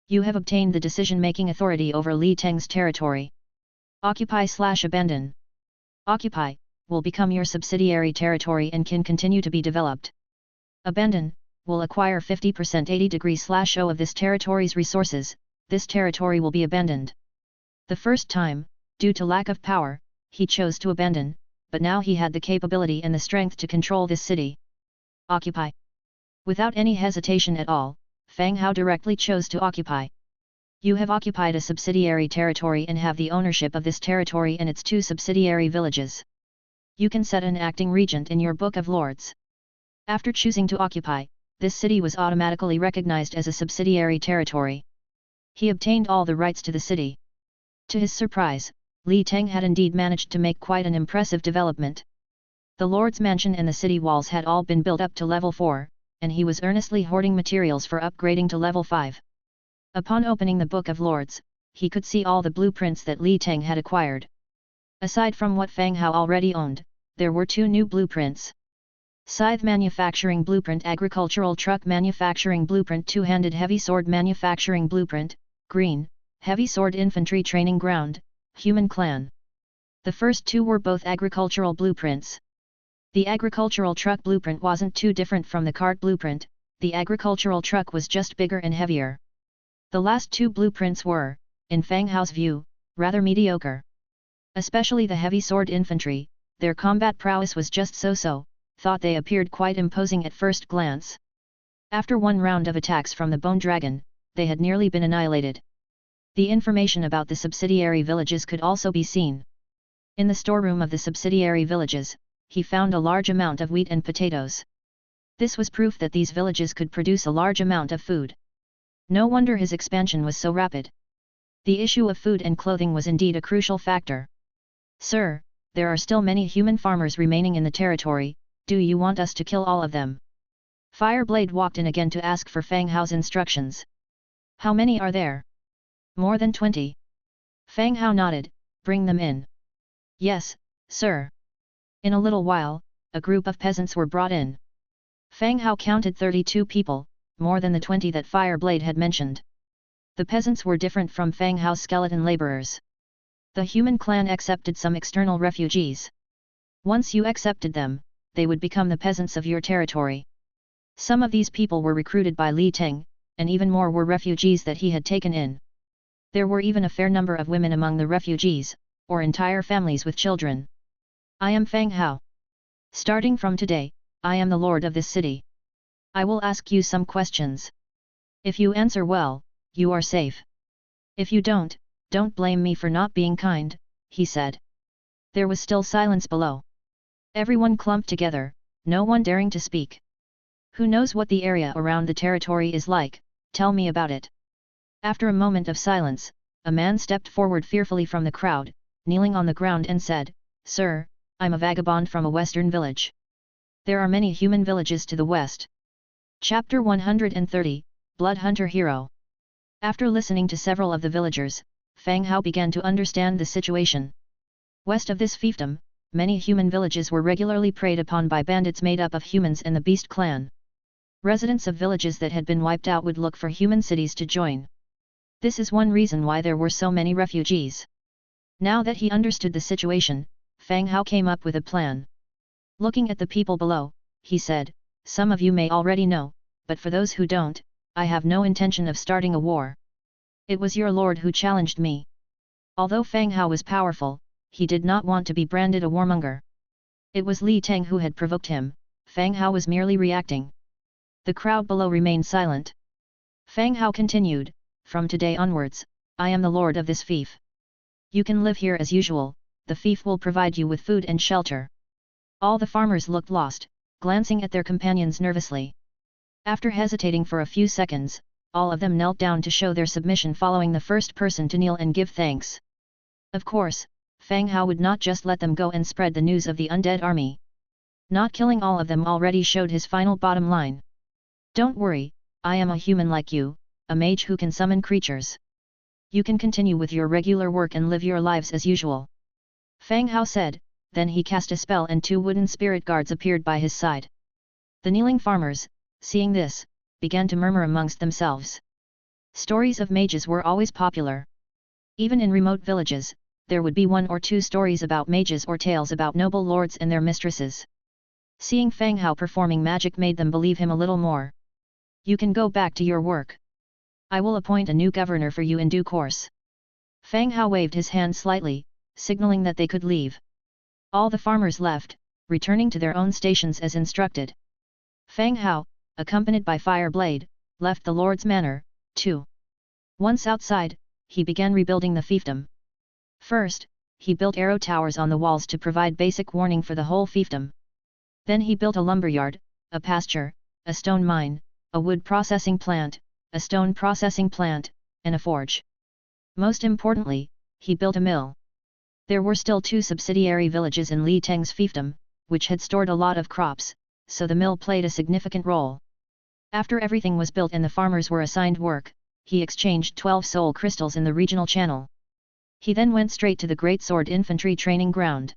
You have obtained the decision-making authority over Li Teng's territory. Occupy/abandon. Occupy will become your subsidiary territory and can continue to be developed. Abandon will acquire 50% 80°/0 of this territory's resources. This territory will be abandoned. The first time, due to lack of power, he chose to abandon, but now he had the capability and the strength to control this city. Occupy. Without any hesitation at all, Fang Hao directly chose to occupy. You have occupied a subsidiary territory and have the ownership of this territory and its 2 subsidiary villages. You can set an acting regent in your Book of Lords. After choosing to occupy, this city was automatically recognized as a subsidiary territory. He obtained all the rights to the city. To his surprise, Li Teng had indeed managed to make quite an impressive development. The Lord's mansion and the city walls had all been built up to level 4, and he was earnestly hoarding materials for upgrading to level 5. Upon opening the Book of Lords, he could see all the blueprints that Li Teng had acquired. Aside from what Fang Hao already owned, there were 2 new blueprints. Scythe Manufacturing Blueprint, Agricultural Truck Manufacturing Blueprint, Two-Handed Heavy Sword Manufacturing Blueprint, Green, Heavy Sword Infantry Training Ground, Human Clan. The first 2 were both agricultural blueprints. The agricultural truck blueprint wasn't too different from the cart blueprint, the agricultural truck was just bigger and heavier. The last 2 blueprints were, in Fang Hao's view, rather mediocre. Especially the heavy sword infantry, their combat prowess was just so-so, thought they appeared quite imposing at first glance. After one round of attacks from the Bone Dragon, they had nearly been annihilated. The information about the subsidiary villages could also be seen. In the storeroom of the subsidiary villages, he found a large amount of wheat and potatoes. This was proof that these villages could produce a large amount of food. No wonder his expansion was so rapid. The issue of food and clothing was indeed a crucial factor. Sir, there are still many human farmers remaining in the territory, do you want us to kill all of them? Fireblade walked in again to ask for Fang Hao's instructions. How many are there? More than 20. Fang Hao nodded, bring them in. Yes, sir. In a little while, a group of peasants were brought in. Fang Hao counted 32 people, more than the 20 that Fireblade had mentioned. The peasants were different from Fang Hao's skeleton laborers. The human clan accepted some external refugees. Once you accepted them, they would become the peasants of your territory. Some of these people were recruited by Li Teng, and even more were refugees that he had taken in. There were even a fair number of women among the refugees, or entire families with children. I am Fang Hao. Starting from today, I am the lord of this city. I will ask you some questions. If you answer well, you are safe. If you don't blame me for not being kind, he said. There was still silence below. Everyone clumped together, no one daring to speak. Who knows what the area around the territory is like, tell me about it. After a moment of silence, a man stepped forward fearfully from the crowd, kneeling on the ground and said, Sir, I'm a vagabond from a western village. There are many human villages to the west. Chapter 130, Blood Hunter Hero. After listening to several of the villagers, Fang Hao began to understand the situation. West of this fiefdom, many human villages were regularly preyed upon by bandits made up of humans and the Beast clan. Residents of villages that had been wiped out would look for human cities to join. This is one reason why there were so many refugees. Now that he understood the situation, Fang Hao came up with a plan. Looking at the people below, he said, some of you may already know, but for those who don't, I have no intention of starting a war. It was your lord who challenged me. Although Fang Hao was powerful, he did not want to be branded a warmonger. It was Li Teng who had provoked him, Fang Hao was merely reacting. The crowd below remained silent. Fang Hao continued, "From today onwards, I am the lord of this fief. You can live here as usual, the fief will provide you with food and shelter." All the farmers looked lost, glancing at their companions nervously. After hesitating for a few seconds, all of them knelt down to show their submission, following the first person to kneel and give thanks. Of course, Fang Hao would not just let them go and spread the news of the undead army. Not killing all of them already showed his final bottom line. "Don't worry, I am a human like you, a mage who can summon creatures. You can continue with your regular work and live your lives as usual." Fang Hao said, then he cast a spell and 2 wooden spirit guards appeared by his side. The kneeling farmers, seeing this, began to murmur amongst themselves. Stories of mages were always popular. Even in remote villages, there would be 1 or 2 stories about mages or tales about noble lords and their mistresses. Seeing Fang Hao performing magic made them believe him a little more. "You can go back to your work. I will appoint a new governor for you in due course." Fang Hao waved his hand slightly, signaling that they could leave. All the farmers left, returning to their own stations as instructed. Fang Hao, accompanied by Fireblade, left the Lord's Manor, too. Once outside, he began rebuilding the fiefdom. First, he built arrow towers on the walls to provide basic warning for the whole fiefdom. Then he built a lumberyard, a pasture, a stone mine, a wood processing plant, a stone processing plant, and a forge. Most importantly, he built a mill. There were still 2 subsidiary villages in Li Teng's fiefdom, which had stored a lot of crops, so the mill played a significant role. After everything was built and the farmers were assigned work, he exchanged 12 soul crystals in the regional channel. He then went straight to the Greatsword Infantry Training Ground.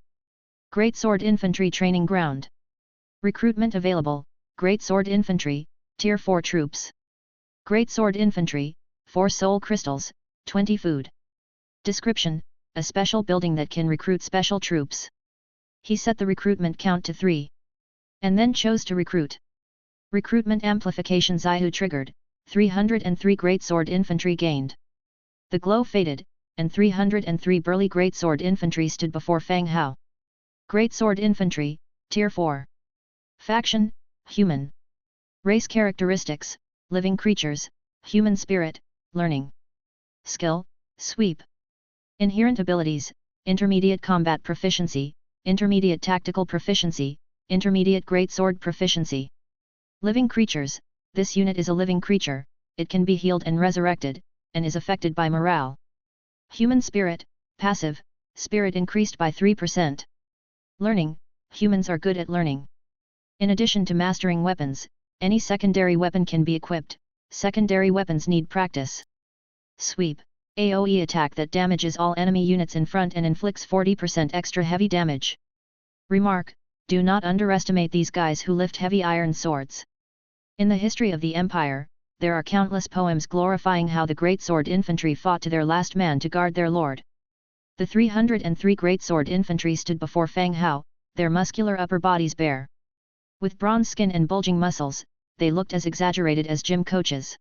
Greatsword Infantry Training Ground. Recruitment available, Greatsword Infantry, Tier 4 troops. Greatsword Infantry, 4 soul crystals, 20 food. Description: a special building that can recruit special troops. He set the recruitment count to 3. And then chose to recruit. Recruitment Amplification Zaihu triggered, 303 Greatsword Infantry gained. The glow faded, and 303 burly Greatsword Infantry stood before Fang Hao. Greatsword Infantry, Tier 4. Faction, Human. Race characteristics, Living creatures, Human spirit, Learning. Skill, Sweep. Inherent abilities, Intermediate combat proficiency, Intermediate tactical proficiency, Intermediate greatsword proficiency. Living creatures, this unit is a living creature, it can be healed and resurrected, and is affected by morale. Human spirit, passive, spirit increased by 3%. Learning, humans are good at learning. In addition to mastering weapons, any secondary weapon can be equipped, secondary weapons need practice. Sweep, AoE attack that damages all enemy units in front and inflicts 40% extra heavy damage. Remark: do not underestimate these guys who lift heavy iron swords. In the history of the Empire, there are countless poems glorifying how the Greatsword Infantry fought to their last man to guard their lord. The 303 Greatsword Infantry stood before Fang Hao, their muscular upper bodies bare. With bronze skin and bulging muscles, they looked as exaggerated as gym coaches.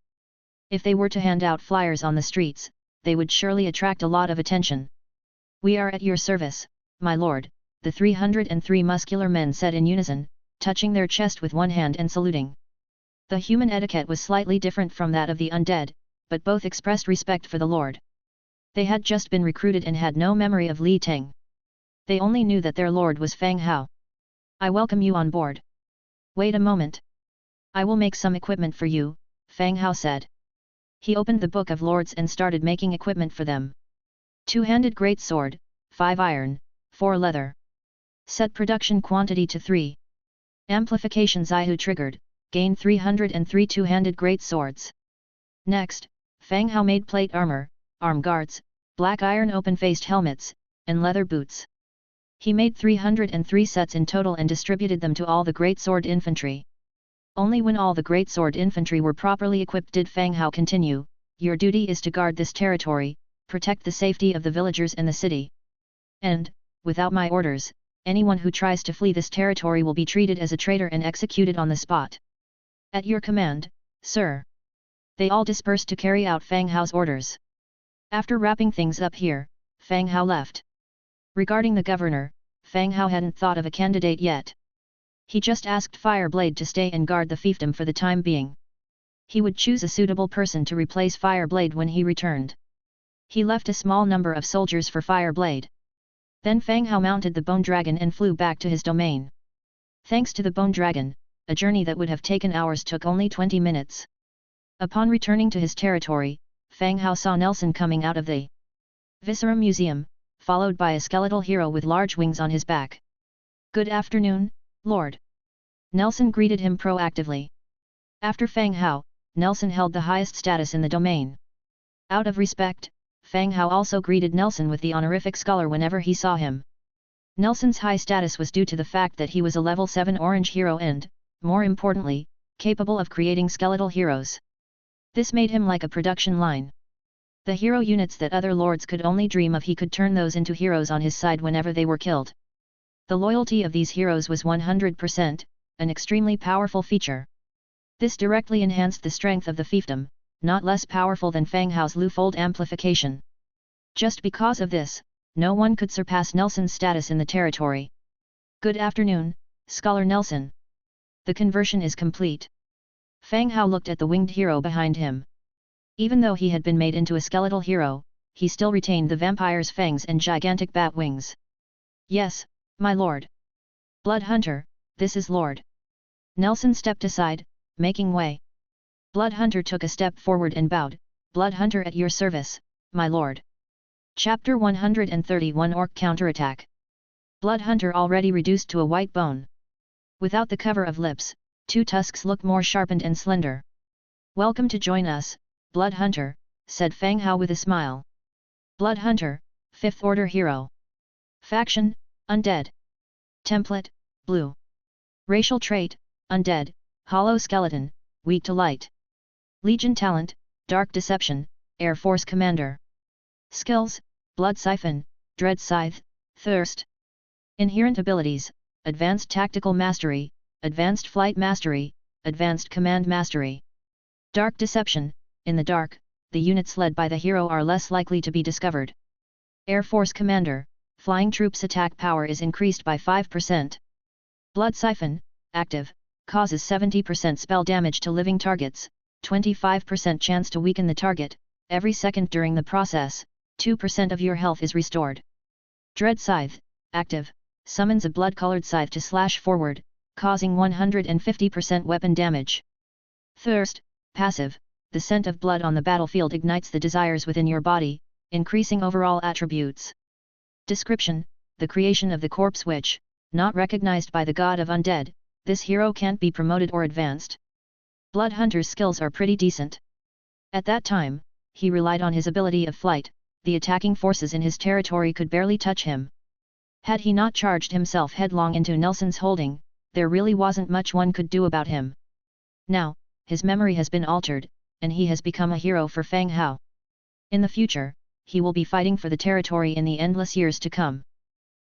If they were to hand out flyers on the streets, they would surely attract a lot of attention. "We are at your service, my lord," the 303 muscular men said in unison, touching their chest with one hand and saluting. The human etiquette was slightly different from that of the undead, but both expressed respect for the lord. They had just been recruited and had no memory of Li Teng. They only knew that their lord was Fang Hao. "I welcome you on board. Wait a moment. I will make some equipment for you," Fang Hao said. He opened the Book of Lords and started making equipment for them. 2-handed great sword, 5 iron, 4 leather. Set production quantity to 3. Amplification Zaihu triggered, gain 303 2-handed great swords. Next, Fang Hao made plate armor, arm guards, black iron open-faced helmets, and leather boots. He made 303 sets in total and distributed them to all the Greatsword Infantry. Only when all the Greatsword Infantry were properly equipped did Fang Hao continue, "Your duty is to guard this territory, protect the safety of the villagers and the city. And, without my orders, anyone who tries to flee this territory will be treated as a traitor and executed on the spot." "At your command, sir." They all dispersed to carry out Fang Hao's orders. After wrapping things up here, Fang Hao left. Regarding the governor, Fang Hao hadn't thought of a candidate yet. He just asked Fireblade to stay and guard the fiefdom for the time being. He would choose a suitable person to replace Fireblade when he returned. He left a small number of soldiers for Fireblade. Then Fang Hao mounted the Bone Dragon and flew back to his domain. Thanks to the Bone Dragon, a journey that would have taken hours took only 20 minutes. Upon returning to his territory, Fang Hao saw Nelson coming out of the Viscera Museum, followed by a skeletal hero with large wings on his back. "Good afternoon, Lord." Nelson greeted him proactively. After Fang Hao, Nelson held the highest status in the domain. Out of respect, Fang Hao also greeted Nelson with the honorific scholar whenever he saw him. Nelson's high status was due to the fact that he was a level 7 orange hero and, more importantly, capable of creating skeletal heroes. This made him like a production line. The hero units that other lords could only dream of, he could turn those into heroes on his side whenever they were killed. The loyalty of these heroes was 100%, an extremely powerful feature. This directly enhanced the strength of the fiefdom, not less powerful than Fang Hao's Hundredfold Amplification. Just because of this, no one could surpass Nelson's status in the territory. "Good afternoon, Scholar Nelson." The conversion is complete. Fang Hao looked at the winged hero behind him. Even though he had been made into a skeletal hero, he still retained the vampire's fangs and gigantic bat wings. "Yes, my lord." "Blood Hunter, this is Lord." Nelson stepped aside, making way. Blood Hunter took a step forward and bowed. "Blood Hunter at your service, my lord." Chapter 131 Orc Counterattack. Blood Hunter already reduced to a white bone. Without the cover of lips, 2 tusks look more sharpened and slender. "Welcome to join us, Blood Hunter," said Fang Hao with a smile. Blood Hunter, 5th Order Hero. Faction, Undead. Template, Blue. Racial trait, Undead, Hollow Skeleton, Weak to Light. Legion Talent, Dark Deception, Air Force Commander. Skills, Blood Siphon, Dread Scythe, Thirst. Inherent abilities, Advanced Tactical Mastery, Advanced Flight Mastery, Advanced Command Mastery. Dark Deception, in the dark, the units led by the hero are less likely to be discovered. Air Force Commander, flying troops' attack power is increased by 5%. Blood Siphon, active, causes 70% spell damage to living targets, 25% chance to weaken the target, every second during the process, 2% of your health is restored. Dread Scythe, active, summons a blood-colored scythe to slash forward, causing 150% weapon damage. Thirst, passive, the scent of blood on the battlefield ignites the desires within your body, increasing overall attributes. Description, the creation of the corpse witch, not recognized by the god of undead, this hero can't be promoted or advanced. Blood Hunter's skills are pretty decent. At that time, he relied on his ability of flight, the attacking forces in his territory could barely touch him. Had he not charged himself headlong into Nelson's holding, there really wasn't much one could do about him. Now, his memory has been altered, and he has become a hero for Fang Hao. In the future, he will be fighting for the territory in the endless years to come.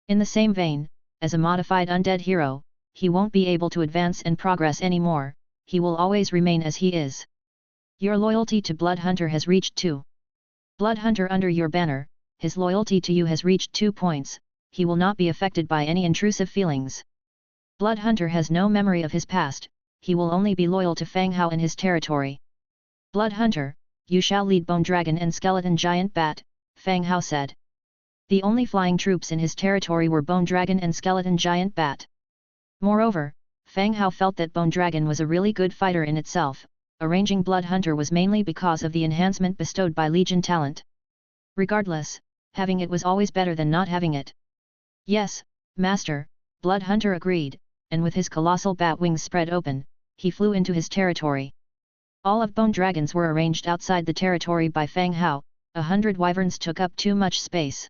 In the same vein, as a modified undead hero, he won't be able to advance and progress anymore, he will always remain as he is. Your loyalty to Blood Hunter has reached 2. Blood Hunter under your banner, his loyalty to you has reached 2 points, he will not be affected by any intrusive feelings. Blood Hunter has no memory of his past, he will only be loyal to Fang Hao and his territory. Blood Hunter, you shall lead Bone Dragon and Skeleton Giant Bat, Fang Hao said. The only flying troops in his territory were Bone Dragon and Skeleton Giant Bat. Moreover, Fang Hao felt that Bone Dragon was a really good fighter in itself, arranging Blood Hunter was mainly because of the enhancement bestowed by Legion Talent. Regardless, having it was always better than not having it. Yes, Master, Blood Hunter agreed, and with his colossal bat wings spread open, he flew into his territory. All of Bone Dragons were arranged outside the territory by Fang Hao, 100 wyverns took up too much space.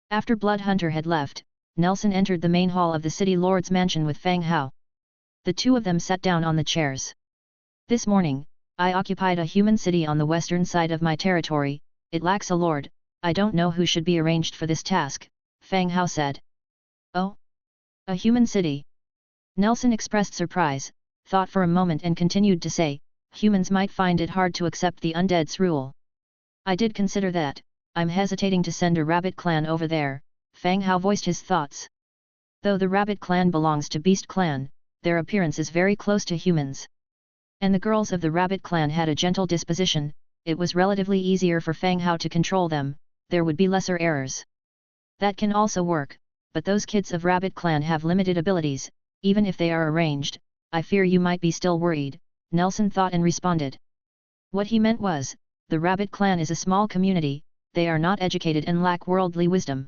After Blood Hunter had left, Nelson entered the main hall of the city lord's mansion with Fang Hao. The two of them sat down on the chairs. This morning, I occupied a human city on the western side of my territory, it lacks a lord, I don't know who should be arranged for this task, Fang Hao said. Oh? A human city? Nelson expressed surprise, thought for a moment and continued to say, humans might find it hard to accept the undead's rule. I did consider that, I'm hesitating to send a rabbit clan over there, Fang Hao voiced his thoughts. Though the rabbit clan belongs to beast clan, their appearance is very close to humans. And the girls of the rabbit clan had a gentle disposition, it was relatively easier for Fang Hao to control them, there would be lesser errors. That can also work, but those kids of rabbit clan have limited abilities, even if they are arranged, I fear you might be still worried, Nelson thought and responded. What he meant was, the rabbit clan is a small community, they are not educated and lack worldly wisdom.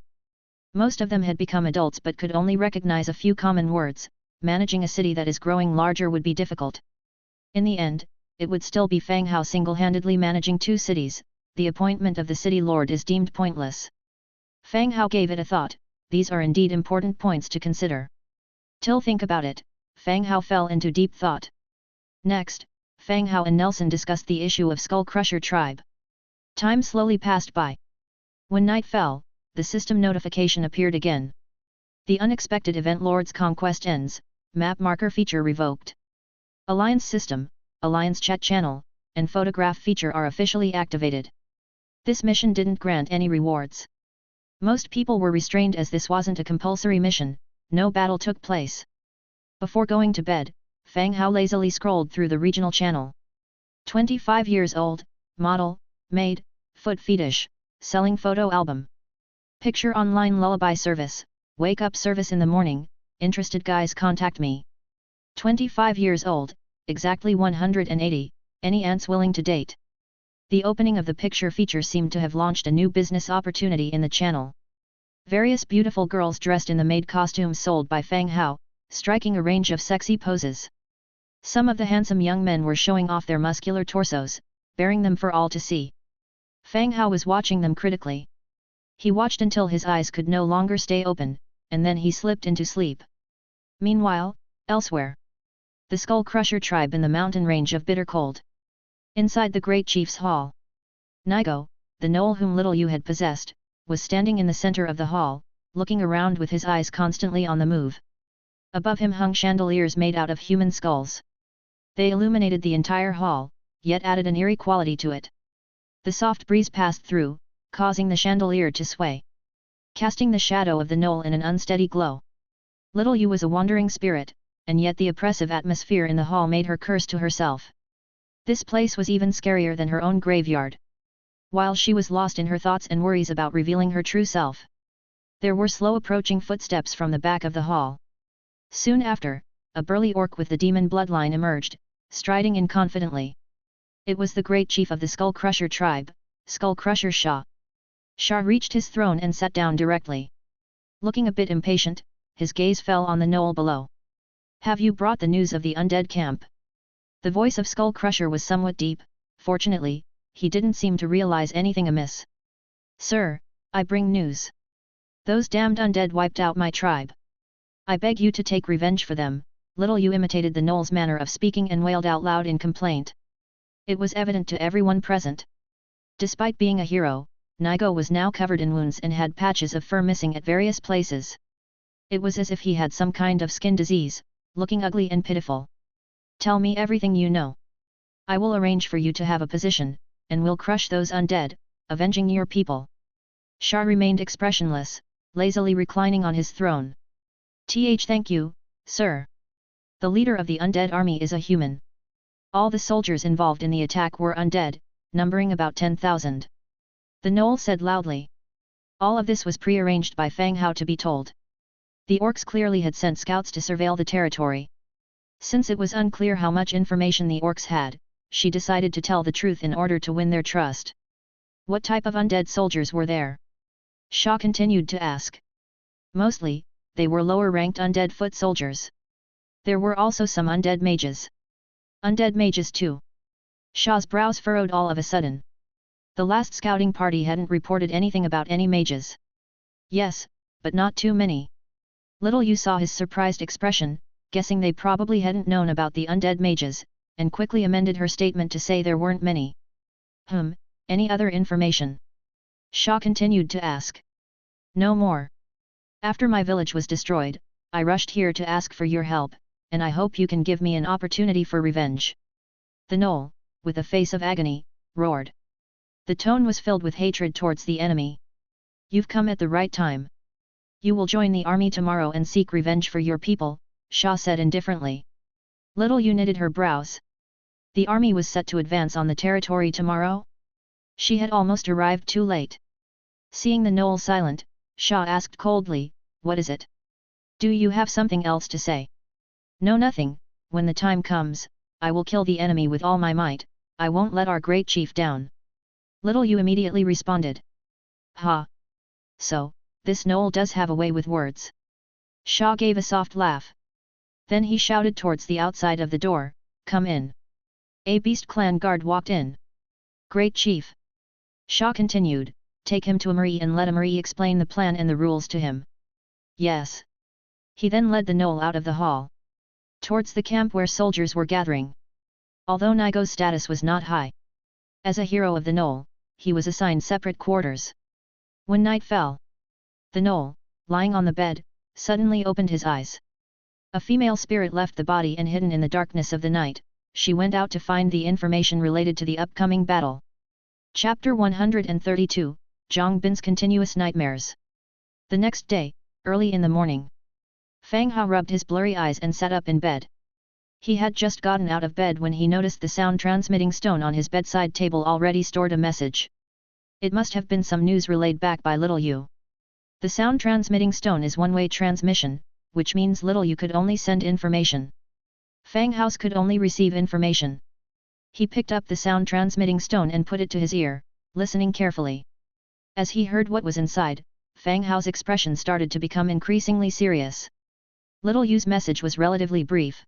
Most of them had become adults but could only recognize a few common words, managing a city that is growing larger would be difficult. In the end, it would still be Fang Hao single-handedly managing 2 cities, the appointment of the city lord is deemed pointless. Fang Hao gave it a thought, these are indeed important points to consider. Till think about it, Fang Hao fell into deep thought. Next, Fang Hao and Nelson discussed the issue of Skull Crusher tribe. Time slowly passed by. When night fell, the system notification appeared again. The unexpected event Lord's Conquest ends, map marker feature revoked. Alliance system, Alliance chat channel, and photograph feature are officially activated. This mission didn't grant any rewards. Most people were restrained as this wasn't a compulsory mission, no battle took place. Before going to bed, Fang Hao lazily scrolled through the regional channel. 25 years old, model, maid, foot fetish, selling photo album. Picture online lullaby service, wake up service in the morning, interested guys contact me. 25 years old, exactly 180, any ants willing to date. The opening of the picture feature seemed to have launched a new business opportunity in the channel. Various beautiful girls dressed in the maid costumes sold by Fang Hao, striking a range of sexy poses. Some of the handsome young men were showing off their muscular torsos, bearing them for all to see. Fang Hao was watching them critically. He watched until his eyes could no longer stay open, and then he slipped into sleep. Meanwhile, elsewhere. The Skull Crusher tribe in the mountain range of Bitter Cold. Inside the great chief's hall. Nigo, the gnoll whom Little Yu had possessed, was standing in the center of the hall, looking around with his eyes constantly on the move. Above him hung chandeliers made out of human skulls. They illuminated the entire hall, yet added an eerie quality to it. The soft breeze passed through, causing the chandelier to sway, casting the shadow of the gnoll in an unsteady glow. Little Yu was a wandering spirit, and yet the oppressive atmosphere in the hall made her curse to herself. This place was even scarier than her own graveyard. While she was lost in her thoughts and worries about revealing her true self, there were slow approaching footsteps from the back of the hall. Soon after, a burly orc with the demon bloodline emerged, striding in confidently. It was the great chief of the Skull Crusher tribe, Skull Crusher Shah. Shah reached his throne and sat down directly. Looking a bit impatient, his gaze fell on the knoll below. Have you brought the news of the undead camp? The voice of Skull Crusher was somewhat deep, fortunately, he didn't seem to realize anything amiss. Sir, I bring news. Those damned undead wiped out my tribe. I beg you to take revenge for them. Little Yu imitated the gnoll's manner of speaking and wailed out loud in complaint. It was evident to everyone present. Despite being a hero, Nigo was now covered in wounds and had patches of fur missing at various places. It was as if he had some kind of skin disease, looking ugly and pitiful. Tell me everything you know. I will arrange for you to have a position, and will crush those undead, avenging your people. Shah remained expressionless, lazily reclining on his throne. Thank you, sir. The leader of the undead army is a human. All the soldiers involved in the attack were undead, numbering about 10,000. The gnoll said loudly. All of this was prearranged by Fang Hao to be told. The orcs clearly had sent scouts to surveil the territory. Since it was unclear how much information the orcs had, she decided to tell the truth in order to win their trust. What type of undead soldiers were there? Shah continued to ask. Mostly, they were lower-ranked undead foot soldiers. There were also some undead mages. Undead mages too. Shah's brows furrowed all of a sudden. The last scouting party hadn't reported anything about any mages. Yes, but not too many. Little Yu saw his surprised expression, guessing they probably hadn't known about the undead mages, and quickly amended her statement to say there weren't many. Any other information? Shah continued to ask. No more. After my village was destroyed, I rushed here to ask for your help, and I hope you can give me an opportunity for revenge. The gnoll, with a face of agony, roared. The tone was filled with hatred towards the enemy. You've come at the right time. You will join the army tomorrow and seek revenge for your people, Sha said indifferently. Little Yu knitted her brows. The army was set to advance on the territory tomorrow? She had almost arrived too late. Seeing the knoll silent, Sha asked coldly, "What is it? Do you have something else to say?" "No, nothing. When the time comes, I will kill the enemy with all my might. I won't let our great chief down." Little Yu immediately responded. "Ha! So, this knoll does have a way with words." Sha gave a soft laugh. Then he shouted towards the outside of the door, "Come in." A beast clan guard walked in. "Great chief." Sha continued, "Take him to Amari and let Amari explain the plan and the rules to him." "Yes." He then led the knoll out of the hall, towards the camp where soldiers were gathering. Although Nigo's status was not high, as a hero of the knoll, he was assigned separate quarters. When night fell, the knoll, lying on the bed, suddenly opened his eyes. A female spirit left the body and hidden in the darkness of the night, she went out to find the information related to the upcoming battle. Chapter 132, Zhang Bin's Continuous Nightmares. The next day, early in the morning, Fang Hao rubbed his blurry eyes and sat up in bed. He had just gotten out of bed when he noticed the sound-transmitting stone on his bedside table already stored a message. It must have been some news relayed back by Little Yu. The sound-transmitting stone is one-way transmission, which means Little Yu could only send information. Fang Hao could only receive information. He picked up the sound-transmitting stone and put it to his ear, listening carefully. As he heard what was inside, Fang Hao's expression started to become increasingly serious. Little Yu's message was relatively brief.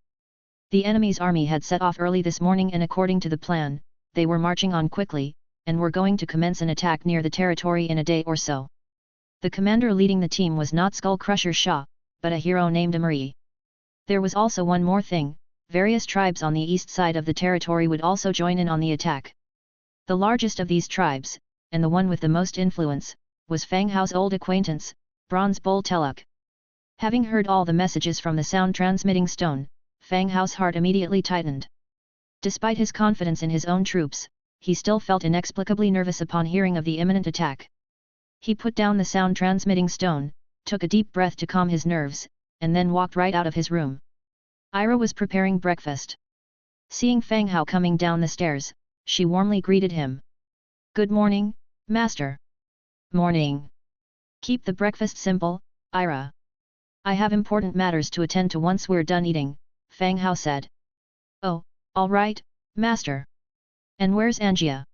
The enemy's army had set off early this morning and according to the plan, they were marching on quickly, and were going to commence an attack near the territory in a day or so. The commander leading the team was not Skull Crusher Sha, but a hero named Amari. There was also one more thing, various tribes on the east side of the territory would also join in on the attack. The largest of these tribes, and the one with the most influence, was Fang Hao's old acquaintance, Bronze Bull Teluk. Having heard all the messages from the sound-transmitting stone, Fang Hao's heart immediately tightened. Despite his confidence in his own troops, he still felt inexplicably nervous upon hearing of the imminent attack. He put down the sound-transmitting stone, took a deep breath to calm his nerves, and then walked right out of his room. Ira was preparing breakfast. Seeing Fang Hao coming down the stairs, she warmly greeted him. "Good morning, master." "Morning. Keep the breakfast simple, Ira. I have important matters to attend to once we're done eating," Fang Hao said. "Oh, all right, master. And where's Angia?"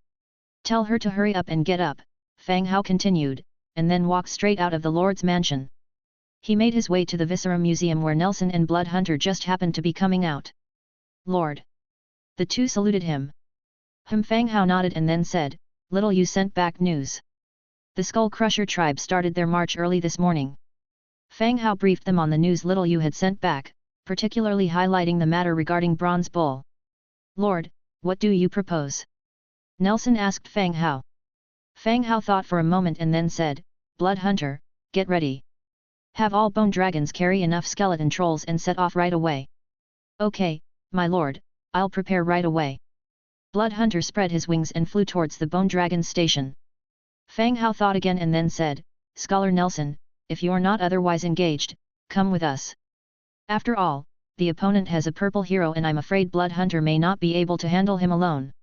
"Tell her to hurry up and get up," Fang Hao continued, and then walked straight out of the Lord's mansion. He made his way to the Viscera Museum where Nelson and Blood Hunter just happened to be coming out. "Lord." The two saluted him. Fang Hao nodded and then said, "Little Yu sent back news. The Skull Crusher tribe started their march early this morning." Fang Hao briefed them on the news Little Yu had sent back, particularly highlighting the matter regarding Bronze Bull. "Lord, what do you propose?" Nelson asked Fang Hao. Fang Hao thought for a moment and then said, "Blood Hunter, get ready. Have all bone dragons carry enough skeleton trolls and set off right away." "Okay, my lord, I'll prepare right away." Blood Hunter spread his wings and flew towards the bone dragon station. Fang Hao thought again and then said, "Scholar Nelson, if you're not otherwise engaged, come with us. After all, the opponent has a purple hero and I'm afraid Blood Hunter may not be able to handle him alone."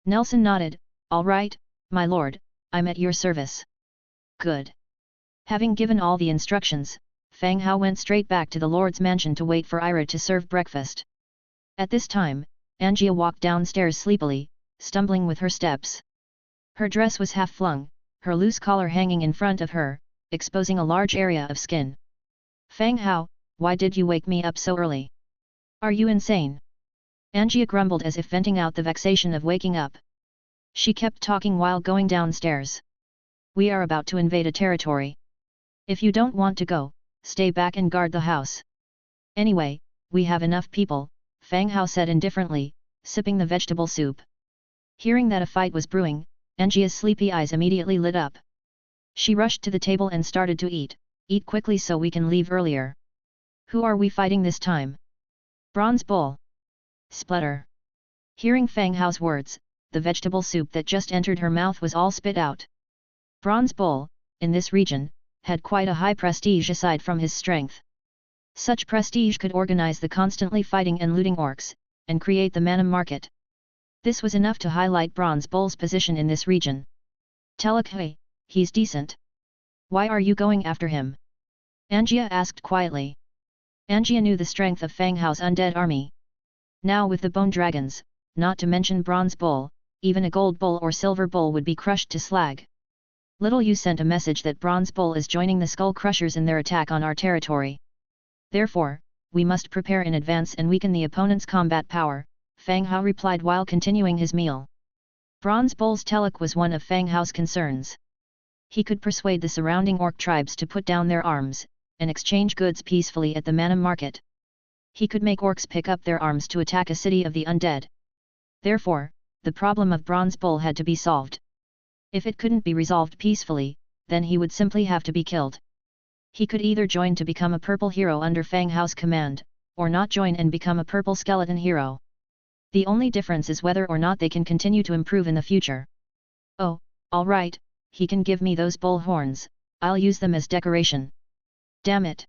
Nelson nodded, "All right, my lord, I'm at your service." "Good." Having given all the instructions, Fang Hao went straight back to the Lord's mansion to wait for Ira to serve breakfast. At this time, Angia walked downstairs sleepily, stumbling with her steps. Her dress was half flung, her loose collar hanging in front of her, exposing a large area of skin. "Fang Hao, why did you wake me up so early? Are you insane?" Angia grumbled as if venting out the vexation of waking up. She kept talking while going downstairs. "We are about to invade a territory. If you don't want to go, stay back and guard the house. Anyway, we have enough people," Fang Hao said indifferently, sipping the vegetable soup. Hearing that a fight was brewing, Angia's sleepy eyes immediately lit up. She rushed to the table and started to eat. "Eat quickly so we can leave earlier." "Who are we fighting this time?" "Bronze Bull." Splutter. Hearing Fang Hao's words, the vegetable soup that just entered her mouth was all spit out. Bronze Bull, in this region, had quite a high prestige aside from his strength. Such prestige could organize the constantly fighting and looting orcs, and create the Manam market. This was enough to highlight Bronze Bull's position in this region. Telek, hey, he's decent. Why are you going after him? Angia asked quietly. Angia knew the strength of Fang Hao's undead army. Now with the bone dragons, not to mention Bronze Bull, even a gold bull or silver bull would be crushed to slag. Little You sent a message that Bronze Bull is joining the Skull Crushers in their attack on our territory. Therefore, we must prepare in advance and weaken the opponent's combat power, Fang Hao replied while continuing his meal. Bronze Bull's Telek was one of Fang Hao's concerns. He could persuade the surrounding orc tribes to put down their arms, and exchange goods peacefully at the Manam market. He could make orcs pick up their arms to attack a city of the undead. Therefore, the problem of Bronze Bull had to be solved. If it couldn't be resolved peacefully, then he would simply have to be killed. He could either join to become a purple hero under Fang Hao's command, or not join and become a purple skeleton hero. The only difference is whether or not they can continue to improve in the future. Oh, alright, he can give me those bull horns, I'll use them as decoration. Damn it!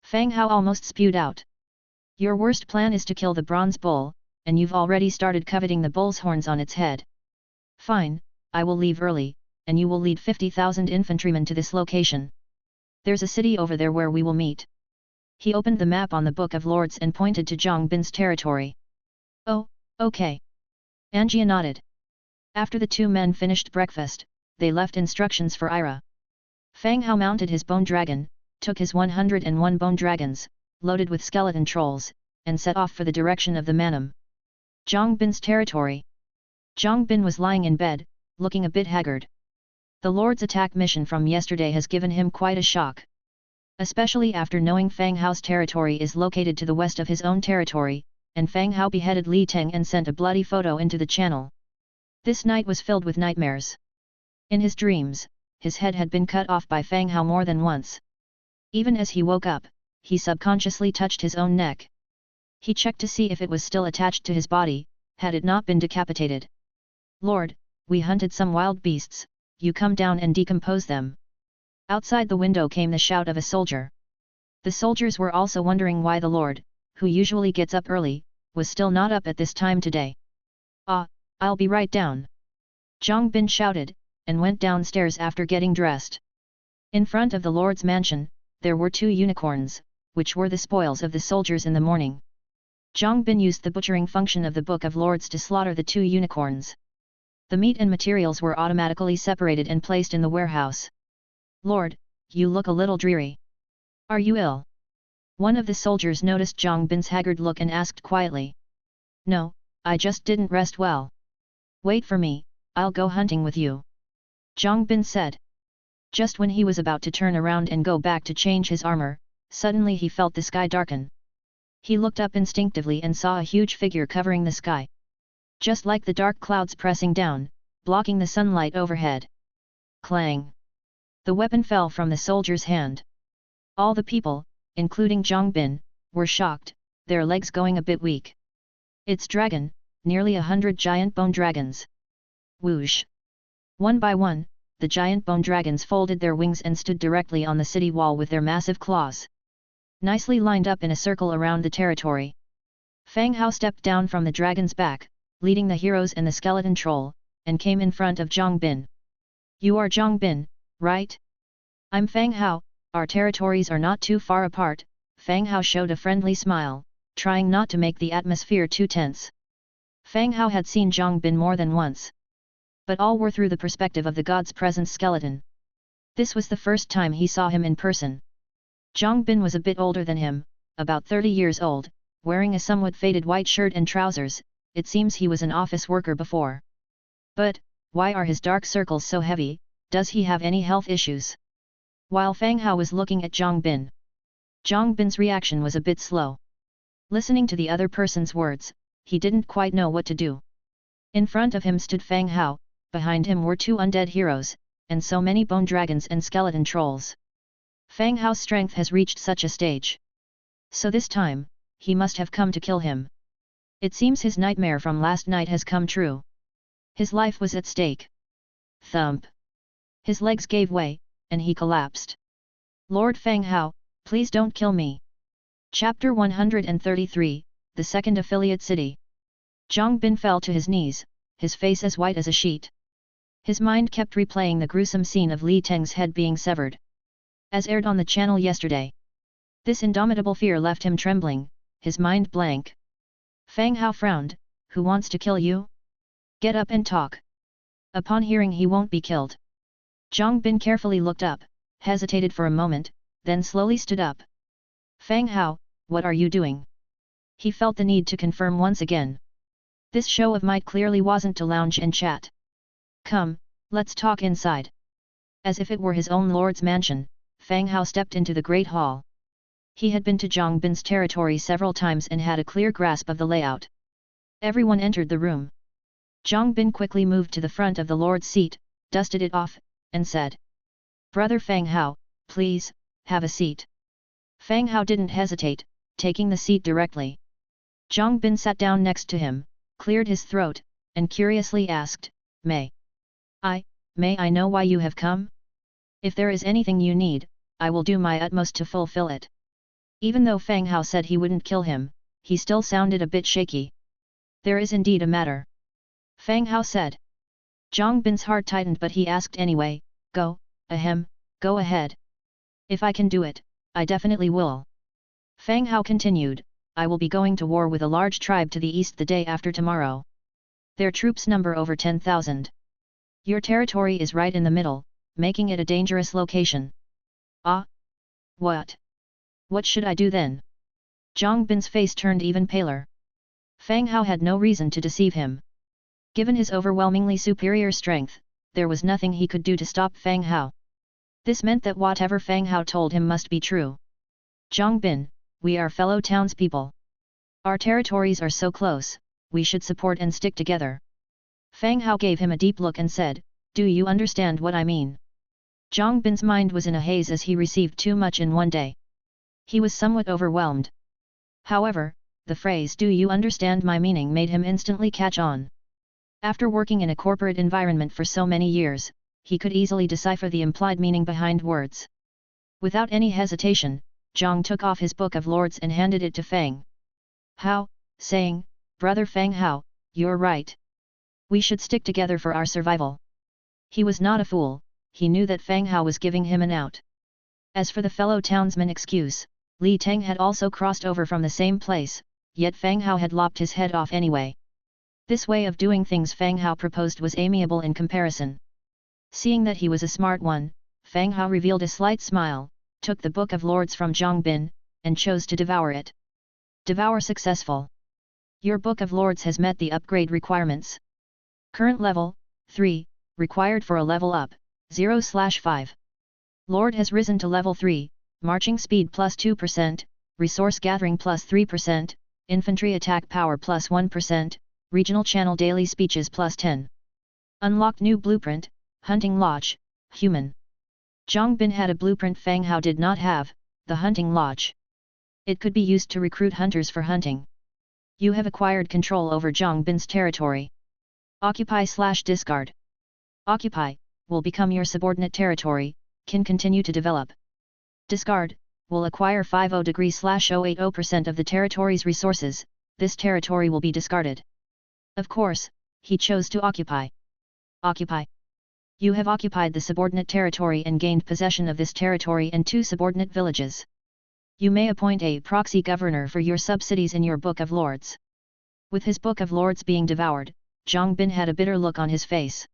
Fang Hao almost spewed out. Your worst plan is to kill the Bronze Bull, and you've already started coveting the bull's horns on its head. Fine, I will leave early, and you will lead 50,000 infantrymen to this location. There's a city over there where we will meet. He opened the map on the Book of Lords and pointed to Zhang Bin's territory. Oh, okay. Angia nodded. After the two men finished breakfast, they left instructions for Ira. Fang Hao mounted his bone dragon, took his 101 bone dragons, loaded with skeleton trolls, and set off for the direction of the Manam. Zhang Bin's territory. Zhang Bin was lying in bed, looking a bit haggard. The Lord's attack mission from yesterday has given him quite a shock. Especially after knowing Fang Hao's territory is located to the west of his own territory, and Fang Hao beheaded Li Teng and sent a bloody photo into the channel. This night was filled with nightmares. In his dreams, his head had been cut off by Fang Hao more than once. Even as he woke up, he subconsciously touched his own neck. He checked to see if it was still attached to his body, had it not been decapitated. Lord, we hunted some wild beasts, you come down and decompose them. Outside the window came the shout of a soldier. The soldiers were also wondering why the Lord, who usually gets up early, was still not up at this time today. Ah, I'll be right down. Zhang Bin shouted, and went downstairs after getting dressed. In front of the Lord's mansion, there were 2 unicorns, which were the spoils of the soldiers in the morning. Zhang Bin used the butchering function of the Book of Lords to slaughter the 2 unicorns. The meat and materials were automatically separated and placed in the warehouse. Lord, you look a little dreary. Are you ill? One of the soldiers noticed Zhang Bin's haggard look and asked quietly. No, I just didn't rest well. Wait for me, I'll go hunting with you. Zhang Bin said. Just when he was about to turn around and go back to change his armor, suddenly he felt the sky darken. He looked up instinctively and saw a huge figure covering the sky. Just like the dark clouds pressing down, blocking the sunlight overhead. Clang! The weapon fell from the soldier's hand. All the people, including Zhang Bin, were shocked, their legs going a bit weak. It's dragon, nearly 100 giant bone dragons. Whoosh! One by one, the giant bone dragons folded their wings and stood directly on the city wall with their massive claws. Nicely lined up in a circle around the territory. Fang Hao stepped down from the dragon's back, leading the heroes and the skeleton troll, and came in front of Zhang Bin. You are Zhang Bin, right? I'm Fang Hao, our territories are not too far apart. Fang Hao showed a friendly smile, trying not to make the atmosphere too tense. Fang Hao had seen Zhang Bin more than once. But all were through the perspective of the god's presence skeleton. This was the first time he saw him in person. Zhang Bin was a bit older than him, about 30 years old, wearing a somewhat faded white shirt and trousers. It seems he was an office worker before. But, why are his dark circles so heavy? Does he have any health issues? While Fang Hao was looking at Zhang Bin's reaction was a bit slow. Listening to the other person's words, he didn't quite know what to do. In front of him stood Fang Hao, behind him were 2 undead heroes, and so many bone dragons and skeleton trolls. Fang Hao's strength has reached such a stage. So this time, he must have come to kill him. It seems his nightmare from last night has come true. His life was at stake. Thump! His legs gave way, and he collapsed. Lord Fang Hao, please don't kill me. Chapter 133, The Second Affiliate City. Zhang Bin fell to his knees, his face as white as a sheet. His mind kept replaying the gruesome scene of Li Teng's head being severed, as aired on the channel yesterday. This indomitable fear left him trembling, his mind blank. Fang Hao frowned, "Who wants to kill you? Get up and talk." Upon hearing he won't be killed, Zhang Bin carefully looked up, hesitated for a moment, then slowly stood up. "Fang Hao, what are you doing?" He felt the need to confirm once again. This show of might clearly wasn't to lounge and chat. "Come, let's talk inside." As if it were his own lord's mansion, Fang Hao stepped into the great hall. He had been to Zhang Bin's territory several times and had a clear grasp of the layout. Everyone entered the room. Zhang Bin quickly moved to the front of the lord's seat, dusted it off, and said, "Brother Fang Hao, please, have a seat." Fang Hao didn't hesitate, taking the seat directly. Zhang Bin sat down next to him, cleared his throat, and curiously asked, May I know why you have come? If there is anything you need, I will do my utmost to fulfill it." Even though Fang Hao said he wouldn't kill him, he still sounded a bit shaky. "There is indeed a matter," Fang Hao said. Zhang Bin's heart tightened, but he asked anyway, Go ahead. "If I can do it, I definitely will." Fang Hao continued, "I will be going to war with a large tribe to the east the day after tomorrow. Their troops number over 10,000. Your territory is right in the middle, making it a dangerous location." "Ah? What? What should I do then?" Zhang Bin's face turned even paler. Fang Hao had no reason to deceive him. Given his overwhelmingly superior strength, there was nothing he could do to stop Fang Hao. This meant that whatever Fang Hao told him must be true. "Zhang Bin, we are fellow townspeople. Our territories are so close, we should support and stick together." Fang Hao gave him a deep look and said, "Do you understand what I mean?" Zhang Bin's mind was in a haze as he received too much in one day. He was somewhat overwhelmed. However, the phrase "do you understand my meaning" made him instantly catch on. After working in a corporate environment for so many years, he could easily decipher the implied meaning behind words. Without any hesitation, Zhang took off his Book of Lords and handed it to Fang Hao, saying, "Brother Fang Hao, you're right. We should stick together for our survival." He was not a fool, he knew that Fang Hao was giving him an out. As for the fellow townsman excuse, Li Teng had also crossed over from the same place, yet Fang Hao had lopped his head off anyway. This way of doing things Fang Hao proposed was amiable in comparison. Seeing that he was a smart one, Fang Hao revealed a slight smile, took the Book of Lords from Zhang Bin, and chose to devour it. Devour successful. Your Book of Lords has met the upgrade requirements. Current level, 3, required for a level up, 0/5. Lord has risen to level 3, marching speed plus 2%, resource gathering plus 3%, infantry attack power plus 1%, regional channel daily speeches plus 10. Unlocked new blueprint, Hunting Lodge, Human. Zhang Bin had a blueprint Fang Hao did not have, the Hunting Lodge. It could be used to recruit hunters for hunting. You have acquired control over Zhang Bin's territory. Occupy/discard. Occupy will become your subordinate territory, can continue to develop. Discard will acquire 50°/080% of the territory's resources, this territory will be discarded. Of course, he chose to occupy. Occupy. You have occupied the subordinate territory and gained possession of this territory and 2 subordinate villages. You may appoint a proxy governor for your sub-cities in your Book of Lords. With his Book of Lords being devoured, Zhang Bin had a bitter look on his face.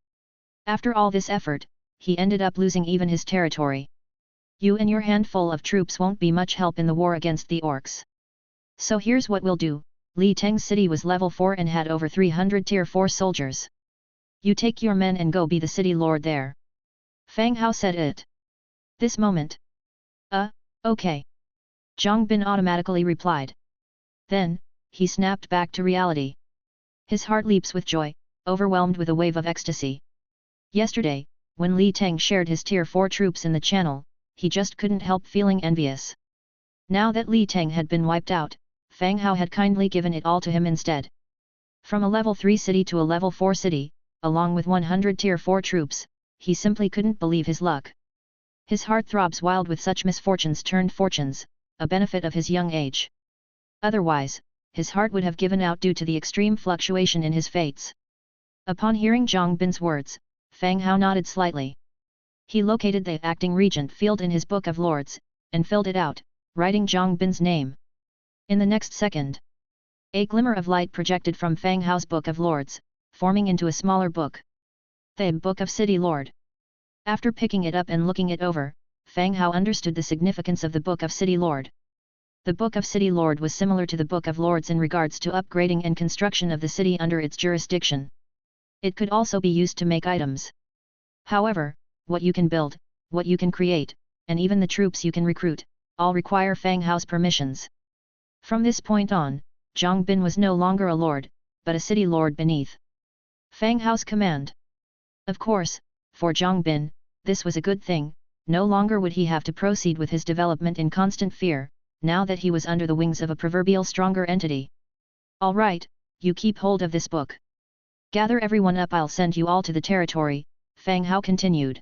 After all this effort, he ended up losing even his territory. You and your handful of troops won't be much help in the war against the orcs. So here's what we'll do, Li Teng's city was level 4 and had over 300 tier 4 soldiers. You take your men and go be the city lord there. Fang Hao said it. This moment. Okay. Zhang Bin automatically replied. Then, he snapped back to reality. His heart leaps with joy, overwhelmed with a wave of ecstasy. Yesterday, when Li Teng shared his tier 4 troops in the channel, he just couldn't help feeling envious. Now that Li Teng had been wiped out, Fang Hao had kindly given it all to him instead. From a level 3 city to a level 4 city, along with 100 tier 4 troops, he simply couldn't believe his luck. His heart throbs wild with such misfortunes turned fortunes, a benefit of his young age. Otherwise, his heart would have given out due to the extreme fluctuation in his fates. Upon hearing Zhang Bin's words, Fang Hao nodded slightly. He located the acting regent field in his Book of Lords, and filled it out, writing Zhang Bin's name. In the next second, a glimmer of light projected from Fang Hao's Book of Lords, forming into a smaller book. The Book of City Lord. After picking it up and looking it over, Fang Hao understood the significance of the Book of City Lord. The Book of City Lord was similar to the Book of Lords in regards to upgrading and construction of the city under its jurisdiction. It could also be used to make items. However, what you can build, what you can create, and even the troops you can recruit, all require Fang Hao's permissions. From this point on, Zhang Bin was no longer a lord, but a city lord beneath Fang Hao's command. Of course, for Zhang Bin, this was a good thing. No longer would he have to proceed with his development in constant fear, now that he was under the wings of a proverbial stronger entity. All right, you keep hold of this book. Gather everyone up, I'll send you all to the territory, Fang Hao continued.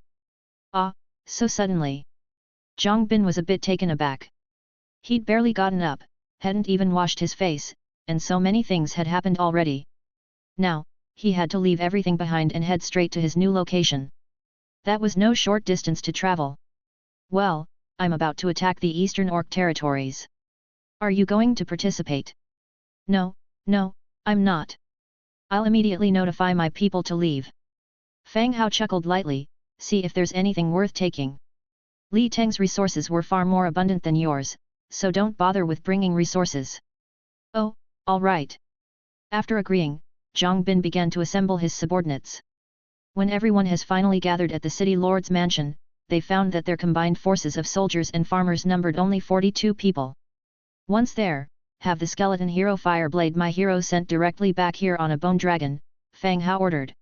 Ah, so suddenly. Zhang Bin was a bit taken aback. He'd barely gotten up, hadn't even washed his face, and so many things had happened already. Now, he had to leave everything behind and head straight to his new location. That was no short distance to travel. Well, I'm about to attack the Eastern Orc territories. Are you going to participate? No, I'm not. I'll immediately notify my people to leave. Fang Hao chuckled lightly, see if there's anything worth taking. Li Teng's resources were far more abundant than yours, so don't bother with bringing resources. Oh, all right. After agreeing, Zhang Bin began to assemble his subordinates. When everyone has finally gathered at the city lord's mansion, they found that their combined forces of soldiers and farmers numbered only 42 people. Once there, have the skeleton hero Fireblade my hero sent directly back here on a bone dragon, Fang Hao ordered.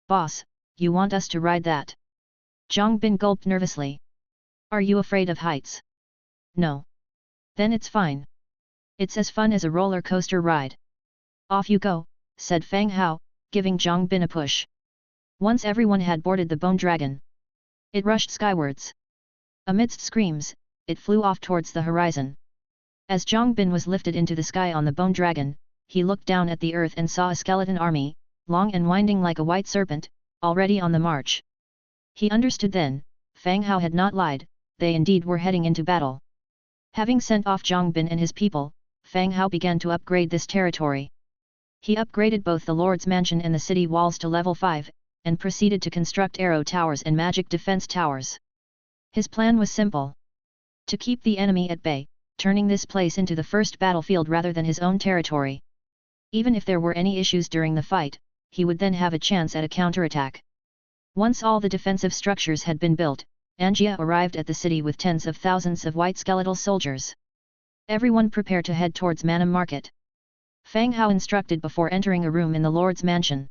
Boss, you want us to ride that? Zhang Bin gulped nervously. Are you afraid of heights? No. Then it's fine. It's as fun as a roller coaster ride. Off you go, said Fang Hao, giving Zhang Bin a push. Once everyone had boarded the bone dragon, it rushed skywards. Amidst screams, it flew off towards the horizon. As Zhang Bin was lifted into the sky on the bone dragon, he looked down at the earth and saw a skeleton army, long and winding like a white serpent, already on the march. He understood then, Fang Hao had not lied, they indeed were heading into battle. Having sent off Zhang Bin and his people, Fang Hao began to upgrade this territory. He upgraded both the Lord's Mansion and the city walls to level 5, and proceeded to construct arrow towers and magic defense towers. His plan was simple. To keep the enemy at bay, turning this place into the first battlefield rather than his own territory. Even if there were any issues during the fight, he would then have a chance at a counterattack. Once all the defensive structures had been built, Angia arrived at the city with tens of thousands of white skeletal soldiers. Everyone prepared to head towards Manam Market. Fang Hao instructed before entering a room in the Lord's Mansion.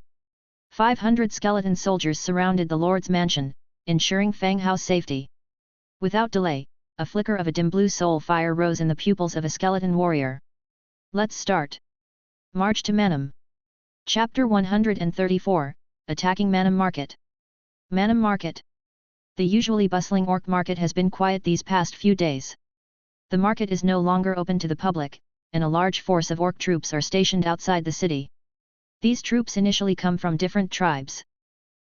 500 skeleton soldiers surrounded the Lord's Mansion, ensuring Fang Hao's safety. Without delay, a flicker of a dim blue soul fire rose in the pupils of a skeleton warrior. Let's start. March to Manam. Chapter 134, Attacking Manam Market. Manam Market. The usually bustling orc market has been quiet these past few days. The market is no longer open to the public, and a large force of orc troops are stationed outside the city. These troops initially come from different tribes.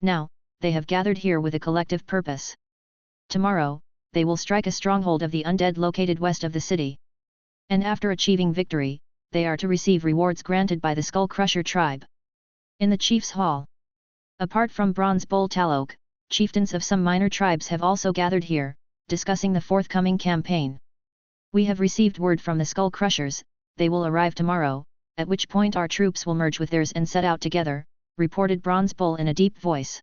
Now, they have gathered here with a collective purpose. Tomorrow, they will strike a stronghold of the undead located west of the city. And after achieving victory, they are to receive rewards granted by the Skull Crusher tribe. In the Chief's Hall. Apart from Bronze Bull Talok, chieftains of some minor tribes have also gathered here, discussing the forthcoming campaign. We have received word from the Skull Crushers, they will arrive tomorrow, at which point our troops will merge with theirs and set out together, reported Bronze Bull in a deep voice.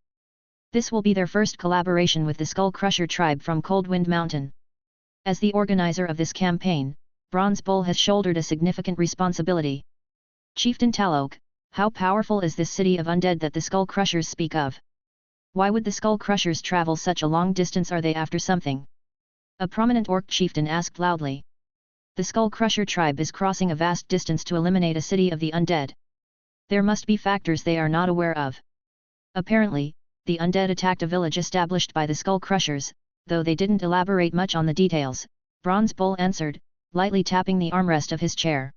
This will be their first collaboration with the Skull Crusher tribe from Coldwind Mountain. As the organizer of this campaign, Bronze Bull has shouldered a significant responsibility. Chieftain Talok, how powerful is this city of undead that the Skull Crushers speak of? Why would the Skull Crushers travel such a long distance? Are they after something? A prominent orc chieftain asked loudly. The Skull Crusher tribe is crossing a vast distance to eliminate a city of the undead. There must be factors they are not aware of. Apparently, the undead attacked a village established by the Skull Crushers, though they didn't elaborate much on the details, Bronze Bull answered, lightly tapping the armrest of his chair.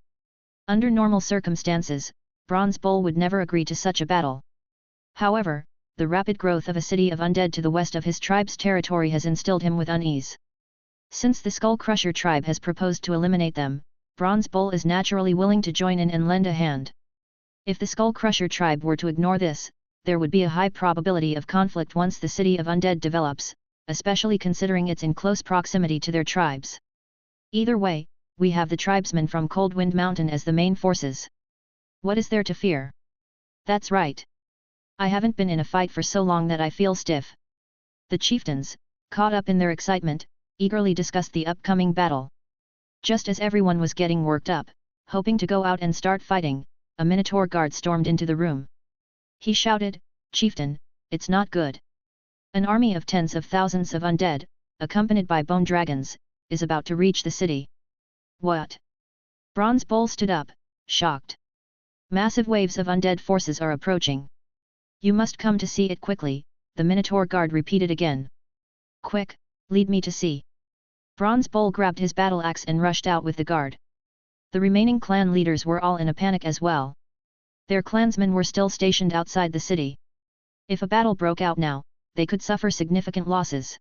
Under normal circumstances, Bronze Bull would never agree to such a battle. However, the rapid growth of a city of undead to the west of his tribe's territory has instilled him with unease. Since the Skull Crusher tribe has proposed to eliminate them, Bronze Bull is naturally willing to join in and lend a hand. If the Skull Crusher tribe were to ignore this, there would be a high probability of conflict once the city of undead develops, especially considering it's in close proximity to their tribes. Either way, we have the tribesmen from Coldwind Mountain as the main forces. What is there to fear? That's right. I haven't been in a fight for so long that I feel stiff. The chieftains, caught up in their excitement, eagerly discussed the upcoming battle. Just as everyone was getting worked up, hoping to go out and start fighting, a Minotaur guard stormed into the room. He shouted, "Chieftain, it's not good. An army of tens of thousands of undead, accompanied by bone dragons, is about to reach the city." "What?" Bronze Bull stood up, shocked. "Massive waves of undead forces are approaching. You must come to see it quickly," the Minotaur guard repeated again. "Quick, lead me to see." Bronze Bull grabbed his battle axe and rushed out with the guard. The remaining clan leaders were all in a panic as well. Their clansmen were still stationed outside the city. If a battle broke out now, they could suffer significant losses.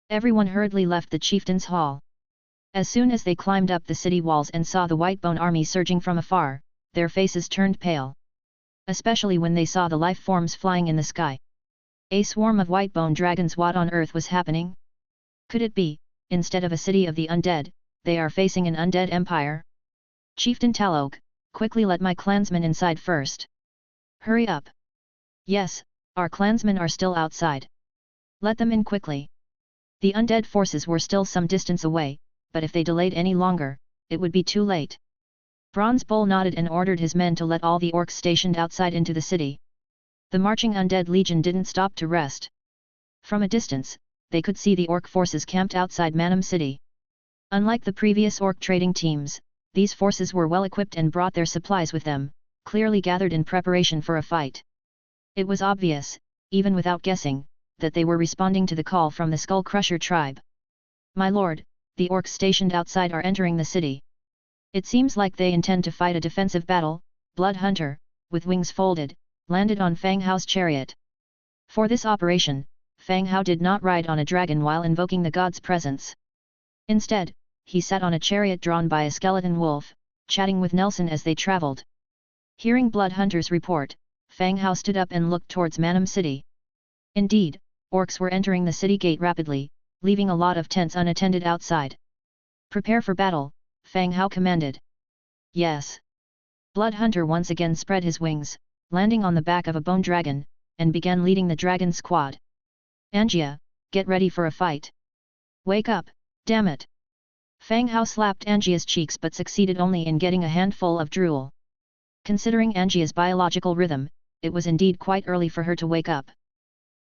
Everyone hurriedly left the chieftain's hall. As soon as they climbed up the city walls and saw the Whitebone army surging from afar, their faces turned pale. Especially when they saw the life forms flying in the sky. A swarm of Whitebone dragons. What on earth was happening? Could it be, instead of a city of the undead, they are facing an undead empire? "Chieftain Talog, quickly let my clansmen inside first." "Hurry up." "Yes, our clansmen are still outside. Let them in quickly." The undead forces were still some distance away, but if they delayed any longer, it would be too late. Bronze Bull nodded and ordered his men to let all the orcs stationed outside into the city. The marching undead legion didn't stop to rest. From a distance, they could see the orc forces camped outside Manam City. Unlike the previous orc trading teams, these forces were well equipped and brought their supplies with them, clearly gathered in preparation for a fight. It was obvious, even without guessing, that they were responding to the call from the Skull Crusher tribe. "My lord, the orcs stationed outside are entering the city. It seems like they intend to fight a defensive battle." Blood Hunter, with wings folded, landed on Fang Hao's chariot. For this operation, Fang Hao did not ride on a dragon while invoking the god's presence. Instead, he sat on a chariot drawn by a skeleton wolf, chatting with Nelson as they traveled. Hearing Blood Hunter's report, Fang Hao stood up and looked towards Manam City. Indeed, orcs were entering the city gate rapidly, leaving a lot of tents unattended outside. "Prepare for battle," Fang Hao commanded. "Yes." Blood Hunter once again spread his wings, landing on the back of a bone dragon, and began leading the dragon squad. "Angia, get ready for a fight." "Wake up, damn it!" Fang Hao slapped Angia's cheeks but succeeded only in getting a handful of drool. Considering Angia's biological rhythm, it was indeed quite early for her to wake up.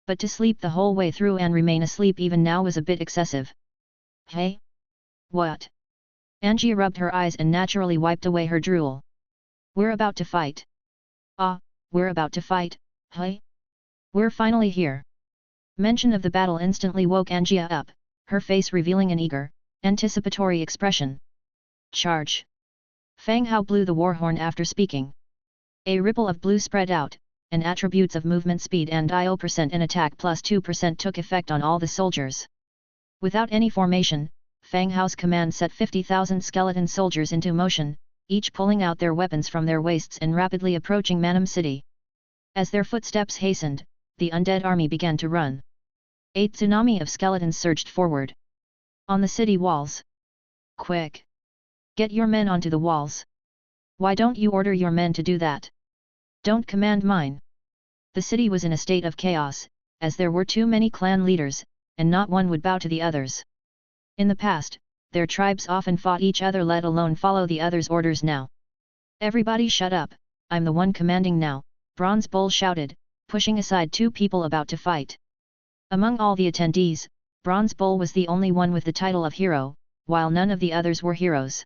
But to sleep the whole way through and remain asleep even now was a bit excessive. "Hey? What?" Angia rubbed her eyes and naturally wiped away her drool. "We're about to fight." "Ah, we're about to fight, hey? We're finally here." Mention of the battle instantly woke Angia up, her face revealing an eager, anticipatory expression. "Charge!" Fang Hao blew the warhorn after speaking. A ripple of blue spread out, and attributes of movement speed and IO% and attack plus 2% took effect on all the soldiers. Without any formation, Fang Hao's command set 50,000 skeleton soldiers into motion, each pulling out their weapons from their waists and rapidly approaching Manam City. As their footsteps hastened, the undead army began to run. A tsunami of skeletons surged forward. On the city walls. "Quick! Get your men onto the walls." "Why don't you order your men to do that?" "Don't command mine." The city was in a state of chaos, as there were too many clan leaders, and not one would bow to the others. In the past, their tribes often fought each other, let alone follow the others' orders now. "Everybody shut up, I'm the one commanding now," Bronze Bull shouted, pushing aside two people about to fight. Among all the attendees, Bronze Bull was the only one with the title of hero, while none of the others were heroes.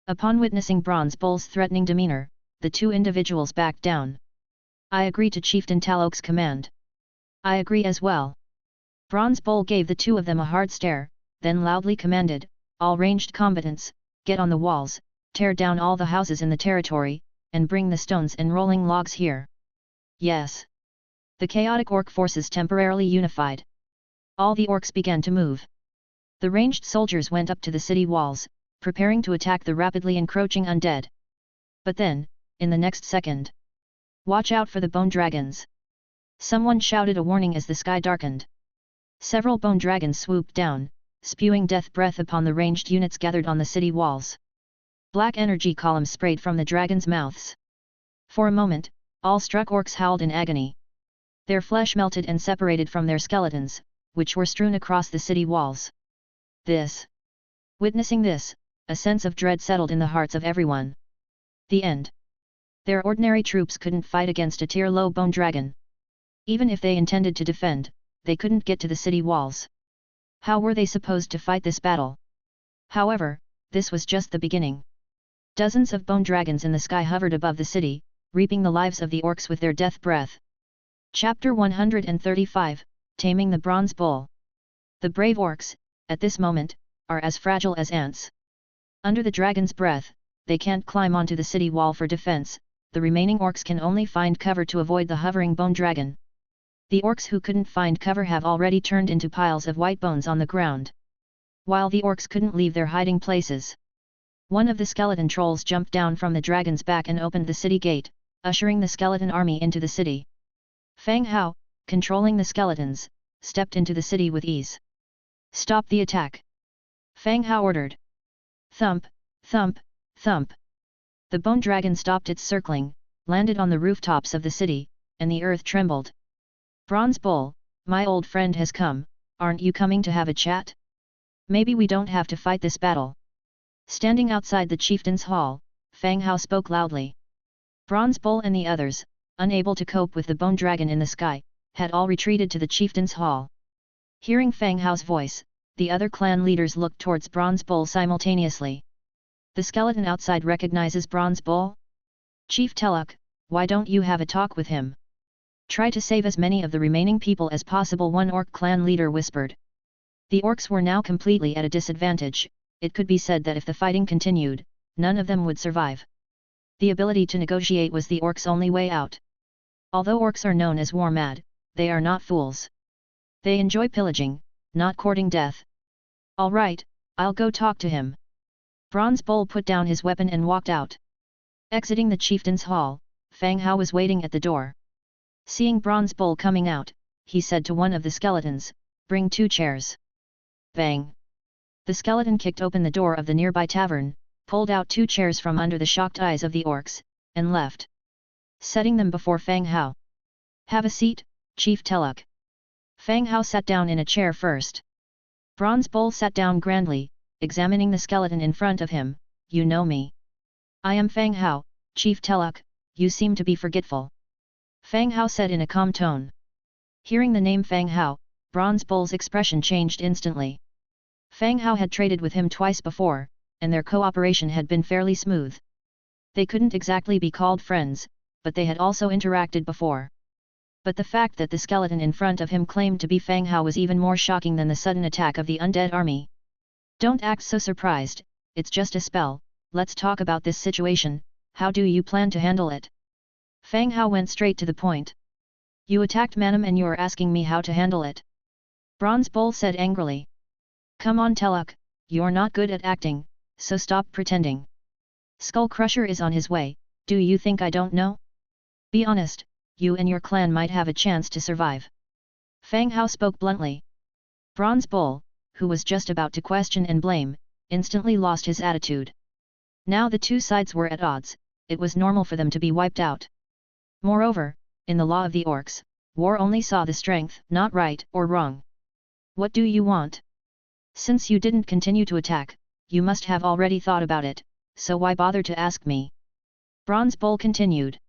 Upon witnessing Bronze Bull's threatening demeanor, the two individuals backed down. "I agree to Chieftain Talog's command." I agree as well. Bronze Bull gave the two of them a hard stare, then loudly commanded, all ranged combatants, get on the walls, tear down all the houses in the territory, and bring the stones and rolling logs here. Yes. The chaotic orc forces temporarily unified. All the orcs began to move. The ranged soldiers went up to the city walls, preparing to attack the rapidly encroaching undead. But then, in the next second, watch out for the bone dragons! Someone shouted a warning as the sky darkened. Several bone dragons swooped down, spewing death breath upon the ranged units gathered on the city walls. Black energy columns sprayed from the dragons' mouths. For a moment, all struck orcs howled in agony. Their flesh melted and separated from their skeletons, which were strewn across the city walls. Witnessing this, a sense of dread settled in the hearts of everyone. The end. Their ordinary troops couldn't fight against a tier-low bone dragon. Even if they intended to defend, they couldn't get to the city walls. How were they supposed to fight this battle? However, this was just the beginning. Dozens of bone dragons in the sky hovered above the city, reaping the lives of the orcs with their death breath. Chapter 135, Taming the Bronze Bull. The brave orcs, at this moment, are as fragile as ants. Under the dragon's breath, they can't climb onto the city wall for defense, the remaining orcs can only find cover to avoid the hovering bone dragon. The orcs who couldn't find cover have already turned into piles of white bones on the ground. While the orcs couldn't leave their hiding places, one of the skeleton trolls jumped down from the dragon's back and opened the city gate, ushering the skeleton army into the city. Fang Hao, controlling the skeletons, stepped into the city with ease. Stop the attack! Fang Hao ordered. Thump, thump, thump. The bone dragon stopped its circling, landed on the rooftops of the city, and the earth trembled. Bronze Bull, my old friend has come, aren't you coming to have a chat? Maybe we don't have to fight this battle. Standing outside the chieftain's hall, Fang Hao spoke loudly. Bronze Bull and the others, unable to cope with the bone dragon in the sky, had all retreated to the chieftain's hall. Hearing Fang Hao's voice, the other clan leaders looked towards Bronze Bull simultaneously. The skeleton outside recognizes Bronze Bull? Chief Teluk, why don't you have a talk with him? Try to save as many of the remaining people as possible, one orc clan leader whispered. The orcs were now completely at a disadvantage. It could be said that if the fighting continued, none of them would survive. The ability to negotiate was the orcs' only way out. Although orcs are known as war-mad, they are not fools. They enjoy pillaging, not courting death. All right, I'll go talk to him. Bronze Bull put down his weapon and walked out. Exiting the chieftain's hall, Fang Hao was waiting at the door. Seeing Bronze Bull coming out, he said to one of the skeletons, "Bring 2 chairs." Bang! The skeleton kicked open the door of the nearby tavern, pulled out 2 chairs from under the shocked eyes of the orcs, and left. Setting them before Fang Hao. "Have a seat, Chief Teluk." Fang Hao sat down in a chair first. Bronze Bull sat down grandly, examining the skeleton in front of him. "You know me. I am Fang Hao, Chief Teluk, you seem to be forgetful." Fang Hao said in a calm tone. Hearing the name Fang Hao, Bronze Bull's expression changed instantly. Fang Hao had traded with him twice before, and their cooperation had been fairly smooth. They couldn't exactly be called friends, but they had also interacted before. But the fact that the skeleton in front of him claimed to be Fang Hao was even more shocking than the sudden attack of the undead army. "Don't act so surprised, it's just a spell, let's talk about this situation, how do you plan to handle it?" Fang Hao went straight to the point. "You attacked Manam and you're asking me how to handle it?" Bronze Bull said angrily. "Come on Teluk, you're not good at acting, so stop pretending. Skull Crusher is on his way, do you think I don't know? Be honest, you and your clan might have a chance to survive." Fang Hao spoke bluntly. Bronze Bull, who was just about to question and blame, instantly lost his attitude. Now the two sides were at odds, it was normal for them to be wiped out. Moreover, in the law of the orcs, war only saw the strength, not right or wrong. "What do you want? Since you didn't continue to attack, you must have already thought about it, so why bother to ask me?" Bronze Bull continued.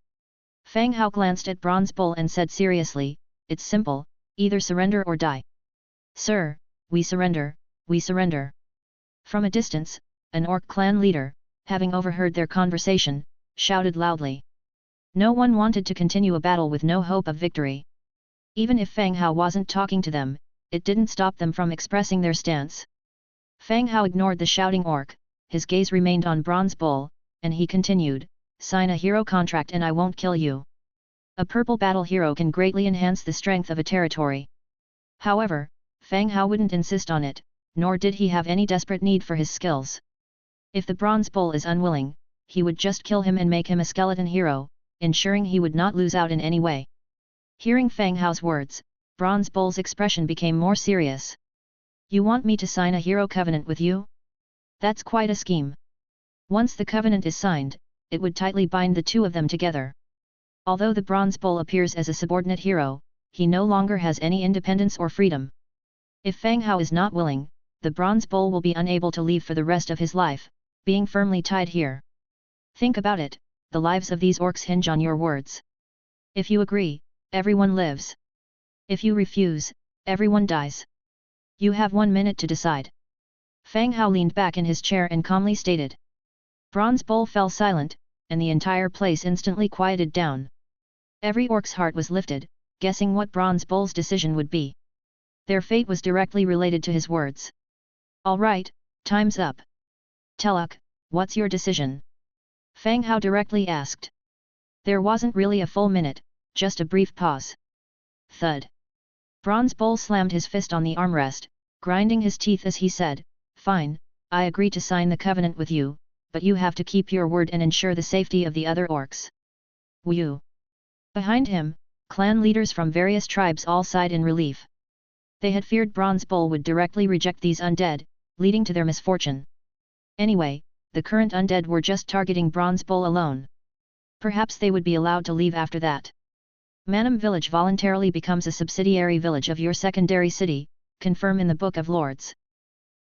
Fang Hao glanced at Bronze Bull and said seriously, "It's simple, either surrender or die." "Sir, we surrender, we surrender." From a distance, an orc clan leader, having overheard their conversation, shouted loudly. No one wanted to continue a battle with no hope of victory. Even if Fang Hao wasn't talking to them, it didn't stop them from expressing their stance. Fang Hao ignored the shouting orc, his gaze remained on Bronze Bull, and he continued, "Sign a hero contract and I won't kill you. A purple battle hero can greatly enhance the strength of a territory." However, Fang Hao wouldn't insist on it, nor did he have any desperate need for his skills. If the Bronze Bull is unwilling, he would just kill him and make him a skeleton hero, ensuring he would not lose out in any way. Hearing Fang Hao's words, Bronze Bull's expression became more serious. "You want me to sign a hero covenant with you? That's quite a scheme. Once the covenant is signed, it would tightly bind the two of them together. Although the Bronze Bull appears as a subordinate hero, he no longer has any independence or freedom. If Fang Hao is not willing, the Bronze Bull will be unable to leave for the rest of his life, being firmly tied here. Think about it, the lives of these orcs hinge on your words. If you agree, everyone lives. If you refuse, everyone dies. You have 1 minute to decide." Fang Hao leaned back in his chair and calmly stated. Bronze Bull fell silent, and the entire place instantly quieted down. Every orc's heart was lifted, guessing what Bronze Bull's decision would be. Their fate was directly related to his words. "All right, time's up. Teluk, what's your decision?" Fang Hao directly asked. There wasn't really a full minute, just a brief pause. Thud. Bronze Bull slammed his fist on the armrest, grinding his teeth as he said, "Fine, I agree to sign the covenant with you, but you have to keep your word and ensure the safety of the other orcs." Wu. Behind him, clan leaders from various tribes all sighed in relief. They had feared Bronze Bull would directly reject these undead, leading to their misfortune. Anyway, the current undead were just targeting Bronze Bull alone. Perhaps they would be allowed to leave after that. Manam village voluntarily becomes a subsidiary village of your secondary city, confirm in the Book of Lords.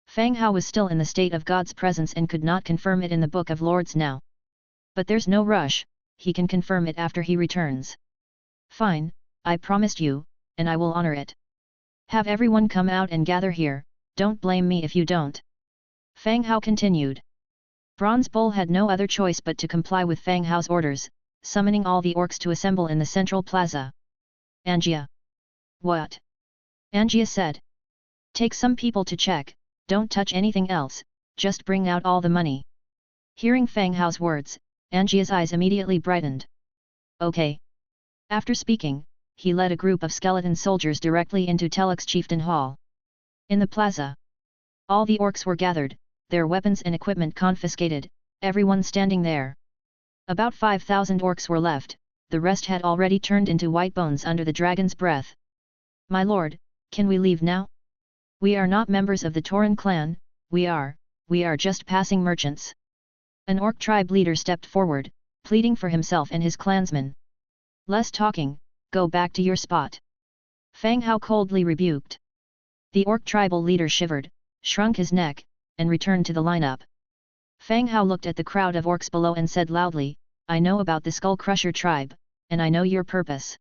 Fang Hao was still in the state of God's presence and could not confirm it in the Book of Lords now. But there's no rush, he can confirm it after he returns. "Fine, I promised you, and I will honor it. Have everyone come out and gather here, don't blame me if you don't." Fang Hao continued. Bronze Bull had no other choice but to comply with Fang Hao's orders, summoning all the orcs to assemble in the central plaza. "Angia." "What?" Angia said. "Take some people to check, don't touch anything else, just bring out all the money." Hearing Fang Hao's words, Angia's eyes immediately brightened. "Okay." After speaking, he led a group of skeleton soldiers directly into Teluk's chieftain hall. In the plaza, all the orcs were gathered, their weapons and equipment confiscated, everyone standing there. About 5,000 orcs were left, the rest had already turned into white bones under the dragon's breath. "My lord, can we leave now? We are not members of the Tauren clan, we are just passing merchants." An orc tribe leader stepped forward, pleading for himself and his clansmen. "Less talking, go back to your spot." Fang Hao coldly rebuked. The orc tribal leader shivered, shrunk his neck, and returned to the lineup. Fang Hao looked at the crowd of orcs below and said loudly, "I know about the Skull Crusher tribe, and I know your purpose.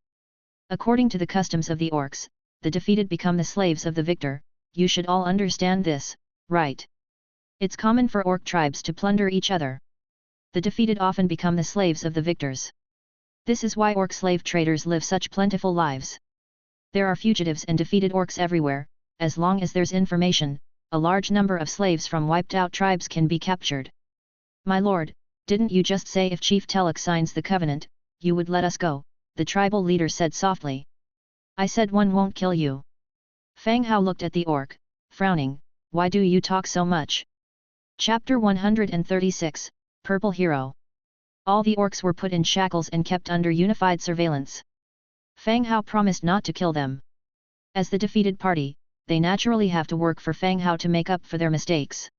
According to the customs of the orcs, the defeated become the slaves of the victor, you should all understand this, right? It's common for orc tribes to plunder each other. The defeated often become the slaves of the victors. This is why orc slave traders live such plentiful lives. There are fugitives and defeated orcs everywhere, as long as there's information, a large number of slaves from wiped out tribes can be captured." "My lord, didn't you just say if Chief Teluk signs the covenant, you would let us go?" the tribal leader said softly. "I said one won't kill you." Fang Hao looked at the orc, frowning, "Why do you talk so much?" Chapter 136, Purple Hero. All the orcs were put in shackles and kept under unified surveillance. Fang Hao promised not to kill them. As the defeated party, they naturally have to work for Fang Hao to make up for their mistakes.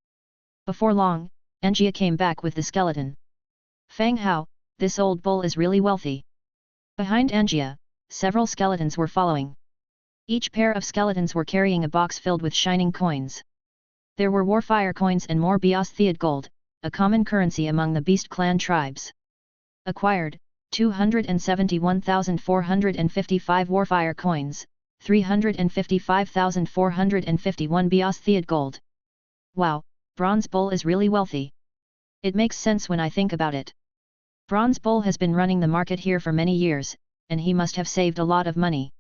Before long, Angia came back with the skeleton. "Fang Hao, this old bull is really wealthy." Behind Angia, several skeletons were following. Each pair of skeletons were carrying a box filled with shining coins. There were Warfire coins and more Beostheid gold, a common currency among the Beast Clan tribes. Acquired, 271,455 Warfire coins, 355,451 Beostheid gold. Wow, Bronze Bull is really wealthy. It makes sense when I think about it. Bronze Bull has been running the market here for many years, and he must have saved a lot of money.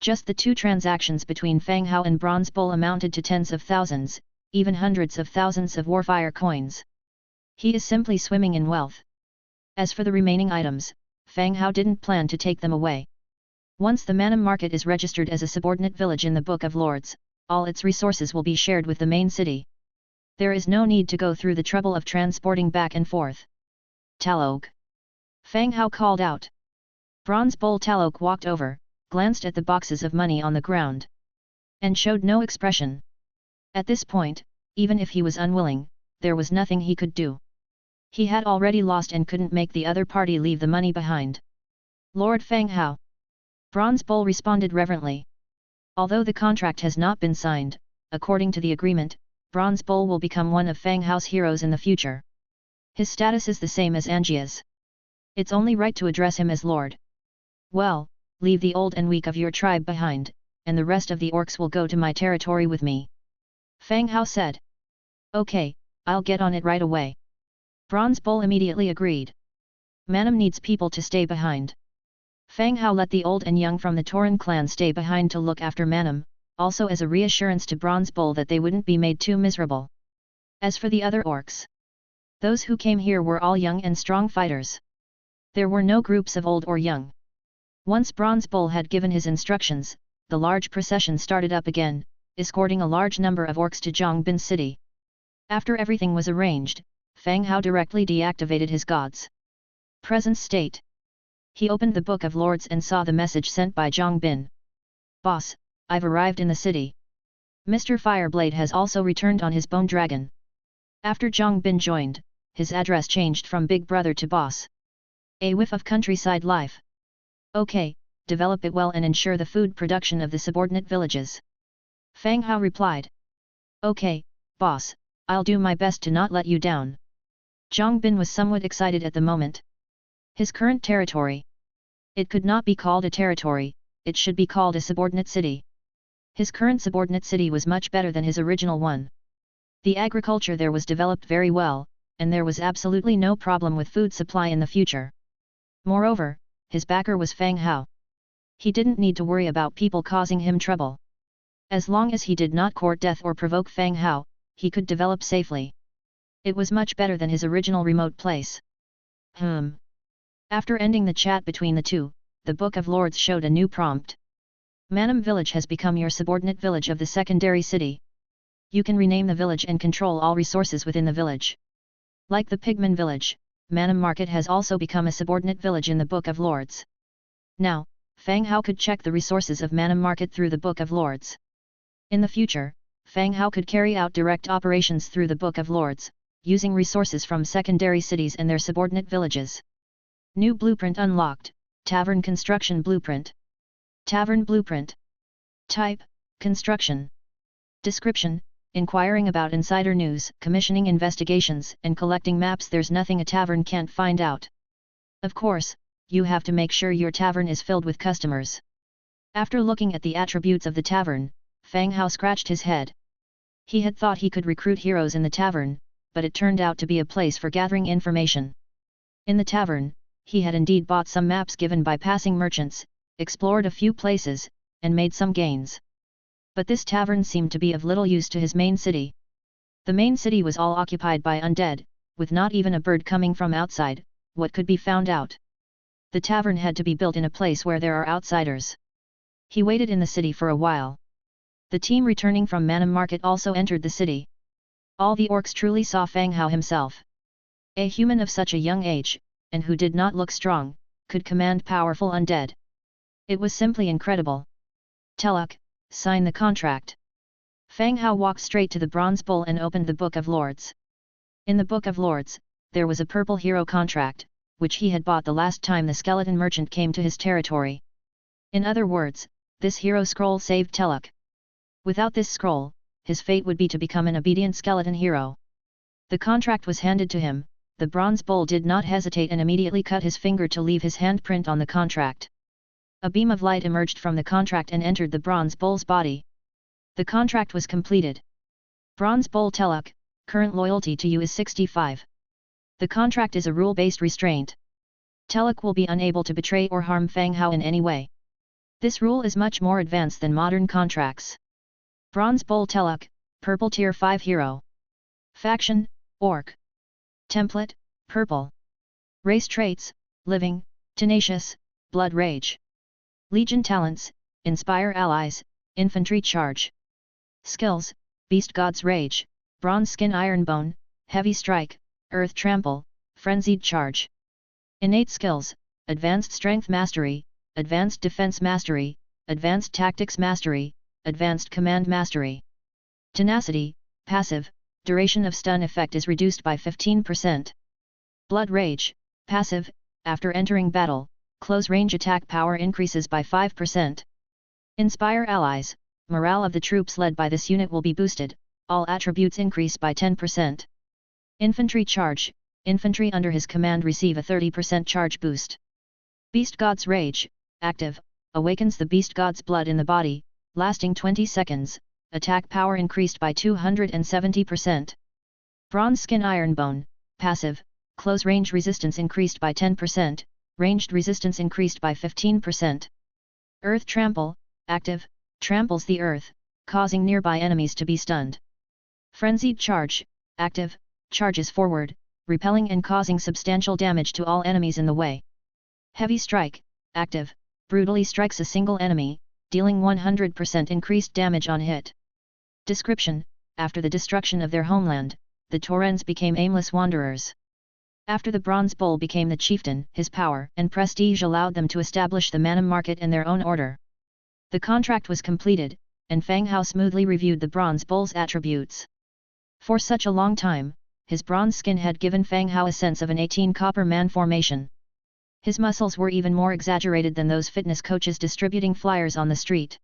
Just the two transactions between Fang Hao and Bronze Bull amounted to tens of thousands, even hundreds of thousands of warfire coins. He is simply swimming in wealth. As for the remaining items, Fang Hao didn't plan to take them away. Once the Manam market is registered as a subordinate village in the Book of Lords, all its resources will be shared with the main city. There is no need to go through the trouble of transporting back and forth. Talok! Fang Hao called out. Bronze Bull Talok walked over, glanced at the boxes of money on the ground, and showed no expression. At this point, even if he was unwilling, there was nothing he could do. He had already lost and couldn't make the other party leave the money behind. Lord Fang Hao. Bronze Bull responded reverently. Although the contract has not been signed, according to the agreement, Bronze Bull will become one of Fang Hao's heroes in the future. His status is the same as Angia's. It's only right to address him as Lord. Well, leave the old and weak of your tribe behind, and the rest of the orcs will go to my territory with me. Fang Hao said. Okay, I'll get on it right away. Bronze Bull immediately agreed. Manam needs people to stay behind. Fang Hao let the old and young from the Tauren clan stay behind to look after Manam, also as a reassurance to Bronze Bull that they wouldn't be made too miserable. As for the other orcs, those who came here were all young and strong fighters. There were no groups of old or young. Once Bronze Bull had given his instructions, the large procession started up again, escorting a large number of orcs to Zhongbin city. After everything was arranged, Fang Hao directly deactivated his god's presence state. He opened the Book of Lords and saw the message sent by Zhongbin. Boss, I've arrived in the city. Mr. Fireblade has also returned on his bone dragon. After Zhongbin joined, his address changed from Big Brother to Boss. A whiff of countryside life. Okay, develop it well and ensure the food production of the subordinate villages. Fang Hao replied. Okay, boss, I'll do my best to not let you down. Zhongbin was somewhat excited at the moment. His current territory. It could not be called a territory, it should be called a subordinate city. His current subordinate city was much better than his original one. The agriculture there was developed very well, and there was absolutely no problem with food supply in the future. Moreover, his backer was Fang Hao. He didn't need to worry about people causing him trouble. As long as he did not court death or provoke Fang Hao, he could develop safely. It was much better than his original remote place. After ending the chat between the two, the Book of Lords showed a new prompt. Manam village has become your subordinate village of the secondary city. You can rename the village and control all resources within the village. Like the Pigman village, Manam market has also become a subordinate village in the Book of Lords. Now, Fang Hao could check the resources of Manam market through the Book of Lords. In the future, Fang Hao could carry out direct operations through the Book of Lords, using resources from secondary cities and their subordinate villages. New blueprint unlocked, Tavern Construction Blueprint. Tavern Blueprint. Type, Construction. Description, inquiring about insider news, commissioning investigations, and collecting maps. There's nothing a tavern can't find out. Of course, you have to make sure your tavern is filled with customers. After looking at the attributes of the tavern, Fang Hao scratched his head. He had thought he could recruit heroes in the tavern, but it turned out to be a place for gathering information. In the tavern, he had indeed bought some maps given by passing merchants, explored a few places, and made some gains. But this tavern seemed to be of little use to his main city. The main city was all occupied by undead, with not even a bird coming from outside. What could be found out? The tavern had to be built in a place where there are outsiders. He waited in the city for a while. The team returning from Manam Market also entered the city. All the orcs truly saw Fang Hao himself. A human of such a young age, and who did not look strong, could command powerful undead. It was simply incredible. Teluk, sign the contract. Fang Hao walked straight to the Bronze Bull and opened the Book of Lords. In the Book of Lords, there was a purple hero contract, which he had bought the last time the skeleton merchant came to his territory. In other words, this hero scroll saved Teluk. Without this scroll, his fate would be to become an obedient skeleton hero. The contract was handed to him. The Bronze Bull did not hesitate and immediately cut his finger to leave his handprint on the contract. A beam of light emerged from the contract and entered the Bronze Bull's body. The contract was completed. Bronze Bull Teluk, current loyalty to you is 65. The contract is a rule-based restraint. Teluk will be unable to betray or harm Fang Hao in any way. This rule is much more advanced than modern contracts. Bronze Bull Teluk, Purple Tier 5 Hero. Faction, Orc. Template, Purple. Race traits, Living, Tenacious, Blood Rage. Legion talents, Inspire Allies, Infantry Charge. Skills, Beast God's Rage, Bronze Skin Iron Bone, Heavy Strike, Earth Trample, Frenzied Charge. Innate skills, Advanced Strength Mastery, Advanced Defense Mastery, Advanced Tactics Mastery, Advanced Command Mastery. Tenacity, passive, duration of stun effect is reduced by 15%. Blood Rage, passive, after entering battle, close range attack power increases by 5%. Inspire Allies, morale of the troops led by this unit will be boosted, all attributes increase by 10%. Infantry Charge, infantry under his command receive a 30% charge boost. Beast God's Rage, active, awakens the Beast God's blood in the body, lasting 20 seconds, attack power increased by 270%. Bronze Skin Iron Bone, passive, close range resistance increased by 10%, ranged resistance increased by 15%. Earth Trample, active, tramples the earth, causing nearby enemies to be stunned. Frenzied Charge, active, charges forward, repelling and causing substantial damage to all enemies in the way. Heavy Strike, active, brutally strikes a single enemy, dealing 100% increased damage on hit. Description: after the destruction of their homeland, the Torrens became aimless wanderers. After the Bronze Bull became the chieftain, his power and prestige allowed them to establish the Manam market in their own order. The contract was completed, and Fang Hao smoothly reviewed the Bronze Bull's attributes. For such a long time, his bronze skin had given Fang Hao a sense of an 18 copper man formation. His muscles were even more exaggerated than those fitness coaches distributing flyers on the street.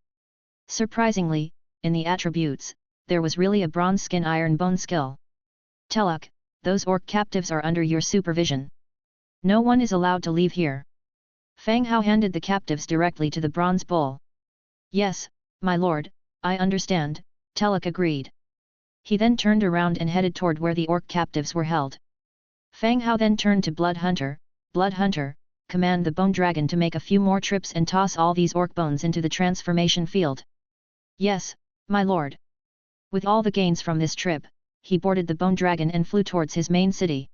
Surprisingly, in the attributes, there was really a bronze skin iron bone skill. Teluk, those orc captives are under your supervision. No one is allowed to leave here. Fang Hao handed the captives directly to the Bronze Bull. Yes, my lord, I understand, Teluk agreed. He then turned around and headed toward where the orc captives were held. Fang Hao then turned to Blood Hunter, command the Bone Dragon to make a few more trips and toss all these orc bones into the transformation field. Yes, my lord. With all the gains from this trip, he boarded the Bone Dragon and flew towards his main city.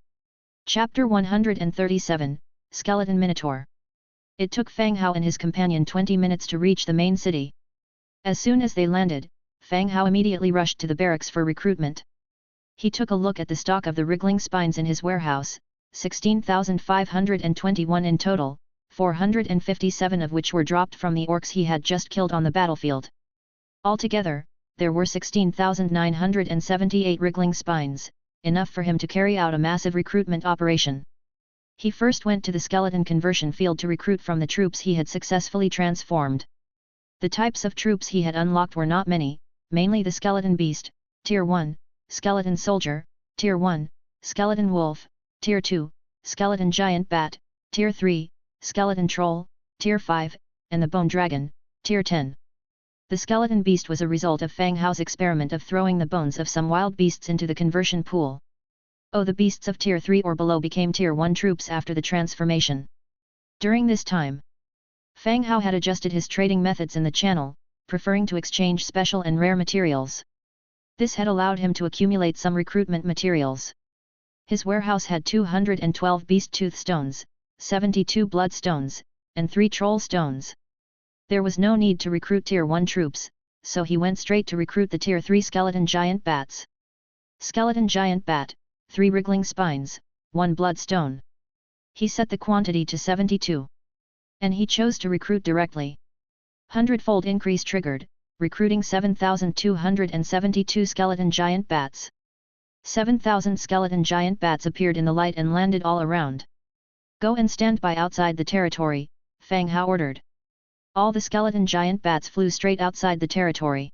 Chapter 137, Skeleton Minotaur. It took Fang Hao and his companion 20 minutes to reach the main city. As soon as they landed, Fang Hao immediately rushed to the barracks for recruitment. He took a look at the stock of the wriggling spines in his warehouse, 16,521 in total, 457 of which were dropped from the orcs he had just killed on the battlefield. Altogether, there were 16,978 wriggling spines, enough for him to carry out a massive recruitment operation. He first went to the skeleton conversion field to recruit from the troops he had successfully transformed. The types of troops he had unlocked were not many, mainly the Skeleton Beast, Tier 1, Skeleton Soldier, Tier 1, Skeleton Wolf, Tier 2, Skeleton Giant Bat, Tier 3, Skeleton Troll, Tier 5, and the Bone Dragon, Tier 10. The Skeleton Beast was a result of Fang Hao's experiment of throwing the bones of some wild beasts into the conversion pool. The beasts of Tier 3 or below became Tier 1 troops after the transformation. During this time, Fang Hao had adjusted his trading methods in the channel, preferring to exchange special and rare materials. This had allowed him to accumulate some recruitment materials. His warehouse had 212 beast tooth stones, 72 blood stones, and 3 troll stones. There was no need to recruit Tier 1 troops, so he went straight to recruit the Tier 3 Skeleton Giant Bats. Skeleton Giant Bat, 3 wriggling spines, 1 blood stone. He set the quantity to 72. And he chose to recruit directly. Hundredfold increase triggered, recruiting 7,272 Skeleton Giant Bats. 7,000 Skeleton Giant Bats appeared in the light and landed all around. Go and stand by outside the territory, Fang Hao ordered. All the Skeleton Giant Bats flew straight outside the territory.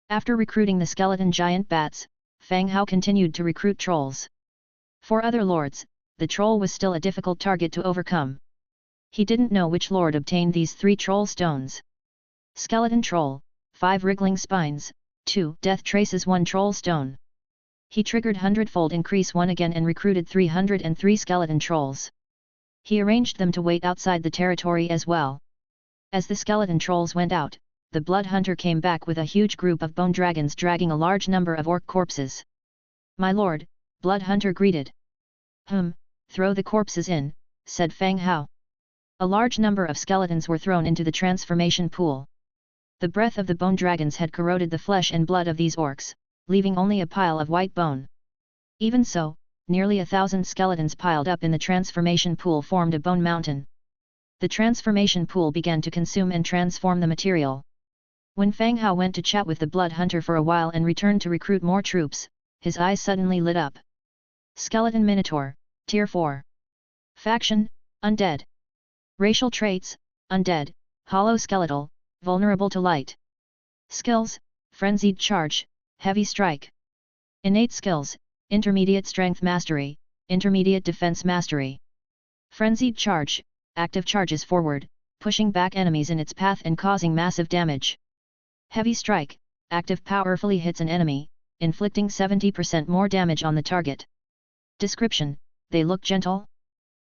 After recruiting the Skeleton Giant Bats, Fang Hao continued to recruit trolls. For other lords, the troll was still a difficult target to overcome. He didn't know which lord obtained these 3 troll stones. Skeleton Troll, 5 wriggling spines, 2 death traces, 1 troll stone. He triggered Hundredfold Increase 1 again and recruited 303 skeleton trolls. He arranged them to wait outside the territory as well. As the skeleton trolls went out, the blood hunter came back with a huge group of bone dragons dragging a large number of orc corpses. "My lord," blood hunter greeted. "Throw the corpses in," said Fang Hao. A large number of skeletons were thrown into the transformation pool. The breath of the bone dragons had corroded the flesh and blood of these orcs, leaving only a pile of white bone. Even so, nearly 1,000 skeletons piled up in the transformation pool formed a bone mountain. The transformation pool began to consume and transform the material. When Fang Hao went to chat with the blood hunter for a while and returned to recruit more troops, his eyes suddenly lit up. Skeleton Minotaur, Tier 4. Faction, Undead. Racial traits, Undead, Hollow Skeletal, Vulnerable to Light. Skills, Frenzied Charge, Heavy Strike. Innate Skills, Intermediate Strength Mastery, Intermediate Defense Mastery. Frenzied Charge, active charges forward, pushing back enemies in its path and causing massive damage. Heavy Strike, active powerfully hits an enemy, inflicting 70% more damage on the target. Description: they look gentle?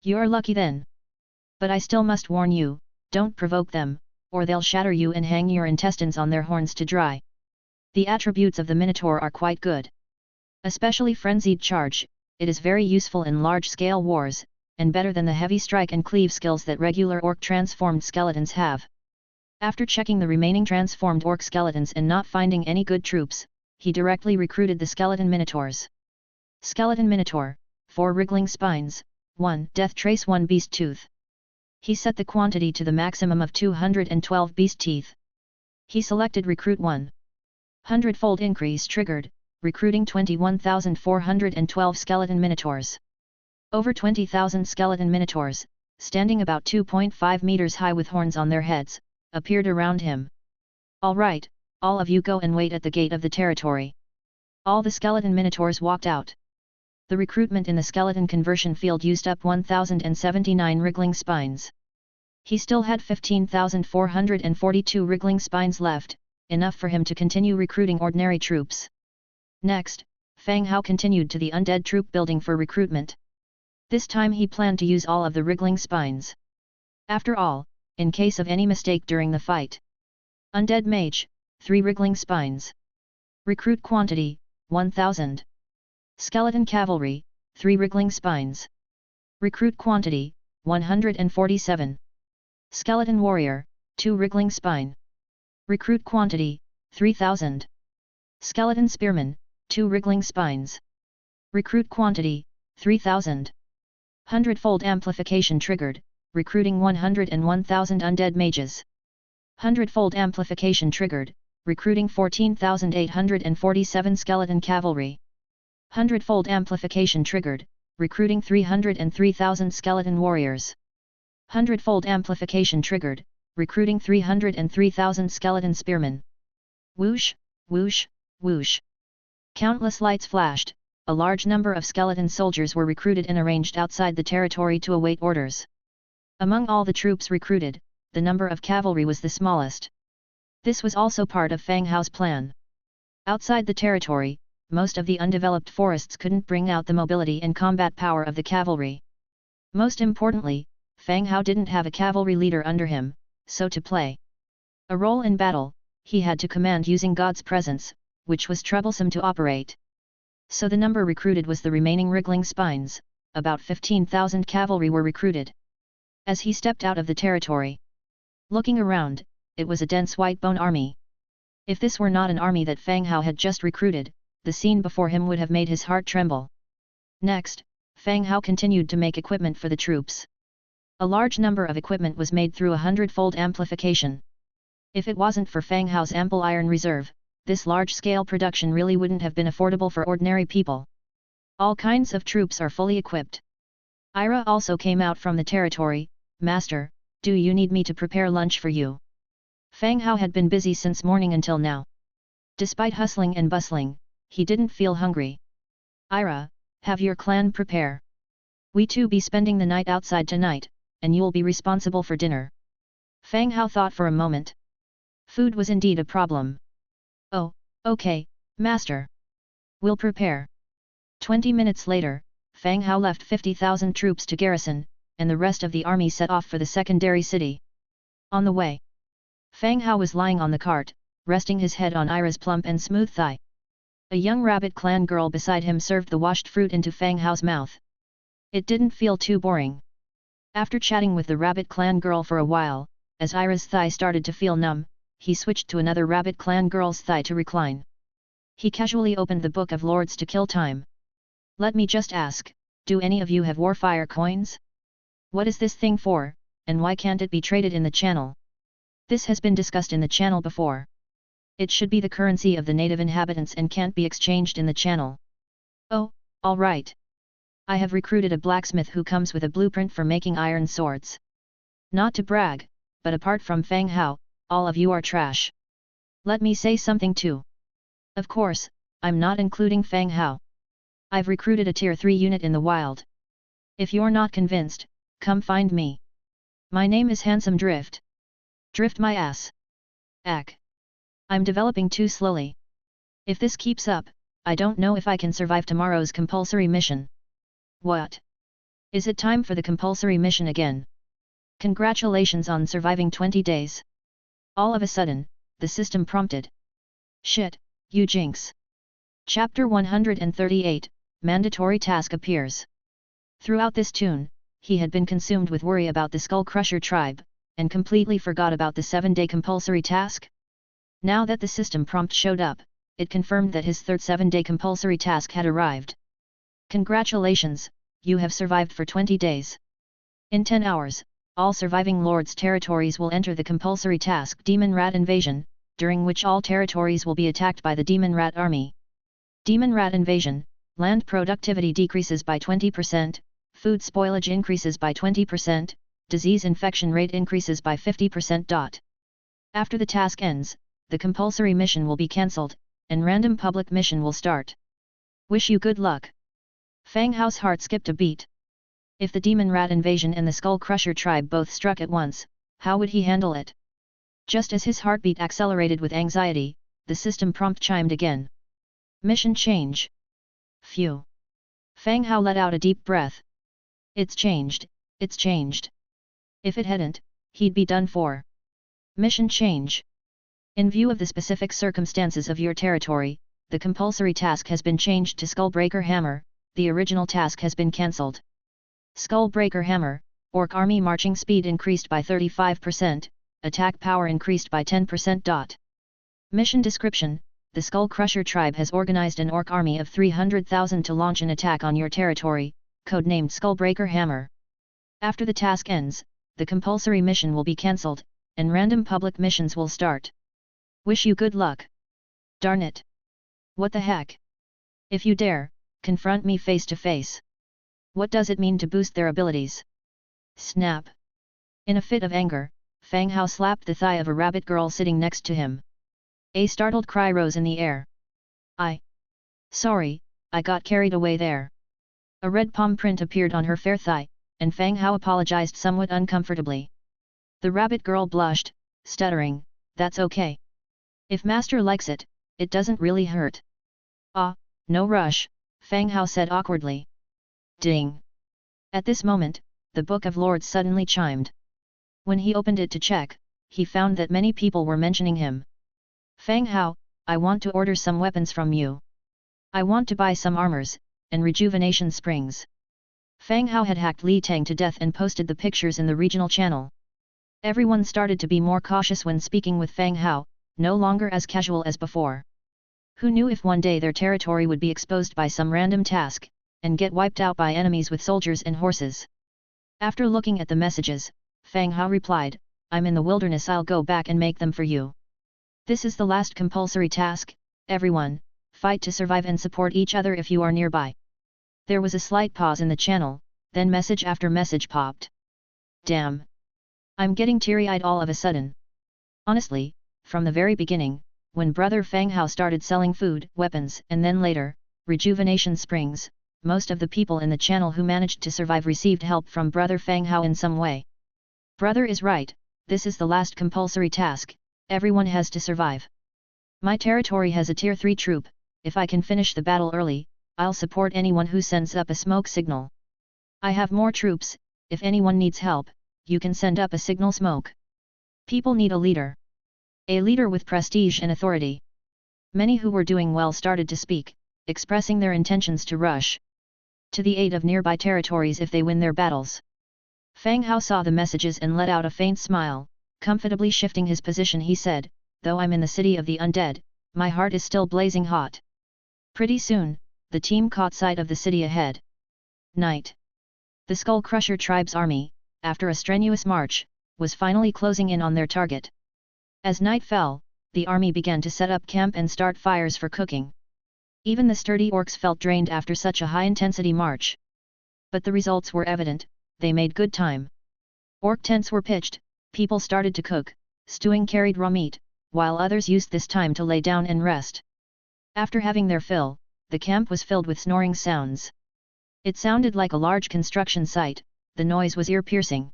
You're lucky then. But I still must warn you, don't provoke them, or they'll shatter you and hang your intestines on their horns to dry. The attributes of the Minotaur are quite good. Especially Frenzied Charge, it is very useful in large-scale wars, and better than the Heavy Strike and Cleave skills that regular orc transformed skeletons have. After checking the remaining transformed orc skeletons and not finding any good troops, he directly recruited the skeleton Minotaurs. Skeleton Minotaur, 4 wriggling spines, 1 death trace, 1 beast tooth. He set the quantity to the maximum of 212 beast teeth. He selected Recruit 1. Hundredfold Increase triggered, recruiting 21,412 skeleton Minotaurs. Over 20,000 skeleton Minotaurs, standing about 2.5 meters high with horns on their heads, appeared around him. "All right, all of you go and wait at the gate of the territory." All the skeleton Minotaurs walked out. The recruitment in the skeleton conversion field used up 1,079 wriggling spines. He still had 15,442 wriggling spines left, enough for him to continue recruiting ordinary troops. Next, Fang Hao continued to the undead troop building for recruitment. This time he planned to use all of the wriggling spines. After all, in case of any mistake during the fight. Undead Mage, 3 wriggling spines. Recruit quantity, 1,000. Skeleton Cavalry, 3 wriggling spines. Recruit quantity, 147. Skeleton Warrior, 2 wriggling spine. Recruit quantity, 3,000. Skeleton Spearman, 2 wriggling spines. Recruit quantity, 3,000. Hundredfold Amplification triggered, recruiting 101,000 undead mages. Hundredfold Amplification triggered, recruiting 14,847 skeleton cavalry. Hundredfold Amplification triggered, recruiting 303,000 skeleton warriors. Hundredfold Amplification triggered, recruiting 303,000 skeleton spearmen. Whoosh, whoosh, whoosh. Countless lights flashed, a large number of skeleton soldiers were recruited and arranged outside the territory to await orders. Among all the troops recruited, the number of cavalry was the smallest. This was also part of Fang Hao's plan. Outside the territory, most of the undeveloped forests couldn't bring out the mobility and combat power of the cavalry. Most importantly, Fang Hao didn't have a cavalry leader under him, so to play a role in battle, he had to command using God's presence, which was troublesome to operate. So the number recruited was the remaining wriggling spines, about 15,000 cavalry were recruited. As he stepped out of the territory, looking around, it was a dense white bone army. If this were not an army that Fang Hao had just recruited, the scene before him would have made his heart tremble. Next, Fang Hao continued to make equipment for the troops. A large number of equipment was made through a hundredfold amplification. If it wasn't for Fang Hao's ample iron reserve, this large-scale production really wouldn't have been affordable for ordinary people. All kinds of troops are fully equipped. Ira also came out from the territory. "Master, do you need me to prepare lunch for you?" Fang Hao had been busy since morning until now. Despite hustling and bustling, he didn't feel hungry. "Ira, have your clan prepare. We too be spending the night outside tonight, and you'll be responsible for dinner." Fang Hao thought for a moment. Food was indeed a problem. "Oh, okay, master. We'll prepare." 20 minutes later, Fang Hao left 50,000 troops to garrison, and the rest of the army set off for the secondary city. On the way, Fang Hao was lying on the cart, resting his head on Ira's plump and smooth thigh. A young rabbit clan girl beside him served the washed fruit into Fang Hao's mouth. It didn't feel too boring. After chatting with the rabbit clan girl for a while, as Ira's thigh started to feel numb, he switched to another rabbit clan girl's thigh to recline. He casually opened the Book of Lords to kill time. Let me just ask, do any of you have Warfire coins? What is this thing for, and why can't it be traded in the channel? This has been discussed in the channel before. It should be the currency of the native inhabitants and can't be exchanged in the channel. Oh, alright. I have recruited a blacksmith who comes with a blueprint for making iron swords. Not to brag, but apart from Fang Hao, all of you are trash. Let me say something too. Of course, I'm not including Fang Hao. I've recruited a tier 3 unit in the wild. If you're not convinced, come find me. My name is Handsome Drift. Drift my ass. Ack. I'm developing too slowly. If this keeps up, I don't know if I can survive tomorrow's compulsory mission. What? Is it time for the compulsory mission again? Congratulations on surviving 20 days. All of a sudden, the system prompted. Shit, you jinx. Chapter 138, Mandatory Task appears. Throughout this tune, he had been consumed with worry about the Skull Crusher tribe, and completely forgot about the 7-day compulsory task. Now that the system prompt showed up, it confirmed that his third 7-day compulsory task had arrived. Congratulations, you have survived for 20 days. In 10 hours, all surviving lords' territories will enter the compulsory task Demon Rat Invasion, during which all territories will be attacked by the Demon Rat Army. Demon Rat Invasion, land productivity decreases by 20%, food spoilage increases by 20%, disease infection rate increases by 50%. After the task ends, the compulsory mission will be cancelled, and random public mission will start. Wish you good luck. Fang Hao's heart skipped a beat. If the Demon Rat Invasion and the Skull Crusher tribe both struck at once, how would he handle it? Just as his heartbeat accelerated with anxiety, the system prompt chimed again. Mission change. Phew. Fang Hao let out a deep breath. It's changed, it's changed. If it hadn't, he'd be done for. Mission change. In view of the specific circumstances of your territory, the compulsory task has been changed to Skullbreaker Hammer, the original task has been cancelled. Skullbreaker Hammer, Orc Army marching speed increased by 35%, attack power increased by 10%. Mission description: the Skull Crusher tribe has organized an Orc army of 300,000 to launch an attack on your territory, codenamed Skullbreaker Hammer. After the task ends, the compulsory mission will be cancelled, and random public missions will start. Wish you good luck. Darn it. What the heck? If you dare, confront me face to face. What does it mean to boost their abilities? Snap. In a fit of anger, Fang Hao slapped the thigh of a rabbit girl sitting next to him. A startled cry rose in the air. Sorry, I got carried away there. A red palm print appeared on her fair thigh, and Fang Hao apologized somewhat uncomfortably. The rabbit girl blushed, stuttering, that's okay. If master likes it, it doesn't really hurt. No rush, Fang Hao said awkwardly. Ding! At this moment, the Book of Lords suddenly chimed. When he opened it to check, he found that many people were mentioning him. Fang Hao, I want to order some weapons from you. I want to buy some armors, and rejuvenation springs. Fang Hao had hacked Li Tang to death and posted the pictures in the regional channel. Everyone started to be more cautious when speaking with Fang Hao, no longer as casual as before. Who knew if one day their territory would be exposed by some random task, and get wiped out by enemies with soldiers and horses. After looking at the messages, Fang Hao replied, I'm in the wilderness, I'll go back and make them for you. This is the last compulsory task, everyone, fight to survive and support each other if you are nearby. There was a slight pause in the channel, then message after message popped. Damn! I'm getting teary-eyed all of a sudden. Honestly, from the very beginning, when Brother Fang Hao started selling food, weapons, and then later, rejuvenation springs, most of the people in the channel who managed to survive received help from Brother Fang Hao in some way. Brother is right, this is the last compulsory task, everyone has to survive. My territory has a tier 3 troop, if I can finish the battle early, I'll support anyone who sends up a smoke signal. I have more troops, if anyone needs help, you can send up a signal smoke. People need a leader. A leader with prestige and authority. Many who were doing well started to speak, expressing their intentions to rush to the aid of nearby territories if they win their battles. Fang Hao saw the messages and let out a faint smile, comfortably shifting his position. He said, "Though I'm in the city of the undead, my heart is still blazing hot." Pretty soon, the team caught sight of the city ahead. Night. The Skull Crusher tribe's army, after a strenuous march, was finally closing in on their target. As night fell, the army began to set up camp and start fires for cooking. Even the sturdy orcs felt drained after such a high-intensity march. But the results were evident, they made good time. Orc tents were pitched, people started to cook, stewing carried raw meat, while others used this time to lay down and rest. After having their fill, the camp was filled with snoring sounds. It sounded like a large construction site, the noise was ear-piercing.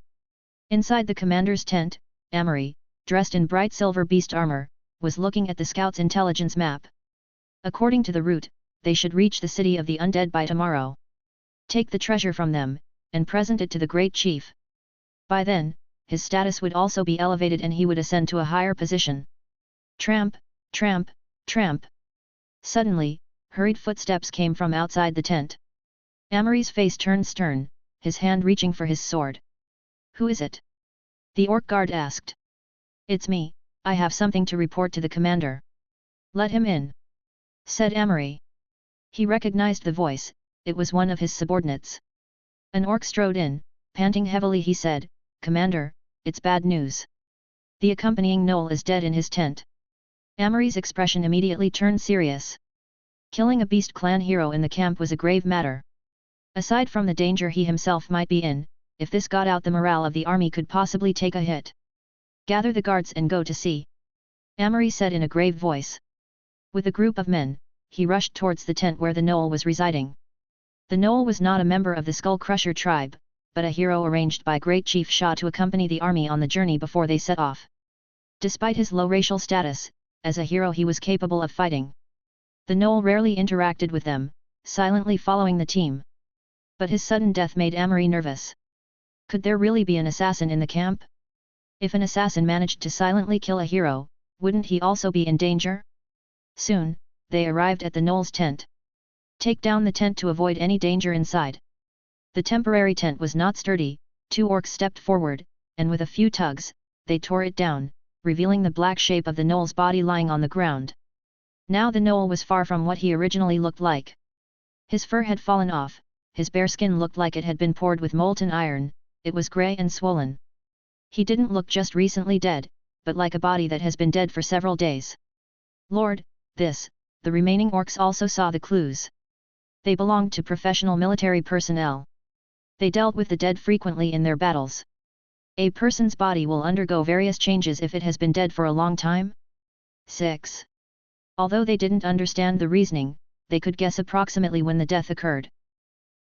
Inside the commander's tent, Amory, dressed in bright silver beast armor, was looking at the scouts' intelligence map. According to the route, they should reach the city of the undead by tomorrow. Take the treasure from them, and present it to the great chief. By then, his status would also be elevated and he would ascend to a higher position. Tramp, tramp, tramp. Suddenly, hurried footsteps came from outside the tent. Amory's face turned stern, his hand reaching for his sword. "Who is it?" the orc guard asked. "It's me, I have something to report to the commander." "Let him in," said Amory. He recognized the voice, it was one of his subordinates. An orc strode in, panting heavily. He said, "Commander, it's bad news. The accompanying gnoll is dead in his tent." Amory's expression immediately turned serious. Killing a beast clan hero in the camp was a grave matter. Aside from the danger he himself might be in, if this got out, the morale of the army could possibly take a hit. "Gather the guards and go to see," Amory said in a grave voice. With a group of men, he rushed towards the tent where the gnoll was residing. The gnoll was not a member of the Skull Crusher tribe, but a hero arranged by Great Chief Sha to accompany the army on the journey before they set off. Despite his low racial status, as a hero he was capable of fighting. The gnoll rarely interacted with them, silently following the team. But his sudden death made Amory nervous. Could there really be an assassin in the camp? If an assassin managed to silently kill a hero, wouldn't he also be in danger? Soon, they arrived at the gnoll's tent. "Take down the tent to avoid any danger inside." The temporary tent was not sturdy, two orcs stepped forward, and with a few tugs, they tore it down, revealing the black shape of the gnoll's body lying on the ground. Now the gnoll was far from what he originally looked like. His fur had fallen off, his bare skin looked like it had been poured with molten iron, it was grey and swollen. He didn't look just recently dead, but like a body that has been dead for several days. "Lord, the remaining orcs also saw the clues. They belonged to professional military personnel. They dealt with the dead frequently in their battles. A person's body will undergo various changes if it has been dead for a long time. 6. Although they didn't understand the reasoning, they could guess approximately when the death occurred.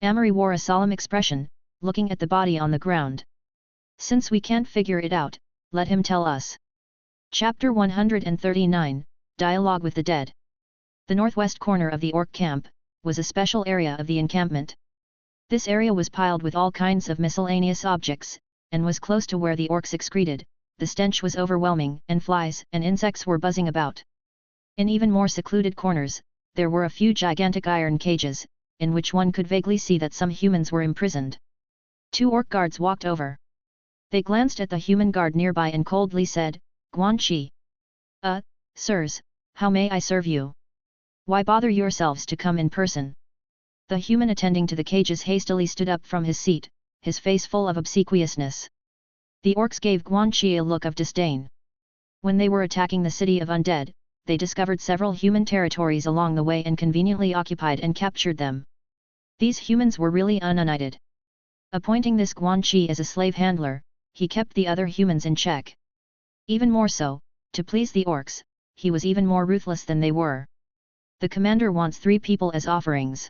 Amory wore a solemn expression, looking at the body on the ground. "Since we can't figure it out, let him tell us." Chapter 139, Dialogue with the Dead. The northwest corner of the orc camp was a special area of the encampment. This area was piled with all kinds of miscellaneous objects, and was close to where the orcs excreted. The stench was overwhelming, and flies and insects were buzzing about. In even more secluded corners, there were a few gigantic iron cages, in which one could vaguely see that some humans were imprisoned. Two orc guards walked over. They glanced at the human guard nearby and coldly said, "Guan Chi. Sirs, how may I serve you? Why bother yourselves to come in person?" The human attending to the cages hastily stood up from his seat, his face full of obsequiousness. The orcs gave Guan Chi a look of disdain. When they were attacking the city of undead, they discovered several human territories along the way and conveniently occupied and captured them. These humans were really ununited. Appointing this Guan Chi as a slave handler, he kept the other humans in check. Even more so, to please the orcs, he was even more ruthless than they were. "The commander wants 3 people as offerings.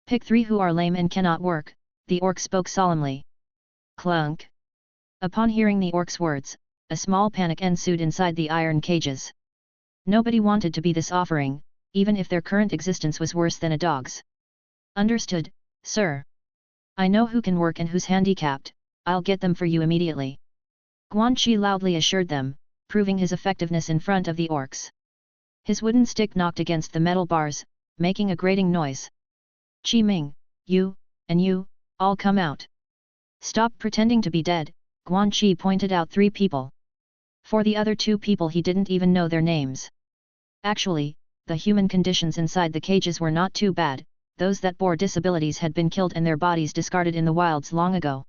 Pick 3 who are lame and cannot work," the orc spoke solemnly. Clunk. Upon hearing the orc's words, a small panic ensued inside the iron cages. Nobody wanted to be this offering, even if their current existence was worse than a dog's. "Understood, sir. I know who can work and who's handicapped, I'll get them for you immediately." Guan Qi loudly assured them, proving his effectiveness in front of the orcs. His wooden stick knocked against the metal bars, making a grating noise. Qi Ming, you, and you, all come out. Stop pretending to be dead, Guan Qi pointed out 3 people. For the other 2 people he didn't even know their names. Actually, the human conditions inside the cages were not too bad, those that bore disabilities had been killed and their bodies discarded in the wilds long ago.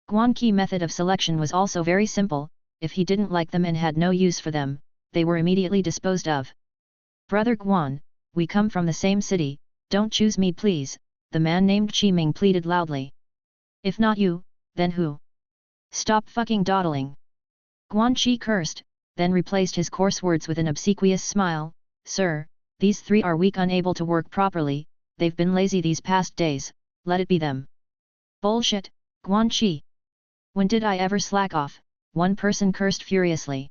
Guan Qi's method of selection was also very simple, if he didn't like them and had no use for them, they were immediately disposed of. Brother Guan, we come from the same city, don't choose me please, the man named Qi Ming pleaded loudly. If not you, then who? Stop fucking dawdling. Guan Qi cursed, then replaced his coarse words with an obsequious smile. Sir, these 3 are weak, unable to work properly, they've been lazy these past days, let it be them. Bullshit, Guan Qi. When did I ever slack off? One person cursed furiously.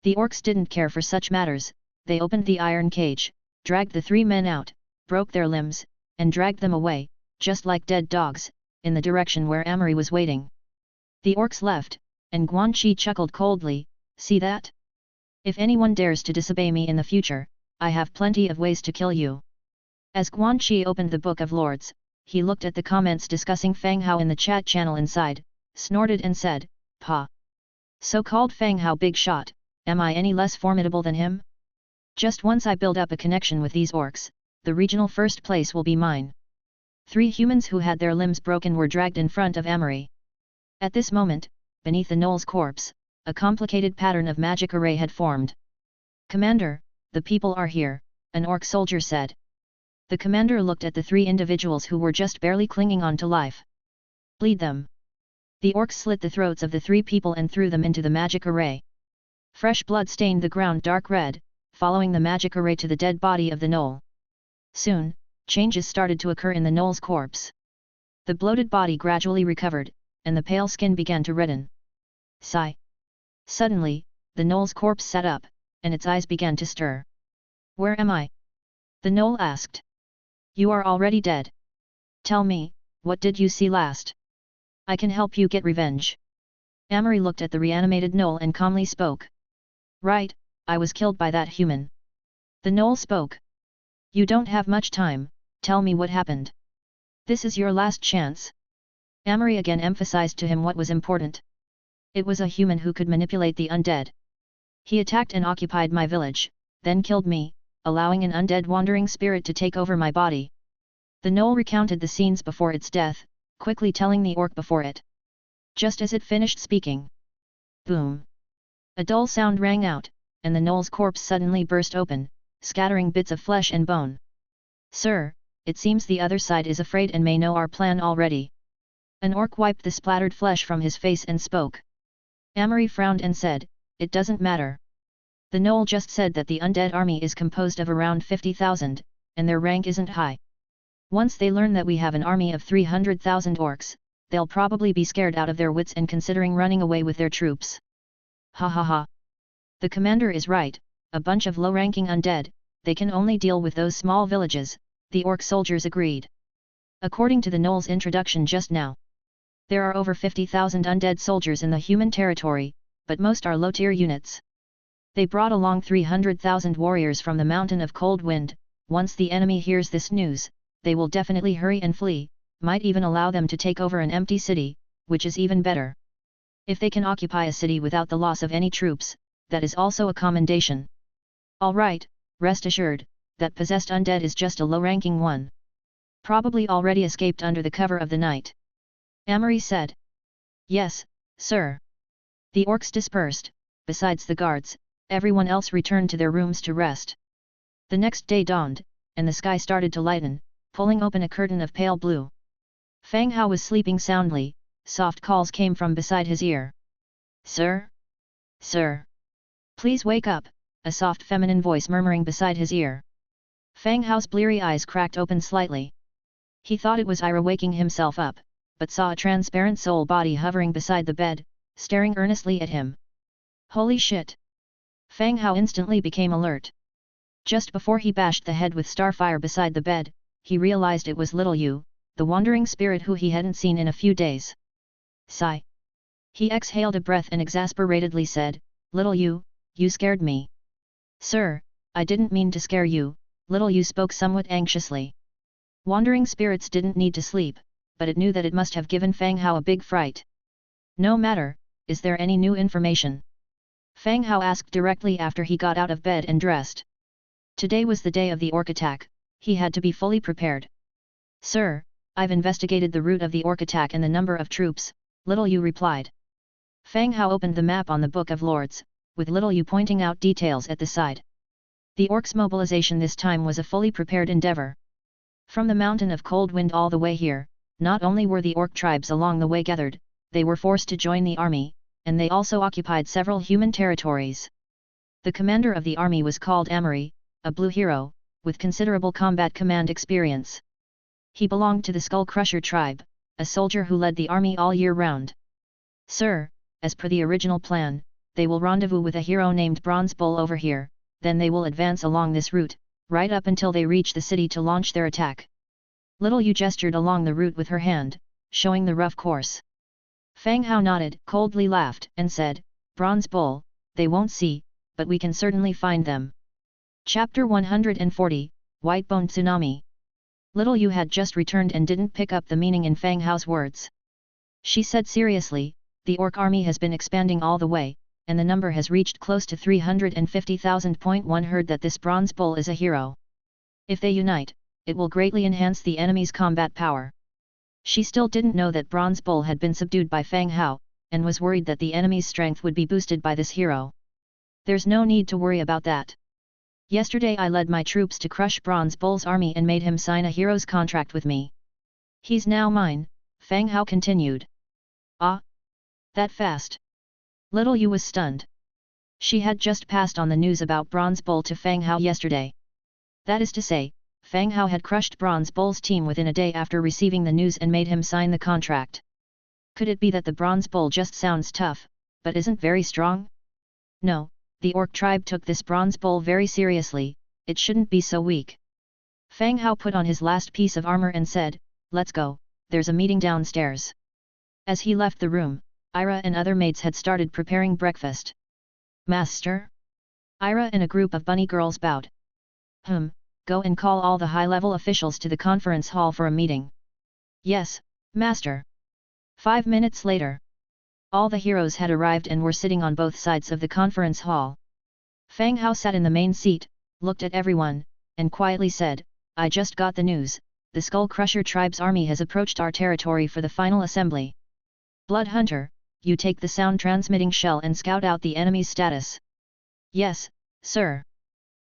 The orcs didn't care for such matters, they opened the iron cage, dragged the 3 men out, broke their limbs, and dragged them away, just like dead dogs, in the direction where Amory was waiting. The orcs left, and Guan Qi chuckled coldly, see that? If anyone dares to disobey me in the future, I have plenty of ways to kill you. As Guan Qi opened the Book of Lords, he looked at the comments discussing Fang Hao in the chat channel inside, snorted and said, "Pa. So-called Fang Hao big shot, am I any less formidable than him? Just once I build up a connection with these orcs, the regional first place will be mine." 3 humans who had their limbs broken were dragged in front of Amory. At this moment, beneath the gnoll's corpse, a complicated pattern of magic array had formed. Commander, the people are here, an orc soldier said. The commander looked at the 3 individuals who were just barely clinging on to life. Bleed them. The orcs slit the throats of the 3 people and threw them into the magic array. Fresh blood stained the ground dark red, following the magic array to the dead body of the gnoll. Soon, changes started to occur in the gnoll's corpse. The bloated body gradually recovered, and the pale skin began to redden. Sigh. Suddenly, the gnoll's corpse sat up, and its eyes began to stir. Where am I? The gnoll asked. You are already dead. Tell me, what did you see last? I can help you get revenge. Amory looked at the reanimated gnoll and calmly spoke. Right, I was killed by that human. The gnoll spoke. You don't have much time, tell me what happened. This is your last chance. Amory again emphasized to him what was important. It was a human who could manipulate the undead. He attacked and occupied my village, then killed me, allowing an undead wandering spirit to take over my body. The gnoll recounted the scenes before its death, quickly telling the orc before it. Just as it finished speaking. Boom! A dull sound rang out, and the gnoll's corpse suddenly burst open, scattering bits of flesh and bone. Sir, it seems the other side is afraid and may know our plan already. An orc wiped the splattered flesh from his face and spoke. Amory frowned and said, it doesn't matter. The gnoll just said that the undead army is composed of around 50,000, and their rank isn't high. Once they learn that we have an army of 300,000 orcs, they'll probably be scared out of their wits and considering running away with their troops. Ha ha ha. The commander is right, a bunch of low-ranking undead, they can only deal with those small villages, the orc soldiers agreed. According to the gnoll's introduction just now, there are over 50,000 undead soldiers in the human territory, but most are low-tier units. They brought along 300,000 warriors from the Mountain of Cold Wind. Once the enemy hears this news, they will definitely hurry and flee, might even allow them to take over an empty city, which is even better. If they can occupy a city without the loss of any troops, that is also a commendation. Alright, rest assured, that possessed undead is just a low-ranking one. Probably already escaped under the cover of the night. Amory said. Yes, sir. The orcs dispersed, besides the guards, everyone else returned to their rooms to rest. The next day dawned, and the sky started to lighten, pulling open a curtain of pale blue. Fang Hao was sleeping soundly, soft calls came from beside his ear. Sir? Sir? Please wake up, a soft feminine voice murmuring beside his ear. Fang Hao's bleary eyes cracked open slightly. He thought it was Ira waking himself up, but saw a transparent soul body hovering beside the bed, staring earnestly at him. Holy shit! Fang Hao instantly became alert. Just before he bashed the head with starfire beside the bed, he realized it was little Yu, the wandering spirit who he hadn't seen in a few days. Sigh. He exhaled a breath and exasperatedly said, "Little you scared me." "Sir, I didn't mean to scare you," Little you spoke somewhat anxiously. Wandering spirits didn't need to sleep, but it knew that it must have given Fang Hao a big fright. "No matter, is there any new information?" Fang Hao asked directly after he got out of bed and dressed. Today was the day of the orc attack, he had to be fully prepared. "Sir, I've investigated the route of the orc attack and the number of troops," Little you replied. Fang Hao opened the map on the Book of Lords, with Little you pointing out details at the side. The orcs' mobilization this time was a fully prepared endeavor. From the mountain of cold wind all the way here, not only were the orc tribes along the way gathered, they were forced to join the army, and they also occupied several human territories. The commander of the army was called Amory, a blue hero, with considerable combat command experience. He belonged to the Skull Crusher tribe, a soldier who led the army all year round. "Sir, as per the original plan, they will rendezvous with a hero named Bronze Bull over here, then they will advance along this route, right up until they reach the city to launch their attack." Little you gestured along the route with her hand, showing the rough course. Fang Hao nodded, coldly laughed, and said, "Bronze Bull, they won't see, but we can certainly find them." Chapter 140, Whitebone Tsunami. Little you had just returned and didn't pick up the meaning in Fang Hao's words. She said seriously, "The orc army has been expanding all the way, and the number has reached close to 350,000. One heard that this Bronze Bull is a hero. If they unite, it will greatly enhance the enemy's combat power." She still didn't know that Bronze Bull had been subdued by Fang Hao, and was worried that the enemy's strength would be boosted by this hero. "There's no need to worry about that. Yesterday I led my troops to crush Bronze Bull's army and made him sign a hero's contract with me. He's now mine," Fang Hao continued. "Ah? That fast?" Little you was stunned. She had just passed on the news about Bronze Bull to Fang Hao yesterday. That is to say, Fang Hao had crushed Bronze Bull's team within a day after receiving the news and made him sign the contract. Could it be that the Bronze Bull just sounds tough, but isn't very strong? No, the orc tribe took this Bronze Bull very seriously, it shouldn't be so weak. Fang Hao put on his last piece of armor and said, "Let's go, there's a meeting downstairs." As he left the room, Ira and other maids had started preparing breakfast. "Master?" Ira and a group of bunny girls bowed. Go and call all the high-level officials to the conference hall for a meeting." "Yes, Master." 5 minutes later, all the heroes had arrived and were sitting on both sides of the conference hall. Fang Hao sat in the main seat, looked at everyone, and quietly said, "I just got the news, the Skull Crusher tribe's army has approached our territory for the final assembly. Blood Hunter, you take the sound transmitting shell and scout out the enemy's status." "Yes, sir."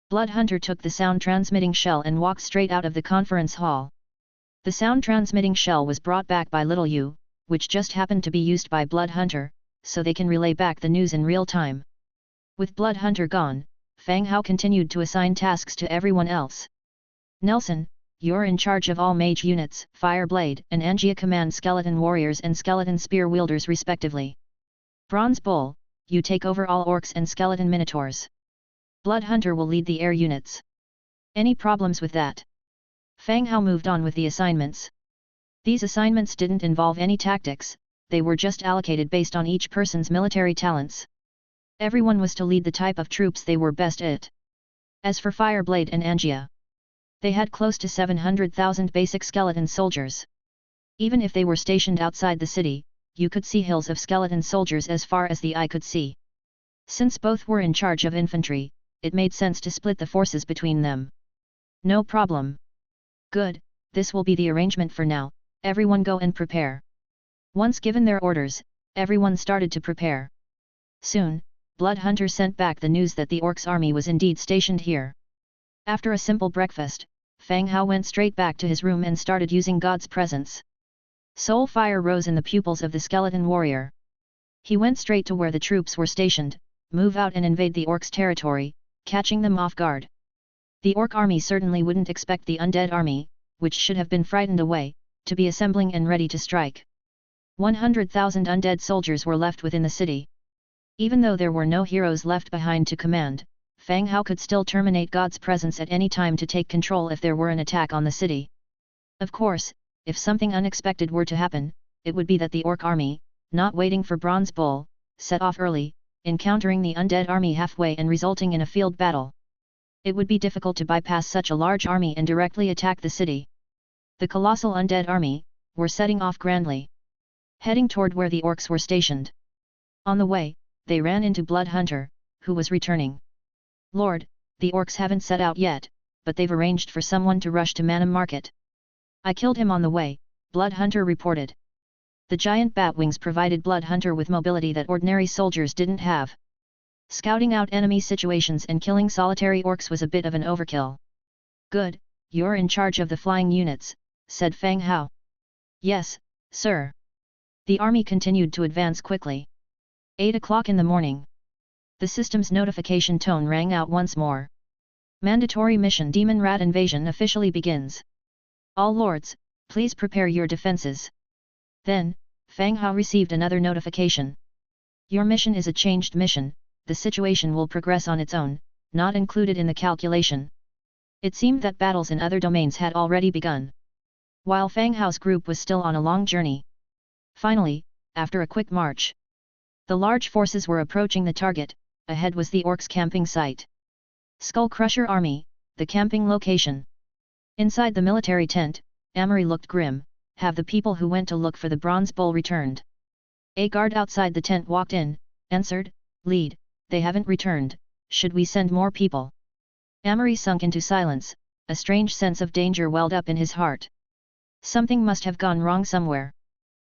Blood Hunter took the sound transmitting shell and walked straight out of the conference hall. The sound transmitting shell was brought back by Little you, which just happened to be used by Blood Hunter, so they can relay back the news in real time. With Blood Hunter gone, Fang Hao continued to assign tasks to everyone else. "Nelson, you're in charge of all mage units, Fireblade and Angia command skeleton warriors and skeleton spear wielders respectively. Bronze Bull, you take over all orcs and skeleton minotaurs. Blood Hunter will lead the air units. Any problems with that?" Fang Hao moved on with the assignments. These assignments didn't involve any tactics, they were just allocated based on each person's military talents. Everyone was to lead the type of troops they were best at. As for Fireblade and Angia, they had close to 700,000 basic skeleton soldiers. Even if they were stationed outside the city, you could see hills of skeleton soldiers as far as the eye could see. Since both were in charge of infantry, it made sense to split the forces between them. "No problem. Good, this will be the arrangement for now, everyone go and prepare." Once given their orders, everyone started to prepare. Soon, Blood Hunter sent back the news that the orcs' army was indeed stationed here. After a simple breakfast, Fang Hao went straight back to his room and started using God's presence. Soul fire rose in the pupils of the skeleton warrior. He went straight to where the troops were stationed, move out and invade the orcs' territory, catching them off guard. The orc army certainly wouldn't expect the undead army, which should have been frightened away, to be assembling and ready to strike. 100,000 undead soldiers were left within the city. Even though there were no heroes left behind to command, Fang Hao could still terminate God's presence at any time to take control if there were an attack on the city. Of course, if something unexpected were to happen, it would be that the orc army, not waiting for Bronze Bull, set off early, encountering the undead army halfway and resulting in a field battle. It would be difficult to bypass such a large army and directly attack the city. The colossal undead army were setting off grandly, heading toward where the orcs were stationed. On the way, they ran into Blood Hunter, who was returning. "Lord, the orcs haven't set out yet, but they've arranged for someone to rush to Manam Market. I killed him on the way," Blood Hunter reported. The giant bat wings provided Blood Hunter with mobility that ordinary soldiers didn't have. Scouting out enemy situations and killing solitary orcs was a bit of an overkill. "Good, you're in charge of the flying units," said Fang Hao. "Yes, sir." The army continued to advance quickly. 8 o'clock in the morning. The system's notification tone rang out once more. Mandatory mission Demon Rat Invasion officially begins. All lords, please prepare your defenses. Then, Fang Hao received another notification. Your mission is a changed mission, the situation will progress on its own, not included in the calculation. It seemed that battles in other domains had already begun, while Fang Hao's group was still on a long journey. Finally, after a quick march, the large forces were approaching the target. Ahead was the orcs' camping site. Skull Crusher Army, the camping location. Inside the military tent, Amory looked grim. Have the people who went to look for the Bronze Bull returned? A guard outside the tent walked in, answered, "Lead, they haven't returned, should we send more people?" Amory sunk into silence, a strange sense of danger welled up in his heart. Something must have gone wrong somewhere.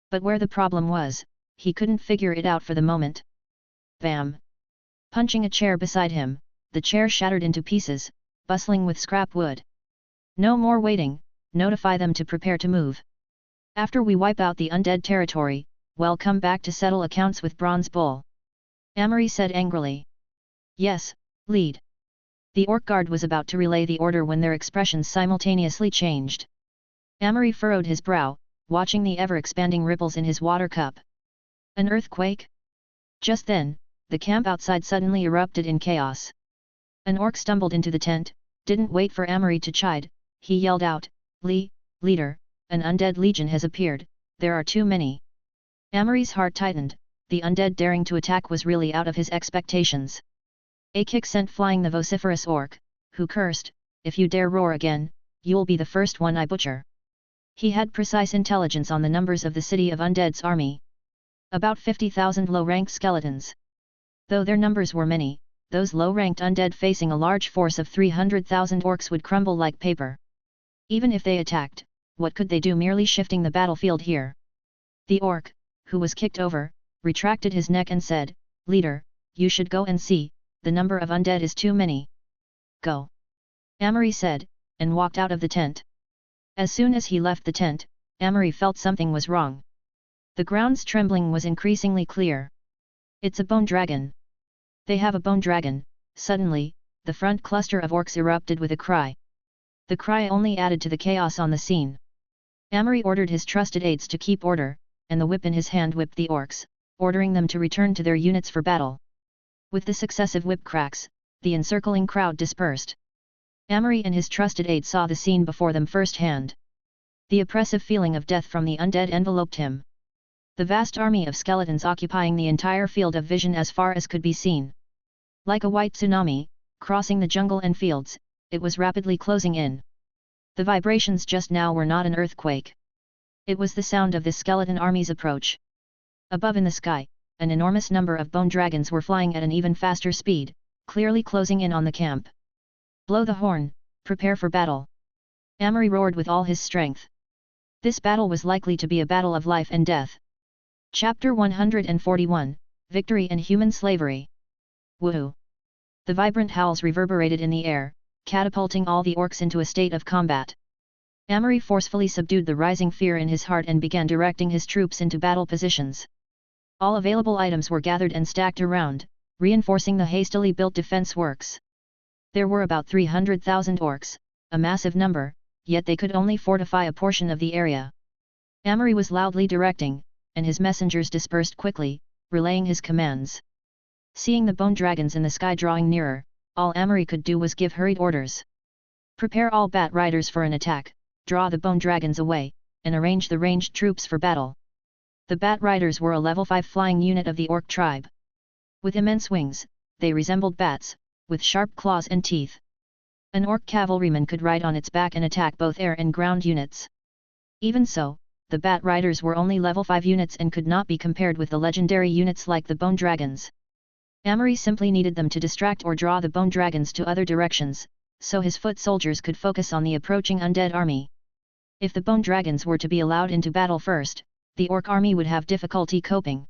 But where the problem was, he couldn't figure it out for the moment. Bam! Punching a chair beside him, the chair shattered into pieces, bustling with scrap wood. "No more waiting, notify them to prepare to move. After we wipe out the undead territory, we'll come back to settle accounts with Bronze Bull," Amory said angrily. "Yes, lead." The orc guard was about to relay the order when their expressions simultaneously changed. Amory furrowed his brow, watching the ever-expanding ripples in his water cup. An earthquake? Just then, the camp outside suddenly erupted in chaos. An orc stumbled into the tent, didn't wait for Amory to chide, he yelled out, Leader, an undead legion has appeared, there are too many." Amory's heart tightened, the undead daring to attack was really out of his expectations. A kick sent flying the vociferous orc, who cursed, "If you dare roar again, you'll be the first one I butcher." He had precise intelligence on the numbers of the city of Undead's army. About 50,000 low-ranked skeletons. Though their numbers were many, those low-ranked undead facing a large force of 300,000 orcs would crumble like paper. Even if they attacked, what could they do merely shifting the battlefield here? The orc, who was kicked over, retracted his neck and said, "Leader, you should go and see, the number of undead is too many." "Go," Amory said, and walked out of the tent. As soon as he left the tent, Amory felt something was wrong. The ground's trembling was increasingly clear. "It's a bone dragon. They have a bone dragon." Suddenly, the front cluster of orcs erupted with a cry. The cry only added to the chaos on the scene. Amory ordered his trusted aides to keep order, and the whip in his hand whipped the orcs, ordering them to return to their units for battle. With the successive whip cracks, the encircling crowd dispersed. Amory and his trusted aide saw the scene before them firsthand. The oppressive feeling of death from the undead enveloped him. The vast army of skeletons occupying the entire field of vision as far as could be seen. Like a white tsunami, crossing the jungle and fields, it was rapidly closing in. The vibrations just now were not an earthquake. It was the sound of the skeleton army's approach. Above in the sky, an enormous number of bone dragons were flying at an even faster speed, clearly closing in on the camp. "Blow the horn, prepare for battle!" Amory roared with all his strength. This battle was likely to be a battle of life and death. Chapter 141, Victory and Human Slavery. Woohoo! The vibrant howls reverberated in the air, catapulting all the orcs into a state of combat. Amory forcefully subdued the rising fear in his heart and began directing his troops into battle positions. All available items were gathered and stacked around, reinforcing the hastily built defense works. There were about 300,000 orcs, a massive number, yet they could only fortify a portion of the area. Amory was loudly directing, and his messengers dispersed quickly, relaying his commands. Seeing the bone dragons in the sky drawing nearer, all Amory could do was give hurried orders. "Prepare all bat riders for an attack, draw the bone dragons away, and arrange the ranged troops for battle." The Bat Riders were a level 5 flying unit of the orc tribe. With immense wings, they resembled bats, with sharp claws and teeth. An orc cavalryman could ride on its back and attack both air and ground units. Even so, the Bat Riders were only level 5 units and could not be compared with the legendary units like the Bone Dragons. Amory simply needed them to distract or draw the Bone Dragons to other directions, so his foot soldiers could focus on the approaching undead army. If the Bone Dragons were to be allowed into battle first, the orc army would have difficulty coping.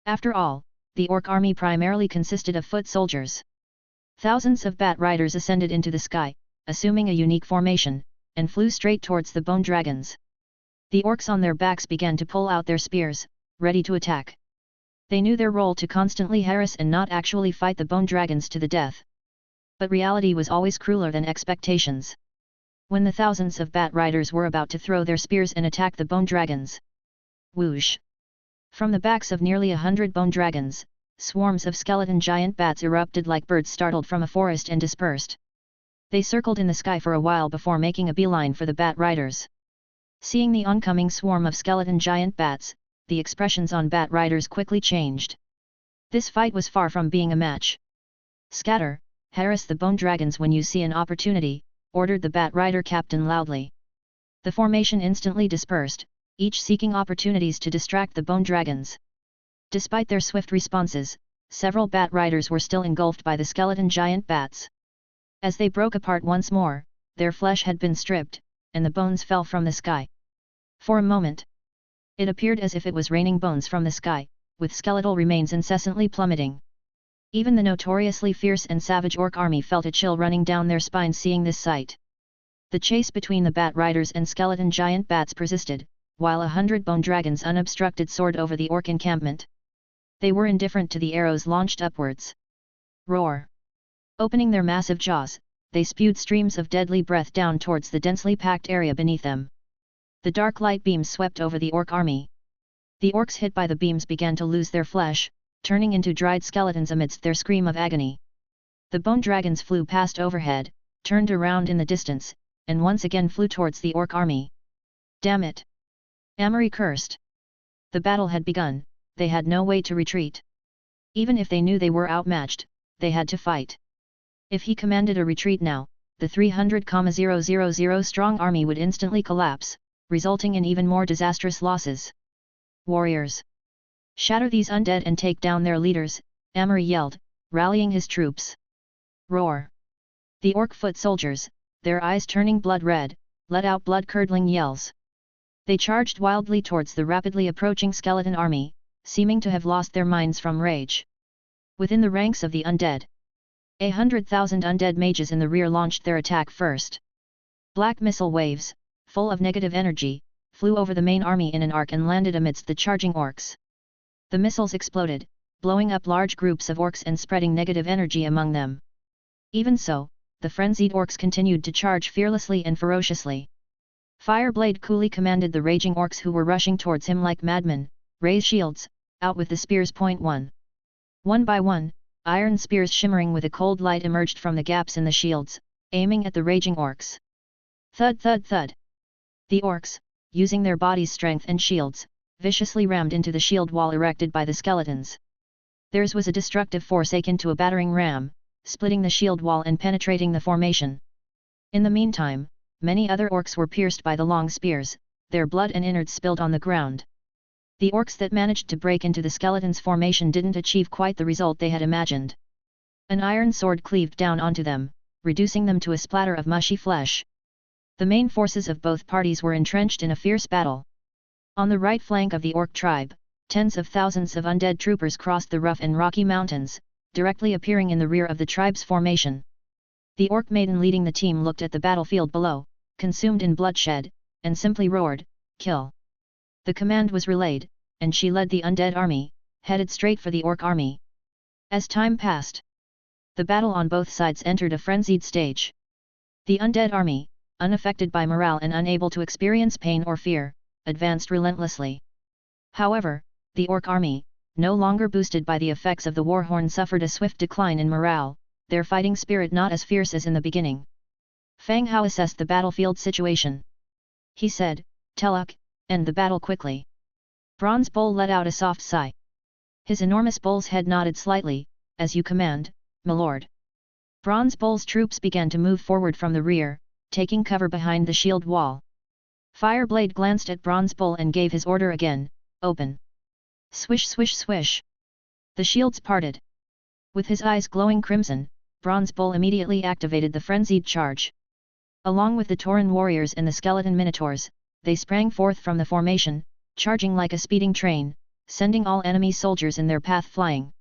After all, the orc army primarily consisted of foot soldiers. Thousands of Bat Riders ascended into the sky, assuming a unique formation, and flew straight towards the Bone Dragons. The orcs on their backs began to pull out their spears, ready to attack. They knew their role to constantly harass and not actually fight the Bone Dragons to the death. But reality was always crueler than expectations. When the thousands of Bat Riders were about to throw their spears and attack the Bone Dragons, whoosh! From the backs of nearly 100 Bone Dragons, swarms of skeleton giant bats erupted like birds startled from a forest and dispersed. They circled in the sky for a while before making a beeline for the Bat Riders. Seeing the oncoming swarm of skeleton giant bats, the expressions on Bat Riders quickly changed. This fight was far from being a match. "Scatter, harass the Bone Dragons when you see an opportunity," ordered the Bat Rider captain loudly. The formation instantly dispersed, each seeking opportunities to distract the Bone Dragons. Despite their swift responses, several Bat Riders were still engulfed by the skeleton giant bats. As they broke apart once more, their flesh had been stripped, and the bones fell from the sky. For a moment, it appeared as if it was raining bones from the sky, with skeletal remains incessantly plummeting. Even the notoriously fierce and savage orc army felt a chill running down their spines seeing this sight. The chase between the Bat Riders and skeleton giant bats persisted, while 100 Bone Dragons unobstructed soared over the orc encampment. They were indifferent to the arrows launched upwards. Roar! Opening their massive jaws, they spewed streams of deadly breath down towards the densely packed area beneath them. The dark light beams swept over the orc army. The orcs hit by the beams began to lose their flesh, turning into dried skeletons amidst their scream of agony. The Bone Dragons flew past overhead, turned around in the distance, and once again flew towards the orc army. "Damn it!" Amory cursed. The battle had begun, they had no way to retreat. Even if they knew they were outmatched, they had to fight. If he commanded a retreat now, the 300,000 strong army would instantly collapse, resulting in even more disastrous losses. "Warriors! Shatter these undead and take down their leaders," Amory yelled, rallying his troops. Roar! The orc foot soldiers, their eyes turning blood red, let out blood-curdling yells. They charged wildly towards the rapidly approaching skeleton army, seeming to have lost their minds from rage. Within the ranks of the undead, 100,000 undead mages in the rear launched their attack first. Black missile waves, full of negative energy, flew over the main army in an arc and landed amidst the charging orcs. The missiles exploded, blowing up large groups of orcs and spreading negative energy among them. Even so, the frenzied orcs continued to charge fearlessly and ferociously. Fireblade coolly commanded the raging orcs who were rushing towards him like madmen, "Raise shields, out with the spears." One by one, iron spears shimmering with a cold light emerged from the gaps in the shields, aiming at the raging orcs. Thud thud thud! The orcs, using their body's strength and shields, viciously rammed into the shield wall erected by the skeletons. Theirs was a destructive force akin to a battering ram, splitting the shield wall and penetrating the formation. In the meantime, many other orcs were pierced by the long spears, their blood and innards spilled on the ground. The orcs that managed to break into the skeletons' formation didn't achieve quite the result they had imagined. An iron sword cleaved down onto them, reducing them to a splatter of mushy flesh. The main forces of both parties were entrenched in a fierce battle. On the right flank of the orc tribe, tens of thousands of undead troopers crossed the rough and rocky mountains, directly appearing in the rear of the tribe's formation. The orc maiden leading the team looked at the battlefield below, consumed in bloodshed, and simply roared, "Kill!" The command was relayed, and she led the undead army, headed straight for the orc army. As time passed, the battle on both sides entered a frenzied stage. The undead army, unaffected by morale and unable to experience pain or fear, advanced relentlessly. However, the orc army, no longer boosted by the effects of the warhorn, suffered a swift decline in morale, their fighting spirit not as fierce as in the beginning. Fang Hao assessed the battlefield situation. He said, "Teluk, end the battle quickly." Bronze Bull let out a soft sigh. His enormous bull's head nodded slightly, "As you command, my lord." Bronze Bull's troops began to move forward from the rear, taking cover behind the shield wall. Fireblade glanced at Bronze Bull and gave his order again, "Open." Swish swish swish. The shields parted. With his eyes glowing crimson, Bronze Bull immediately activated the frenzied charge. Along with the Tauran warriors and the skeleton minotaurs, they sprang forth from the formation, charging like a speeding train, sending all enemy soldiers in their path flying.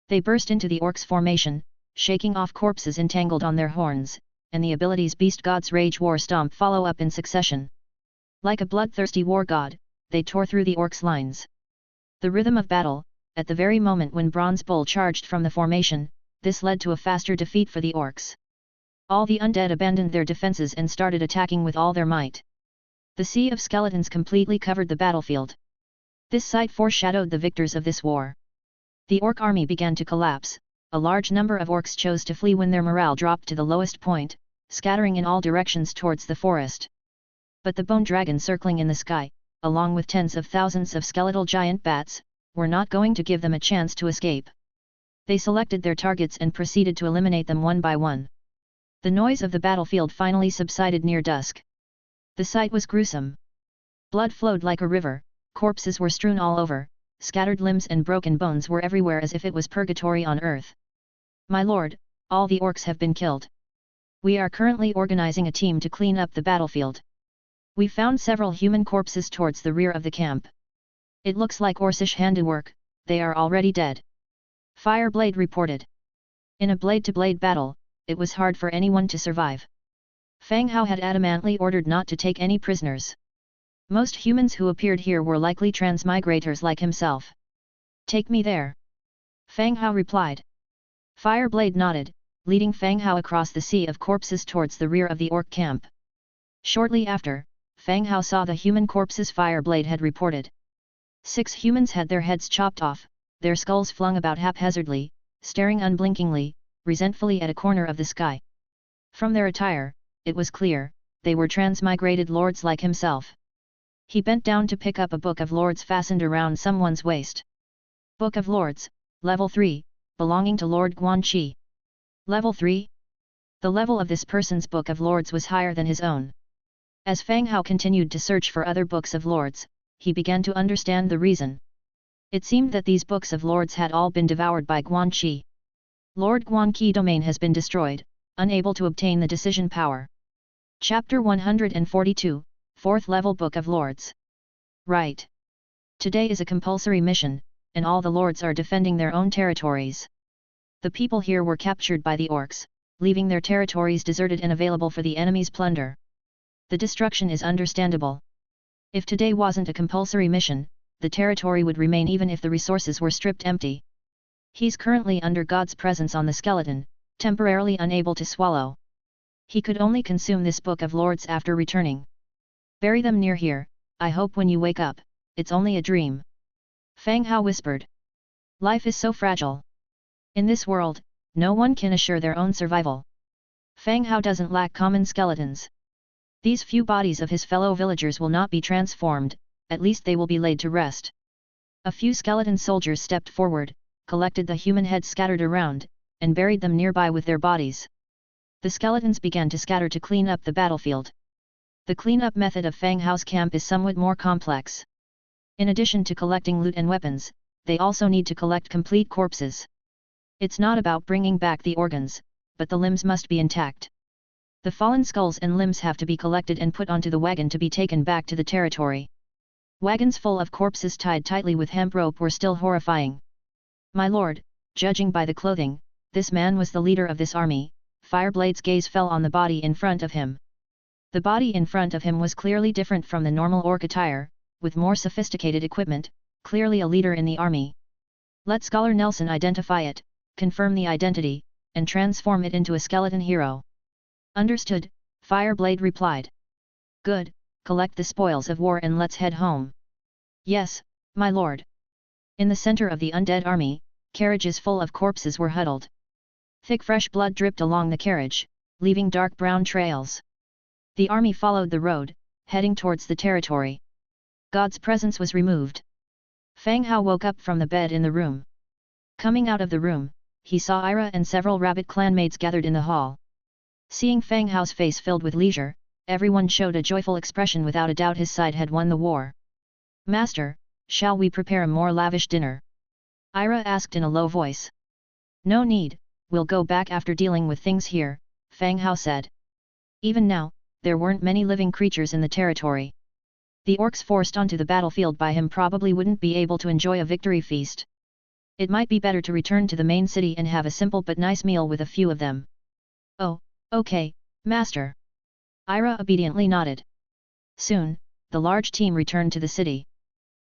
They burst into the orcs' formation, shaking off corpses entangled on their horns, and the abilities Beast God's Rage War Stomp follow up in succession. Like a bloodthirsty war god, they tore through the orcs' lines. The rhythm of battle, at the very moment when Bronze Bull charged from the formation, this led to a faster defeat for the orcs. All the undead abandoned their defenses and started attacking with all their might. The sea of skeletons completely covered the battlefield. This sight foreshadowed the victors of this war. The orc army began to collapse, a large number of orcs chose to flee when their morale dropped to the lowest point, scattering in all directions towards the forest. But the bone dragon circling in the sky, along with tens of thousands of skeletal giant bats, were not going to give them a chance to escape. They selected their targets and proceeded to eliminate them one by one. The noise of the battlefield finally subsided near dusk. The sight was gruesome. Blood flowed like a river, corpses were strewn all over, scattered limbs and broken bones were everywhere as if it was purgatory on earth. "My lord, all the orcs have been killed. We are currently organizing a team to clean up the battlefield. We found several human corpses towards the rear of the camp. It looks like Orcish handiwork, they are already dead." Fireblade reported. In a blade-to-blade battle, it was hard for anyone to survive. Fang Hao had adamantly ordered not to take any prisoners. Most humans who appeared here were likely transmigrators like himself. "Take me there," Fang Hao replied. Fireblade nodded, leading Fang Hao across the sea of corpses towards the rear of the orc camp. Shortly after, Fang Hao saw the human corpses Fireblade had reported. 6 humans had their heads chopped off, their skulls flung about haphazardly, staring unblinkingly, resentfully at a corner of the sky. From their attire, it was clear, they were transmigrated lords like himself. He bent down to pick up a Book of Lords fastened around someone's waist. Book of Lords, Level 3, belonging to Lord Guanqi. Level 3? The level of this person's Book of Lords was higher than his own. As Fang Hao continued to search for other Books of Lords, he began to understand the reason. It seemed that these Books of Lords had all been devoured by Guanqi. Lord Guanqi's domain has been destroyed, unable to obtain the decision power. Chapter 142, 4th Level Book of Lords. Right. Today is a compulsory mission, and all the lords are defending their own territories. The people here were captured by the orcs, leaving their territories deserted and available for the enemy's plunder. The destruction is understandable. If today wasn't a compulsory mission, the territory would remain even if the resources were stripped empty. He's currently under God's presence on the skeleton, temporarily unable to swallow. He could only consume this Book of Lords after returning. "Bury them near here, I hope when you wake up, it's only a dream," Fang Hao whispered. Life is so fragile. In this world, no one can assure their own survival. Fang Hao doesn't lack common skeletons. These few bodies of his fellow villagers will not be transformed, at least they will be laid to rest. A few skeleton soldiers stepped forward, collected the human heads scattered around, and buried them nearby with their bodies. The skeletons began to scatter to clean up the battlefield. The cleanup method of Fang Hao's camp is somewhat more complex. In addition to collecting loot and weapons, they also need to collect complete corpses. It's not about bringing back the organs, but the limbs must be intact. The fallen skulls and limbs have to be collected and put onto the wagon to be taken back to the territory. Wagons full of corpses tied tightly with hemp rope were still horrifying. "My lord, judging by the clothing, this man was the leader of this army." Fireblade's gaze fell on the body in front of him. The body in front of him was clearly different from the normal orc attire, with more sophisticated equipment, clearly a leader in the army. Let Scholar Nelson identify it, confirm the identity, and transform it into a skeleton hero. Understood, Fireblade replied. Good, collect the spoils of war and let's head home. Yes, my lord. In the center of the undead army, carriages full of corpses were huddled. Thick fresh blood dripped along the carriage, leaving dark brown trails. The army followed the road, heading towards the territory. God's presence was removed. Fang Hao woke up from the bed in the room. Coming out of the room, he saw Ira and several rabbit clanmates gathered in the hall. Seeing Fang Hao's face filled with leisure, everyone showed a joyful expression. Without a doubt his side had won the war. "Master, shall we prepare a more lavish dinner?" Ira asked in a low voice. "No need, we'll go back after dealing with things here," Fang Hao said. Even now, there weren't many living creatures in the territory. The orcs forced onto the battlefield by him probably wouldn't be able to enjoy a victory feast. It might be better to return to the main city and have a simple but nice meal with a few of them. "Oh, okay, Master." Ira obediently nodded. Soon, the large team returned to the city.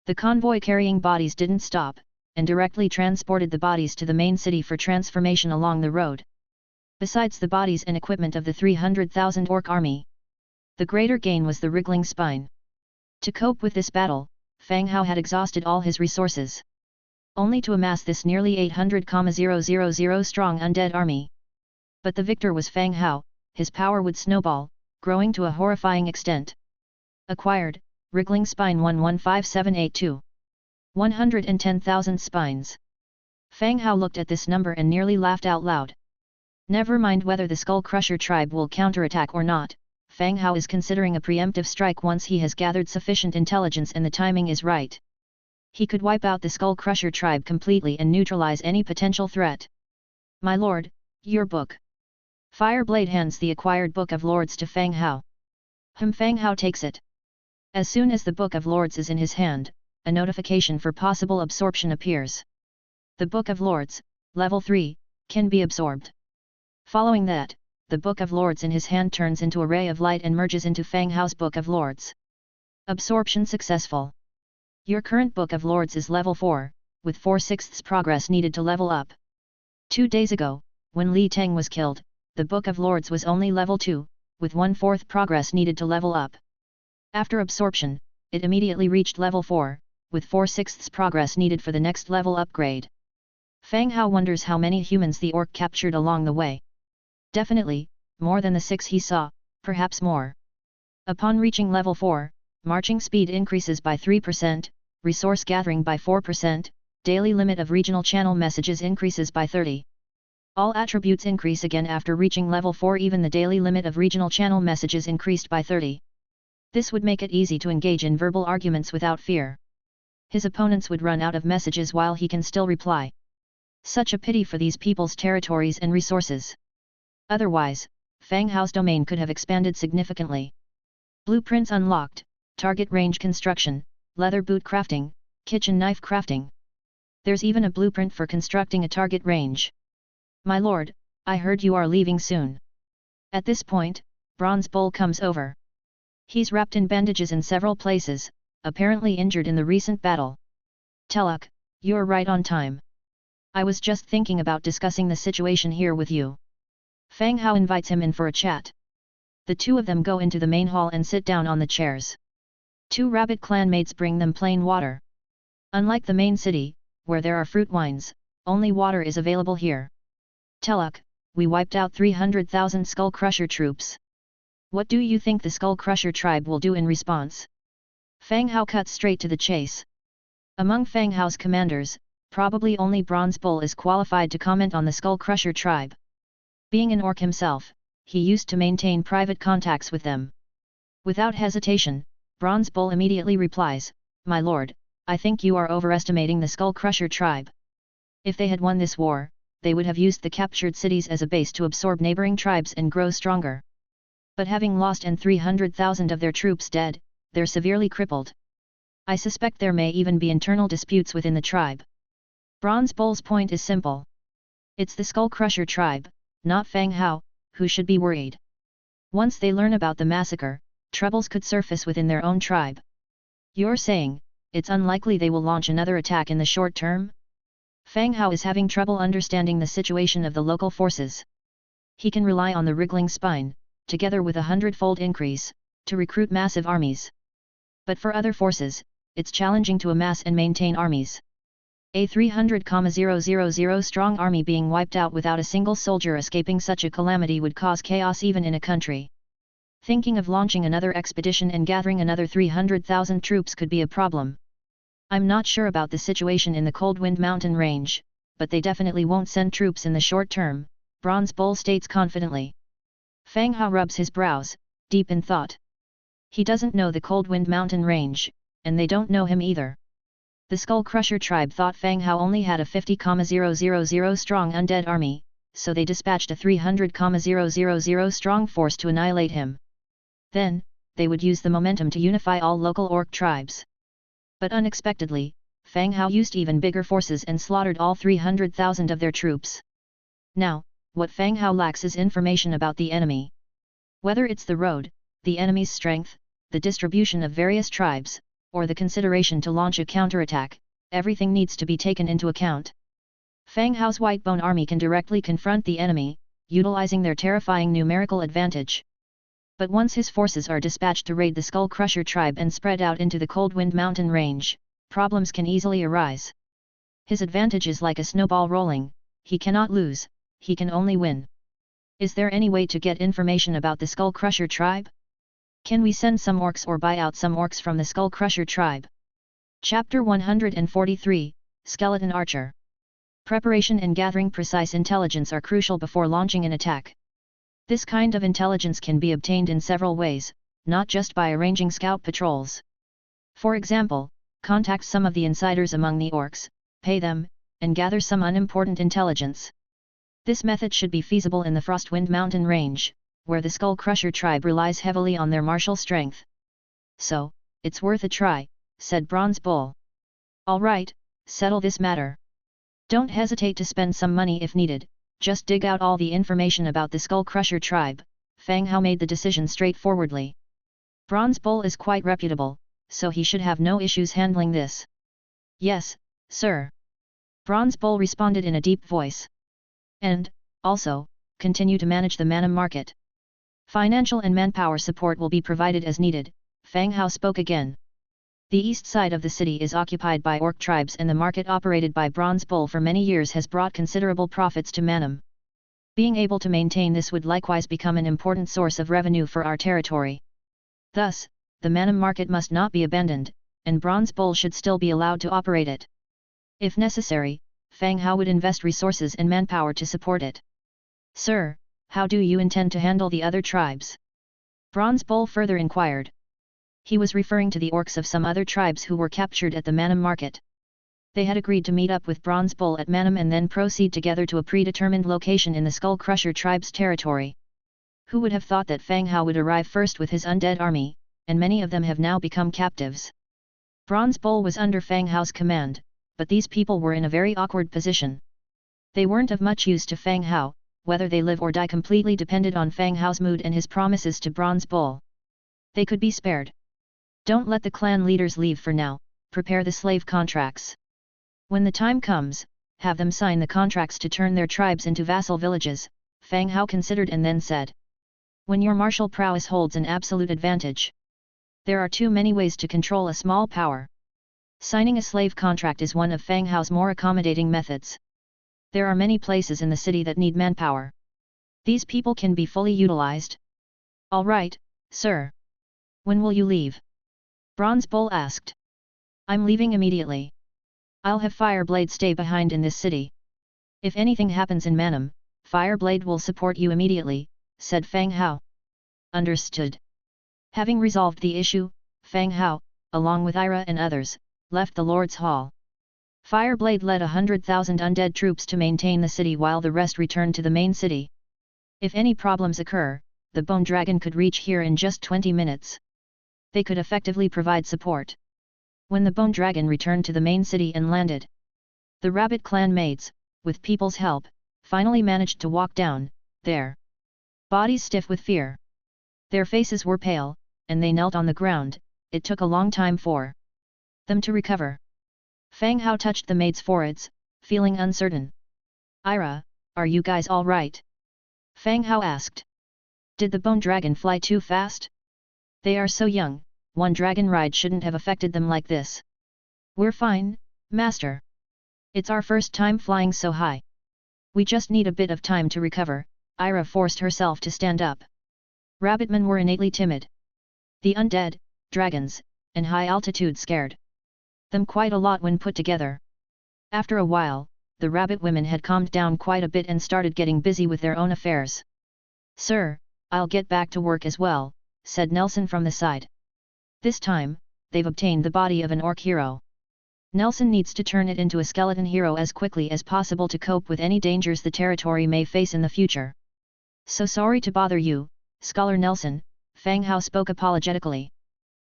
The convoy carrying bodies didn't stop, and directly transported the bodies to the main city for transformation along the road. Besides the bodies and equipment of the 300,000 orc army, the greater gain was the wriggling spine. To cope with this battle, Fang Hao had exhausted all his resources, only to amass this nearly 800,000 strong undead army. But the victor was Fang Hao, his power would snowball, growing to a horrifying extent. Acquired, wriggling spine 115782. 110,000 spines. Fang Hao looked at this number and nearly laughed out loud. Never mind whether the Skull Crusher tribe will counterattack or not, Fang Hao is considering a preemptive strike once he has gathered sufficient intelligence and the timing is right. He could wipe out the Skull Crusher tribe completely and neutralize any potential threat. "My lord, your book." Fireblade hands the acquired Book of Lords to Fang Hao. Fang Hao takes it. As soon as the Book of Lords is in his hand, a notification for possible absorption appears. The Book of Lords, Level 3, can be absorbed. Following that, the Book of Lords in his hand turns into a ray of light and merges into Fang Hao's Book of Lords. Absorption successful. Your current Book of Lords is Level 4, with 4/6 progress needed to level up. 2 days ago, when Li Teng was killed, the Book of Lords was only Level 2, with 1/4 progress needed to level up. After absorption, it immediately reached Level 4, with 4/6 progress needed for the next level upgrade. Fang Hao wonders how many humans the orc captured along the way. Definitely, more than the 6 he saw, perhaps more. Upon reaching Level 4, marching speed increases by 3%, resource gathering by 4%, daily limit of regional channel messages increases by 30%. All attributes increase again after reaching Level 4. Even the daily limit of regional channel messages increased by 30%. This would make it easy to engage in verbal arguments without fear. His opponents would run out of messages while he can still reply. Such a pity for these people's territories and resources. Otherwise, Fang Hao's domain could have expanded significantly. Blueprints unlocked, target range construction, leather boot crafting, kitchen knife crafting. There's even a blueprint for constructing a target range. "My lord, I heard you are leaving soon." At this point, Bronze Bull comes over. He's wrapped in bandages in several places, apparently injured in the recent battle. "Teluk, you're right on time. I was just thinking about discussing the situation here with you." Fang Hao invites him in for a chat. The two of them go into the main hall and sit down on the chairs. 2 rabbit clanmates bring them plain water. Unlike the main city, where there are fruit wines, only water is available here. "Teluk, we wiped out 300,000 Skull Crusher troops. What do you think the Skull Crusher tribe will do in response?" Fang Hao cuts straight to the chase. Among Fang Hao's commanders, probably only Bronze Bull is qualified to comment on the Skull Crusher tribe. Being an orc himself, he used to maintain private contacts with them. Without hesitation, Bronze Bull immediately replies, "My lord, I think you are overestimating the Skull Crusher tribe. If they had won this war, they would have used the captured cities as a base to absorb neighboring tribes and grow stronger. But having lost and 300,000 of their troops dead, they're severely crippled. I suspect there may even be internal disputes within the tribe." Bronze Bull's point is simple. It's the Skull Crusher tribe, not Fang Hao, who should be worried. Once they learn about the massacre, troubles could surface within their own tribe. "You're saying, it's unlikely they will launch another attack in the short term?" Fang Hao is having trouble understanding the situation of the local forces. He can rely on the wriggling spine, together with a 100-fold increase, to recruit massive armies. But for other forces, it's challenging to amass and maintain armies. A 300,000 strong army being wiped out without a single soldier escaping such a calamity would cause chaos even in a country. Thinking of launching another expedition and gathering another 300,000 troops could be a problem. I'm not sure about the situation in the Cold Wind Mountain range, but they definitely won't send troops in the short term, Bronze Bull states confidently. Fang Hao rubs his brows, deep in thought. He doesn't know the Cold Wind Mountain range, and they don't know him either. The Skull Crusher tribe thought Fang Hao only had a 50,000 strong undead army, so they dispatched a 300,000 strong force to annihilate him. Then, they would use the momentum to unify all local orc tribes. But unexpectedly, Fang Hao used even bigger forces and slaughtered all 300,000 of their troops. Now, what Fang Hao lacks is information about the enemy. Whether it's the road, the enemy's strength, the distribution of various tribes, or the consideration to launch a counterattack, everything needs to be taken into account. Fang Hao's Whitebone army can directly confront the enemy, utilizing their terrifying numerical advantage. But once his forces are dispatched to raid the Skull Crusher tribe and spread out into the Cold Wind Mountain range, problems can easily arise. His advantage is like a snowball rolling, he cannot lose, he can only win. Is there any way to get information about the Skull Crusher tribe? Can we send some orcs or buy out some orcs from the Skull Crusher tribe? Chapter 143, Skeleton Archer. Preparation and gathering precise intelligence are crucial before launching an attack. This kind of intelligence can be obtained in several ways, not just by arranging scout patrols. For example, contact some of the insiders among the orcs, pay them, and gather some unimportant intelligence. This method should be feasible in the Frostwind Mountain range, where the Skull Crusher tribe relies heavily on their martial strength. So, it's worth a try, said Bronze Bull. All right, settle this matter. Don't hesitate to spend some money if needed, just dig out all the information about the Skull Crusher tribe. Fang Hao made the decision straightforwardly. Bronze Bull is quite reputable, so he should have no issues handling this. Yes, sir. Bronze Bull responded in a deep voice. And, also, continue to manage the mana market. Financial and manpower support will be provided as needed, Fang Hao spoke again. The east side of the city is occupied by orc tribes and the market operated by Bronze Bull for many years has brought considerable profits to Manam. Being able to maintain this would likewise become an important source of revenue for our territory. Thus, the Manam market must not be abandoned, and Bronze Bull should still be allowed to operate it. If necessary, Fang Hao would invest resources and manpower to support it. Sir, how do you intend to handle the other tribes? Bronze Bull further inquired. He was referring to the orcs of some other tribes who were captured at the Manam market. They had agreed to meet up with Bronze Bull at Manam and then proceed together to a predetermined location in the Skull Crusher tribe's territory. Who would have thought that Fang Hao would arrive first with his undead army, and many of them have now become captives. Bronze Bull was under Fang Hao's command, but these people were in a very awkward position. They weren't of much use to Fang Hao, whether they live or die completely depended on Fang Hao's mood and his promises to Bronze Bull. They could be spared. Don't let the clan leaders leave for now, prepare the slave contracts. When the time comes, have them sign the contracts to turn their tribes into vassal villages, Fang Hao considered and then said. When your martial prowess holds an absolute advantage. There are too many ways to control a small power. Signing a slave contract is one of Fang Hao's more accommodating methods. There are many places in the city that need manpower. These people can be fully utilized. All right, sir. When will you leave? Bronze Bull asked. I'm leaving immediately. I'll have Fireblade stay behind in this city. If anything happens in Manam, Fireblade will support you immediately, said Fang Hao. Understood. Having resolved the issue, Fang Hao, along with Ira and others, left the Lord's Hall. Fireblade led 100,000 undead troops to maintain the city while the rest returned to the main city. If any problems occur, the Bone Dragon could reach here in just 20 minutes. They could effectively provide support. When the Bone Dragon returned to the main city and landed, the Rabbit clan maids, with people's help, finally managed to walk down, their bodies stiff with fear. Their faces were pale, and they knelt on the ground. It took a long time for them to recover. Fang Hao touched the maids' foreheads, feeling uncertain. Ira, are you guys all right? Fang Hao asked. Did the Bone Dragon fly too fast? They are so young, one dragon ride shouldn't have affected them like this. We're fine, Master. It's our first time flying so high. We just need a bit of time to recover. Ira forced herself to stand up. Rabbitmen were innately timid. The undead, dragons, and high altitude scared them quite a lot when put together. After a while, the rabbit women had calmed down quite a bit and started getting busy with their own affairs. "Sir, I'll get back to work as well," said Nelson from the side. "This time, they've obtained the body of an orc hero. Nelson needs to turn it into a skeleton hero as quickly as possible to cope with any dangers the territory may face in the future." "So sorry to bother you, Scholar Nelson," Fang Hao spoke apologetically.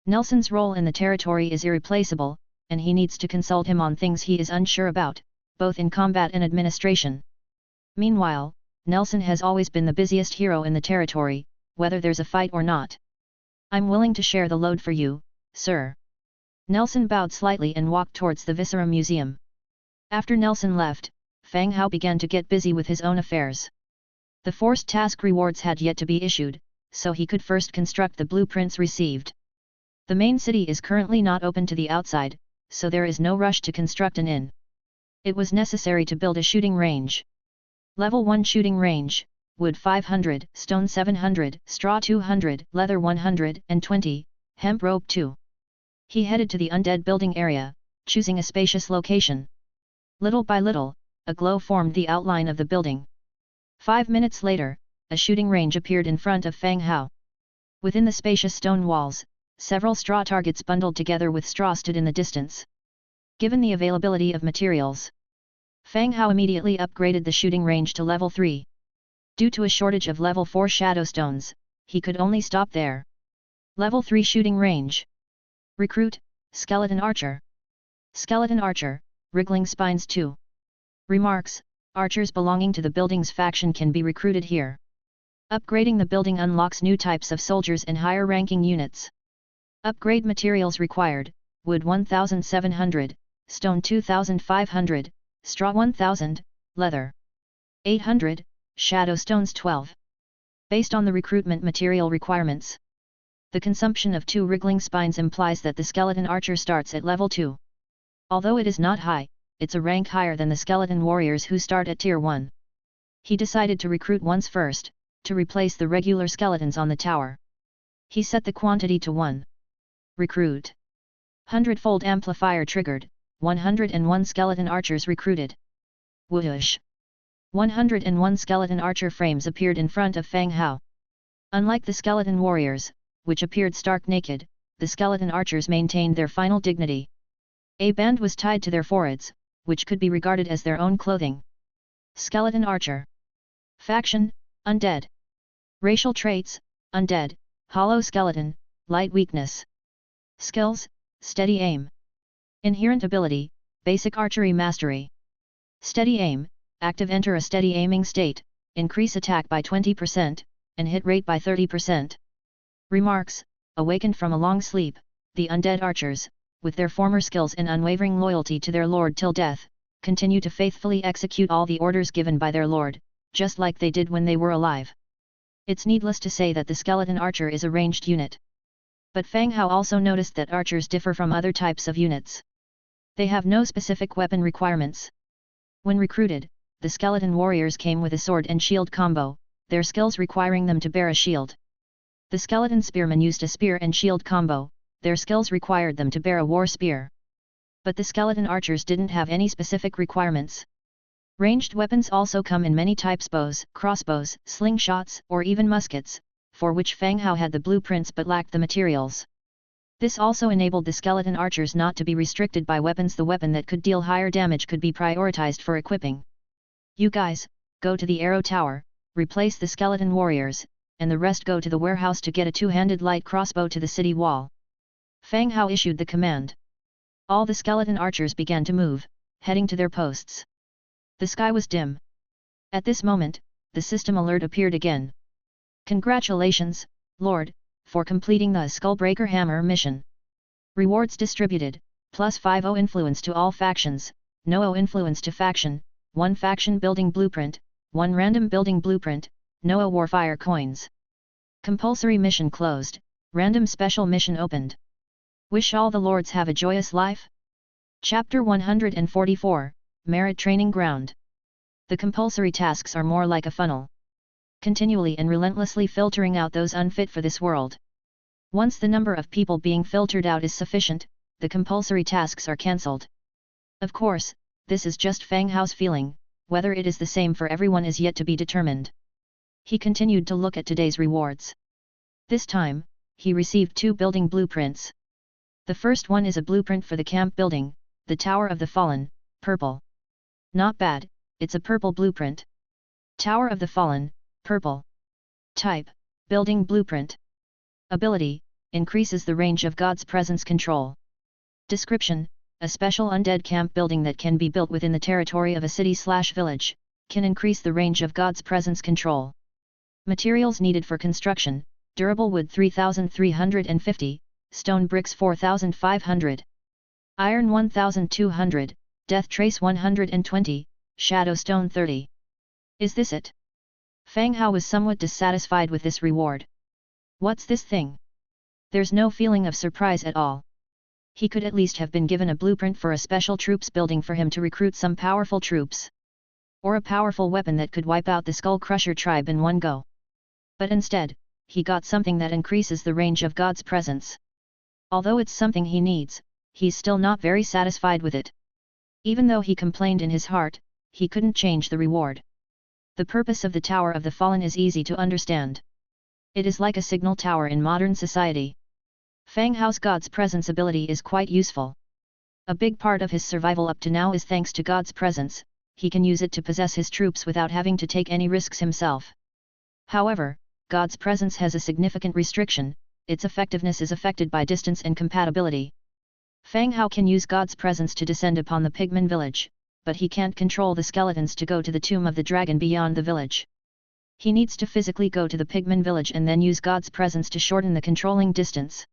"Nelson's role in the territory is irreplaceable, and he needs to consult him on things he is unsure about, both in combat and administration. Meanwhile, Nelson has always been the busiest hero in the territory, whether there's a fight or not. I'm willing to share the load for you, sir." Nelson bowed slightly and walked towards the Viscera Museum. After Nelson left, Fang Hao began to get busy with his own affairs. The forced task rewards had yet to be issued, so he could first construct the blueprints received. The main city is currently not open to the outside, so there is no rush to construct an inn. It was necessary to build a shooting range. Level 1 shooting range, wood 500, stone 700, straw 200, leather 120, hemp rope 2. He headed to the undead building area, choosing a spacious location. Little by little, a glow formed the outline of the building. 5 minutes later, a shooting range appeared in front of Fang Hao. Within the spacious stone walls, several straw targets bundled together with straw stood in the distance. Given the availability of materials, Fang Hao immediately upgraded the shooting range to level 3. Due to a shortage of level 4 shadow stones, he could only stop there. Level 3 shooting range. Recruit, Skeleton Archer. Skeleton Archer, Wriggling Spines 2. Remarks: archers belonging to the building's faction can be recruited here. Upgrading the building unlocks new types of soldiers and higher ranking units. Upgrade materials required: wood 1700, stone 2500, straw 1000, leather 800, shadow stones 12. Based on the recruitment material requirements, the consumption of 2 wriggling spines implies that the skeleton archer starts at level 2. Although it is not high, it's a rank higher than the skeleton warriors who start at tier 1. He decided to recruit once first, to replace the regular skeletons on the tower. He set the quantity to 1. Recruit. Hundredfold amplifier triggered, 101 skeleton archers recruited. Whoosh! 101 skeleton archer frames appeared in front of Fang Hao. Unlike the skeleton warriors, which appeared stark naked, the skeleton archers maintained their final dignity. A band was tied to their foreheads, which could be regarded as their own clothing. Skeleton Archer. Faction: Undead. Racial traits: Undead, Hollow Skeleton, Light Weakness. Skills: Steady Aim. Inherent ability: Basic Archery Mastery. Steady Aim: active enter a steady aiming state, increase attack by 20%, and hit rate by 30%. Remarks: awakened from a long sleep, the undead archers, with their former skills and unwavering loyalty to their lord till death, continue to faithfully execute all the orders given by their lord, just like they did when they were alive. It's needless to say that the skeleton archer is a ranged unit. But Fang Hao also noticed that archers differ from other types of units. They have no specific weapon requirements. When recruited, the skeleton warriors came with a sword and shield combo, their skills requiring them to bear a shield. The skeleton spearmen used a spear and shield combo, their skills required them to bear a war spear. But the skeleton archers didn't have any specific requirements. Ranged weapons also come in many types: bows, crossbows, slingshots, or even muskets, for which Fang Hao had the blueprints but lacked the materials. This also enabled the skeleton archers not to be restricted by weapons. The weapon that could deal higher damage could be prioritized for equipping. You guys, go to the arrow tower, replace the skeleton warriors, and the rest go to the warehouse to get a 2-handed light crossbow to the city wall. Fang Hao issued the command. All the skeleton archers began to move, heading to their posts. The sky was dim. At this moment, the system alert appeared again. Congratulations, Lord, for completing the Skullbreaker Hammer mission. Rewards distributed, +50 influence to all factions, no influence to faction, 1 faction building blueprint, 1 random building blueprint, no warfire coins. Compulsory mission closed, random special mission opened. Wish all the lords have a joyous life? Chapter 144, Merit Training Ground. The compulsory tasks are more like a funnel, continually and relentlessly filtering out those unfit for this world. Once the number of people being filtered out is sufficient, the compulsory tasks are cancelled. Of course, this is just Fang Hao's feeling, whether it is the same for everyone is yet to be determined. He continued to look at today's rewards. This time, he received 2 building blueprints. The first one is a blueprint for the camp building, the Tower of the Fallen, purple. Not bad, it's a purple blueprint. Tower of the Fallen, purple. Type, building blueprint. Ability, increases the range of God's presence control. Description, a special undead camp building that can be built within the territory of a city/village, can increase the range of God's presence control. Materials needed for construction, durable wood 3,350, stone bricks 4,500. Iron 1,200, death trace 120, shadow stone 30. Is this it? Fang Hao was somewhat dissatisfied with this reward. What's this thing? There's no feeling of surprise at all. He could at least have been given a blueprint for a special troops building for him to recruit some powerful troops. Or a powerful weapon that could wipe out the Skull Crusher tribe in one go. But instead, he got something that increases the range of God's presence. Although it's something he needs, he's still not very satisfied with it. Even though he complained in his heart, he couldn't change the reward. The purpose of the Tower of the Fallen is easy to understand. It is like a signal tower in modern society. Fang Hao's God's presence ability is quite useful. A big part of his survival up to now is thanks to God's presence. He can use it to possess his troops without having to take any risks himself. However, God's presence has a significant restriction, its effectiveness is affected by distance and compatibility. Fang Hao can use God's presence to descend upon the pigman village, but he can't control the skeletons to go to the tomb of the dragon beyond the village. He needs to physically go to the pigman village and then use God's presence to shorten the controlling distance.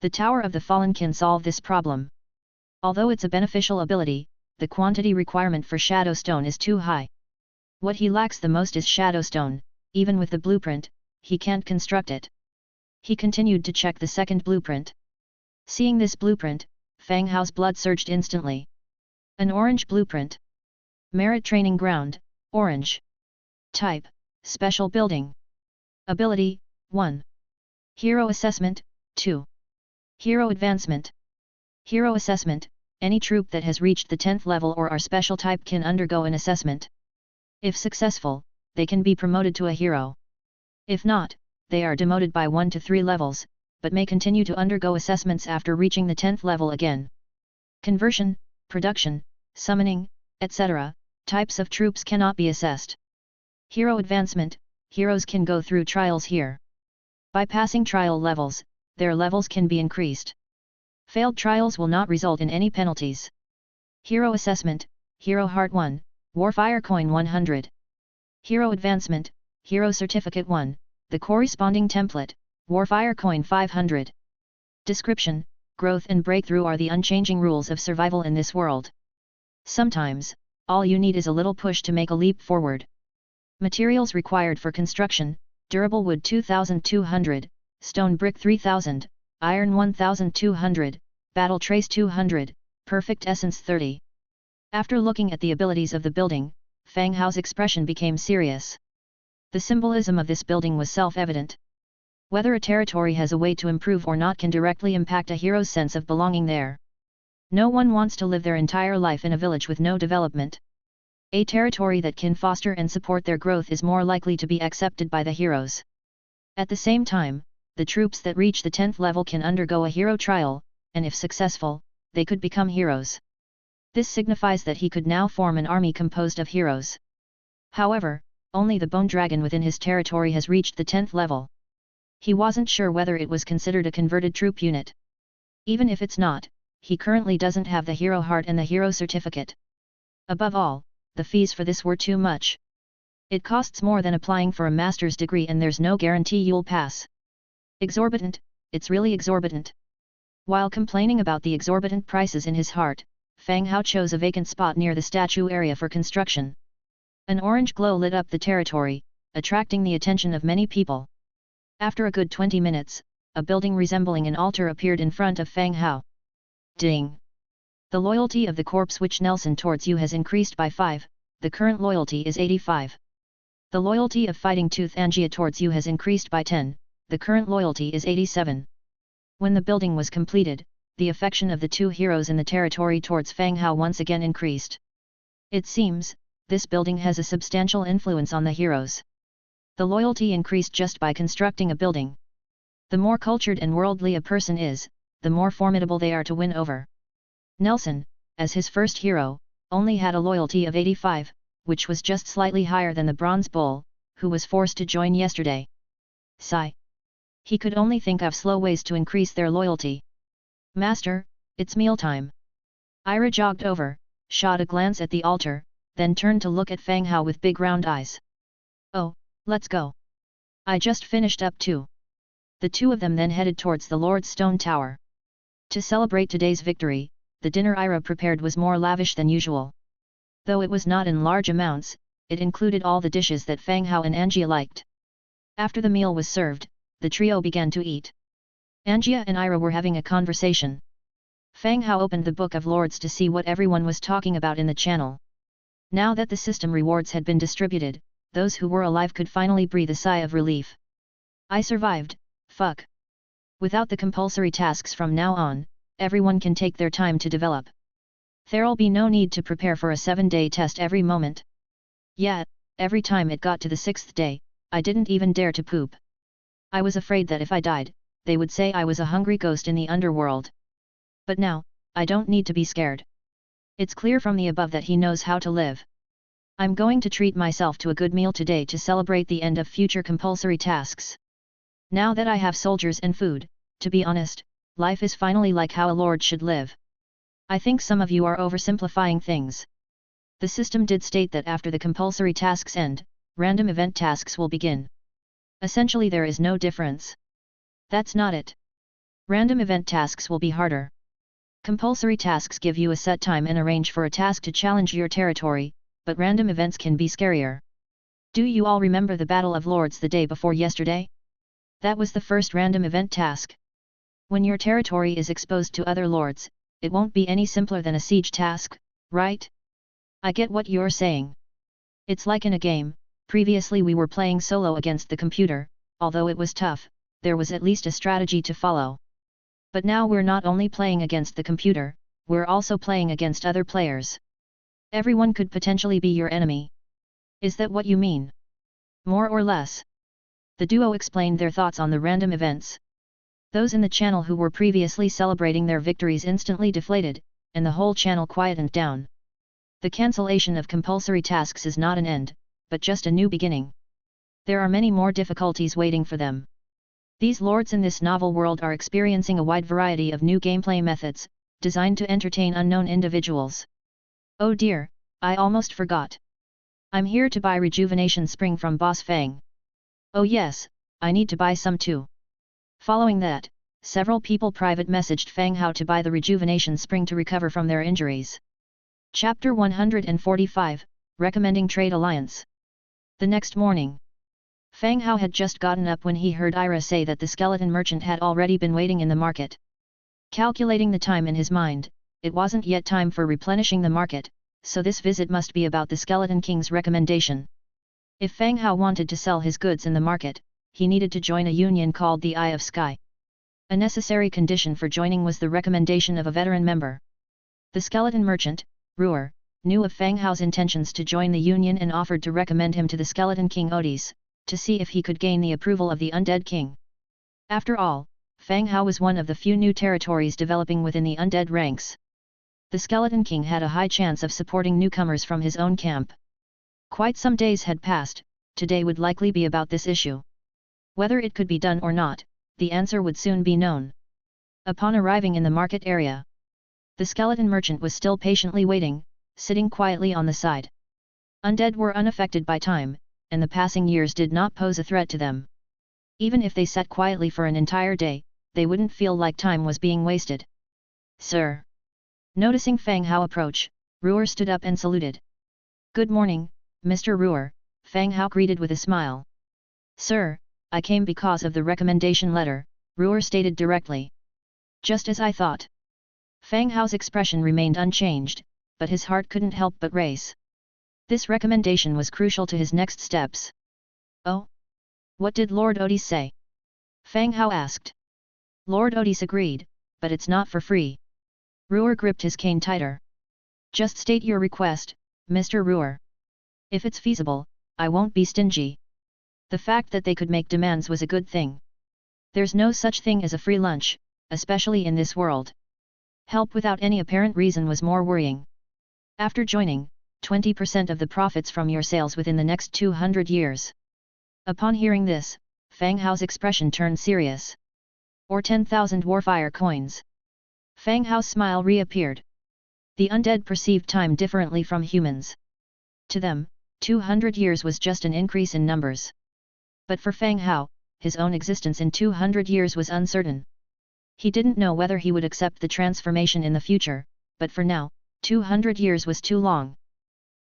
The Tower of the Fallen can solve this problem. Although it's a beneficial ability, the quantity requirement for Shadow Stone is too high. What he lacks the most is Shadow Stone. Even with the blueprint, he can't construct it. He continued to check the second blueprint. Seeing this blueprint, Fang Hao's blood surged instantly. An orange blueprint. Merit Training Ground, orange. Type, Special Building. Ability, 1. Hero Assessment, 2. Hero Advancement. Hero Assessment, any troop that has reached the 10th level or are special type can undergo an assessment. If successful, they can be promoted to a hero. If not, they are demoted by 1 to 3 levels, but may continue to undergo assessments after reaching the 10th level again. Conversion, production, summoning, etc., types of troops cannot be assessed. Hero Advancement, heroes can go through trials here. By passing trial levels, their levels can be increased. Failed trials will not result in any penalties. Hero Assessment, Hero Heart 1, Warfire Coin 100. Hero Advancement, Hero Certificate 1, the corresponding template, Warfire Coin 500. Description, growth and breakthrough are the unchanging rules of survival in this world. Sometimes, all you need is a little push to make a leap forward. Materials required for construction, durable wood 2,200, stone brick 3,000, iron 1,200, battle trace 200, perfect essence 30. After looking at the abilities of the building, Fang Hao's expression became serious. The symbolism of this building was self-evident. Whether a territory has a way to improve or not can directly impact a hero's sense of belonging there. No one wants to live their entire life in a village with no development. A territory that can foster and support their growth is more likely to be accepted by the heroes. At the same time, the troops that reach the 10th level can undergo a hero trial, and if successful, they could become heroes. This signifies that he could now form an army composed of heroes. However, only the bone dragon within his territory has reached the 10th level. He wasn't sure whether it was considered a converted troop unit. Even if it's not, he currently doesn't have the hero heart and the hero certificate. Above all, the fees for this were too much. It costs more than applying for a master's degree and there's no guarantee you'll pass. Exorbitant, it's really exorbitant. While complaining about the exorbitant prices in his heart, Fang Hao chose a vacant spot near the statue area for construction. An orange glow lit up the territory, attracting the attention of many people. After a good 20 minutes, a building resembling an altar appeared in front of Fang Hao. Ding! The loyalty of the corpse which Nelson towards you has increased by 5, the current loyalty is 85. The loyalty of Fighting Tooth Angia towards you has increased by 10, the current loyalty is 87. When the building was completed, the affection of the two heroes in the territory towards Fang Hao once again increased. It seems, this building has a substantial influence on the heroes. The loyalty increased just by constructing a building. The more cultured and worldly a person is, the more formidable they are to win over. Nelson, as his first hero, only had a loyalty of 85, which was just slightly higher than the Bronze Bull, who was forced to join yesterday. Sigh. He could only think of slow ways to increase their loyalty. Master, it's mealtime. Ira jogged over, shot a glance at the altar, then turned to look at Fang Hao with big round eyes. Oh, let's go. I just finished up too. The two of them then headed towards the Lord's Stone Tower. To celebrate today's victory, the dinner Ira prepared was more lavish than usual. Though it was not in large amounts, it included all the dishes that Fang Hao and Angia liked. After the meal was served, the trio began to eat. Angia and Ira were having a conversation. Fang Hao opened the Book of Lords to see what everyone was talking about in the channel. Now that the system rewards had been distributed, those who were alive could finally breathe a sigh of relief. I survived, fuck. Without the compulsory tasks from now on, everyone can take their time to develop. There'll be no need to prepare for a 7-day test every moment. Yet, every time it got to the 6th day, I didn't even dare to poop. I was afraid that if I died, they would say I was a hungry ghost in the underworld. But now, I don't need to be scared. It's clear from the above that he knows how to live. I'm going to treat myself to a good meal today to celebrate the end of future compulsory tasks. Now that I have soldiers and food, to be honest, life is finally like how a lord should live. I think some of you are oversimplifying things. The system did state that after the compulsory tasks end, random event tasks will begin. Essentially there is no difference. That's not it. Random event tasks will be harder. Compulsory tasks give you a set time and arrange for a task to challenge your territory, but random events can be scarier. Do you all remember the Battle of Lords the day before yesterday? That was the first random event task. When your territory is exposed to other lords, it won't be any simpler than a siege task, right? I get what you're saying. It's like in a game. Previously we were playing solo against the computer, although it was tough, there was at least a strategy to follow. But now we're not only playing against the computer, we're also playing against other players. Everyone could potentially be your enemy. Is that what you mean? More or less. The duo explained their thoughts on the random events. Those in the channel who were previously celebrating their victories instantly deflated, and the whole channel quietened down. The cancellation of compulsory tasks is not an end, but just a new beginning. There are many more difficulties waiting for them. These lords in this novel world are experiencing a wide variety of new gameplay methods, designed to entertain unknown individuals. Oh dear, I almost forgot. I'm here to buy Rejuvenation Spring from Boss Fang. Oh yes, I need to buy some too. Following that, several people private messaged Fang Hao to buy the Rejuvenation Spring to recover from their injuries. Chapter 145, Recommending Trade Alliance. The next morning, Fang Hao had just gotten up when he heard Ira say that the skeleton merchant had already been waiting in the market. Calculating the time in his mind, it wasn't yet time for replenishing the market, so this visit must be about the Skeleton King's recommendation. If Fang Hao wanted to sell his goods in the market, he needed to join a union called the Eye of Sky. A necessary condition for joining was the recommendation of a veteran member. The skeleton merchant, Ruer, knew of Fang Hao's intentions to join the union and offered to recommend him to the Skeleton King Odis, to see if he could gain the approval of the Undead King. After all, Fang Hao was one of the few new territories developing within the undead ranks. The Skeleton King had a high chance of supporting newcomers from his own camp. Quite some days had passed, today would likely be about this issue. Whether it could be done or not, the answer would soon be known. Upon arriving in the market area, the skeleton merchant was still patiently waiting, sitting quietly on the side. Undead were unaffected by time, and the passing years did not pose a threat to them. Even if they sat quietly for an entire day, they wouldn't feel like time was being wasted. Sir. Noticing Fang Hao approach, Ruer stood up and saluted. Good morning, Mr. Ruer, Fang Hao greeted with a smile. Sir, I came because of the recommendation letter, Ruer stated directly. Just as I thought. Fang Hao's expression remained unchanged, but his heart couldn't help but race. This recommendation was crucial to his next steps. Oh? What did Lord Odis say? Fang Hao asked. Lord Odis agreed, but it's not for free. Ruer gripped his cane tighter. Just state your request, Mr. Ruer. If it's feasible, I won't be stingy. The fact that they could make demands was a good thing. There's no such thing as a free lunch, especially in this world. Help without any apparent reason was more worrying. After joining, 20% of the profits from your sales within the next 200 years. Upon hearing this, Fang Hao's expression turned serious. Or 10,000 warfire coins. Fang Hao's smile reappeared. The undead perceived time differently from humans. To them, 200 years was just an increase in numbers. But for Fang Hao, his own existence in 200 years was uncertain. He didn't know whether he would accept the transformation in the future, but for now, 200 years was too long.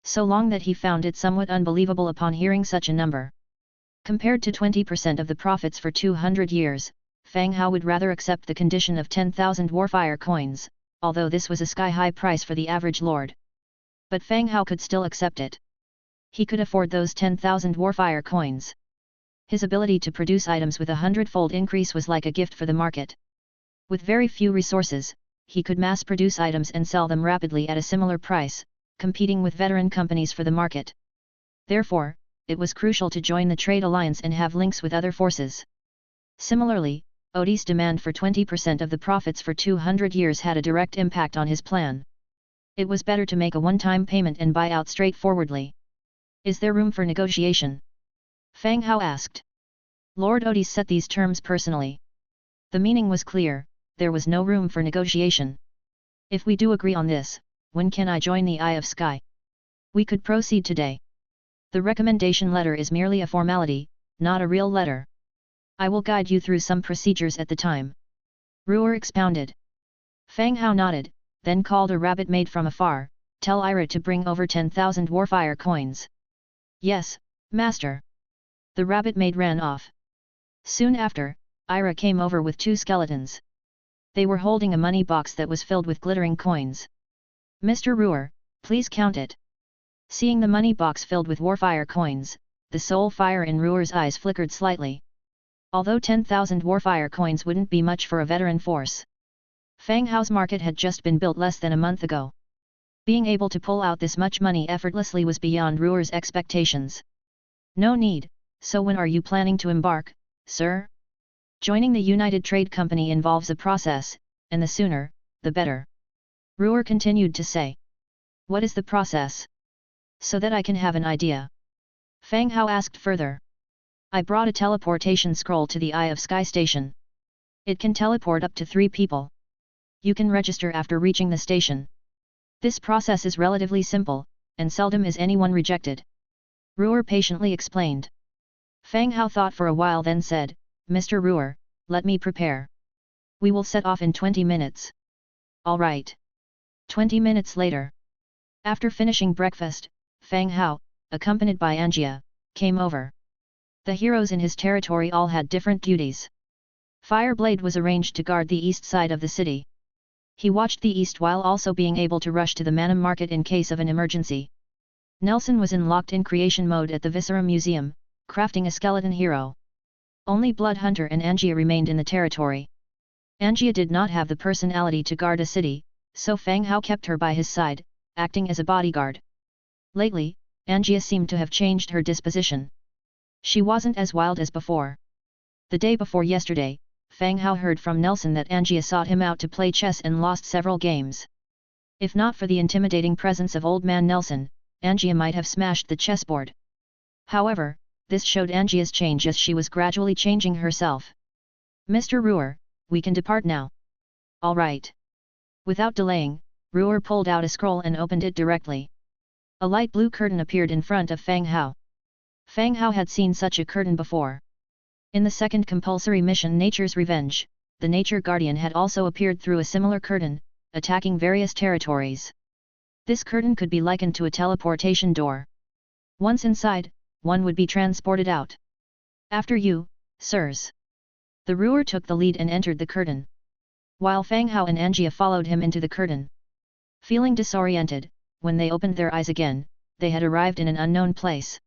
So long that he found it somewhat unbelievable upon hearing such a number. Compared to 20% of the profits for 200 years, Fang Hao would rather accept the condition of 10,000 warfire coins, although this was a sky-high price for the average lord. But Fang Hao could still accept it. He could afford those 10,000 warfire coins. His ability to produce items with a hundredfold increase was like a gift for the market. With very few resources, he could mass-produce items and sell them rapidly at a similar price, competing with veteran companies for the market. Therefore, it was crucial to join the trade alliance and have links with other forces. Similarly, Odie's demand for 20% of the profits for 200 years had a direct impact on his plan. It was better to make a one-time payment and buy out straightforwardly. Is there room for negotiation? Fang Hao asked. Lord Odie set these terms personally. The meaning was clear, there was no room for negotiation. If we do agree on this, when can I join the Eye of Sky? We could proceed today. The recommendation letter is merely a formality, not a real letter. I will guide you through some procedures at the time. Ruer expounded. Fang Hao nodded, then called a rabbit maid from afar, tell Ira to bring over 10,000 warfire coins. Yes, master. The rabbit maid ran off. Soon after, Ira came over with 2 skeletons. They were holding a money box that was filled with glittering coins. Mr. Ruer, please count it. Seeing the money box filled with warfire coins, the soul fire in Ruer's eyes flickered slightly. Although 10,000 warfire coins wouldn't be much for a veteran force. Fang Hao's market had just been built less than a month ago. Being able to pull out this much money effortlessly was beyond Ruer's expectations. No need, so when are you planning to embark, sir? Joining the United Trade Company involves a process, and the sooner, the better. Ruer continued to say. What is the process? So that I can have an idea. Fang Hao asked further. I brought a teleportation scroll to the Eye of Sky station. It can teleport up to 3 people. You can register after reaching the station. This process is relatively simple, and seldom is anyone rejected. Ruer patiently explained. Fang Hao thought for a while then said, Mr. Ruer, let me prepare. We will set off in 20 minutes. All right. 20 minutes later. After finishing breakfast, Fang Hao, accompanied by Angia, came over. The heroes in his territory all had different duties. Fireblade was arranged to guard the east side of the city. He watched the east while also being able to rush to the Manam market in case of an emergency. Nelson was in locked-in creation mode at the Viscera Museum, crafting a skeleton hero. Only Bloodhunter and Angia remained in the territory. Angia did not have the personality to guard a city, so Fang Hao kept her by his side, acting as a bodyguard. Lately, Angia seemed to have changed her disposition. She wasn't as wild as before. The day before yesterday, Fang Hao heard from Nelson that Angia sought him out to play chess and lost several games. If not for the intimidating presence of Old Man Nelson, Angia might have smashed the chessboard. However, this showed Angia's change as she was gradually changing herself. Mr. Ruer, we can depart now. All right. Without delaying, Ruer pulled out a scroll and opened it directly. A light blue curtain appeared in front of Fang Hao. Fang Hao had seen such a curtain before. In the second compulsory mission Nature's Revenge, the Nature Guardian had also appeared through a similar curtain, attacking various territories. This curtain could be likened to a teleportation door. Once inside, one would be transported out. After you, sirs. The Ruer took the lead and entered the curtain. While Fang Hao and Angia followed him into the curtain. Feeling disoriented, when they opened their eyes again, they had arrived in an unknown place.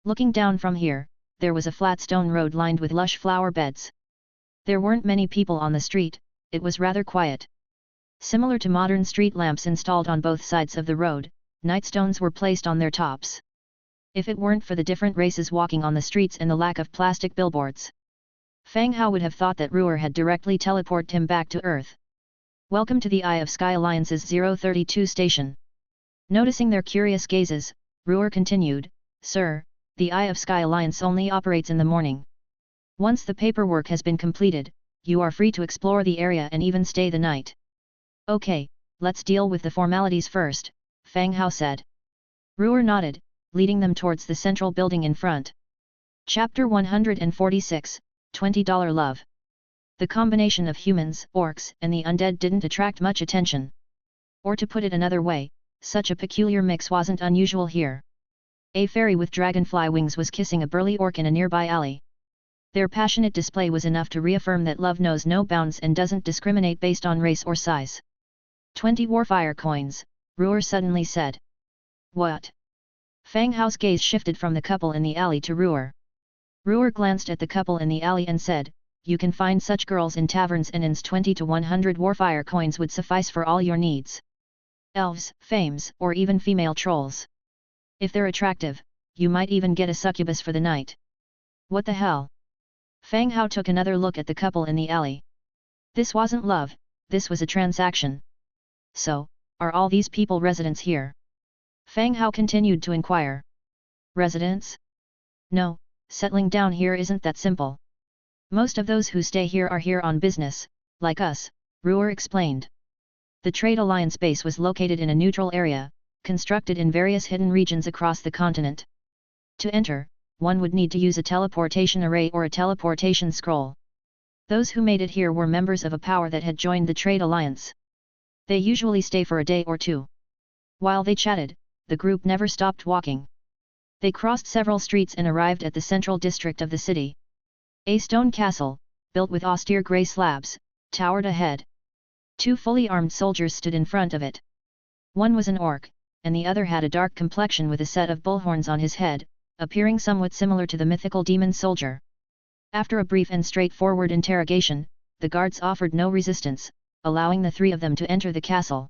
Looking down from here, there was a flat stone road lined with lush flower beds. There weren't many people on the street, it was rather quiet. Similar to modern street lamps installed on both sides of the road, nightstones were placed on their tops. If it weren't for the different races walking on the streets and the lack of plastic billboards, Fang Hao would have thought that Ruer had directly teleported him back to Earth. Welcome to the Eye of Sky Alliance's 032 station. Noticing their curious gazes, Ruer continued, Sir, the Eye of Sky Alliance only operates in the morning. Once the paperwork has been completed, you are free to explore the area and even stay the night. Okay, let's deal with the formalities first, Fang Hao said. Ruer nodded, leading them towards the central building in front. Chapter 146, $20 Love. The combination of humans, orcs, and the undead didn't attract much attention. Or to put it another way, such a peculiar mix wasn't unusual here. A fairy with dragonfly wings was kissing a burly orc in a nearby alley. Their passionate display was enough to reaffirm that love knows no bounds and doesn't discriminate based on race or size. 20 warfire coins, Ruer suddenly said. What? Fang Hao's gaze shifted from the couple in the alley to Ruer. Ruer glanced at the couple in the alley and said, You can find such girls in taverns and inns. 20 to 100 warfire coins would suffice for all your needs. Elves, fames, or even female trolls. If they're attractive, you might even get a succubus for the night. What the hell? Fang Hao took another look at the couple in the alley. This wasn't love, this was a transaction. So, are all these people residents here? Fang Hao continued to inquire. Residents? No, settling down here isn't that simple. Most of those who stay here are here on business, like us, Ruer explained. The Trade Alliance base was located in a neutral area, constructed in various hidden regions across the continent. To enter, one would need to use a teleportation array or a teleportation scroll. Those who made it here were members of a power that had joined the Trade Alliance. They usually stay for a day or two. While they chatted, the group never stopped walking. They crossed several streets and arrived at the central district of the city. A stone castle, built with austere grey slabs, towered ahead. Two fully armed soldiers stood in front of it. One was an orc, and the other had a dark complexion with a set of bullhorns on his head, appearing somewhat similar to the mythical demon soldier. After a brief and straightforward interrogation, the guards offered no resistance, allowing the three of them to enter the castle.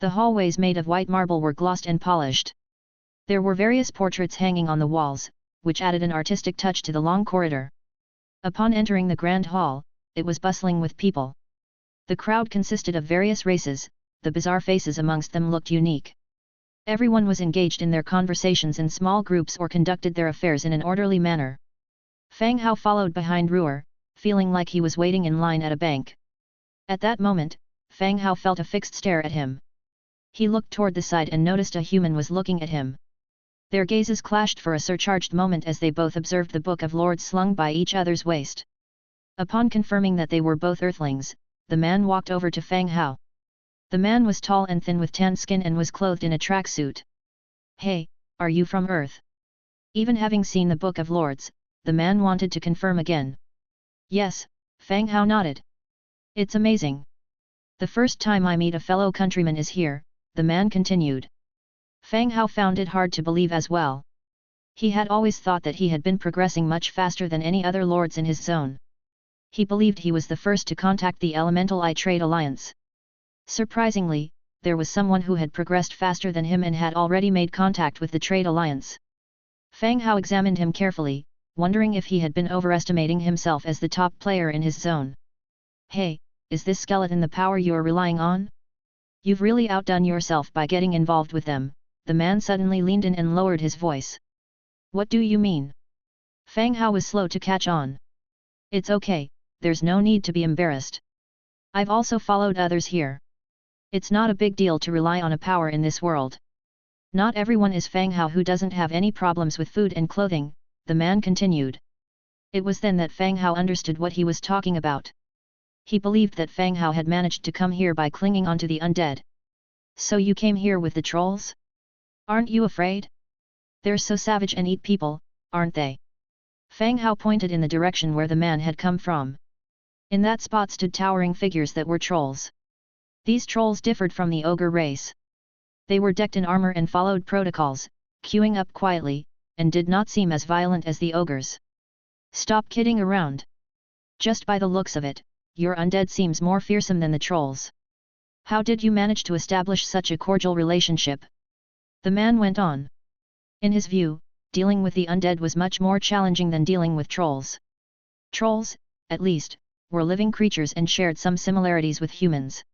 The hallways made of white marble were glossed and polished. There were various portraits hanging on the walls, which added an artistic touch to the long corridor. Upon entering the grand hall, it was bustling with people. The crowd consisted of various races, the bizarre faces amongst them looked unique. Everyone was engaged in their conversations in small groups or conducted their affairs in an orderly manner. Fang Hao followed behind Ruer, feeling like he was waiting in line at a bank. At that moment, Fang Hao felt a fixed stare at him. He looked toward the side and noticed a human was looking at him. Their gazes clashed for a surcharged moment as they both observed the Book of Lords slung by each other's waist. Upon confirming that they were both earthlings, the man walked over to Fang Hao. The man was tall and thin with tanned skin and was clothed in a tracksuit. Hey, are you from Earth? Even having seen the Book of Lords, the man wanted to confirm again. Yes, Fang Hao nodded. It's amazing. The first time I meet a fellow countryman is here, the man continued. Fang Hao found it hard to believe as well. He had always thought that he had been progressing much faster than any other lords in his zone. He believed he was the first to contact the Elemental Eye Trade Alliance. Surprisingly, there was someone who had progressed faster than him and had already made contact with the Trade Alliance. Fang Hao examined him carefully, wondering if he had been overestimating himself as the top player in his zone. Hey, is this skeleton the power you're relying on? You've really outdone yourself by getting involved with them, the man suddenly leaned in and lowered his voice. What do you mean? Fang Hao was slow to catch on. It's okay, there's no need to be embarrassed. I've also followed others here. It's not a big deal to rely on a power in this world. Not everyone is Fang Hao who doesn't have any problems with food and clothing, the man continued. It was then that Fang Hao understood what he was talking about. He believed that Fang Hao had managed to come here by clinging onto the undead. So you came here with the trolls? Aren't you afraid? They're so savage and eat people, aren't they? Fang Hao pointed in the direction where the man had come from. In that spot stood towering figures that were trolls. These trolls differed from the ogre race. They were decked in armor and followed protocols, queuing up quietly, and did not seem as violent as the ogres. Stop kidding around. Just by the looks of it, your undead seems more fearsome than the trolls. How did you manage to establish such a cordial relationship? The man went on. In his view, dealing with the undead was much more challenging than dealing with trolls. Trolls, at least, were living creatures and shared some similarities with humans.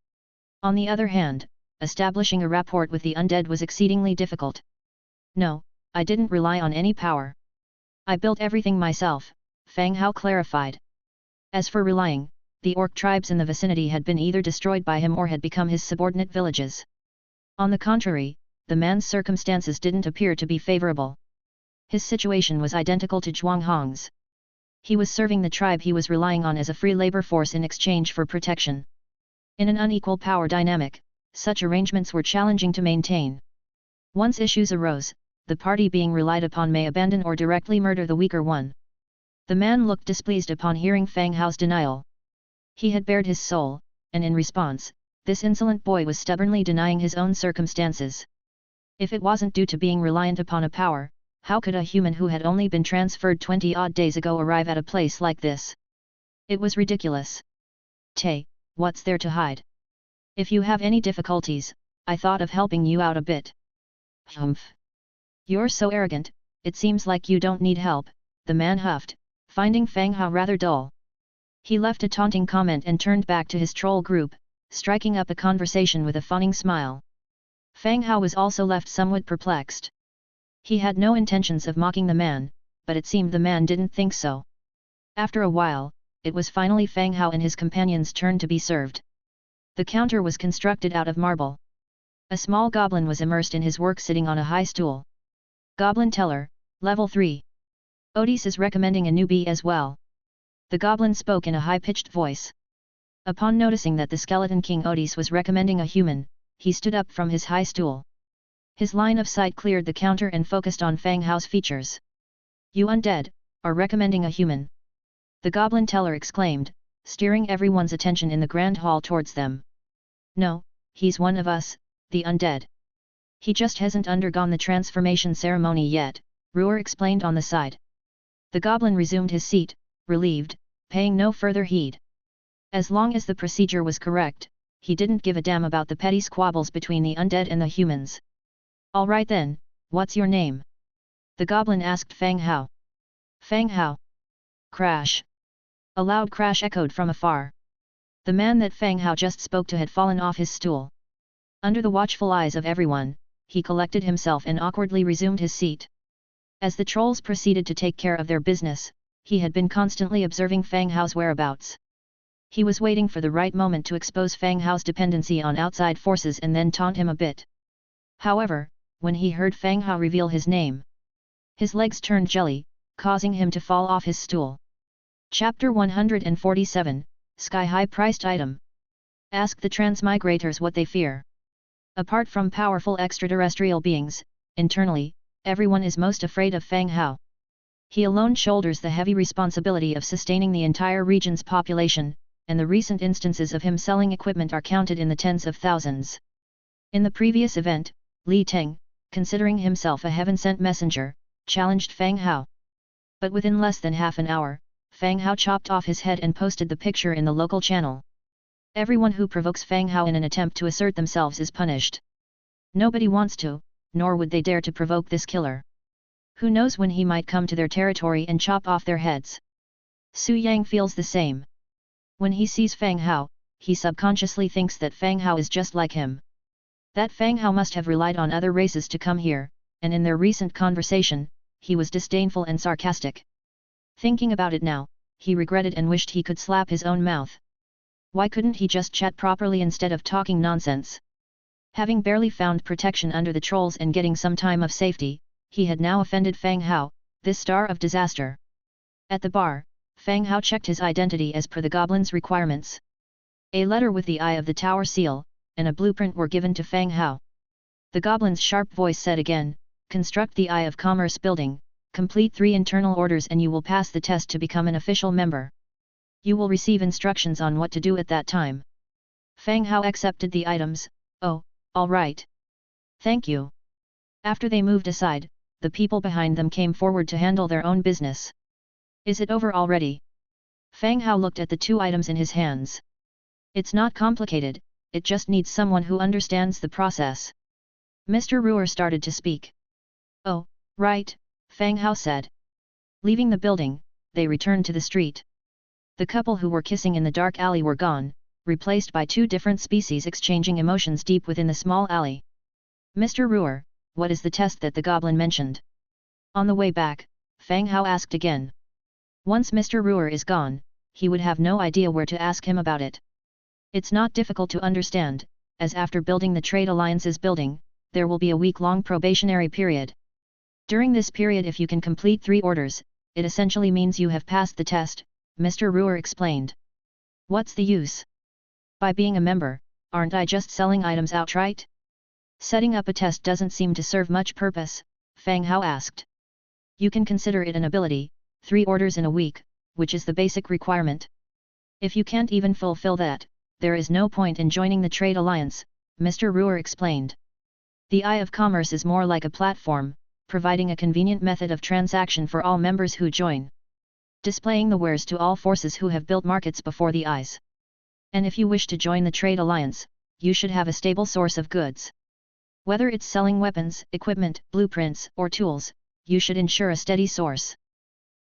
On the other hand, establishing a rapport with the undead was exceedingly difficult. No, I didn't rely on any power. I built everything myself, Fang Hao clarified. As for relying, the orc tribes in the vicinity had been either destroyed by him or had become his subordinate villages. On the contrary, the man's circumstances didn't appear to be favorable. His situation was identical to Zhuang Hong's. He was serving the tribe he was relying on as a free labor force in exchange for protection. In an unequal power dynamic, such arrangements were challenging to maintain. Once issues arose, the party being relied upon may abandon or directly murder the weaker one. The man looked displeased upon hearing Fang Hao's denial. He had bared his soul, and in response, this insolent boy was stubbornly denying his own circumstances. If it wasn't due to being reliant upon a power, how could a human who had only been transferred 20-odd days ago arrive at a place like this? It was ridiculous. Tay, what's there to hide? If you have any difficulties, I thought of helping you out a bit. Humph. You're so arrogant, it seems like you don't need help, the man huffed, finding Fang Hao rather dull. He left a taunting comment and turned back to his troll group, striking up a conversation with a fawning smile. Fang Hao was also left somewhat perplexed. He had no intentions of mocking the man, but it seemed the man didn't think so. After a while, it was finally Fang Hao and his companions' turn to be served. The counter was constructed out of marble. A small goblin was immersed in his work sitting on a high stool. Goblin Teller, Level 3. Odis is recommending a newbie as well. The goblin spoke in a high-pitched voice. Upon noticing that the Skeleton King Odis was recommending a human, he stood up from his high stool. His line of sight cleared the counter and focused on Fang Hao's features. You undead, are recommending a human. The goblin teller exclaimed, steering everyone's attention in the grand hall towards them. No, he's one of us, the undead. He just hasn't undergone the transformation ceremony yet, Ruer explained on the side. The goblin resumed his seat, relieved, paying no further heed. As long as the procedure was correct, he didn't give a damn about the petty squabbles between the undead and the humans. All right then, what's your name? The goblin asked Fang Hao. Fang Hao. Crash. A loud crash echoed from afar. The man that Fang Hao just spoke to had fallen off his stool. Under the watchful eyes of everyone, he collected himself and awkwardly resumed his seat. As the trolls proceeded to take care of their business, he had been constantly observing Fang Hao's whereabouts. He was waiting for the right moment to expose Fang Hao's dependency on outside forces and then taunt him a bit. However, when he heard Fang Hao reveal his name, his legs turned jelly, causing him to fall off his stool. Chapter 147, Sky-High Priced Item. Ask the transmigrators what they fear. Apart from powerful extraterrestrial beings, internally, everyone is most afraid of Fang Hao. He alone shoulders the heavy responsibility of sustaining the entire region's population, and the recent instances of him selling equipment are counted in the tens of thousands. In the previous event, Li Teng, considering himself a heaven-sent messenger, challenged Fang Hao. But within less than half an hour, Fang Hao chopped off his head and posted the picture in the local channel. Everyone who provokes Fang Hao in an attempt to assert themselves is punished. Nobody wants to, nor would they dare to provoke this killer. Who knows when he might come to their territory and chop off their heads. Su Yang feels the same. When he sees Fang Hao, he subconsciously thinks that Fang Hao is just like him. That Fang Hao must have relied on other races to come here, and in their recent conversation, he was disdainful and sarcastic. Thinking about it now, he regretted and wished he could slap his own mouth. Why couldn't he just chat properly instead of talking nonsense? Having barely found protection under the trolls and getting some time of safety, he had now offended Fang Hao, this star of disaster. At the bar, Fang Hao checked his identity as per the goblin's requirements. A letter with the Eye of the Tower seal, and a blueprint were given to Fang Hao. The goblin's sharp voice said again, construct the Eye of Commerce building, complete 3 internal orders and you will pass the test to become an official member. You will receive instructions on what to do at that time. Fang Hao accepted the items. Oh, all right. Thank you. After they moved aside, the people behind them came forward to handle their own business. Is it over already? Fang Hao looked at the two items in his hands. It's not complicated, it just needs someone who understands the process. Mr. Ruer started to speak. Oh, right, Fang Hao said. Leaving the building, they returned to the street. The couple who were kissing in the dark alley were gone, replaced by two different species exchanging emotions deep within the small alley. Mr. Ruer, what is the test that the goblin mentioned? On the way back, Fang Hao asked again. Once Mr. Ruer is gone, he would have no idea where to ask him about it. It's not difficult to understand, as after building the Trade Alliance's building, there will be a week-long probationary period. During this period, if you can complete 3 orders, it essentially means you have passed the test, Mr. Ruer explained. What's the use? By being a member, aren't I just selling items outright? Setting up a test doesn't seem to serve much purpose, Fang Hao asked. You can consider it an ability, 3 orders in a week, which is the basic requirement. If you can't even fulfill that, there is no point in joining the Trade Alliance, Mr. Ruer explained. The Eye of Commerce is more like a platform, providing a convenient method of transaction for all members who join. Displaying the wares to all forces who have built markets before the eyes. And if you wish to join the Trade Alliance, you should have a stable source of goods. Whether it's selling weapons, equipment, blueprints, or tools, you should ensure a steady source.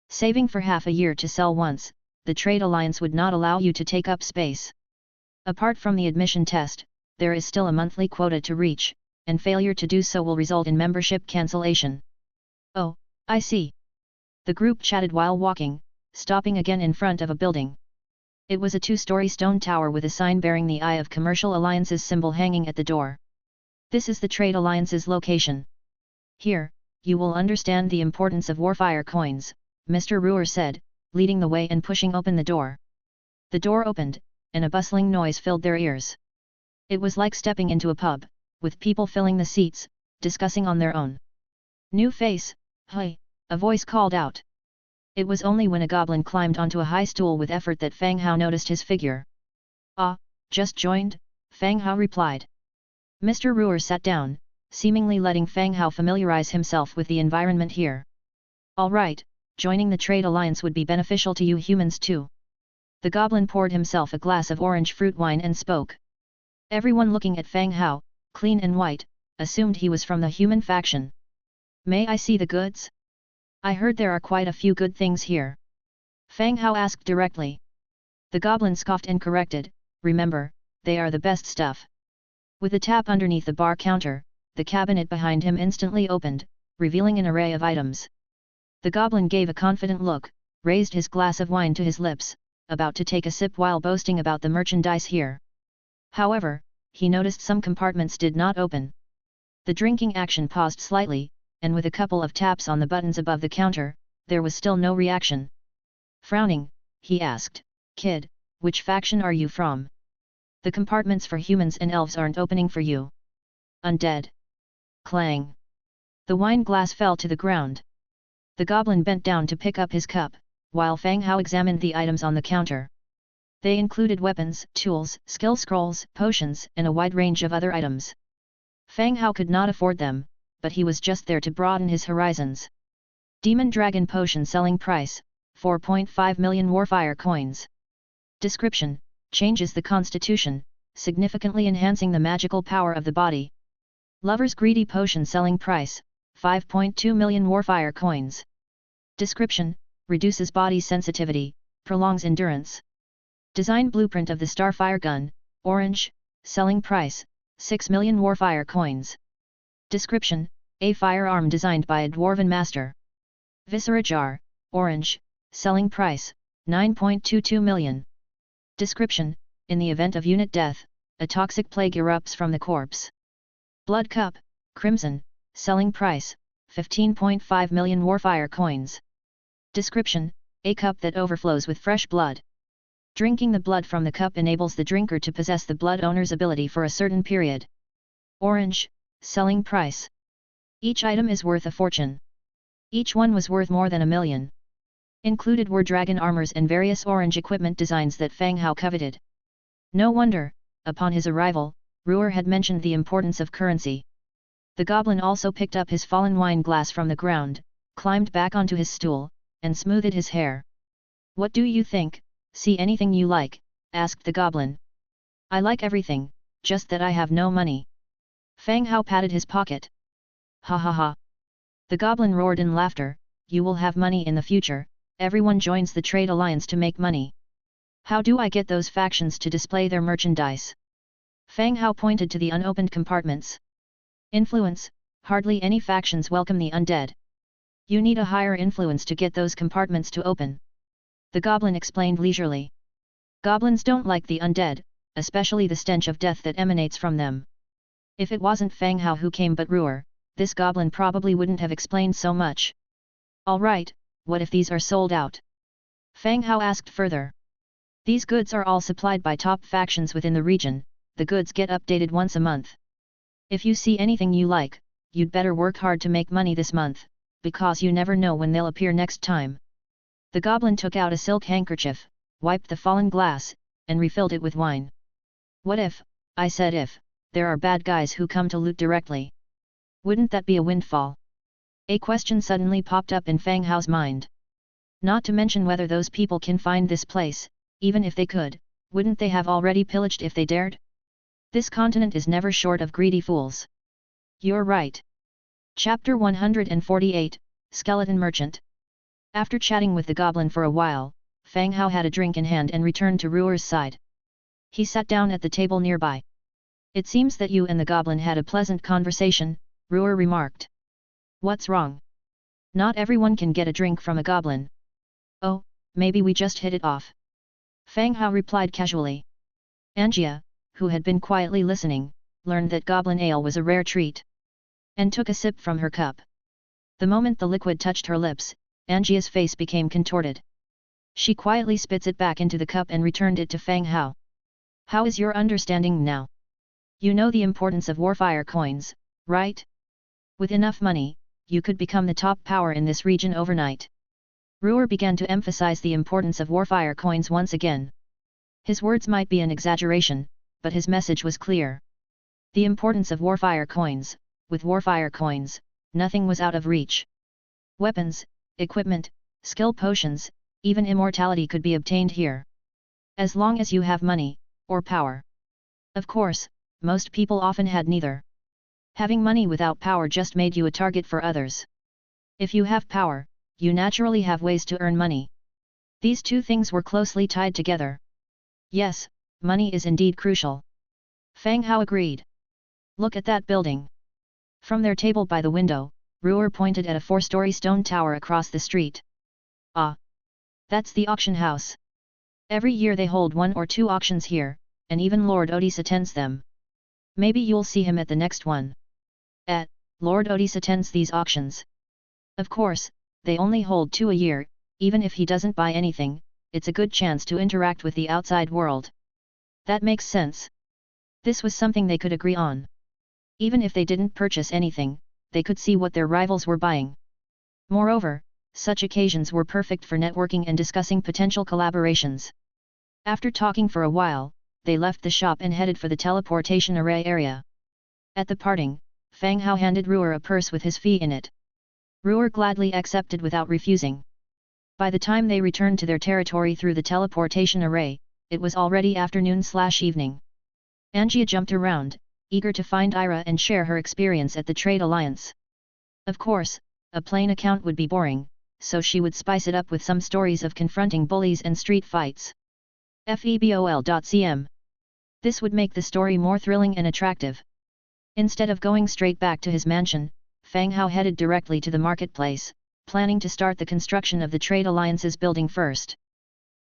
Saving for half a year to sell once, the Trade Alliance would not allow you to take up space. Apart from the admission test, there is still a monthly quota to reach, and failure to do so will result in membership cancellation. Oh, I see. The group chatted while walking, stopping again in front of a building. It was a 2-story stone tower with a sign bearing the Eye of Commercial Alliance's symbol hanging at the door. This is the Trade Alliance's location. Here, you will understand the importance of Warfire coins, Mr. Ruer said, leading the way and pushing open the door. The door opened, and a bustling noise filled their ears. It was like stepping into a pub, with people filling the seats, discussing on their own. New face, hi, a voice called out. It was only when a goblin climbed onto a high stool with effort that Fang Hao noticed his figure. Ah, just joined, Fang Hao replied. Mr. Ruer sat down, seemingly letting Fang Hao familiarize himself with the environment here. All right, joining the Trade Alliance would be beneficial to you humans too. The goblin poured himself a glass of orange fruit wine and spoke. Everyone looking at Fang Hao, clean and white, assumed he was from the human faction. May I see the goods? I heard there are quite a few good things here. Fang Hao asked directly. The goblin scoffed and corrected, remember, they are the best stuff. With a tap underneath the bar counter, the cabinet behind him instantly opened, revealing an array of items. The goblin gave a confident look, raised his glass of wine to his lips, about to take a sip while boasting about the merchandise here. However, he noticed some compartments did not open. The drinking action paused slightly, and with a couple of taps on the buttons above the counter, there was still no reaction. Frowning, he asked, Kid, which faction are you from? The compartments for humans and elves aren't opening for you. Undead. Clang. The wine glass fell to the ground. The goblin bent down to pick up his cup, while Fang Hao examined the items on the counter. They included weapons, tools, skill scrolls, potions, and a wide range of other items. Fang Hao could not afford them, but he was just there to broaden his horizons. Demon Dragon Potion selling price, 4.5 million Warfire coins. Description, changes the constitution, significantly enhancing the magical power of the body. Lover's Greedy Potion selling price, 5.2 million Warfire coins. Description, reduces body sensitivity, prolongs endurance. Design Blueprint of the Starfire Gun, orange, selling price, 6 million Warfire coins. Description, a firearm designed by a Dwarven master. Viscera Jar, orange, selling price, 9.22 million. Description, in the event of unit death, a toxic plague erupts from the corpse. Blood Cup, crimson, selling price, 15.5 million Warfire coins. Description, a cup that overflows with fresh blood. Drinking the blood from the cup enables the drinker to possess the blood owner's ability for a certain period. Orange, selling price. Each item is worth a fortune. Each one was worth more than 1 million. Included were dragon armors and various orange equipment designs that Fang Hao coveted. No wonder, upon his arrival, Ruer had mentioned the importance of currency. The goblin also picked up his fallen wine glass from the ground, climbed back onto his stool, and smoothed his hair. What do you think, See anything you like? Asked the goblin. I like everything, just that I have no money. Fang Hao patted his pocket. Ha ha ha. The goblin roared in laughter, you will have money in the future, everyone joins the trade alliance to make money. How do I get those factions to display their merchandise? Fang Hao pointed to the unopened compartments. Influence, hardly any factions welcome the undead. You need a higher influence to get those compartments to open. The goblin explained leisurely. Goblins don't like the undead, especially the stench of death that emanates from them. If it wasn't Fang Hao who came but Ruer, this goblin probably wouldn't have explained so much. Alright, what if these are sold out? Fang Hao asked further. These goods are all supplied by top factions within the region, the goods get updated once a month. If you see anything you like, you'd better work hard to make money this month, because you never know when they'll appear next time. The goblin took out a silk handkerchief, wiped the fallen glass, and refilled it with wine. What if, I said if, there are bad guys who come to loot directly? Wouldn't that be a windfall? A question suddenly popped up in Fang Hao's mind. Not to mention whether those people can find this place, even if they could, wouldn't they have already pillaged if they dared? This continent is never short of greedy fools. You're right. Chapter 148, Skeleton Merchant. After chatting with the goblin for a while, Fang Hao had a drink in hand and returned to Ruer's side. He sat down at the table nearby. It seems that you and the goblin had a pleasant conversation, Ruer remarked. What's wrong? Not everyone can get a drink from a goblin. Oh, maybe we just hit it off. Fang Hao replied casually. Angia, who had been quietly listening, learned that goblin ale was a rare treat. And took a sip from her cup. The moment the liquid touched her lips, Angia's face became contorted. She quietly spits it back into the cup and returned it to Fang Hao. How is your understanding now? You know the importance of warfire coins, right? With enough money, you could become the top power in this region overnight. Ruer began to emphasize the importance of warfire coins once again. His words might be an exaggeration, but his message was clear. The importance of warfire coins. With warfire coins, nothing was out of reach. Weapons, equipment, skill potions, even immortality could be obtained here. As long as you have money, or power. Of course, most people often had neither. Having money without power just made you a target for others. If you have power, you naturally have ways to earn money. These two things were closely tied together. Yes, money is indeed crucial. Fang Hao agreed. Look at that building. From their table by the window, Ruer pointed at a 4-story stone tower across the street. Ah! That's the auction house. Every year they hold 1 or 2 auctions here, and even Lord Odis attends them. Maybe you'll see him at the next one. Lord Odis attends these auctions. Of course, they only hold 2 a year, even if he doesn't buy anything, it's a good chance to interact with the outside world. That makes sense. This was something they could agree on. Even if they didn't purchase anything, they could see what their rivals were buying. Moreover, such occasions were perfect for networking and discussing potential collaborations. After talking for a while, they left the shop and headed for the teleportation array area. At the parting, Fang Hao handed Ruer a purse with his fee in it. Ruer gladly accepted without refusing. By the time they returned to their territory through the teleportation array, it was already afternoon/evening. Angia jumped around, eager to find Ira and share her experience at the Trade Alliance. Of course, a plain account would be boring, so she would spice it up with some stories of confronting bullies and street fights. Febol.cm. This would make the story more thrilling and attractive. Instead of going straight back to his mansion, Fang Hao headed directly to the marketplace, planning to start the construction of the Trade Alliance's building first.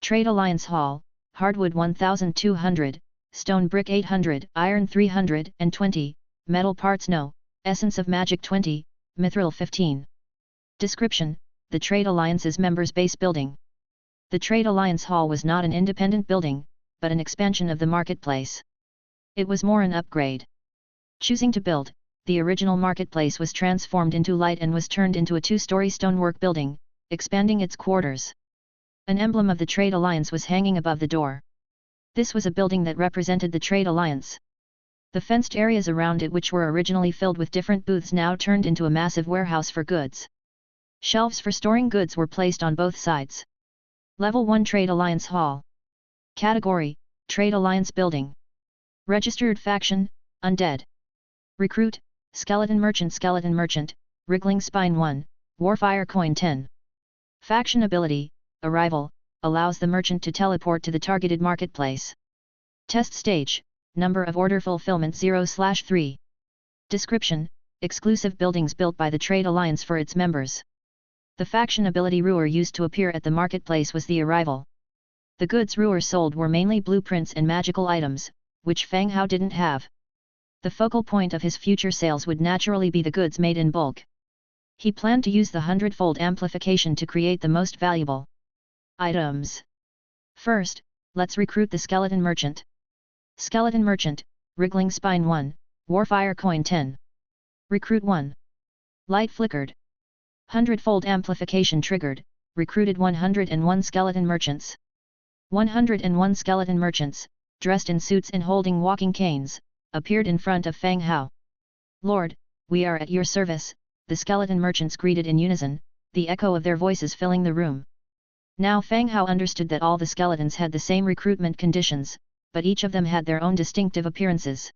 Trade Alliance Hall, hardwood 1200, stone brick 800, iron 320, metal parts no, essence of magic 20, mithril 15. Description: the Trade Alliance's members' base building. The Trade Alliance Hall was not an independent building, but an expansion of the marketplace. It was more an upgrade. Choosing to build, the original marketplace was transformed into light and was turned into a 2-story stonework building, expanding its quarters. An emblem of the Trade Alliance was hanging above the door. This was a building that represented the Trade Alliance. The fenced areas around it, which were originally filled with different booths, now turned into a massive warehouse for goods. Shelves for storing goods were placed on both sides. Level 1 Trade Alliance Hall. Category: Trade Alliance Building. Registered Faction: Undead. Recruit: Skeleton Merchant, Wriggling Spine 1, Warfire Coin 10. Faction Ability: Arrival, allows the merchant to teleport to the targeted marketplace. Test Stage: Number of order fulfillment 0/3. Description: Exclusive buildings built by the Trade Alliance for its members. The faction ability Ruer used to appear at the marketplace was the Arrival. The goods Ruer sold were mainly blueprints and magical items, which Fang Hao didn't have. The focal point of his future sales would naturally be the goods made in bulk. He planned to use the Hundredfold Amplification to create the most valuable items. First, let's recruit the Skeleton Merchant. Skeleton Merchant, Wriggling Spine 1, Warfire Coin 10. Recruit 1. Light flickered. Hundredfold Amplification triggered, recruited 101 Skeleton Merchants. 101 Skeleton Merchants, dressed in suits and holding walking canes, appeared in front of Fang Hao. Lord, we are at your service, the Skeleton Merchants greeted in unison, the echo of their voices filling the room. Now Fang Hao understood that all the skeletons had the same recruitment conditions, but each of them had their own distinctive appearances.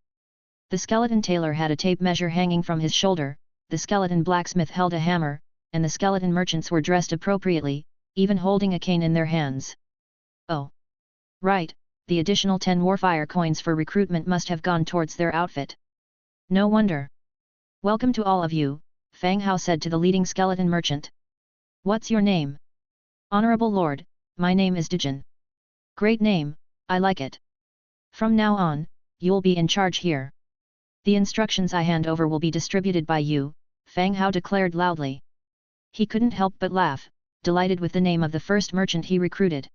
The skeleton tailor had a tape measure hanging from his shoulder, the skeleton blacksmith held a hammer, and the skeleton merchants were dressed appropriately, even holding a cane in their hands. Oh! Right, the additional 10 Warfire coins for recruitment must have gone towards their outfit. No wonder. Welcome to all of you, Fang Hao said to the leading skeleton merchant. What's your name? Honorable Lord, my name is Dijin. Great name, I like it. From now on, you'll be in charge here. The instructions I hand over will be distributed by you, Fang Hao declared loudly. He couldn't help but laugh, delighted with the name of the first merchant he recruited.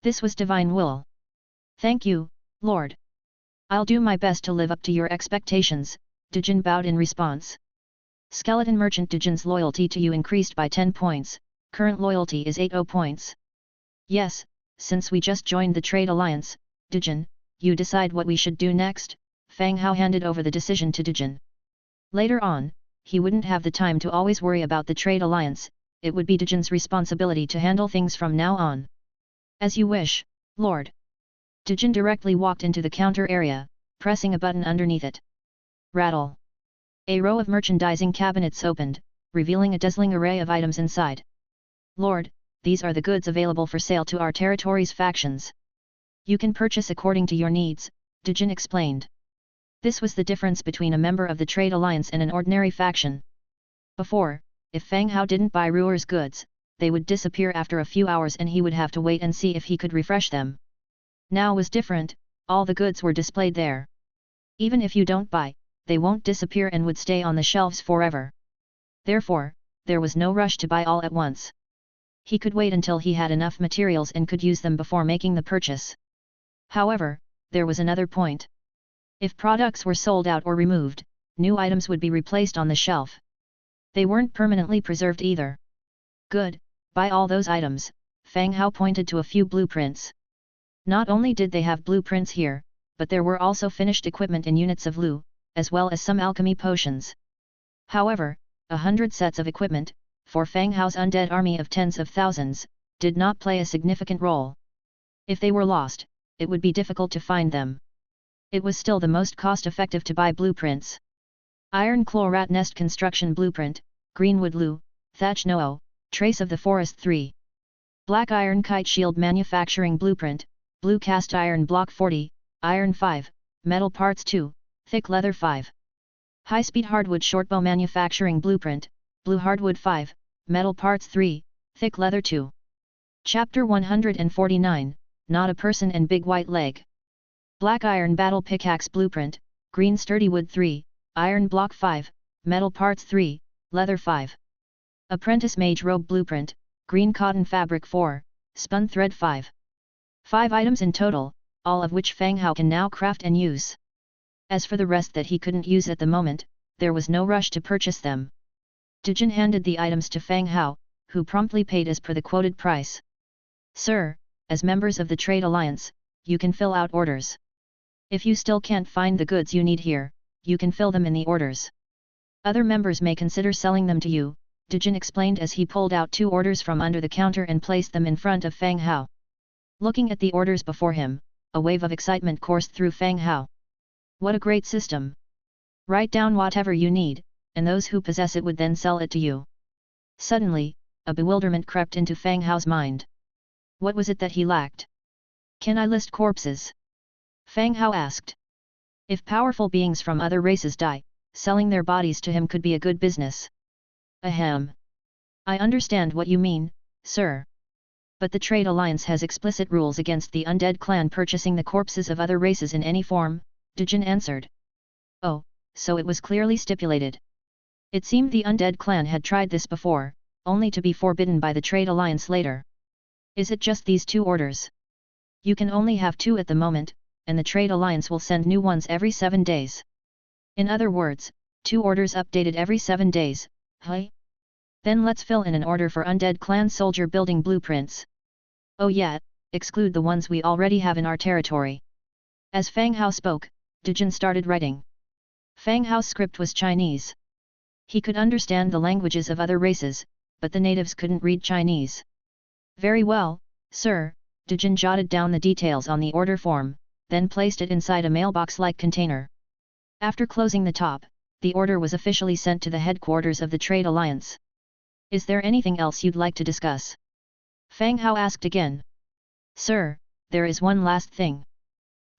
This was divine will. Thank you, Lord. I'll do my best to live up to your expectations, Dijin bowed in response. Skeleton Merchant Dijin's loyalty to you increased by 10 points, current loyalty is 80 points. Yes, since we just joined the Trade Alliance, Dijin, you decide what we should do next, Fang Hao handed over the decision to Dijin. Later on, he wouldn't have the time to always worry about the Trade Alliance, it would be Dijin's responsibility to handle things from now on. As you wish, Lord. Dijin directly walked into the counter area, pressing a button underneath it. Rattle. A row of merchandising cabinets opened, revealing a dazzling array of items inside. Lord, these are the goods available for sale to our territory's factions. You can purchase according to your needs, Dijin explained. This was the difference between a member of the Trade Alliance and an ordinary faction. Before, if Fang Hao didn't buy Ruer's goods, they would disappear after a few hours and he would have to wait and see if he could refresh them. Now was different, all the goods were displayed there. Even if you don't buy, they won't disappear and would stay on the shelves forever. Therefore, there was no rush to buy all at once. He could wait until he had enough materials and could use them before making the purchase. However, there was another point. If products were sold out or removed, new items would be replaced on the shelf. They weren't permanently preserved either. Good, buy all those items, Fang Hao pointed to a few blueprints. Not only did they have blueprints here, but there were also finished equipment in units of Lu, as well as some alchemy potions. However, 100 sets of equipment, for Fang Hao's undead army of tens of thousands, did not play a significant role. If they were lost, it would be difficult to find them. It was still the most cost-effective to buy blueprints. Iron Claw Rat Nest Construction Blueprint, Greenwood Lu, Thatch Noo, Trace of the Forest 3. Black Iron Kite Shield Manufacturing Blueprint, Blue Cast Iron Block 40, Iron 5, Metal Parts 2, Thick Leather 5. High-Speed Hardwood Shortbow Manufacturing Blueprint, Blue Hardwood 5, Metal Parts 3, Thick Leather 2. Chapter 149, Not a Person and Big White Leg. Black Iron Battle Pickaxe Blueprint, Green Sturdy Wood 3, Iron Block 5, Metal Parts 3, Leather 5. Apprentice Mage Robe Blueprint, Green Cotton Fabric 4, Spun Thread 5. 5 items in total, all of which Fang Hao can now craft and use. As for the rest that he couldn't use at the moment, there was no rush to purchase them. Dijin handed the items to Fang Hao, who promptly paid as per the quoted price. Sir, as members of the Trade Alliance, you can fill out orders. If you still can't find the goods you need here, you can fill them in the orders. Other members may consider selling them to you, Dijin explained as he pulled out 2 orders from under the counter and placed them in front of Fang Hao. Looking at the orders before him, a wave of excitement coursed through Fang Hao. What a great system! Write down whatever you need, and those who possess it would then sell it to you. Suddenly, a bewilderment crept into Fang Hao's mind. What was it that he lacked? Can I list corpses? Fang Hao asked. If powerful beings from other races die, selling their bodies to him could be a good business. Ahem. I understand what you mean, sir. But the Trade Alliance has explicit rules against the Undead clan purchasing the corpses of other races in any form, Dijin answered. Oh, so it was clearly stipulated. It seemed the Undead clan had tried this before, only to be forbidden by the Trade Alliance later. Is it just these 2 orders? You can only have 2 at the moment, and the Trade Alliance will send new ones every 7 days. In other words, 2 orders updated every 7 days, huh? Then let's fill in an order for Undead clan soldier building blueprints. Oh yeah, exclude the ones we already have in our territory. As Fang Hao spoke, Dijin started writing. Fang Hao's script was Chinese. He could understand the languages of other races, but the natives couldn't read Chinese. Very well, sir, Dijin jotted down the details on the order form, then placed it inside a mailbox-like container. After closing the top, the order was officially sent to the headquarters of the Trade Alliance. Is there anything else you'd like to discuss? Fang Hao asked again. Sir, there is one last thing.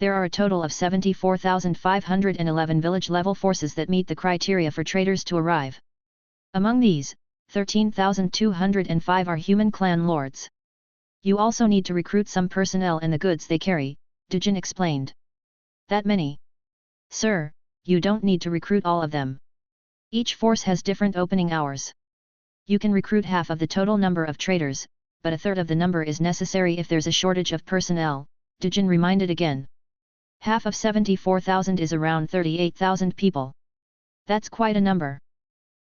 There are a total of 74,511 village-level forces that meet the criteria for traders to arrive. Among these, 13,205 are human clan lords. You also need to recruit some personnel and the goods they carry, Dijin explained. That many? Sir, you don't need to recruit all of them. Each force has different opening hours. You can recruit half of the total number of traders, but a third of the number is necessary if there's a shortage of personnel, Dijin reminded again. Half of 74,000 is around 38,000 people. That's quite a number.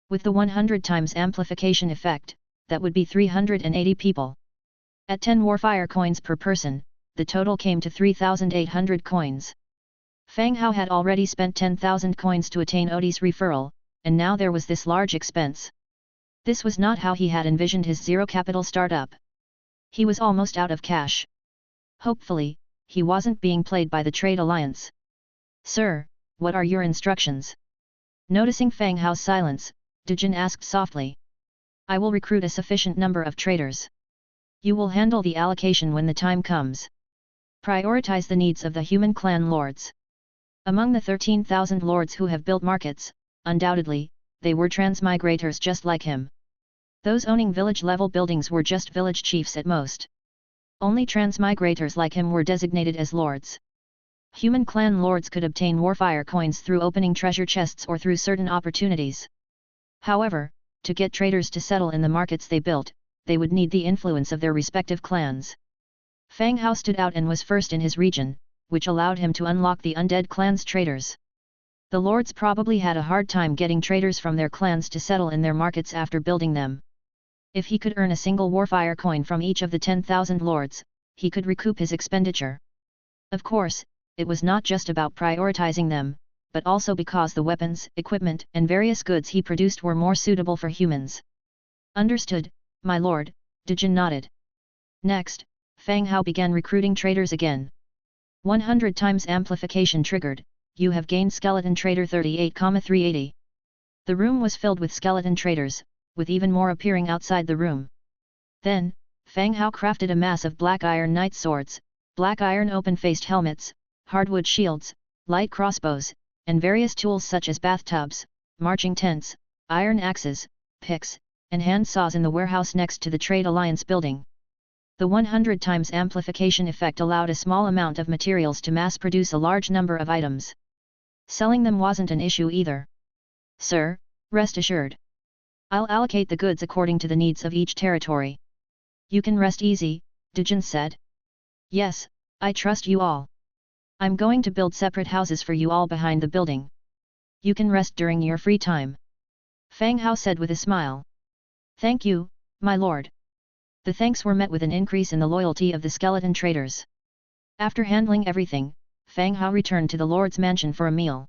With the 100 times amplification effect, that would be 380 people. At 10 warfire coins per person, the total came to 3,800 coins. Fang Hao had already spent 10,000 coins to attain Odie's referral, and now there was this large expense. This was not how he had envisioned his zero-capital startup. He was almost out of cash. Hopefully, he wasn't being played by the Trade Alliance. Sir, what are your instructions? Noticing Fang Hao's silence, Dijin asked softly. I will recruit a sufficient number of traders. You will handle the allocation when the time comes. Prioritize the needs of the human clan lords. Among the 13,000 lords who have built markets, undoubtedly, they were transmigrators just like him. Those owning village-level buildings were just village chiefs at most. Only transmigrators like him were designated as lords. Human clan lords could obtain warfire coins through opening treasure chests or through certain opportunities. However, to get traders to settle in the markets they built, they would need the influence of their respective clans. Fang Hao stood out and was first in his region, which allowed him to unlock the Undead clan's traders. The lords probably had a hard time getting traders from their clans to settle in their markets after building them. If he could earn a single warfire coin from each of the 10,000 lords, he could recoup his expenditure. Of course, it was not just about prioritizing them, but also because the weapons, equipment, and various goods he produced were more suitable for humans. Understood, my lord, Dijin nodded. Next, Fang Hao began recruiting traders again. 100 times amplification triggered, you have gained skeleton trader 38,380. The room was filled with skeleton traders, with even more appearing outside the room. Then, Fang Hao crafted a mass of black iron knight swords, black iron open-faced helmets, hardwood shields, light crossbows, and various tools such as bathtubs, marching tents, iron axes, picks, and hand saws in the warehouse next to the Trade Alliance building. The 100 times amplification effect allowed a small amount of materials to mass-produce a large number of items. Selling them wasn't an issue either. Sir, rest assured. I'll allocate the goods according to the needs of each territory. You can rest easy, Dijin said. Yes, I trust you all. I'm going to build separate houses for you all behind the building. You can rest during your free time. Fang Hao said with a smile. Thank you, my lord. The thanks were met with an increase in the loyalty of the skeleton traders. After handling everything, Fang Hao returned to the lord's mansion for a meal.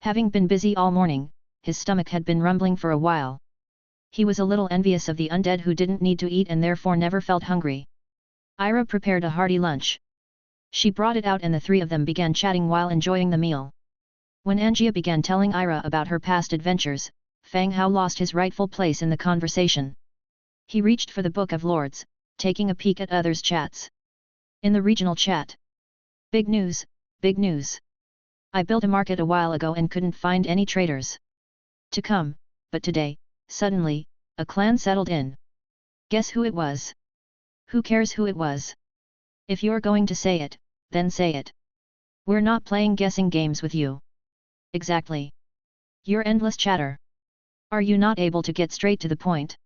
Having been busy all morning, his stomach had been rumbling for a while. He was a little envious of the undead who didn't need to eat and therefore never felt hungry. Ira prepared a hearty lunch. She brought it out and the three of them began chatting while enjoying the meal. When Angia began telling Ira about her past adventures, Fang Hao lost his rightful place in the conversation. He reached for the Book of Lords, taking a peek at others' chats. In the regional chat. Big news, big news. I built a market a while ago and couldn't find any traders to come, but today, suddenly, a clan settled in. Guess who it was? Who cares who it was? If you're going to say it, then say it. We're not playing guessing games with you. Exactly. Your endless chatter. Are you not able to get straight to the point?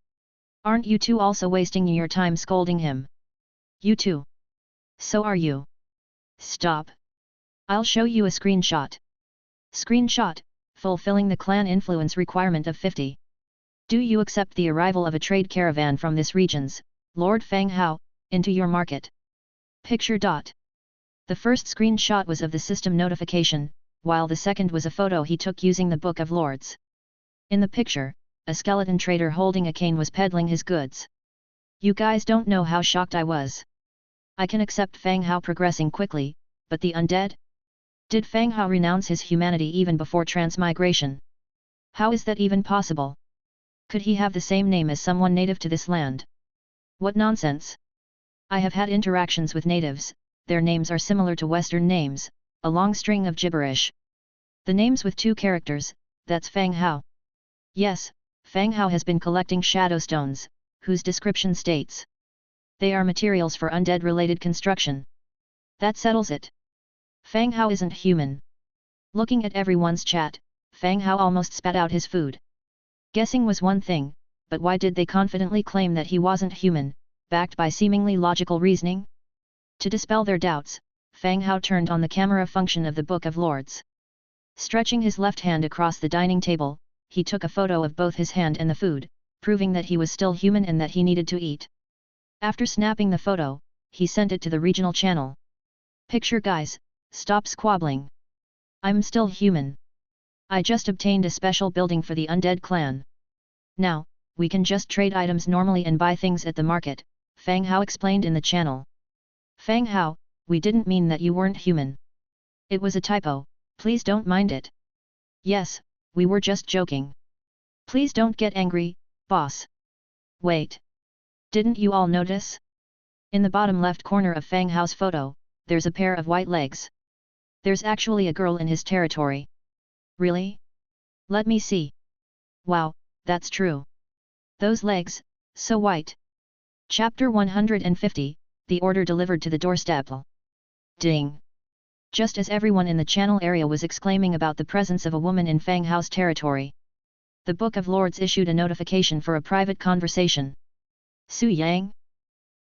Aren't you two also wasting your time scolding him? You too. So are you. Stop. I'll show you a screenshot. Screenshot, fulfilling the clan influence requirement of 50. Do you accept the arrival of a trade caravan from this region's, Lord Fang Hao, into your market? Picture. The first screenshot was of the system notification, while the second was a photo he took using the Book of Lords. In the picture, a skeleton trader holding a cane was peddling his goods. You guys don't know how shocked I was. I can accept Fang Hao progressing quickly, but the undead? Did Fang Hao renounce his humanity even before transmigration? How is that even possible? Could he have the same name as someone native to this land? What nonsense! I have had interactions with natives, their names are similar to Western names, a long string of gibberish. The names with 2 characters, that's Fang Hao. Yes, Fang Hao has been collecting shadow stones, whose description states they are materials for undead-related construction. That settles it. Fang Hao isn't human. Looking at everyone's chat, Fang Hao almost spat out his food. Guessing was one thing, but why did they confidently claim that he wasn't human, backed by seemingly logical reasoning? To dispel their doubts, Fang Hao turned on the camera function of the Book of Lords. Stretching his left hand across the dining table, he took a photo of both his hand and the food, proving that he was still human and that he needed to eat. After snapping the photo, he sent it to the regional channel. Picture. Guys, stop squabbling. I'm still human. I just obtained a special building for the undead clan. Now, we can just trade items normally and buy things at the market, Fang Hao explained in the channel. Fang Hao, we didn't mean that you weren't human. It was a typo, please don't mind it. Yes, we were just joking. Please don't get angry, boss. Wait. Didn't you all notice? In the bottom left corner of Fang Hao's photo, there's a pair of white legs. There's actually a girl in his territory. Really? Let me see. Wow, that's true. Those legs, so white. Chapter 150, The Order Delivered to the Doorstep. Ding! Just as everyone in the channel area was exclaiming about the presence of a woman in Fang Hao's territory, the Book of Lords issued a notification for a private conversation. Su Yang?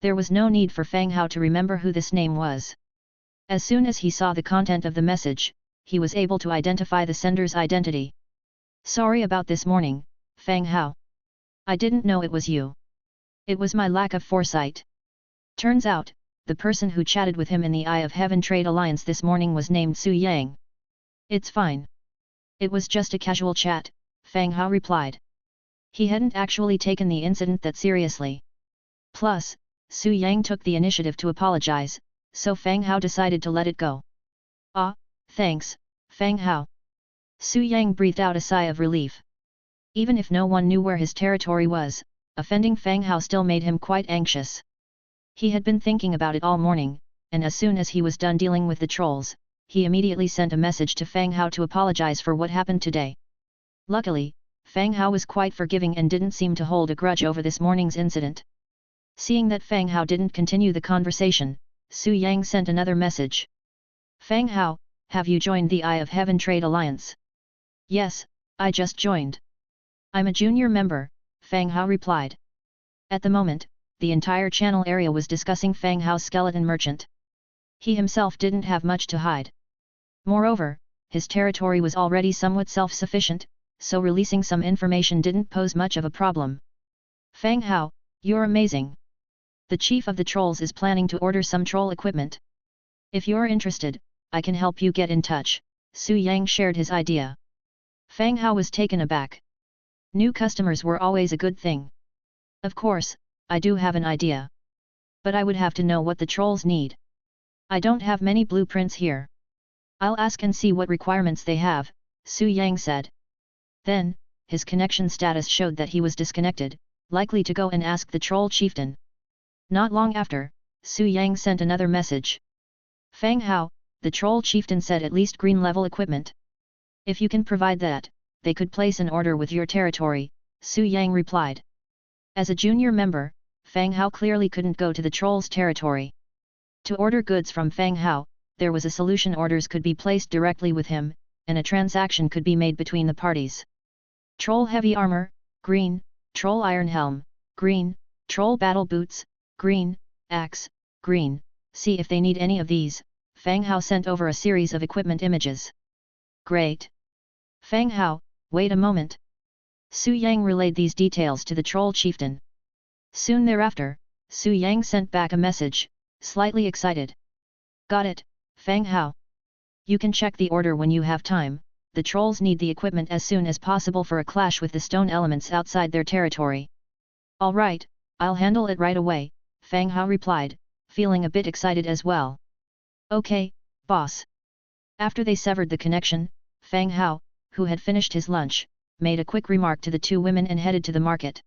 There was no need for Fang Hao to remember who this name was. As soon as he saw the content of the message, he was able to identify the sender's identity. Sorry about this morning, Fang Hao. I didn't know it was you. It was my lack of foresight. Turns out, the person who chatted with him in the Eye of Heaven Trade Alliance this morning was named Su Yang. It's fine. It was just a casual chat, Fang Hao replied. He hadn't actually taken the incident that seriously. Plus, Su Yang took the initiative to apologize, so Fang Hao decided to let it go. Ah, thanks, Fang Hao. Su Yang breathed out a sigh of relief. Even if no one knew where his territory was, offending Fang Hao still made him quite anxious. He had been thinking about it all morning, and as soon as he was done dealing with the trolls, he immediately sent a message to Fang Hao to apologize for what happened today. Luckily, Fang Hao was quite forgiving and didn't seem to hold a grudge over this morning's incident. Seeing that Fang Hao didn't continue the conversation, Su Yang sent another message. Fang Hao, have you joined the Eye of Heaven Trade Alliance? Yes, I just joined. I'm a junior member, Fang Hao replied. At the moment, the entire channel area was discussing Fang Hao's skeleton merchant. He himself didn't have much to hide. Moreover, his territory was already somewhat self-sufficient, so releasing some information didn't pose much of a problem. Fang Hao, you're amazing. The chief of the trolls is planning to order some troll equipment. If you're interested, I can help you get in touch, Su Yang shared his idea. Fang Hao was taken aback. New customers were always a good thing. Of course, I do have an idea. But I would have to know what the trolls need. I don't have many blueprints here. I'll ask and see what requirements they have, Su Yang said. Then, his connection status showed that he was disconnected, likely to go and ask the troll chieftain. Not long after, Su Yang sent another message. Fang Hao, the troll chieftain said at least green level equipment. If you can provide that, they could place an order with your territory, Su Yang replied. As a junior member, Fang Hao clearly couldn't go to the troll's territory. To order goods from Fang Hao, there was a solution: orders could be placed directly with him, and a transaction could be made between the parties. Troll heavy armor, green; troll iron helm, green; troll battle boots, green; axe, green. See if they need any of these. Fang Hao sent over a series of equipment images. Great! Fang Hao, wait a moment. Su Yang relayed these details to the troll chieftain. Soon thereafter, Su Yang sent back a message, slightly excited. Got it, Fang Hao. You can check the order when you have time. The trolls need the equipment as soon as possible for a clash with the stone elements outside their territory. All right, I'll handle it right away, Fang Hao replied, feeling a bit excited as well. Okay, boss. After they severed the connection, Fang Hao, who had finished his lunch, made a quick remark to the two women and headed to the market.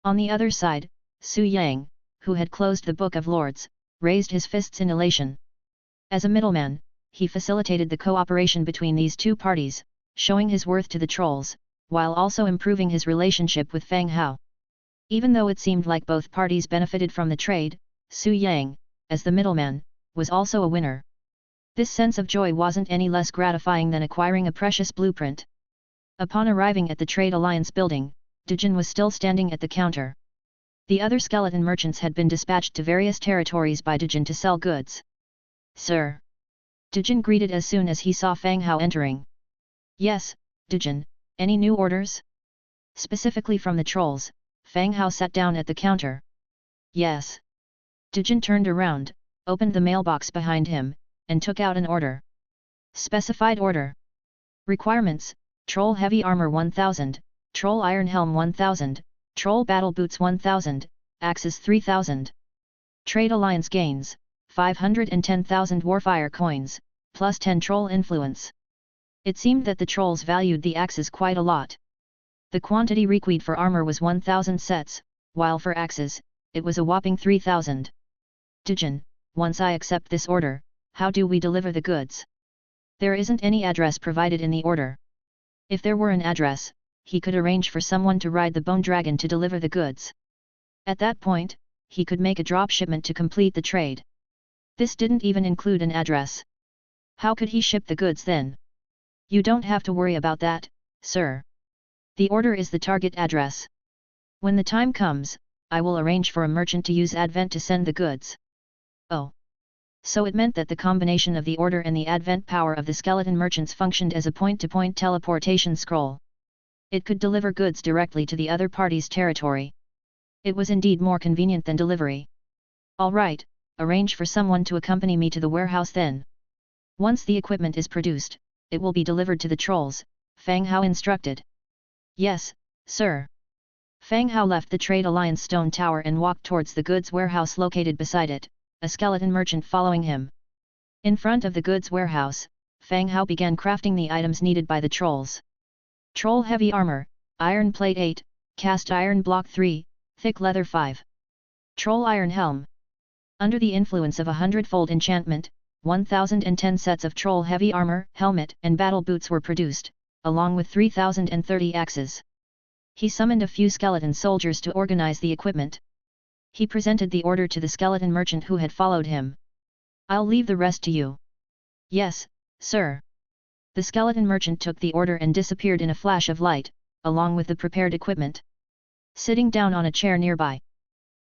On the other side, Su Yang, who had closed the Book of Lords, raised his fists in elation. As a middleman, he facilitated the cooperation between these two parties, showing his worth to the trolls, while also improving his relationship with Fang Hao. Even though it seemed like both parties benefited from the trade, Su Yang, as the middleman, was also a winner. This sense of joy wasn't any less gratifying than acquiring a precious blueprint. Upon arriving at the Trade Alliance building, Dujin was still standing at the counter. The other skeleton merchants had been dispatched to various territories by Dujin to sell goods. Sir! Dujin greeted as soon as he saw Fang Hao entering. Yes, Dujin, any new orders? Specifically from the trolls, Fang Hao sat down at the counter. Yes. Dujin turned around, opened the mailbox behind him, and took out an order. Specified order. Requirements: Troll heavy armor 1000, Troll iron helm 1000, Troll battle boots 1000, axes 3000. Trade Alliance gains: 510,000 Warfire coins, plus 10 Troll influence. It seemed that the trolls valued the axes quite a lot. The quantity required for armor was 1000 sets, while for axes, it was a whopping 3000. Dujin, once I accept this order, how do we deliver the goods? There isn't any address provided in the order. If there were an address, he could arrange for someone to ride the bone dragon to deliver the goods. At that point, he could make a drop shipment to complete the trade. This didn't even include an address. How could he ship the goods then? You don't have to worry about that, sir. The order is the target address. When the time comes, I will arrange for a merchant to use Advent to send the goods. Oh. So it meant that the combination of the order and the Advent power of the skeleton merchants functioned as a point-to-point teleportation scroll. It could deliver goods directly to the other party's territory. It was indeed more convenient than delivery. All right, arrange for someone to accompany me to the warehouse then. Once the equipment is produced, it will be delivered to the trolls, Fang Hao instructed. Yes, sir. Fang Hao left the Trade Alliance stone tower and walked towards the goods warehouse located beside it, a skeleton merchant following him. In front of the goods warehouse, Fang Hao began crafting the items needed by the trolls. Troll heavy armor, iron plate 8, cast iron block 3, thick leather 5. Troll iron helm. Under the influence of a hundredfold enchantment, 1010 sets of troll heavy armor, helmet and battle boots were produced, along with 3030 axes. He summoned a few skeleton soldiers to organize the equipment. He presented the order to the skeleton merchant who had followed him. I'll leave the rest to you. Yes, sir. The skeleton merchant took the order and disappeared in a flash of light, along with the prepared equipment. Sitting down on a chair nearby,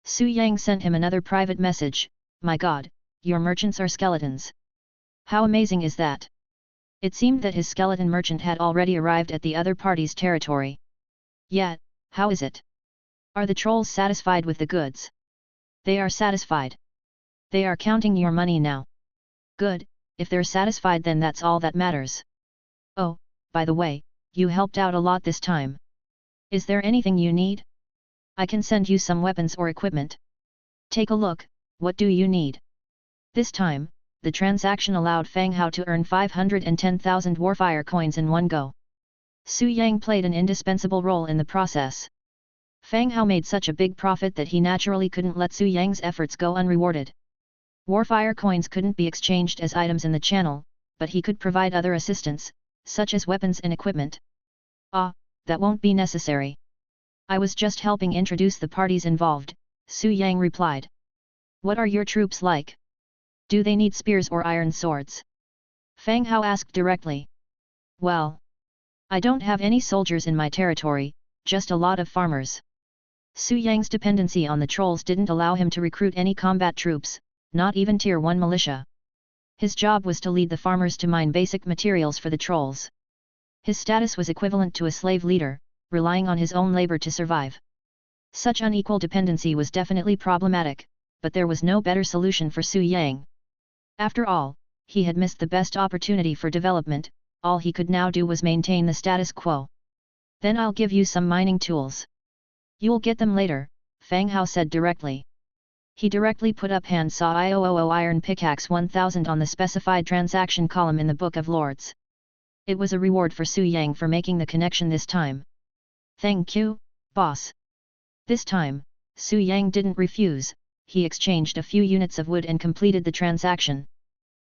Su Yang sent him another private message. My God, your merchants are skeletons. How amazing is that? It seemed that his skeleton merchant had already arrived at the other party's territory. Yet, how is it? Are the trolls satisfied with the goods? They are satisfied. They are counting your money now. Good, if they're satisfied then that's all that matters. Oh, by the way, you helped out a lot this time. Is there anything you need? I can send you some weapons or equipment. Take a look, What do you need? This time, the transaction allowed Fang Hao to earn 510,000 Warfire coins in one go. Su Yang played an indispensable role in the process. Fang Hao made such a big profit that he naturally couldn't let Su Yang's efforts go unrewarded. Warfire coins couldn't be exchanged as items in the channel, but he could provide other assistance, such as weapons and equipment. Ah, that won't be necessary. I was just helping introduce the parties involved, Su Yang replied. What are your troops like? Do they need spears or iron swords? Fang Hao asked directly. Well, I don't have any soldiers in my territory, just a lot of farmers. Su Yang's dependency on the trolls didn't allow him to recruit any combat troops, not even Tier 1 militia. His job was to lead the farmers to mine basic materials for the trolls. His status was equivalent to a slave leader, relying on his own labor to survive. Such unequal dependency was definitely problematic, but there was no better solution for Su Yang. After all, he had missed the best opportunity for development, all he could now do was maintain the status quo. Then I'll give you some mining tools. You'll get them later, Fang Hao said directly. He directly put up handsaw IOOO iron pickaxe 1000 on the specified transaction column in the Book of Lords. It was a reward for Su Yang for making the connection this time. Thank you, boss. This time, Su Yang didn't refuse, he exchanged a few units of wood and completed the transaction.